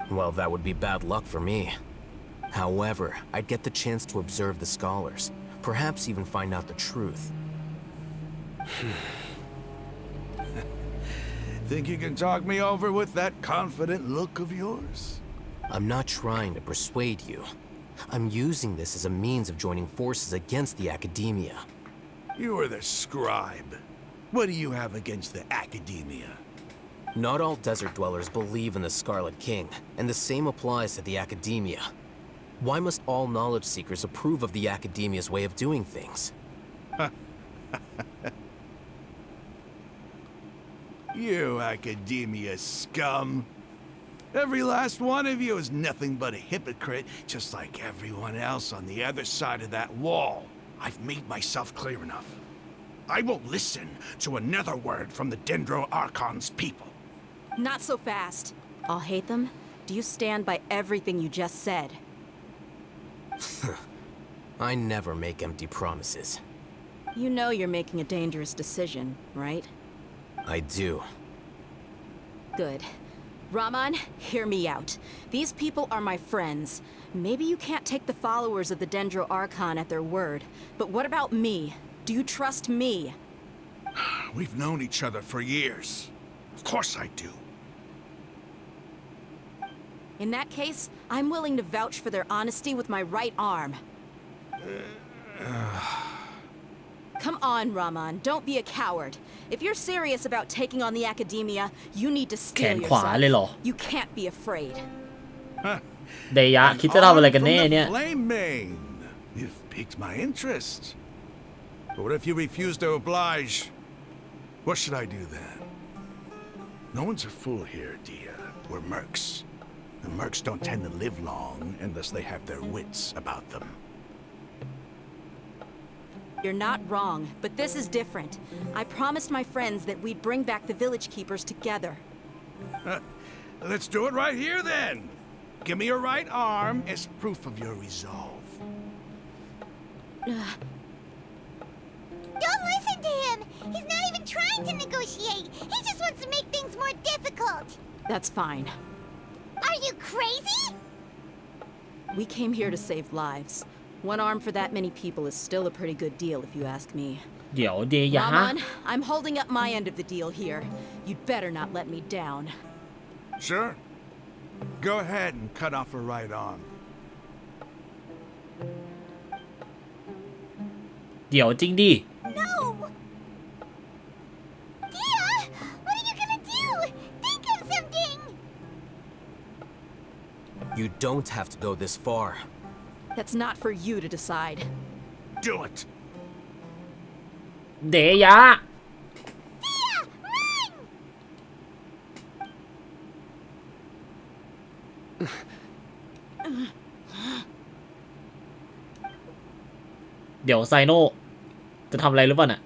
Well, that would be bad luck for me. However, I'd get the chance to observe the scholars, perhaps even find out the truth. Think you can talk me over with that confident look of yours? I'm not trying to persuade you. I'm using this as a means of joining forces against the Academia. You are the scribe. What do you have against the Academia? Not all desert dwellers believe in the Scarlet King, and the same applies to the Academia. Why must all knowledge seekers approve of the Academia's way of doing things? You Academia scum. Every last one of you is nothing but a hypocrite, just like everyone else on the other side of that wall. I've made myself clear enough. I won't listen to another word from the Dendro Archon's people. Not so fast. I'll hate them. Do you stand by everything you just said? I never make empty promises. You know you're making a dangerous decision, right? I do. Good. Raman, hear me out. These people are my friends. Maybe you can't take the followers of the Dendro Archon at their word, but what about me? Do you trust me? We've known each other for years. Of course I do. In that case, I'm willing to vouch for their honesty with my right arm. Come on, Raman, don't be a coward. If you're serious about taking on the Academia, you need to แข steel นขวาเลยเหรอ yourself. You can't be afraid. เดยะคิดจะทำอะไรกันแน่เนี่ย Flame Mane. You've piqued my interest. But what if you refuse to oblige? What should I do then? No one's a fool here, Dia. We're mercs. And mercs don't tend to live long unless they have their wits about them. You're not wrong, but this is different. I promised my friends that we'd bring back the village keepers together. Let's do it right here then. Give me your right arm as proof of your resolve. Don't listen to him! He's not even trying to negotiate! He just wants to make things more difficult! That's fine. Are you crazy? We came here to save lives. One arm for that many people is still a pretty good deal, if you ask me. เดี๋ยวเดยะ Raman, I'm holding up my end of the deal here. You'd better not let me down. Sure. Go ahead and cut off her right arm. เดี๋ยวจริงดิ No! Dia! What are you gonna do? Think of something! You don't have to go this far. That's not for you to decide. Do it! เดยะ Dia! Run! เดี๋ยวไซโนจะทำอะไรหรือเปล่าน่ะ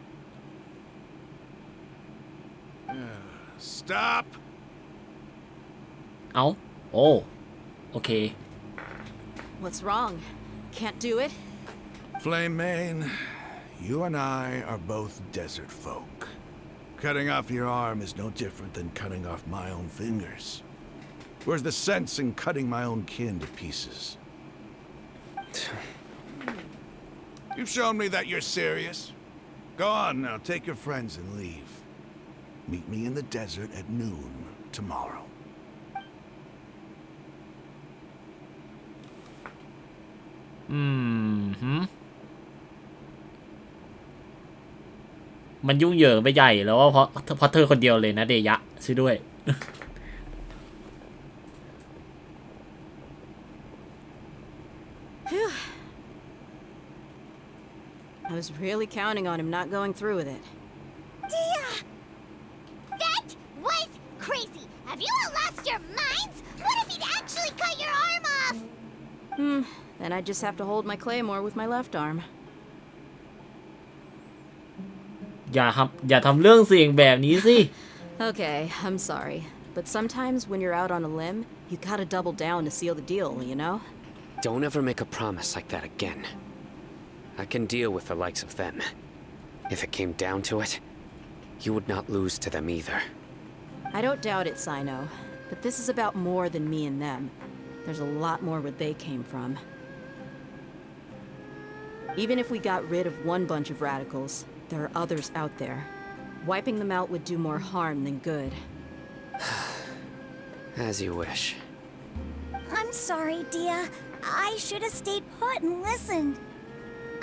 Stop! เอ้าโอ้โอเค What's wrong? Can't do it? Flame Mane, you and I are both desert folk. Cutting off your arm is no different than cutting off my own fingers. Where's the sense in cutting my own kin to pieces? You've shown me that you're serious. Go on now, take your friends and leave. Meet me in the desert at noon tomorrow. มันยุ่งเหยิงไปใหญ่แล้วว่าเพราะเธอคนเดียวเลยนะเดยะช่วยด้วย I was really counting on him not going through with it. Dia! That was crazy! Have you all lost your minds? What if he'd actually cut your arm off? Then I'd just have to hold my claymore with my left arm. อย่าทำเรื่องเสี่ยงแบบนี้สิ Okay, I'm sorry. But sometimes when you're out on a limb, you gotta double down to seal the deal, you know? Don't ever make a promise like that again. I can deal with the likes of them. If it came down to it, you would not lose to them either. I don't doubt it, Sino. But this is about more than me and them. There's a lot more where they came from. Even if we got rid of one bunch of radicals, there are others out there. Wiping them out would do more harm than good. As you wish. I'm sorry, Dia. I should have stayed put and listened.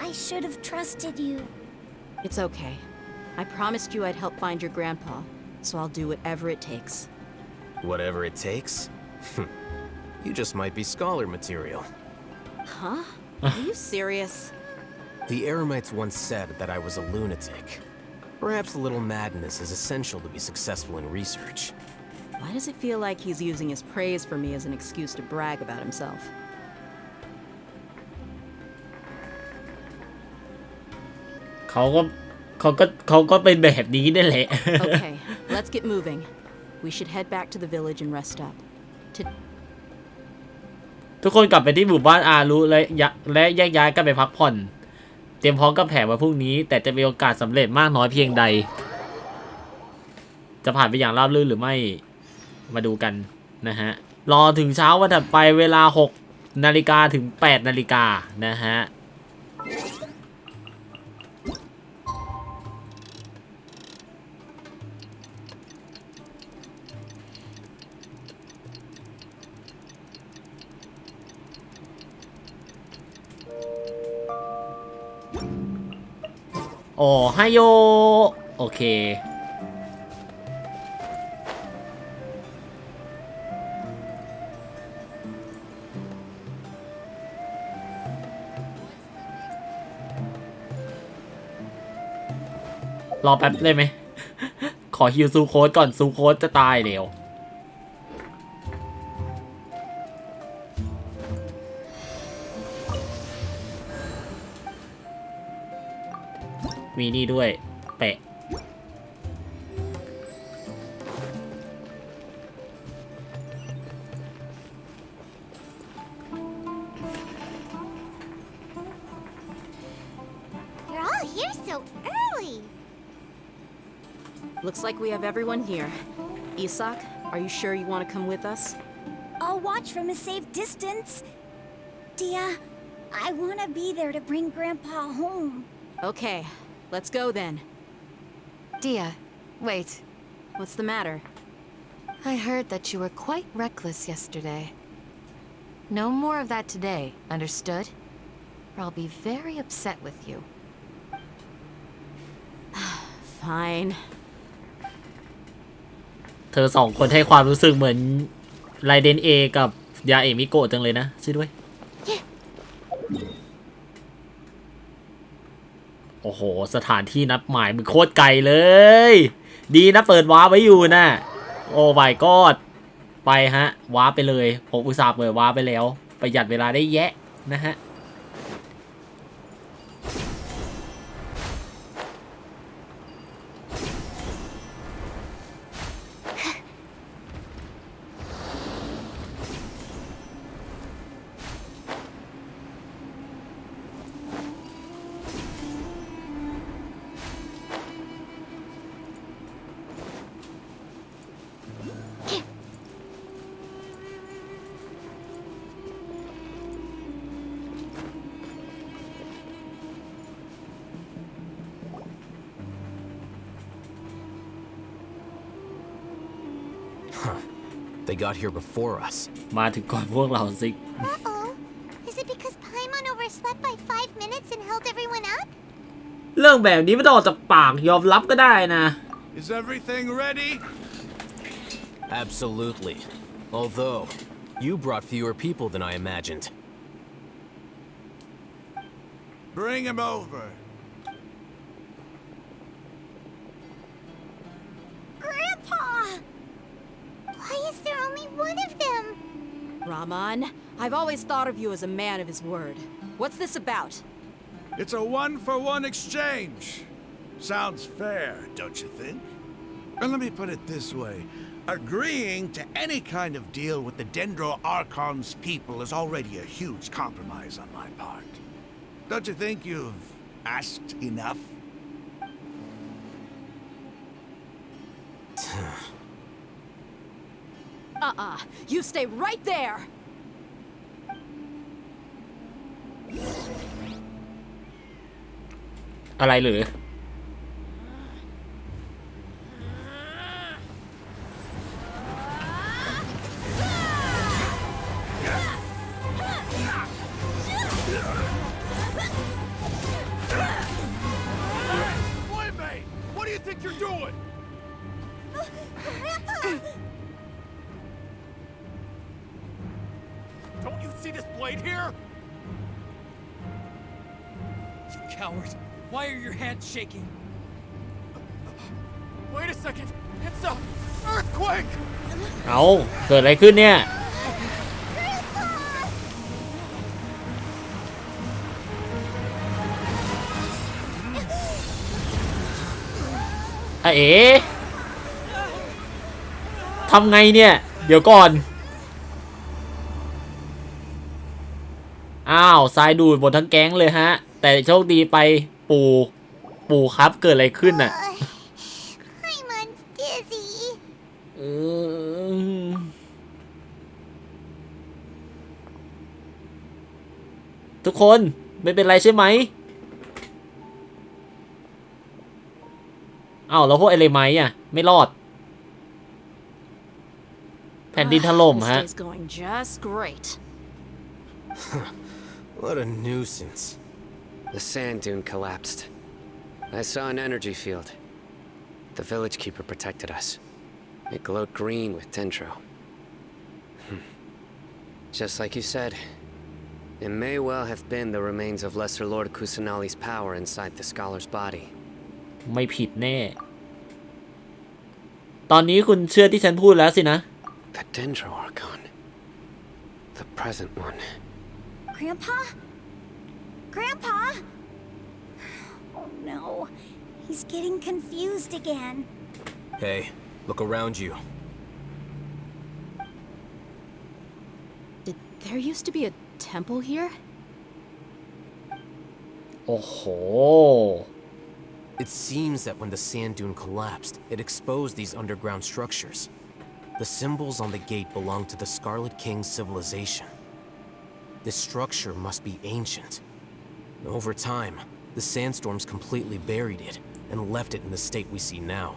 I should have trusted you. It's okay. I promised you I'd help find your grandpa, so I'll do whatever it takes. Whatever it takes? You just might be scholar material. Huh? Are you serious? The Eremites once said that I was a lunatic. Perhaps a little madness is essential to be successful in research. Why does it feel like he's using his praise for me as an excuse to brag about himself? เขาก็เป็นแบบนี้นั่นแหละ Okay, let's get moving. We should head back to the village and rest up. ทุกคนกลับไปที่หมู่บ้านอารุและแยกย้ายกันไปพักผ่อนเตรียมพร้อมกับแผนวันพรุ่งนี้แต่จะมีโอกาสสำเร็จมากน้อยเพียงใดจะผ่านไปอย่างราบรื่นหรือไม่มาดูกันนะฮะรอถึงเช้าวันถัดไปเวลา 6 นาฬิกาถึง 8 นาฬิกานะฮะโอ้ไฮโยโอเครอแป๊บได้ไหม ขอฮิวซูโค้ดก่อนซูโค้ดจะตายเร็วมีนี่ด้วยแปะYou're all here so early. Looks like we have everyone here. Isak, are you sure you want to come with us? I'll watch from a safe distance. Dia, I want to be there to bring Grandpa home. Okay, let's go then. Dia, wait. What's the matter? I heard that you were quite reckless yesterday. No more of that today, understood? Or I'll be very upset with you. Fine. เธอสองคนให้ความรู้สึกเหมือนไรเดนเอกับยาเอมิโกะจังเลยนะช่วยด้วยโอ้โหสถานที่นัดหมายมันโคตรไกลเลยดีนะเปิดวาร์ปไว้อยู่นะโอ้ my god ไปฮะวาร์ปไปเลยผมอุตส่าห์เปิดวาร์ปไปแล้วประหยัดเวลาได้แยะนะฮะ They got here before us. มาถึงก่อนพวกเราสิ Uh-oh. Is it because Paimon overslept by 5 minutes and held everyone up? เรื่องแบบนี้ไม่ต้องออกจากปากยอมรับก็ได้นะ Is everything ready? Absolutely. Although, you brought fewer people than I imagined. Bring him over. Grandpa! Why is there only one of them? Raman, I've always thought of you as a man of his word. What's this about? It's a one-for-one exchange. Sounds fair, don't you think? And let me put it this way. Agreeing to any kind of deal with the Dendro Archon's people is already a huge compromise on my part. Don't you think you've asked enough? You stay right there! อะไรหรือ Playmate! What do you think you're doing? Grandpa! Don't you see this blade here? You coward! Why are your hands shaking? Wait a second! It's a earthquake! เอาเกิดอะไรขึ้นเนี่ย เอ๋ทำไงเนี่ย เดี๋ยวก่อน อ้าวทรายดูดหมดทั้งแก๊งเลยฮะ แต่โชคดีไปปู่ครับเกิดอะไรขึ้นน่ะ Paimon's dizzy. ทุกคนไม่เป็นไรใช่ไหมอ้าวแล้วพวกอะไรไหมอ่ะไม่รอดแผ่นดินถล่มฮะ This day's going just great. What a nuisance. The sand dune collapsed. I saw an energy field. The village keeper protected us. It glowed green with dendro. Just like you said, it may well have been the remains of Lesser Lord Kusanali's power inside the scholar's body. ไม่ผิดแน่ ตอนนี้คุณเชื่อที่ฉันพูดแล้วสินะ The Dendro Archon. The present one. Grandpa? Grandpa? Oh no. He's getting confused again. Hey, look around you. Did there used to be a temple here? โอ้โห It seems that when the sand dune collapsed, it exposed these underground structures. The symbols on the gate belong to the Scarlet King's civilization. This structure must be ancient. Over time, the sandstorms completely buried it and left it in the state we see now.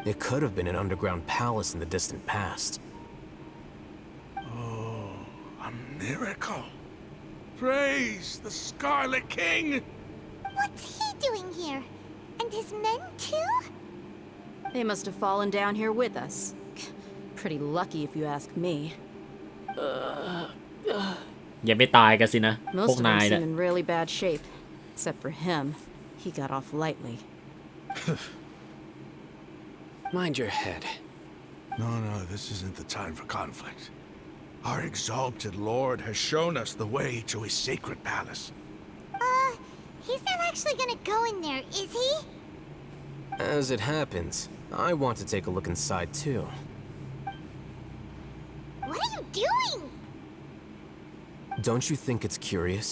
It could have been an underground palace in the distant past. Oh, a miracle. Praise the Scarlet King! What's he doing here? And his men too? They must have fallen down here with us. Pretty lucky if you ask me. อย่าไม่ตายกันสินะ พว Most ก of นา them ยเนี่ย seem in really bad shape. Except for him. He got off lightly. Mind your head. No, this isn't the time for conflict. Our exalted lord has shown us the way to his sacred palace. He's not actually gonna go in there, is he? As it happens, I want to take a look inside too. What are you doing? Don't you think it's curious?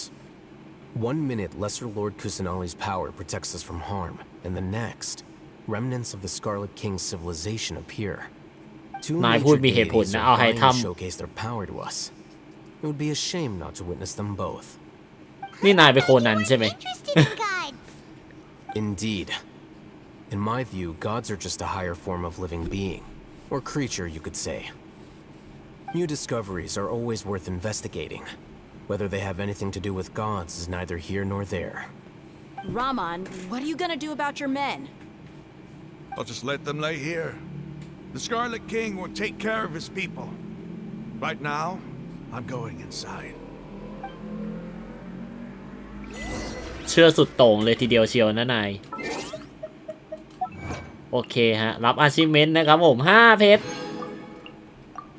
One minute, Lesser Lord Kusanali's power protects us from harm, and the next, remnants of the Scarlet King's civilization appear. Two นายพูด major มีเหตุผล deities นะ are เอาให้ vying ท to showcase their power to us. It would be a shame not to witness them both. ำนี่นายเป็นโคนันใช่ไหม Interested in gods. Indeed. In my view, gods are just a higher form of living being. Or creature, you could say. New discoveries are always worth investigating. Whether they have anything to do with gods is neither here nor there. Raman, what are you gonna do about your men? I'll just let them lay here. The Scarlet King will take care of his people. Right now, I'm going inside. เชื่อสุดโต่งเลยทีเดียวเชียวนะนายโอเคฮะรับ achievement นะครับผม5เพชร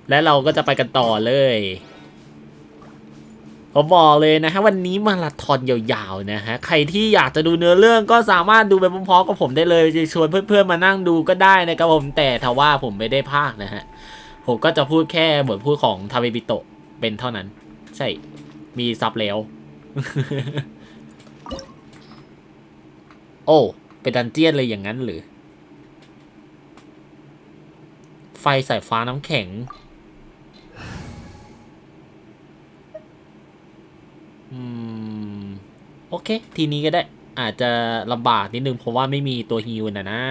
และเราก็จะไปกันต่อเลยผมบอกเลยนะฮะวันนี้มาราธอนยาวๆนะฮะใครที่อยากจะดูเนื้อเรื่องก็สามารถดูไปพร้อมๆกับผมได้เลยจะชวนเพื่อนๆมานั่งดูก็ได้นะครับผมแต่ทว่าผมไม่ได้พากย์นะฮะผมก็จะพูดแค่บทพูดของทาเบบิโตะเป็นเท่านั้นใช่มีซับแล้ว โอ้เป็นดันเจียนเลยอย่างนั้นหรือไฟสายฟ้าน้ำแข็งโอเคทีนี้ก็ได้อาจจะลำบากนิดนึงเพราะว่าไม่มีตัวฮีลนะ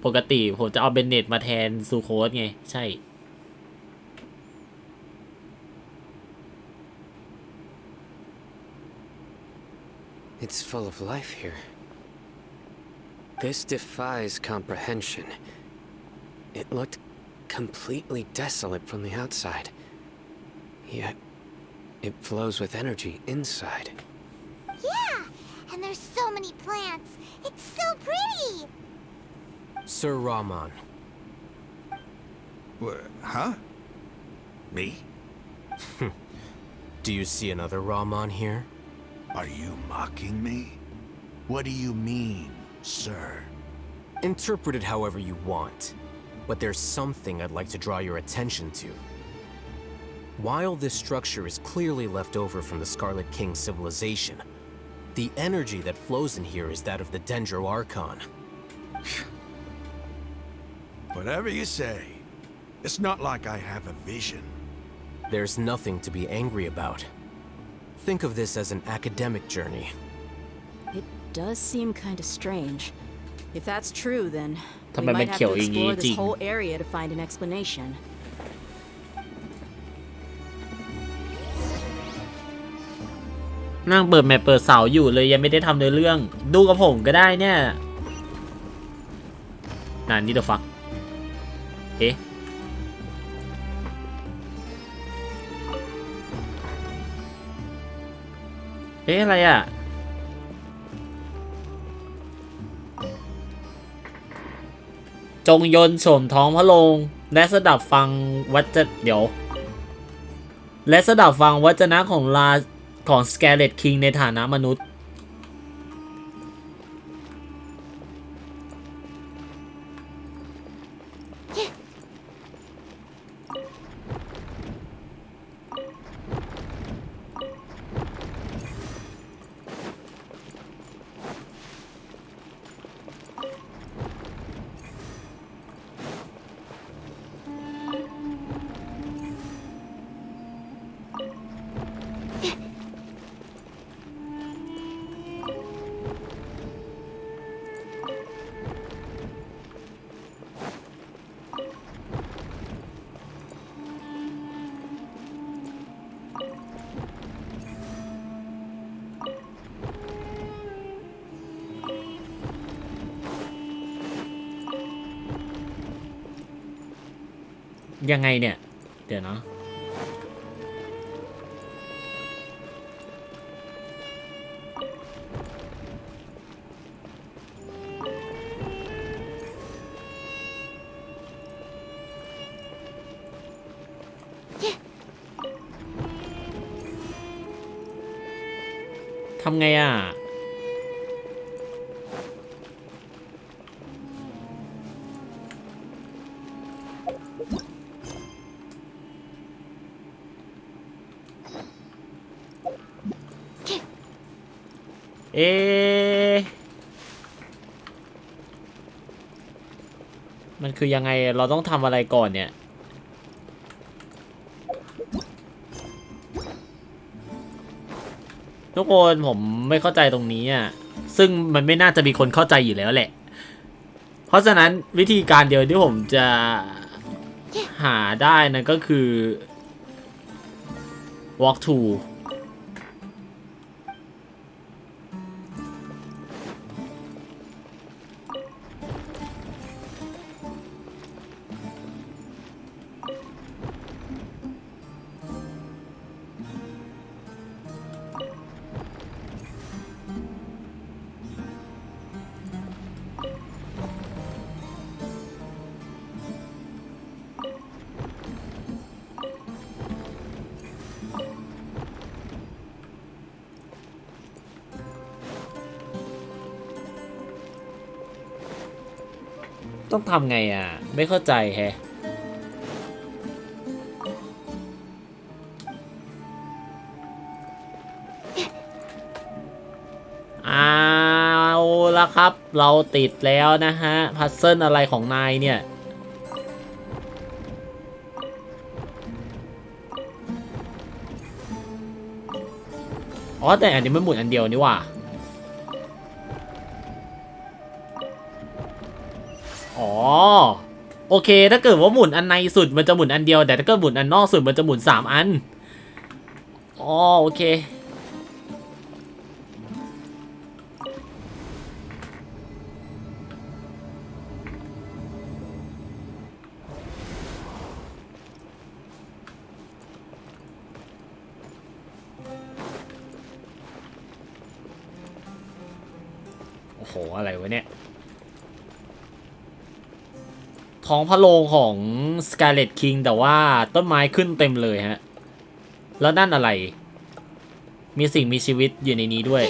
ปกติผมจะเอาเบนเน็ตมาแทนซูโคสไงใช่ It's full of life here. This defies comprehension. It looked completely desolate from the outside. Yet, it flows with energy inside. Yeah, and there's so many plants. It's so pretty. Sir Raman. Huh? Me? Do you see another Raman here? Are you mocking me? What do you mean, sir? Interpret it however you want, but there's something I'd like to draw your attention to. While this structure is clearly left over from the Scarlet King's civilization, the energy that flows in here is that of the Dendro Archon. Whatever you say. It's not like I have a vision. There's nothing to be angry about. Think of this as an academic journey. It does seem kind of strange. If that's true, then we ทำไมมั might น have เขียว to อย่างนี้ explore จริ this ง whole area to find an explanation. นั่งเปิดแมปเปิดเสาอยู่เลยยังไม่ได้ทำเรื่องดูกับผมก็ได้เนี่ยนั่นนี่เดอะฟักเอ๊ะอะไรอ่ะจงยนต์โฉมท้องพระโรงและสดับฟังวัจและสดับฟังวจนะของสแกเลตคิงในฐานะมนุษย์ยังไงเนี่ยเดี๋ยวนะทำไงอ่ะมันคือยังไงเราต้องทำอะไรก่อนเนี่ย ทุกคนผมไม่เข้าใจตรงนี้อ่ะซึ่งมันไม่น่าจะมีคนเข้าใจอยู่แล้วแหละเพราะฉะนั้นวิธีการเดียวที่ผมจะหาได้นั่นก็คือ walk toต้องทำไงอ่ะไม่เข้าใจแฮะเอาละครับเราติดแล้วนะฮะพัซเซิลอะไรของนายเนี่ยอ๋อแต่อันนี้มันหมุนอันเดียวนี่ว่าอ๋อโอเคถ้าเกิดว่าหมุนอันในสุดมันจะหมุนอันเดียวแต่ถ้าเกิดหมุนอันนอกสุดมันจะหมุน3อันอ๋อโอเคโอ้โหอะไรวะเนี่ยท้องพระโรงของ Scarlet King แต่ว่าต้นไม้ขึ้นเต็มเลยฮะแล้วนั่นอะไรมีสิ่งมีชีวิตอยู่ในนี้ด้วย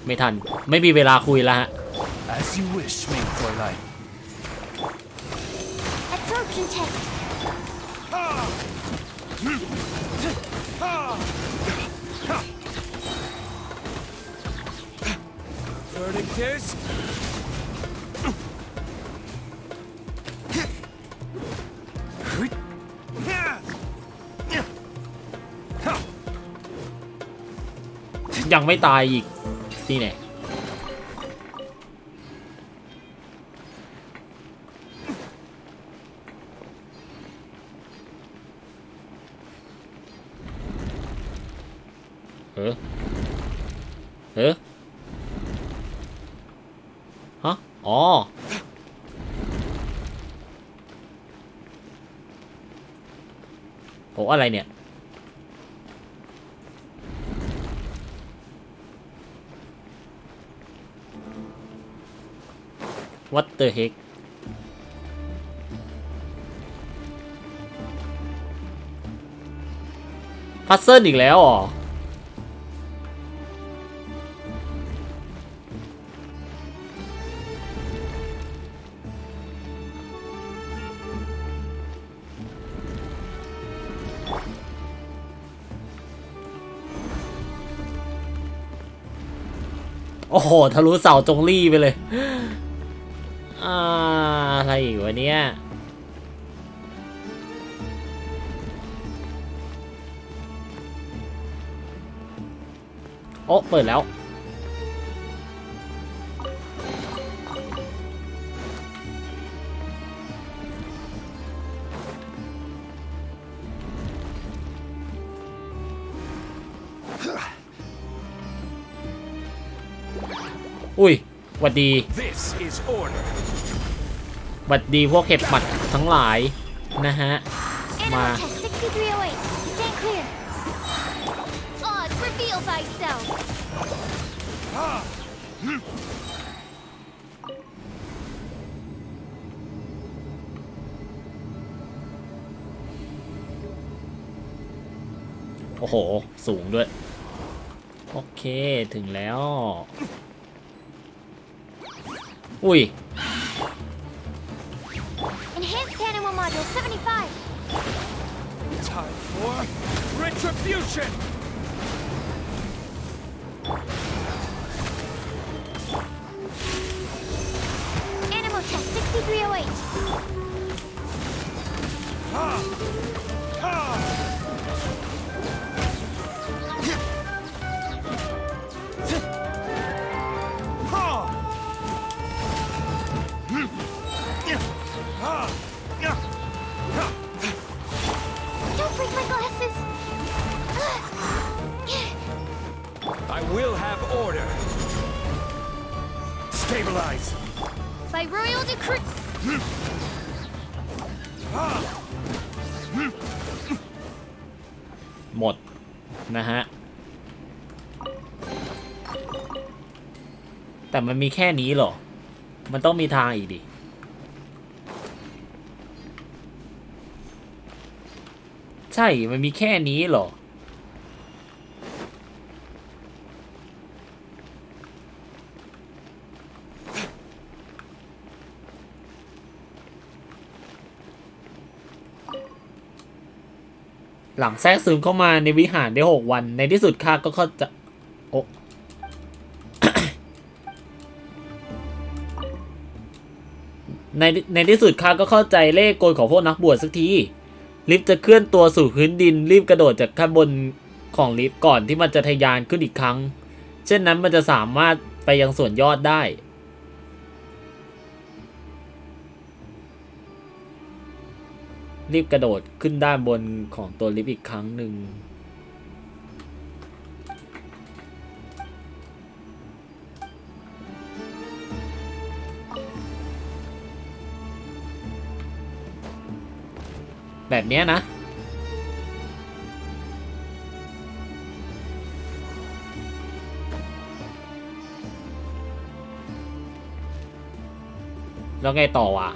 ไม่ทันไม่มีเวลาคุยแล้วฮะ As you wish, main Fräulein. Absorption test. Verdict isยังไม่ตายอีกนี่แน่ฮะอ๋อโหอะไรเนี่ยWhat the heck พัซเซิลอีกแล้วเหรอโอ้โหทะลุเสาจงลี่ไปเลยอะไรอีกวะเนี่ยโอ้เปิดแล้วอุ้ยหวัดดีหวัดดีพวกเห็บหมัดทั้งหลายนะฮะมาโอ้โหสูงด้วยโอเคถึงแล้วอุ้ย Enhanced Animal Module 75. time for retribution. Animal Test 6308. I will have order. Stabilize. By royal decree. หมดนะฮะแต่มันมีแค่นี้เหรอมันต้องมีทางอีกดิใช่มันมีแค่นี้เหรอหลังแทรกซึมเข้ามาในวิหารได้6 วันในที่สุดข้าก็เข้าใจโอ้ ในที่สุดข้าก็เข้าใจเลขกลของพวกนักบวชสักทีลิฟต์จะเคลื่อนตัวสู่พื้นดินรีบกระโดดจากข้างบนของลิฟต์ก่อนที่มันจะทะยานขึ้นอีกครั้งเช่นนั้นมันจะสามารถไปยังส่วนยอดได้รีบกระโดดขึ้นด้านบนของตัวลิฟต์อีกครั้งหนึ่งแบบนี้นะแล้วไงต่อวะ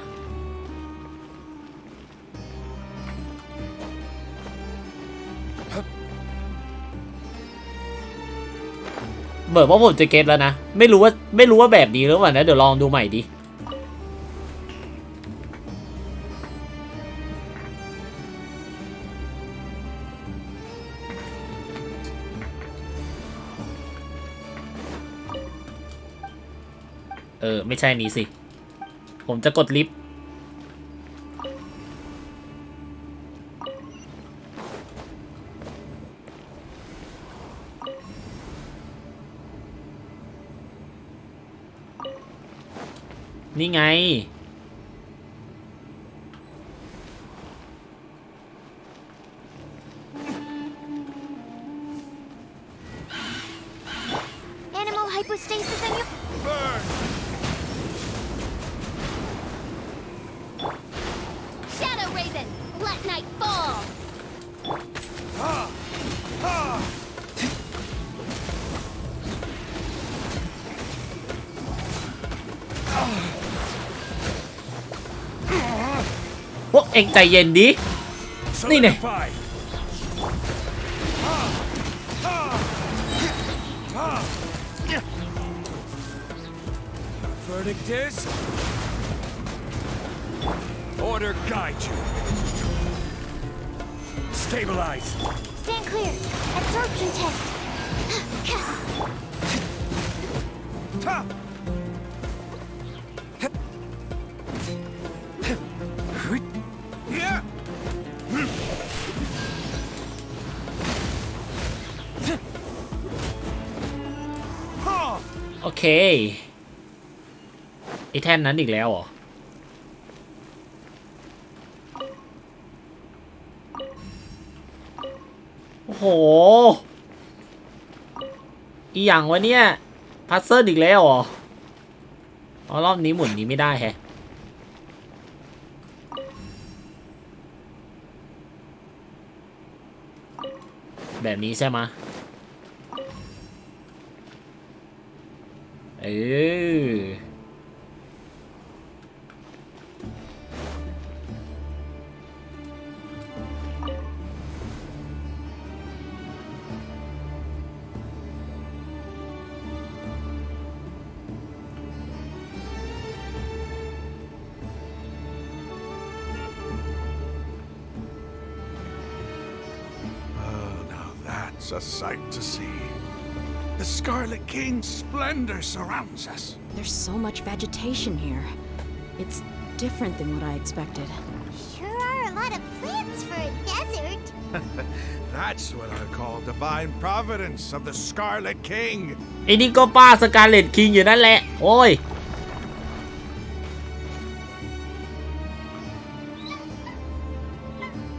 เบิร์ดว่าผมจะเก็ตแล้วนะไม่รู้ว่าแบบนี้หรือเปล่านะเดี๋ยวลองดูใหม่ดิไม่ใช่นี้สิผมจะกดลิฟต์นี่ไงAnimal hypostasis and your burn. Shadow Raven, let night fall.พวกเอ็งใจเย็นดินี่เนี่ย Verdict is order guide you. Stabilize. Stand clear. Absorption test.โอเคไอ้แท่นนั้นอีกแล้วเหรอโอ้โหอีหยังวะเนี่ยพัซเซิลอีกแล้วเหรออ๋อรอบนี้หมุนนี้ไม่ได้แฮะแบบนี้ใช่ไหมThat's a sight to see. The Scarlet King's splendor surrounds us. There's so much vegetation here. It's different than what I expected. Sure are a lot of plants for a desert. That's what I call divine providence of the Scarlet King. ไอ้นี่ก็ป้าสการ์เล็ตคิงอยู่นั่นแหละโอ้ย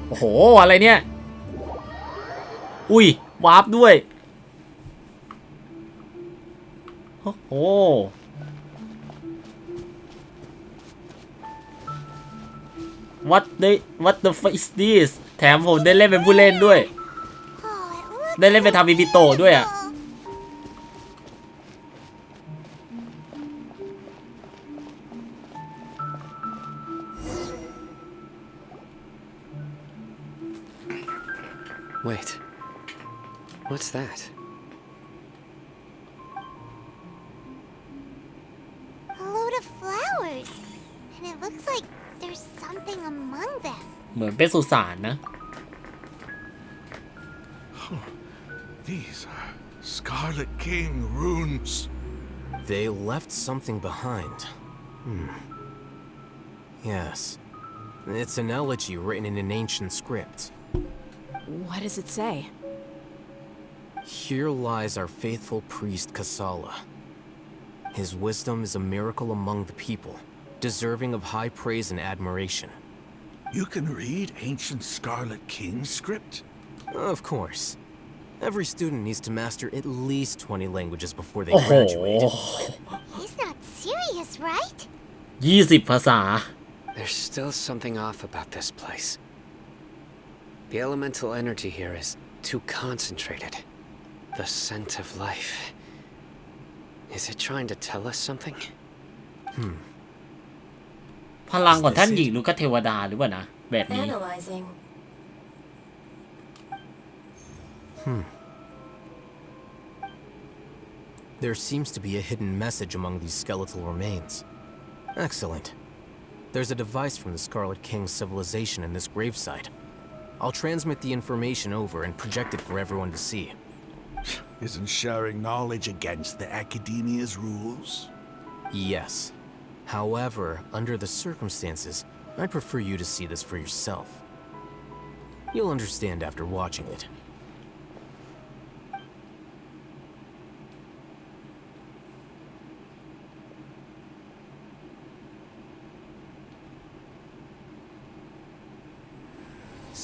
โอ้โหอะไรเนี่ยอุ้ยวาร์ปด้วย โอ้โห What the fuck is this แถมผมได้เล่นเป็นผู้เล่นด้วย ได้เล่นเป็นทามิบิโตะด้วยอ่ะ Wait. What's that? A load of flowers. And it looks like there's something among them. เหมือนเป็นสุสานนะ These are Scarlet King runes. They left something behind. Yes. It's an elegy written in an ancient script. What does it say? Here lies our faithful priest Kasala. His wisdom is a miracle among the people, deserving of high praise and admiration. You can read ancient Scarlet King script? Of course. Every student needs to master at least 20 languages before they graduate. He's not serious, right? 20 ภาษา There's still something off about this place. The elemental energy here is too concentrated. The scent of life. Is it trying to tell us something? พลังของท่านหญิงลูกเทวดาหรือเปล่านะแบบนี้ There seems to be a hidden message among these skeletal remains. Excellent. There's a device from the Scarlet King's civilization in this gravesite. I'll transmit the information over and project it for everyone to see. Isn't sharing knowledge against the Academia's rules? Yes. However, under the circumstances, I'd prefer you to see this for yourself. You'll understand after watching it.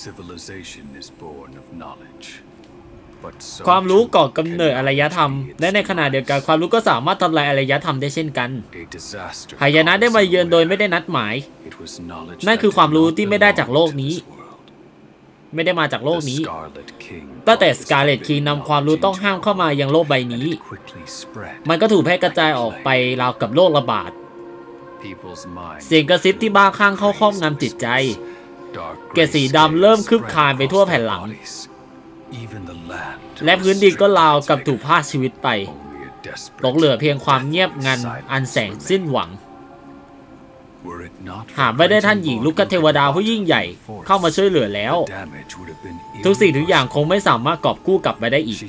Civilization is born of knowledge. ความรู้ก่อกำเนิดอารยธรรมและในขณะเดียวกันความรู้ก็สามารถทำลายอารยธรรมได้เช่นกันหายนะได้มาเยือนโดยไม่ได้นัดหมายนั่นคือความรู้ที่ไม่ได้จากโลกนี้ไม่ได้มาจากโลกนี้ตั้งแต่ Scarlet King นำความรู้ต้องห้ามเข้ามายังโลกใบนี้มันก็ถูกแพร่กระจายออกไปราวกับโรคระบาดเสียงกระซิบที่บ้าคลั่งเข้าครอบงำจิตใจเกล็ดสีดำเริ่มคืบคลานไปทั่วแผ่นหลังและพื้นดินก็ราวกับถูกพาชีวิตไปหลงเหลือเพียงความเงียบงันอันแสงสิ้นหวังหากไม่ได้ท่านหญิงลูกเทวดาผู้ยิ่งใหญ่เข้ามาช่วยเหลือแล้วทุกสิ่งทุกอย่างคงไม่สามารถกอบกู้กลับมาได้อีก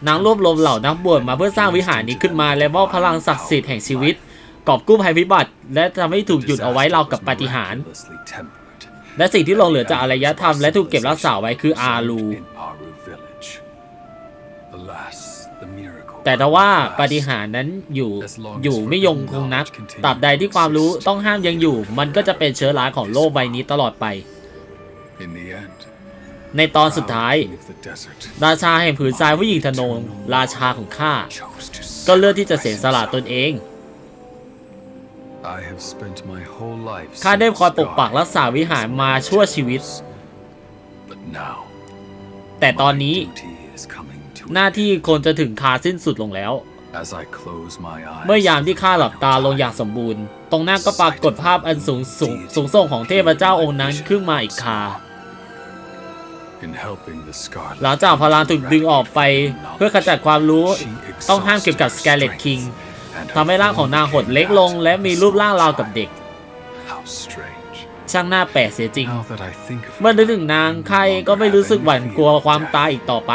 นางรวบรวมเหล่านักบวชมาเพื่อสร้างวิหารนี้ขึ้นมาและมอบพลังศักดิ์สิทธิ์แห่งชีวิตกอบกู้ภัยพิบัติและทำให้ถูกหยุดเอาไว้ราวกับปาฏิหาริย์และสิ่งที่หลงเหลือจากอารยธรรมและถูกเก็บรักษาไว้คืออารูแต่ถ้าว่าปาฏิหาริย์นั้นอยู่ไม่ยงคงนักตราบใดที่ความรู้ต้องห้ามยังอยู่มันก็จะเป็นเชื้อราของโลกใบนี้ตลอดไปในตอนสุดท้ายราชาแห่งผืนทรายผู้หญิงทนงราชาของข้าก็เลือกที่จะเสียสละตนเองข้าได้คอยปกปักรักษาวิหารมาชั่วชีวิตแต่ตอนนี้หน้าที่คนจะถึงคาสิ้นสุดลงแล้วเมื่อยามที่ข้าหลับตาลงอย่างสมบูรณ์ตรงหน้าก็ปรากฏภาพอันสูงส่งของเทพเจ้าองค์นั้นขึ้นมาอีกคาหลังจากพลังถูกดึงออกไปเพื่อขจัดความรู้ต้องห้ามเกี่ยวกับ Scarlet Kingทำให้ร่างของนางหดเล็กลงและมีรูปร่างราวกับเด็กช่างน่าแปลกเสียจริงเมื่อนึกถึงนางใครก็ไม่รู้สึกหวั่นกลัวความตายอีกต่อไป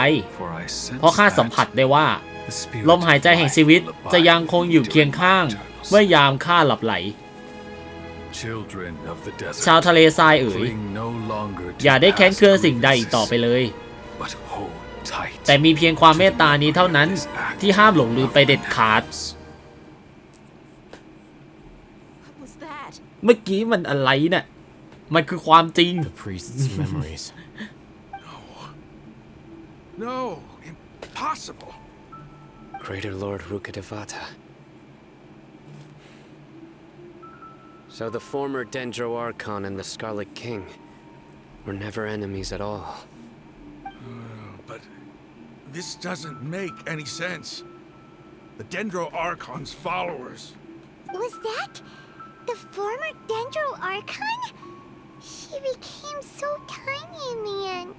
เพราะข้าสัมผัสได้ว่าลมหายใจแห่งชีวิตจะยังคงอยู่เคียงข้างเมื่อยามข้าหลับไหลชาวทะเลทรายเอ๋ยอย่าได้แค้นเคืองสิ่งใดอีกต่อไปเลยแต่มีเพียงความเมตตานี้เท่านั้นที่ห้ามหลงลืมไปเด็ดขาดเมื่อกี้มันอะไรเนี่ยมันคือความจริง No, impossible. Greater Lord Rukkhadevata. So the former Dendro Archon and the Scarlet King were never enemies at all. But this doesn't make any sense. The Dendro Archon's followers. Was that the former Dendro Archon? She became so tiny in the end.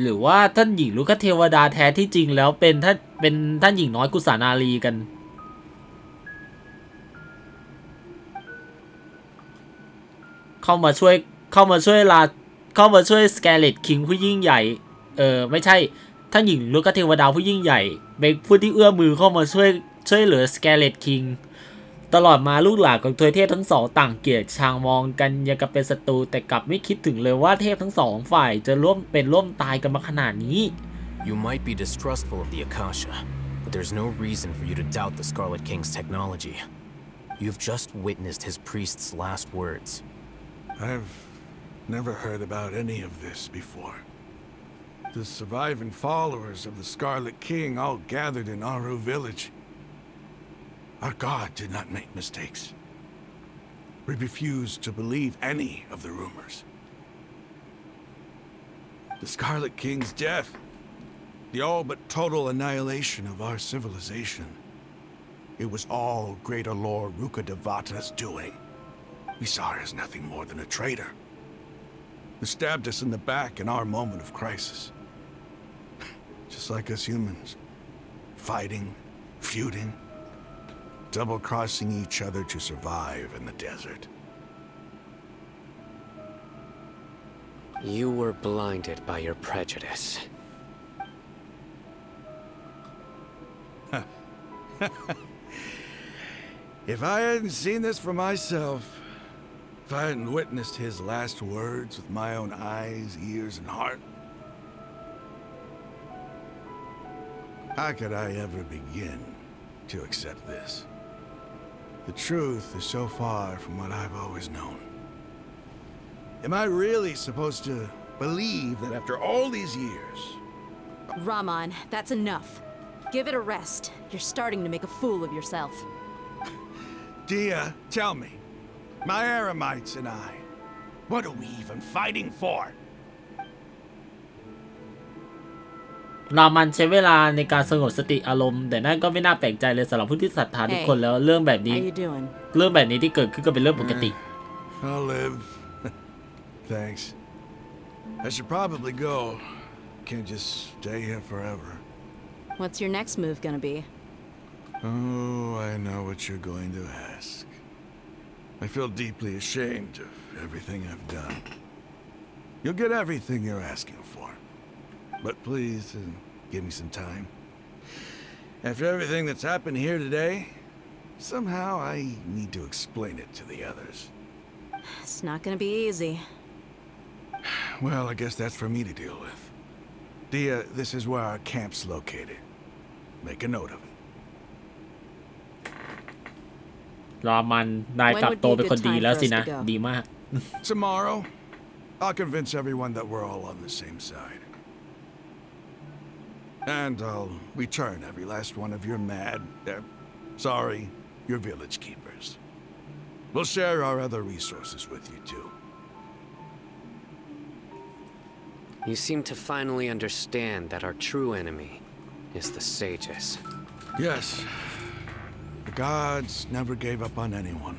หรือว่าท่านหญิงลูกเทวดาแท้ที่จริงแล้วเป็นท่านหญิงน้อยกุสานารีกันเข้ามาช่วยสแกเลตคิงผู้ยิ่งใหญ่ไม่ใช่ท่านหญิงลูกเทวดาผู้ยิ่งใหญ่เป็นผู้ที่เอื้อมือเข้ามาช่วยเหลือสแกเลตคิงตลอดมาลูกหลานของทวยเทพทั้งสองต่างเกลียดชังมองกันยังกับเป็นศัตรูแต่กลับไม่คิดถึงเลยว่าเทพทั้งสองฝ่ายจะร่วมตายกันมาขนาดนี้ You might be distrustful of the Akasha, but there's no reason for you to doubt the Scarlet King's technology. You've just witnessed his priest's last words. I've never heard about any of this before. The surviving followers of the Scarlet King all gathered in Aru village. Our God did not make mistakes. We refuse to believe any of the rumors. The Scarlet King's death, the all but total annihilation of our civilization, it was all Greater Lord Rukkhadevata's doing. We saw her as nothing more than a traitor, who stabbed us in the back in our moment of crisis. Just like us humans, fighting, feuding, double-crossing each other to survive in the desert. You were blinded by your prejudice. If I hadn't seen this for myself, if I hadn't witnessed his last words with my own eyes, ears, and heart, how could I ever begin to accept this? The truth is so far from what I've always known. Am I really supposed to believe that after all these years... Raman, that's enough. Give it a rest. You're starting to make a fool of yourself. Dia, tell me, my Eremites and I, what are we even fighting for? รามันใช้เวลาในการสงบสติอารมณ์แต่นั่นก็ไม่น่าแปลกใจเลยสำหรับผู้ที่ศรัทธาทุกคนแล้วเรื่องแบบนี้ที่เกิดขึ้นก็เป็นเรื่องปกติ I'll live. Thanks. I should probably go. Can't just stay here forever. What's your next move gonna be? Oh, I know what you're going to ask. I feel deeply ashamed of everything I've done. You'll get everything you're asking for. But please, give me some time. After everything that's happened here today, somehow I need to explain it to the others. It's not gonna be easy. Well, I guess that's for me to deal with. Dia, this is where our camp's located. Make a note of it. รามันนายกลับโตเป็นคนดีแล้วสินะดีมาก Tomorrow, I'll convince everyone that we're all on the same side. And I'll return every last one of your your village keepers. We'll share our other resources with you too. You seem to finally understand that our true enemy is the sages. Yes. The gods never gave up on anyone.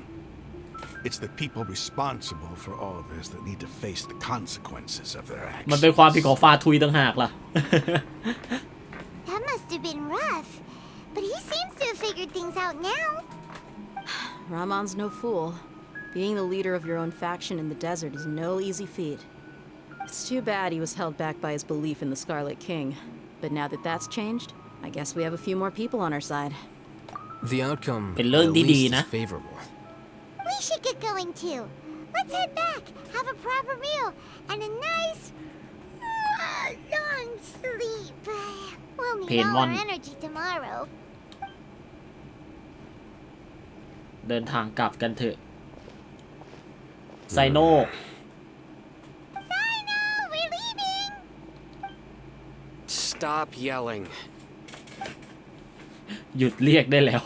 It's the people responsible for all this that need to face the consequences of their actions. มันเป็นความผิดของฟาทุยต่างหากล่ะ That must have been rough, but he seems to have figured things out now. Raman's no fool. Being the leader of your own faction in the desert is no easy feat. It's too bad he was held back by his belief in the Scarlet King. But now that that's changed, I guess we have a few more people on our side. The outcome, เป็นเรื่อง at ที่ดี least, นะ is favorable. We should get going too. Let's head back, have a proper meal, and a nice, long sleep. We'll need all our energy tomorrow. เดินทางกลับกันเถอะไซโน Stop yelling. หยุดเรียกได้แล้ว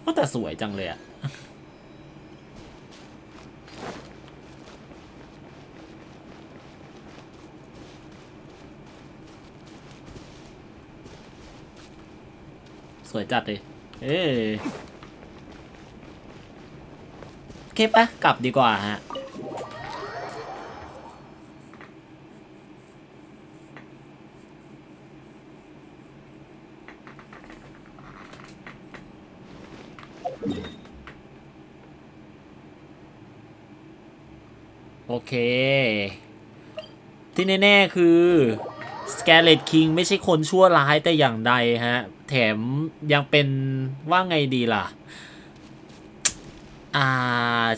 ก็แต่สวยจังเลยอะสวยจัดเลยโอเคปะกลับดีกว่าฮะโอเคที่แน่ๆคือ Scarlet King ไม่ใช่คนชั่วร้ายแต่อย่างใดฮะแถมยังเป็นว่าไงดีล่ะ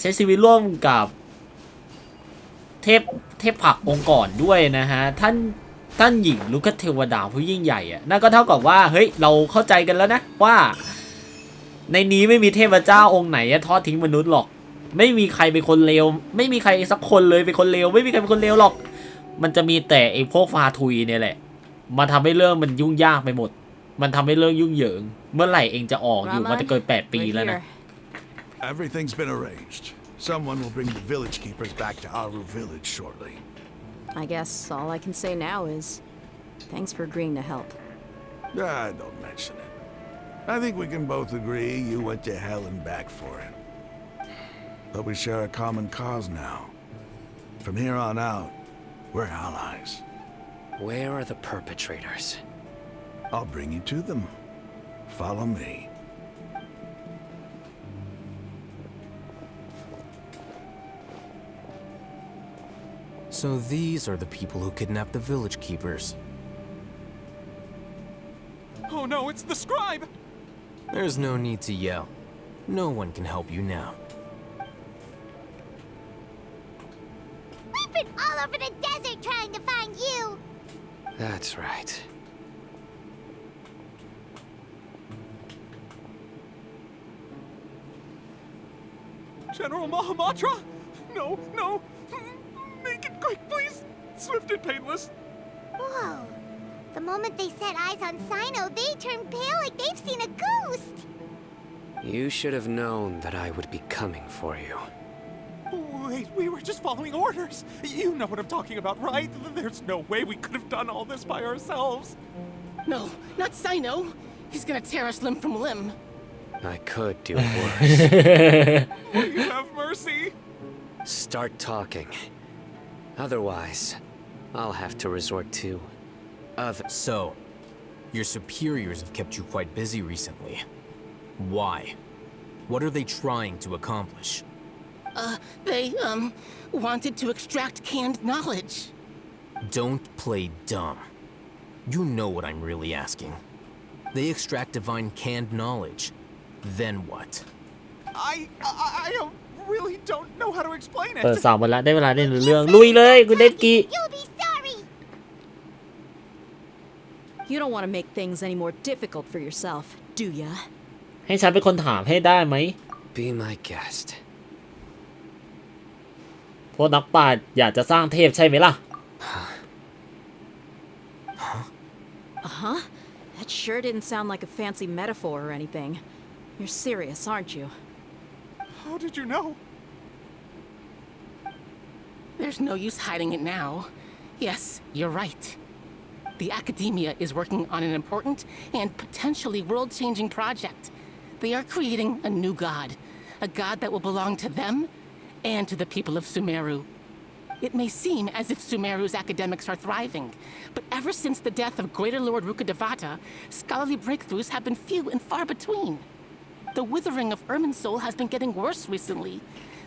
ใช้ชีวิตร่วมกับเทพผักองค์ก่อนด้วยนะฮะท่านหญิงลูกเทวดาผู้ยิ่งใหญ่อะนั่นก็เท่ากับว่าเฮ้ยเราเข้าใจกันแล้วนะว่าในนี้ไม่มีเทพเจ้าองค์ไหนทอดทิ้งมนุษย์หรอกไม่มีใครเป็นคนเลวไม่มีใครสักคนเลยเป็นคนเลวไม่มีใครเป็นคนเลวหรอกมันจะมีแต่ไอ้พวกฟาทุยเนี่ยแหละมาทำให้เรื่องมันยุ่งยากไปหมดมันทำให้เรื่องยุ่งเหยิงเมื่อไหร่เองจะออกอยู่มันจะเกิน8 ปีแล้วนะ Everything's been arranged. Someone will bring the village keepers back to Aru village shortly. I guess all I can say now is thanks for agreeing to help. Don't mention it. I think we can both agree you went to hell and back for it. But we share a common cause now. From here on out, we're allies. Where are the perpetrators? I'll bring you to them. Follow me. So these are the people who kidnapped the village keepers. Oh no, it's the scribe! There's no need to yell. No one can help you now. We've been all over the desert trying to find you! That's right. General Mahamatra? No! Make it quick, please! Swift and painless. Whoa. The moment they set eyes on Sino, they turn pale like they've seen a ghost! You should have known that I would be coming for you. Wait, we were just following orders. You know what I'm talking about, right? There's no way we could have done all this by ourselves. No, not Sino. He's gonna tear us limb from limb. I could do worse. Please have mercy. Start talking. Otherwise, I'll have to resort to other. So, your superiors have kept you quite busy recently. Why? What are they trying to accomplish? They, wanted to extract canned knowledge. Don't play dumb. You know what I'm really asking. They extract divine canned knowledge. Then what? I really don't know how to explain it. เปิด3 วันแล้วได้เวลาเล่นเรื่องลุยเลยคุณเดนกิ You'll be sorry! You don't want to make things any more difficult for yourself, do ya? ให้ฉันเป็นคนถามให้ได้ไหม Be my guest. พวกนักปราชญ์อยากจะสร้างเทพใช่ไหมล่ะ Uh-huh. That sure didn't sound like a fancy metaphor or anything. You're serious, aren't you? How did you know? There's no use hiding it now. Yes, you're right. The Academia is working on an important and potentially world-changing project. They are creating a new god. A god that will belong to them and to the people of Sumeru. It may seem as if Sumeru's academics are thriving, but ever since the death of Greater Lord Rukkhadevata, scholarly breakthroughs have been few and far between. The withering of Ermin's soul has been getting worse recently.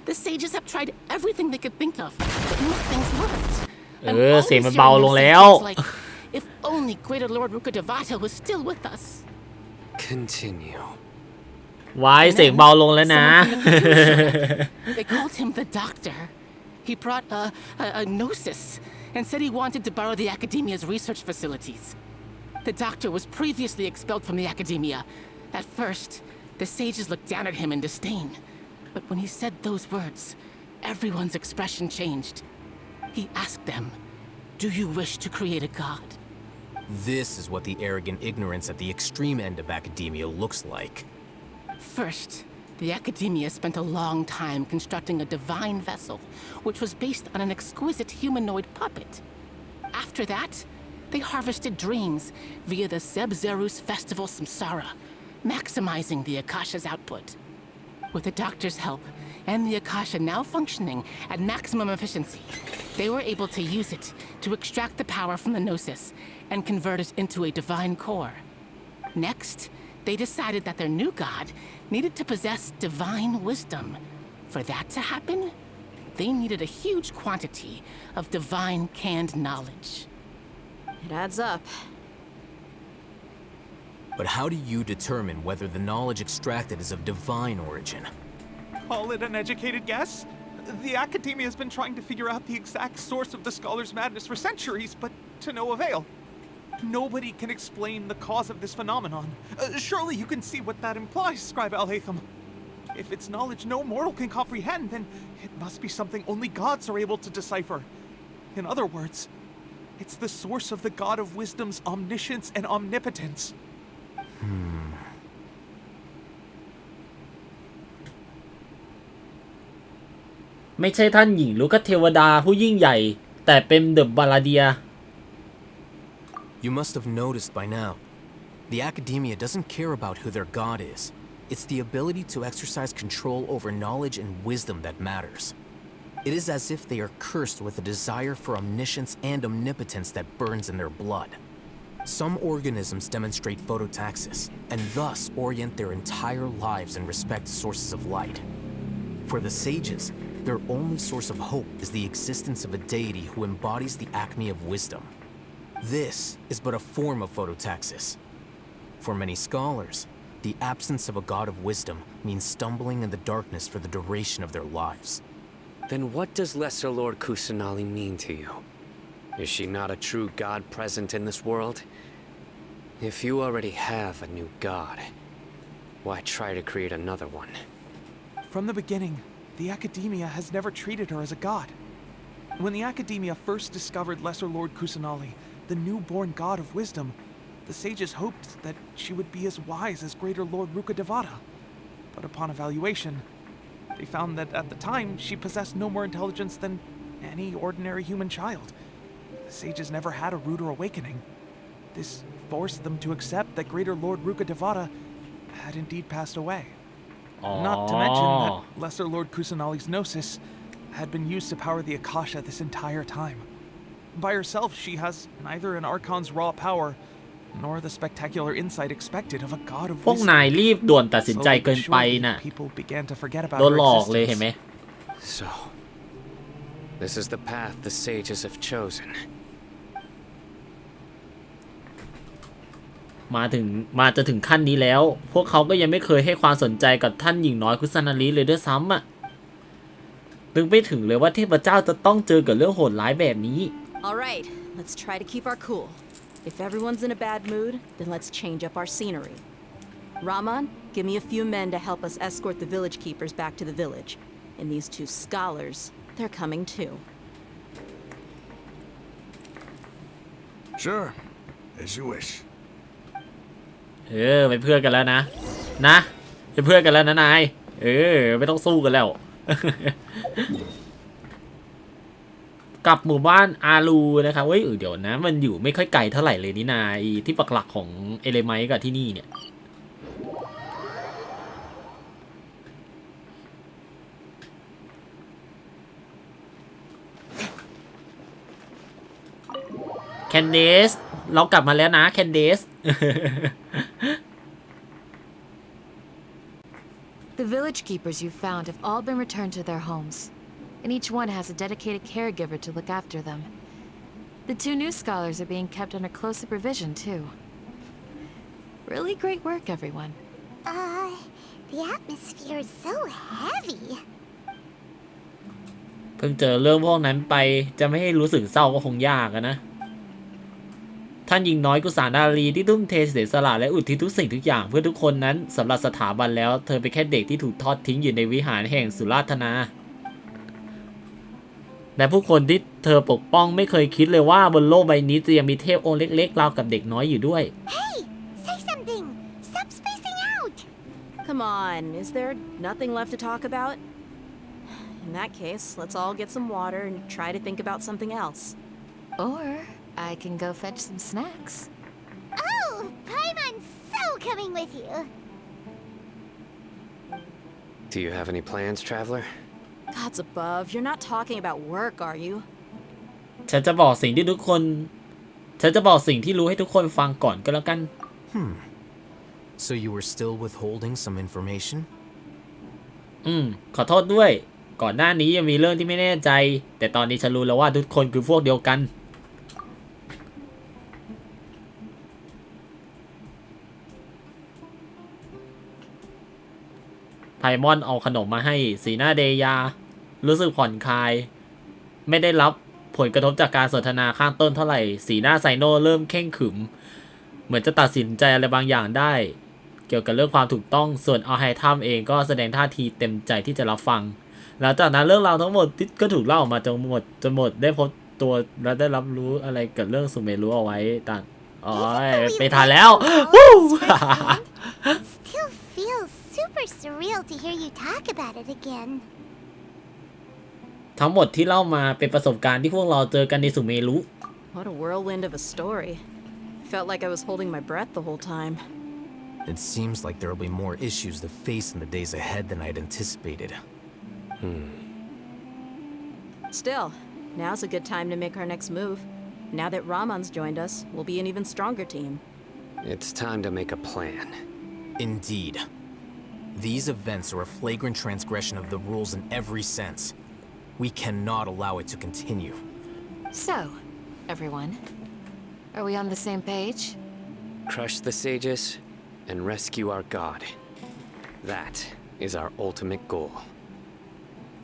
The sages have tried everything they could think of, but nothing's worked. เสียงมันเบาลงแล้ว Like, if only Greater Lord Rukkhadevata was still with us. Continue. ไว้เสียงเบาลงแล้วนะ They called him the Doctor. He brought a gnosis and said he wanted to borrow the Academia's research facilities. The Doctor was previously expelled from the Academia. At first, the sages looked down at him in disdain. But when he said those words, everyone's expression changed. He asked them, "Do you wish to create a god?" This is what the arrogant ignorance at the extreme end of academia looks like. First, the academia spent a long time constructing a divine vessel, which was based on an exquisite humanoid puppet. After that, they harvested dreams via the Zeb-Zerus festival Samsara, maximizing the Akasha's output. With the doctor's help, and the Akasha now functioning at maximum efficiency, they were able to use it to extract the power from the Gnosis and convert it into a divine core. Next, they decided that their new god needed to possess divine wisdom. For that to happen, they needed a huge quantity of divine canned knowledge. It adds up. But how do you determine whether the knowledge extracted is of divine origin? Call it an educated guess? The academia has been trying to figure out the exact source of the scholar's madness for centuries, but to no avail. Nobody can explain the cause of this phenomenon. Surely you can see what that implies, Scribe Al-Haytham. If it's knowledge no mortal can comprehend, then it must be something only gods are able to decipher. In other words, it's the source of the God of Wisdom's omniscience and omnipotence. ไม่ใช่ท่านหญิงลูกเทวดาผู้ยิ่งใหญ่แต่เป็นเดอะบาลาเดีย You must have noticed by now. The academia doesn't care about who their god is. It's the ability to exercise control over knowledge and wisdom that matters. It is as if they are cursed with a desire for omniscience and omnipotence that burns in their blood. Some organisms demonstrate phototaxis, and thus orient their entire lives in respect to sources of light. For the sages, their only source of hope is the existence of a deity who embodies the acme of wisdom. This is but a form of phototaxis. For many scholars, the absence of a god of wisdom means stumbling in the darkness for the duration of their lives. Then what does Lesser Lord Kusanali mean to you? Is she not a true god present in this world? If you already have a new god, why try to create another one? From the beginning, the academia has never treated her as a god. When the academia first discovered Lesser Lord Kusanali, the newborn god of wisdom, the sages hoped that she would be as wise as Greater Lord Rukkhadevata. But upon evaluation, they found that at the time she possessed no more intelligence than any ordinary human child. The sages never had a ruder awakening. This forced them to accept that Greater Lord Rukkhadevata had indeed passed away. Not to mention that Lesser Lord Kusanali's gnosis had been used to power the Akasha this entire time. By herself, she has neither an Archon's raw power nor the spectacular insight expected of a god of พวกนายรีบด่วนตัดสินใจเกินไปน่ะ People began to forget about โดน her หลอกเลย existence. เห็นไหม So, this is the path the sages have chosen. มาจะถึงขั้นนี้แล้วพวกเขาก็ยังไม่เคยให้ความสนใจกับท่านหญิงน้อยคุซานาริเลยด้วยซ้ำอ่ะนึกไม่ถึงเลยว่าเทพเจ้าจะต้องเจอกับเรื่องโหดร้ายแบบนี้ All right, let's try to keep our cool. If everyone's in a bad mood, then let's change up our scenery. Raman, give me a few men to help us escort the village keepers back to the village. And these two scholars, they're coming too. Sure, as you wish. เป็นเพื่อนกันแล้วนะเป็นเพื่อนกันแล้วนะนายไม่ต้องสู้กันแล้ว กับหมู่บ้านอารูนะครับเดี๋ยวนะมันอยู่ไม่ค่อยไกลเท่าไหร่เลยนี่นายที่ปักหลักของเอเลไมต์กับที่นี่เนี่ยแคนเดสเรากลับมาแล้วนะแคนเดส The village keepers you found have all been returned to their homes, and each one has a dedicated caregiver to look after them. The two new scholars are being kept under close supervision, too. Really great work, everyone. The atmosphere is so heavy. เพิ่งเจอเรื่องพวกนั้นไปจะไม่ให้รู้สึกเศร้าก็คงยากนะท่านหญิงน้อยกุศานารีที่ทุ่มเทเสียสละและอุทิศทุกสิ่งทุกอย่างเพื่อทุกคนนั้นสำหรับสถาบันแล้วเธอเป็นแค่เด็กที่ถูกทอดทิ้งอยู่ในวิหารแห่งสุราธนา และผู้คนที่เธอปกป้องไม่เคยคิดเลยว่าบนโลกใบนี้จะยังมีเทพองค์เล็กๆราวกับเด็กน้อยอยู่ด้วย Hey, say something. Stop spacing out. Come on, is there nothing left to talk about? In that case, let's all get some water and try to think about something else. Or I can go fetch some snacks. Oh, Paimon's so coming with you. Do you have any plans, traveler? Gods above, you're not talking about work, are you? ฉันจะบอกสิ่งที่รู้ให้ทุกคนฟังก่อนก็แล้วกัน So you were still withholding some information? ขอโทษด้วยก่อนหน้านี้ยังมีเรื่องที่ไม่แน่ใจแต่ตอนนี้ฉันรู้แล้วว่าทุกคนคือพวกเดียวกันไพมอนเอาขนมมาให้สีหน้าเดยารู้สึกผ่อนคลายไม่ได้รับผลกระทบจากการสนทนาข้างต้นเท่าไหร่สีหน้าไซโนเริ่มเข่งขรึมเหมือนจะตัดสินใจอะไรบางอย่างได้เกี่ยวกับเรื่องความถูกต้องส่วนเอาไฮทัมเองก็แสดงท่าทีเต็มใจที่จะรับฟังหลังจากนั้นเรื่องราวทั้งหมดก็ถูกเล่าออกมาจนหมดได้พบตัวและได้รับรู้อะไรเกิดเรื่องสุเมรุเอาไว้ต่างไปทานแล้ว Still feels super surreal to hear you talk about it again. ทั้งหมดที่เล่ามาเป็นประสบการณ์ที่พวกเราเจอกันในสุเมรุ What a whirlwind of a story. Felt like I was holding my breath the whole time. It seems like there will be more issues to face in the days ahead than I'd anticipated. Still, now's a good time to make our next move. Now that Ramon's joined us, we'll be an even stronger team. It's time to make a plan. Indeed. These events are a flagrant transgression of the rules in every sense. We cannot allow it to continue. So, everyone, are we on the same page? Crush the sages and rescue our god. That is our ultimate goal.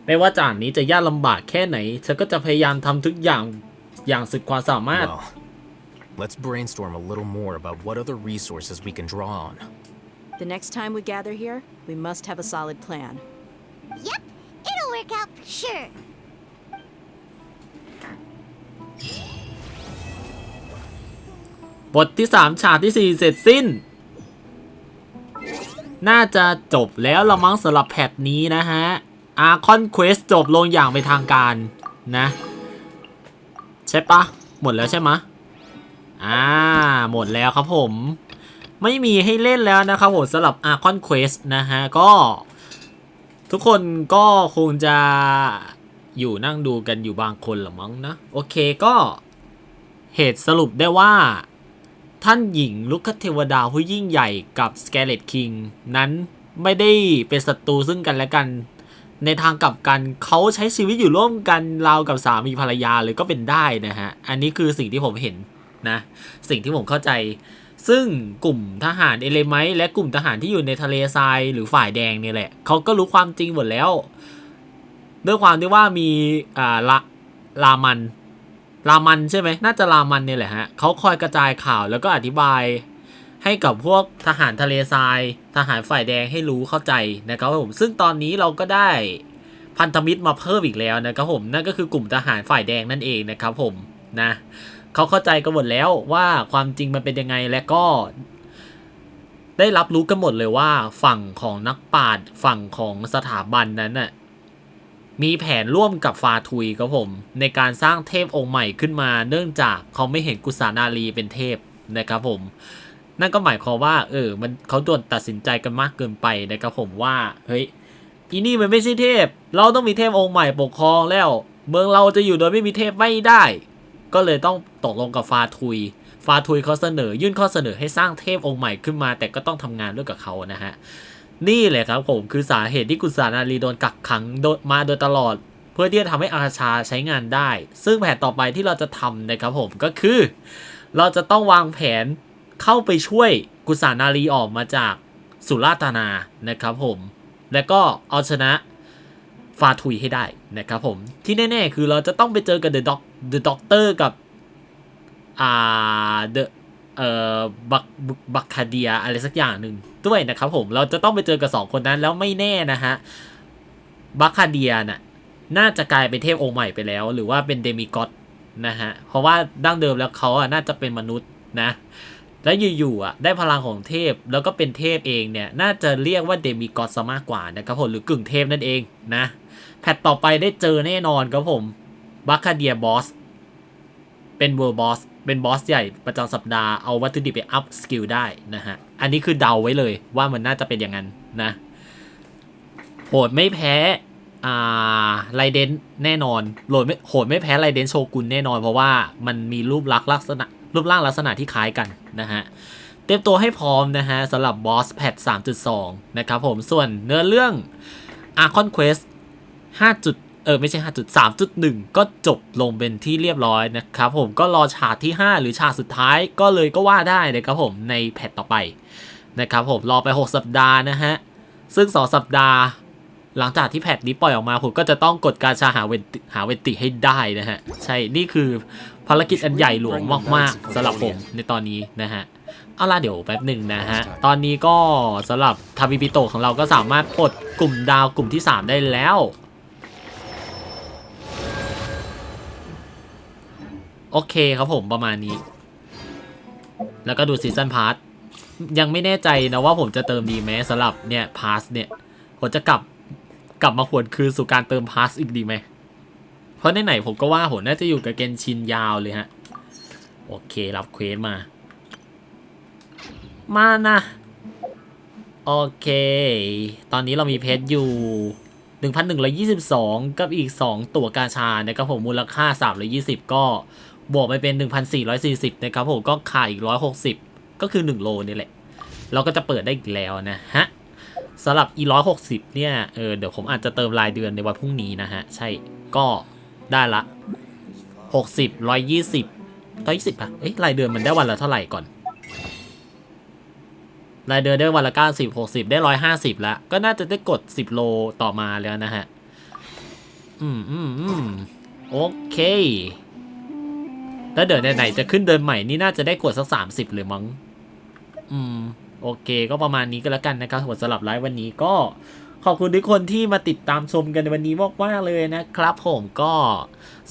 ไม่ว่าจากนี้จะยากลำบากแค่ไหนฉันก็จะพยายามทำทุกอย่างสุดความสามารถ Well, let's brainstorm a little more about what other resources we can draw on. The next time we gather here, we must have a solid plan. Yep, it'll work out for sure. บทที่3ฉากที่4เสร็จสิ้นน่าจะจบแล้วละมั้งสำหรับแพทนี้นะฮะArchon Quest จบลงอย่างเป็นทางการนะใช่ปะหมดแล้วใช่ไหมหมดแล้วครับผมไม่มีให้เล่นแล้วนะครับผมสำหรับ Archon Quest นะฮะก็ทุกคนก็คงจะอยู่นั่งดูกันอยู่บางคนหรือมั้งนะโอเคก็เหตุสรุปได้ว่าท่านหญิงลูกคเทวดาผู้ยิ่งใหญ่กับ Scarlet King นั้นไม่ได้เป็นศัตรูซึ่งกันและกันในทางกลับกันเขาใช้ชีวิตอยู่ร่วมกันราวกับสามีภรรยาเลยก็เป็นได้นะฮะอันนี้คือสิ่งที่ผมเห็นนะสิ่งที่ผมเข้าใจซึ่งกลุ่มทหารเอเลไมท์และกลุ่มทหารที่อยู่ในทะเลทรายหรือฝ่ายแดงเนี่ยแหละเขาก็รู้ความจริงหมดแล้วด้วยความที่ว่ามีลามันใช่ไหมน่าจะลามันเนี่ยแหละฮะเขาคอยกระจายข่าวแล้วก็อธิบายให้กับพวกทหารทะเลทรายทหารฝ่ายแดงให้รู้เข้าใจนะครับผมซึ่งตอนนี้เราก็ได้พันธมิตรมาเพิ่มอีกแล้วนะครับผมนั่นก็คือกลุ่มทหารฝ่ายแดงนั่นเองนะครับผมนะเขาเข้าใจกันหมดแล้วว่าความจริงมันเป็นยังไงและก็ได้รับรู้กันหมดเลยว่าฝั่งของนักปราชญ์ฝั่งของสถาบันนั้นน่ะมีแผนร่วมกับฟาทุยครับผมในการสร้างเทพองค์ใหม่ขึ้นมาเนื่องจากเขาไม่เห็นกุศานารีเป็นเทพนะครับผมนั่นก็หมายความว่ามันเขาด่วนตัดสินใจกันมากเกินไปนะครับผมว่าเฮ้ยอีนี่มันไม่ใช่เทพเราต้องมีเทพองค์ใหม่ปกครองแล้วเมืองเราจะอยู่โดยไม่มีเทพไม่ได้ก็เลยต้องตกลงกับฟาทุยเขายื่นข้อเสนอให้สร้างเทพองค์ใหม่ขึ้นมาแต่ก็ต้องทำงานด้วยกับเขานะฮะนี่แหละครับผมคือสาเหตุที่กุศานารีโดนกักขังมาโดยตลอดเพื่อที่จะทำให้อาชาใช้งานได้ซึ่งแผนต่อไปที่เราจะทำนะครับผมก็คือเราจะต้องวางแผนเข้าไปช่วยกุศานารีออกมาจากสุราตนานะครับผมแล้วก็เอาชนะฟาทุยให้ได้นะครับผมที่แน่ๆคือเราจะต้องไปเจอกับ The Doctor กับบัคคาเดียอะไรสักอย่างหนึ่งด้วยนะครับผมเราจะต้องไปเจอกับ2คนนั้นแล้วไม่แน่นะฮะบัคคาเดียน่ะ น่าจะกลายเป็นเทพองค์ใหม่ไปแล้วหรือว่าเป็นเดมิก็อดนะฮะเพราะว่าดั้งเดิมแล้วเขาอ่ะน่าจะเป็นมนุษย์นะแล้วอยู่ๆอ่ะได้พลังของเทพแล้วก็เป็นเทพเองเนี่ยน่าจะเรียกว่าเดมิก็อดซะมากกว่านะครับผมหรือกึ่งเทพนั่นเองนะแพทต่อไปได้เจอแน่นอนครับผมบัคคาเดียบอสเป็นเวิร์บอสเป็นบอสใหญ่ประจำสัปดาห์เอาวัตถุดิบไปอัพสกิลได้นะฮะอันนี้คือเดาไว้เลยว่ามันน่าจะเป็นอย่างนั้นนะโหดไม่แพ้ไรเดนแน่นอนโหดไม่แพ้ไรเดนโชกุนแน่นอนเพราะว่ามันมีรูปร่างลักษณะที่คล้ายกันนะฮะเตรียมตัวให้พร้อมนะฮะสำหรับบอสแพท 3.2 นะครับผมส่วนเนื้อเรื่อง Archon Quest ไม่ใช่ 3.1 ก็จบลงเป็นที่เรียบร้อยนะครับผมก็รอฉากที่ 5 หรือฉากสุดท้ายก็เลยก็ว่าได้นะครับผมในแพทต่อไปนะครับผมรอไป6สัปดาห์นะฮะซึ่ง2สัปดาห์หลังจากที่แพทนี้ปล่อยออกมาผมก็จะต้องกดกาชาหาเวนติให้ได้นะฮะใช่นี่คือภารกิจอันใหญ่หลวงมากๆสำหรับผมในตอนนี้นะฮะเอาล่ะเดี๋ยวแป๊บหนึ่งนะฮะตอนนี้ก็สำหรับทาบิบิโตะของเราก็สามารถปลดกลุ่มดาวกลุ่มที่3ได้แล้วโอเคครับผมประมาณนี้แล้วก็ดูซีซั่นพาร์ทยังไม่แน่ใจนะว่าผมจะเติมดีไหมสำหรับเนี่ยพาร์ทเนี่ยผมจะกลับมาหวนคืนสู่การเติมพาร์ทอีกดีไหมเพราะไหนๆผมก็ว่าผมน่าจะอยู่กับเกนชินยาวเลยฮะโอเครับเควสมานะโอเคตอนนี้เรามีเพชรอยู่ 1,122 กับอีก2ตั๋วกาชานะครับผมมูลค่า320ก็บวกไปเป็น 1,440 นะครับผมก็ขาดอีก160ก็คือ1โลนี่แหละเราก็จะเปิดได้อีกแล้วนะฮะสำหรับ 160เนี่ยเดี๋ยวผมอาจจะเติมรายเดือนในวันพรุ่งนี้นะฮะใช่ก็ได้ละ60 120ป่ะรายเดือนมันได้วันละเท่าไหร่ก่อนรายเดือนได้วันละ90 60ได้150แล้วก็น่าจะได้กด10โลต่อมาแล้วนะฮะโอเคแล้วเดี๋ยวไหนๆจะขึ้นเดือนใหม่นี่น่าจะได้กดสัก30เลยมั้งโอเคก็ประมาณนี้ก็แล้วกันนะครับสำหรับไลฟ์วันนี้ก็ขอบคุณทุกคนที่มาติดตามชมกันในวันนี้มากๆเลยนะครับผมก็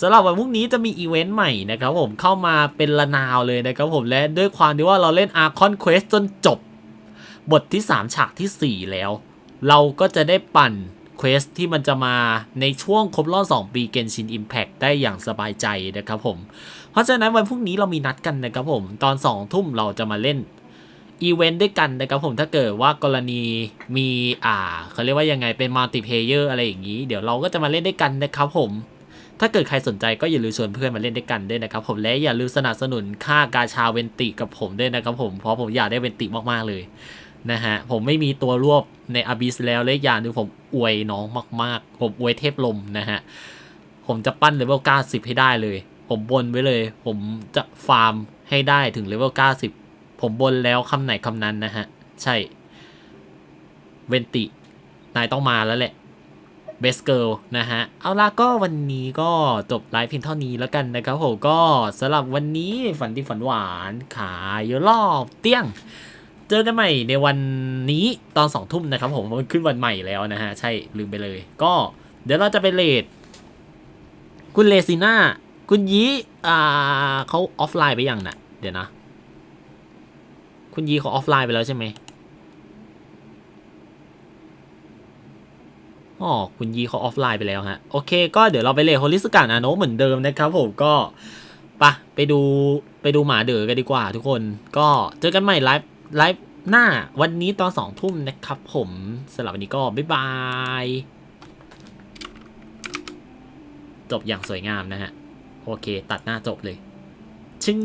สำหรับวันพรุ่งนี้จะมีอีเวนต์ใหม่นะครับผมเข้ามาเป็นระนาวเลยนะครับผมและด้วยความที่ว่าเราเล่น Archon Quest จนจบบทที่3ฉากที่4แล้วเราก็จะได้ปั่นเควสที่มันจะมาในช่วงครบรอบ2ปี Genshin Impact ได้อย่างสบายใจนะครับผมเพราะฉะนั้นวันพรุ่งนี้เรามีนัดกันนะครับผมตอน20 ทุ่มเราจะมาเล่นอีเวนต์ด้วยกันนะครับผมถ้าเกิดว่ากรณีมีเขาเรียกว่ายังไงเป็นมัลติเพลเยอร์อะไรอย่างนี้เดี๋ยวเราก็จะมาเล่นด้วยกันนะครับผมถ้าเกิดใครสนใจก็อย่าลืมชวนเพื่อนมาเล่นด้วยกันด้วยนะครับผมและอย่าลืมสนับสนุนค่ากาชาเวนติกับผมด้วยนะครับผมเพราะผมอยากได้เวนติมากๆเลยนะฮะผมไม่มีตัวรวบในอาบิสแล้วและอย่างนึงผมอวยน้องมากๆผมอวยเทพลมนะฮะผมจะปั้นเลเวล90ให้ได้เลยผมบนไว้เลยผมจะฟาร์มให้ได้ถึงเลเวล90ผมบนแล้วคำไหนคำนั้นนะฮะใช่เวนตินายต้องมาแล้วแหละเบสเกิร์ลนะฮะเอาล่ะก็วันนี้ก็จบไลฟ์เพียงเท่านี้แล้วกันนะครับผมก็สำหรับวันนี้ฝันดีฝันหวานขายเยอะรอบเตี้ยงเจอกันใหม่ในวันนี้ตอน20 ทุ่มนะครับผมมันขึ้นวันใหม่แล้วนะฮะใช่ลืมไปเลยก็เดี๋ยวเราจะไปเลทคุณเลซิน่าคุณยีเขาออฟไลน์ไปยังน่ะเดี๋ยวนะคุณยีเขาออฟไลน์ไปแล้วใช่ไหมคุณยีเขาออฟไลน์ไปแล้วฮะโอเคก็เดี๋ยวเราไปเลทโฮลิสการ์นาโนเหมือนเดิมนะครับผมก็ไปดูหมาเด๋อกันดีกว่าทุกคนก็เจอกันใหม่ไลฟ์หน้าวันนี้ตอน20 ทุ่มนะครับผมสำหรับวันนี้ก็บ๊ายบายจบอย่างสวยงามนะฮะโอเคตัดหน้าจบเลยชึ้ง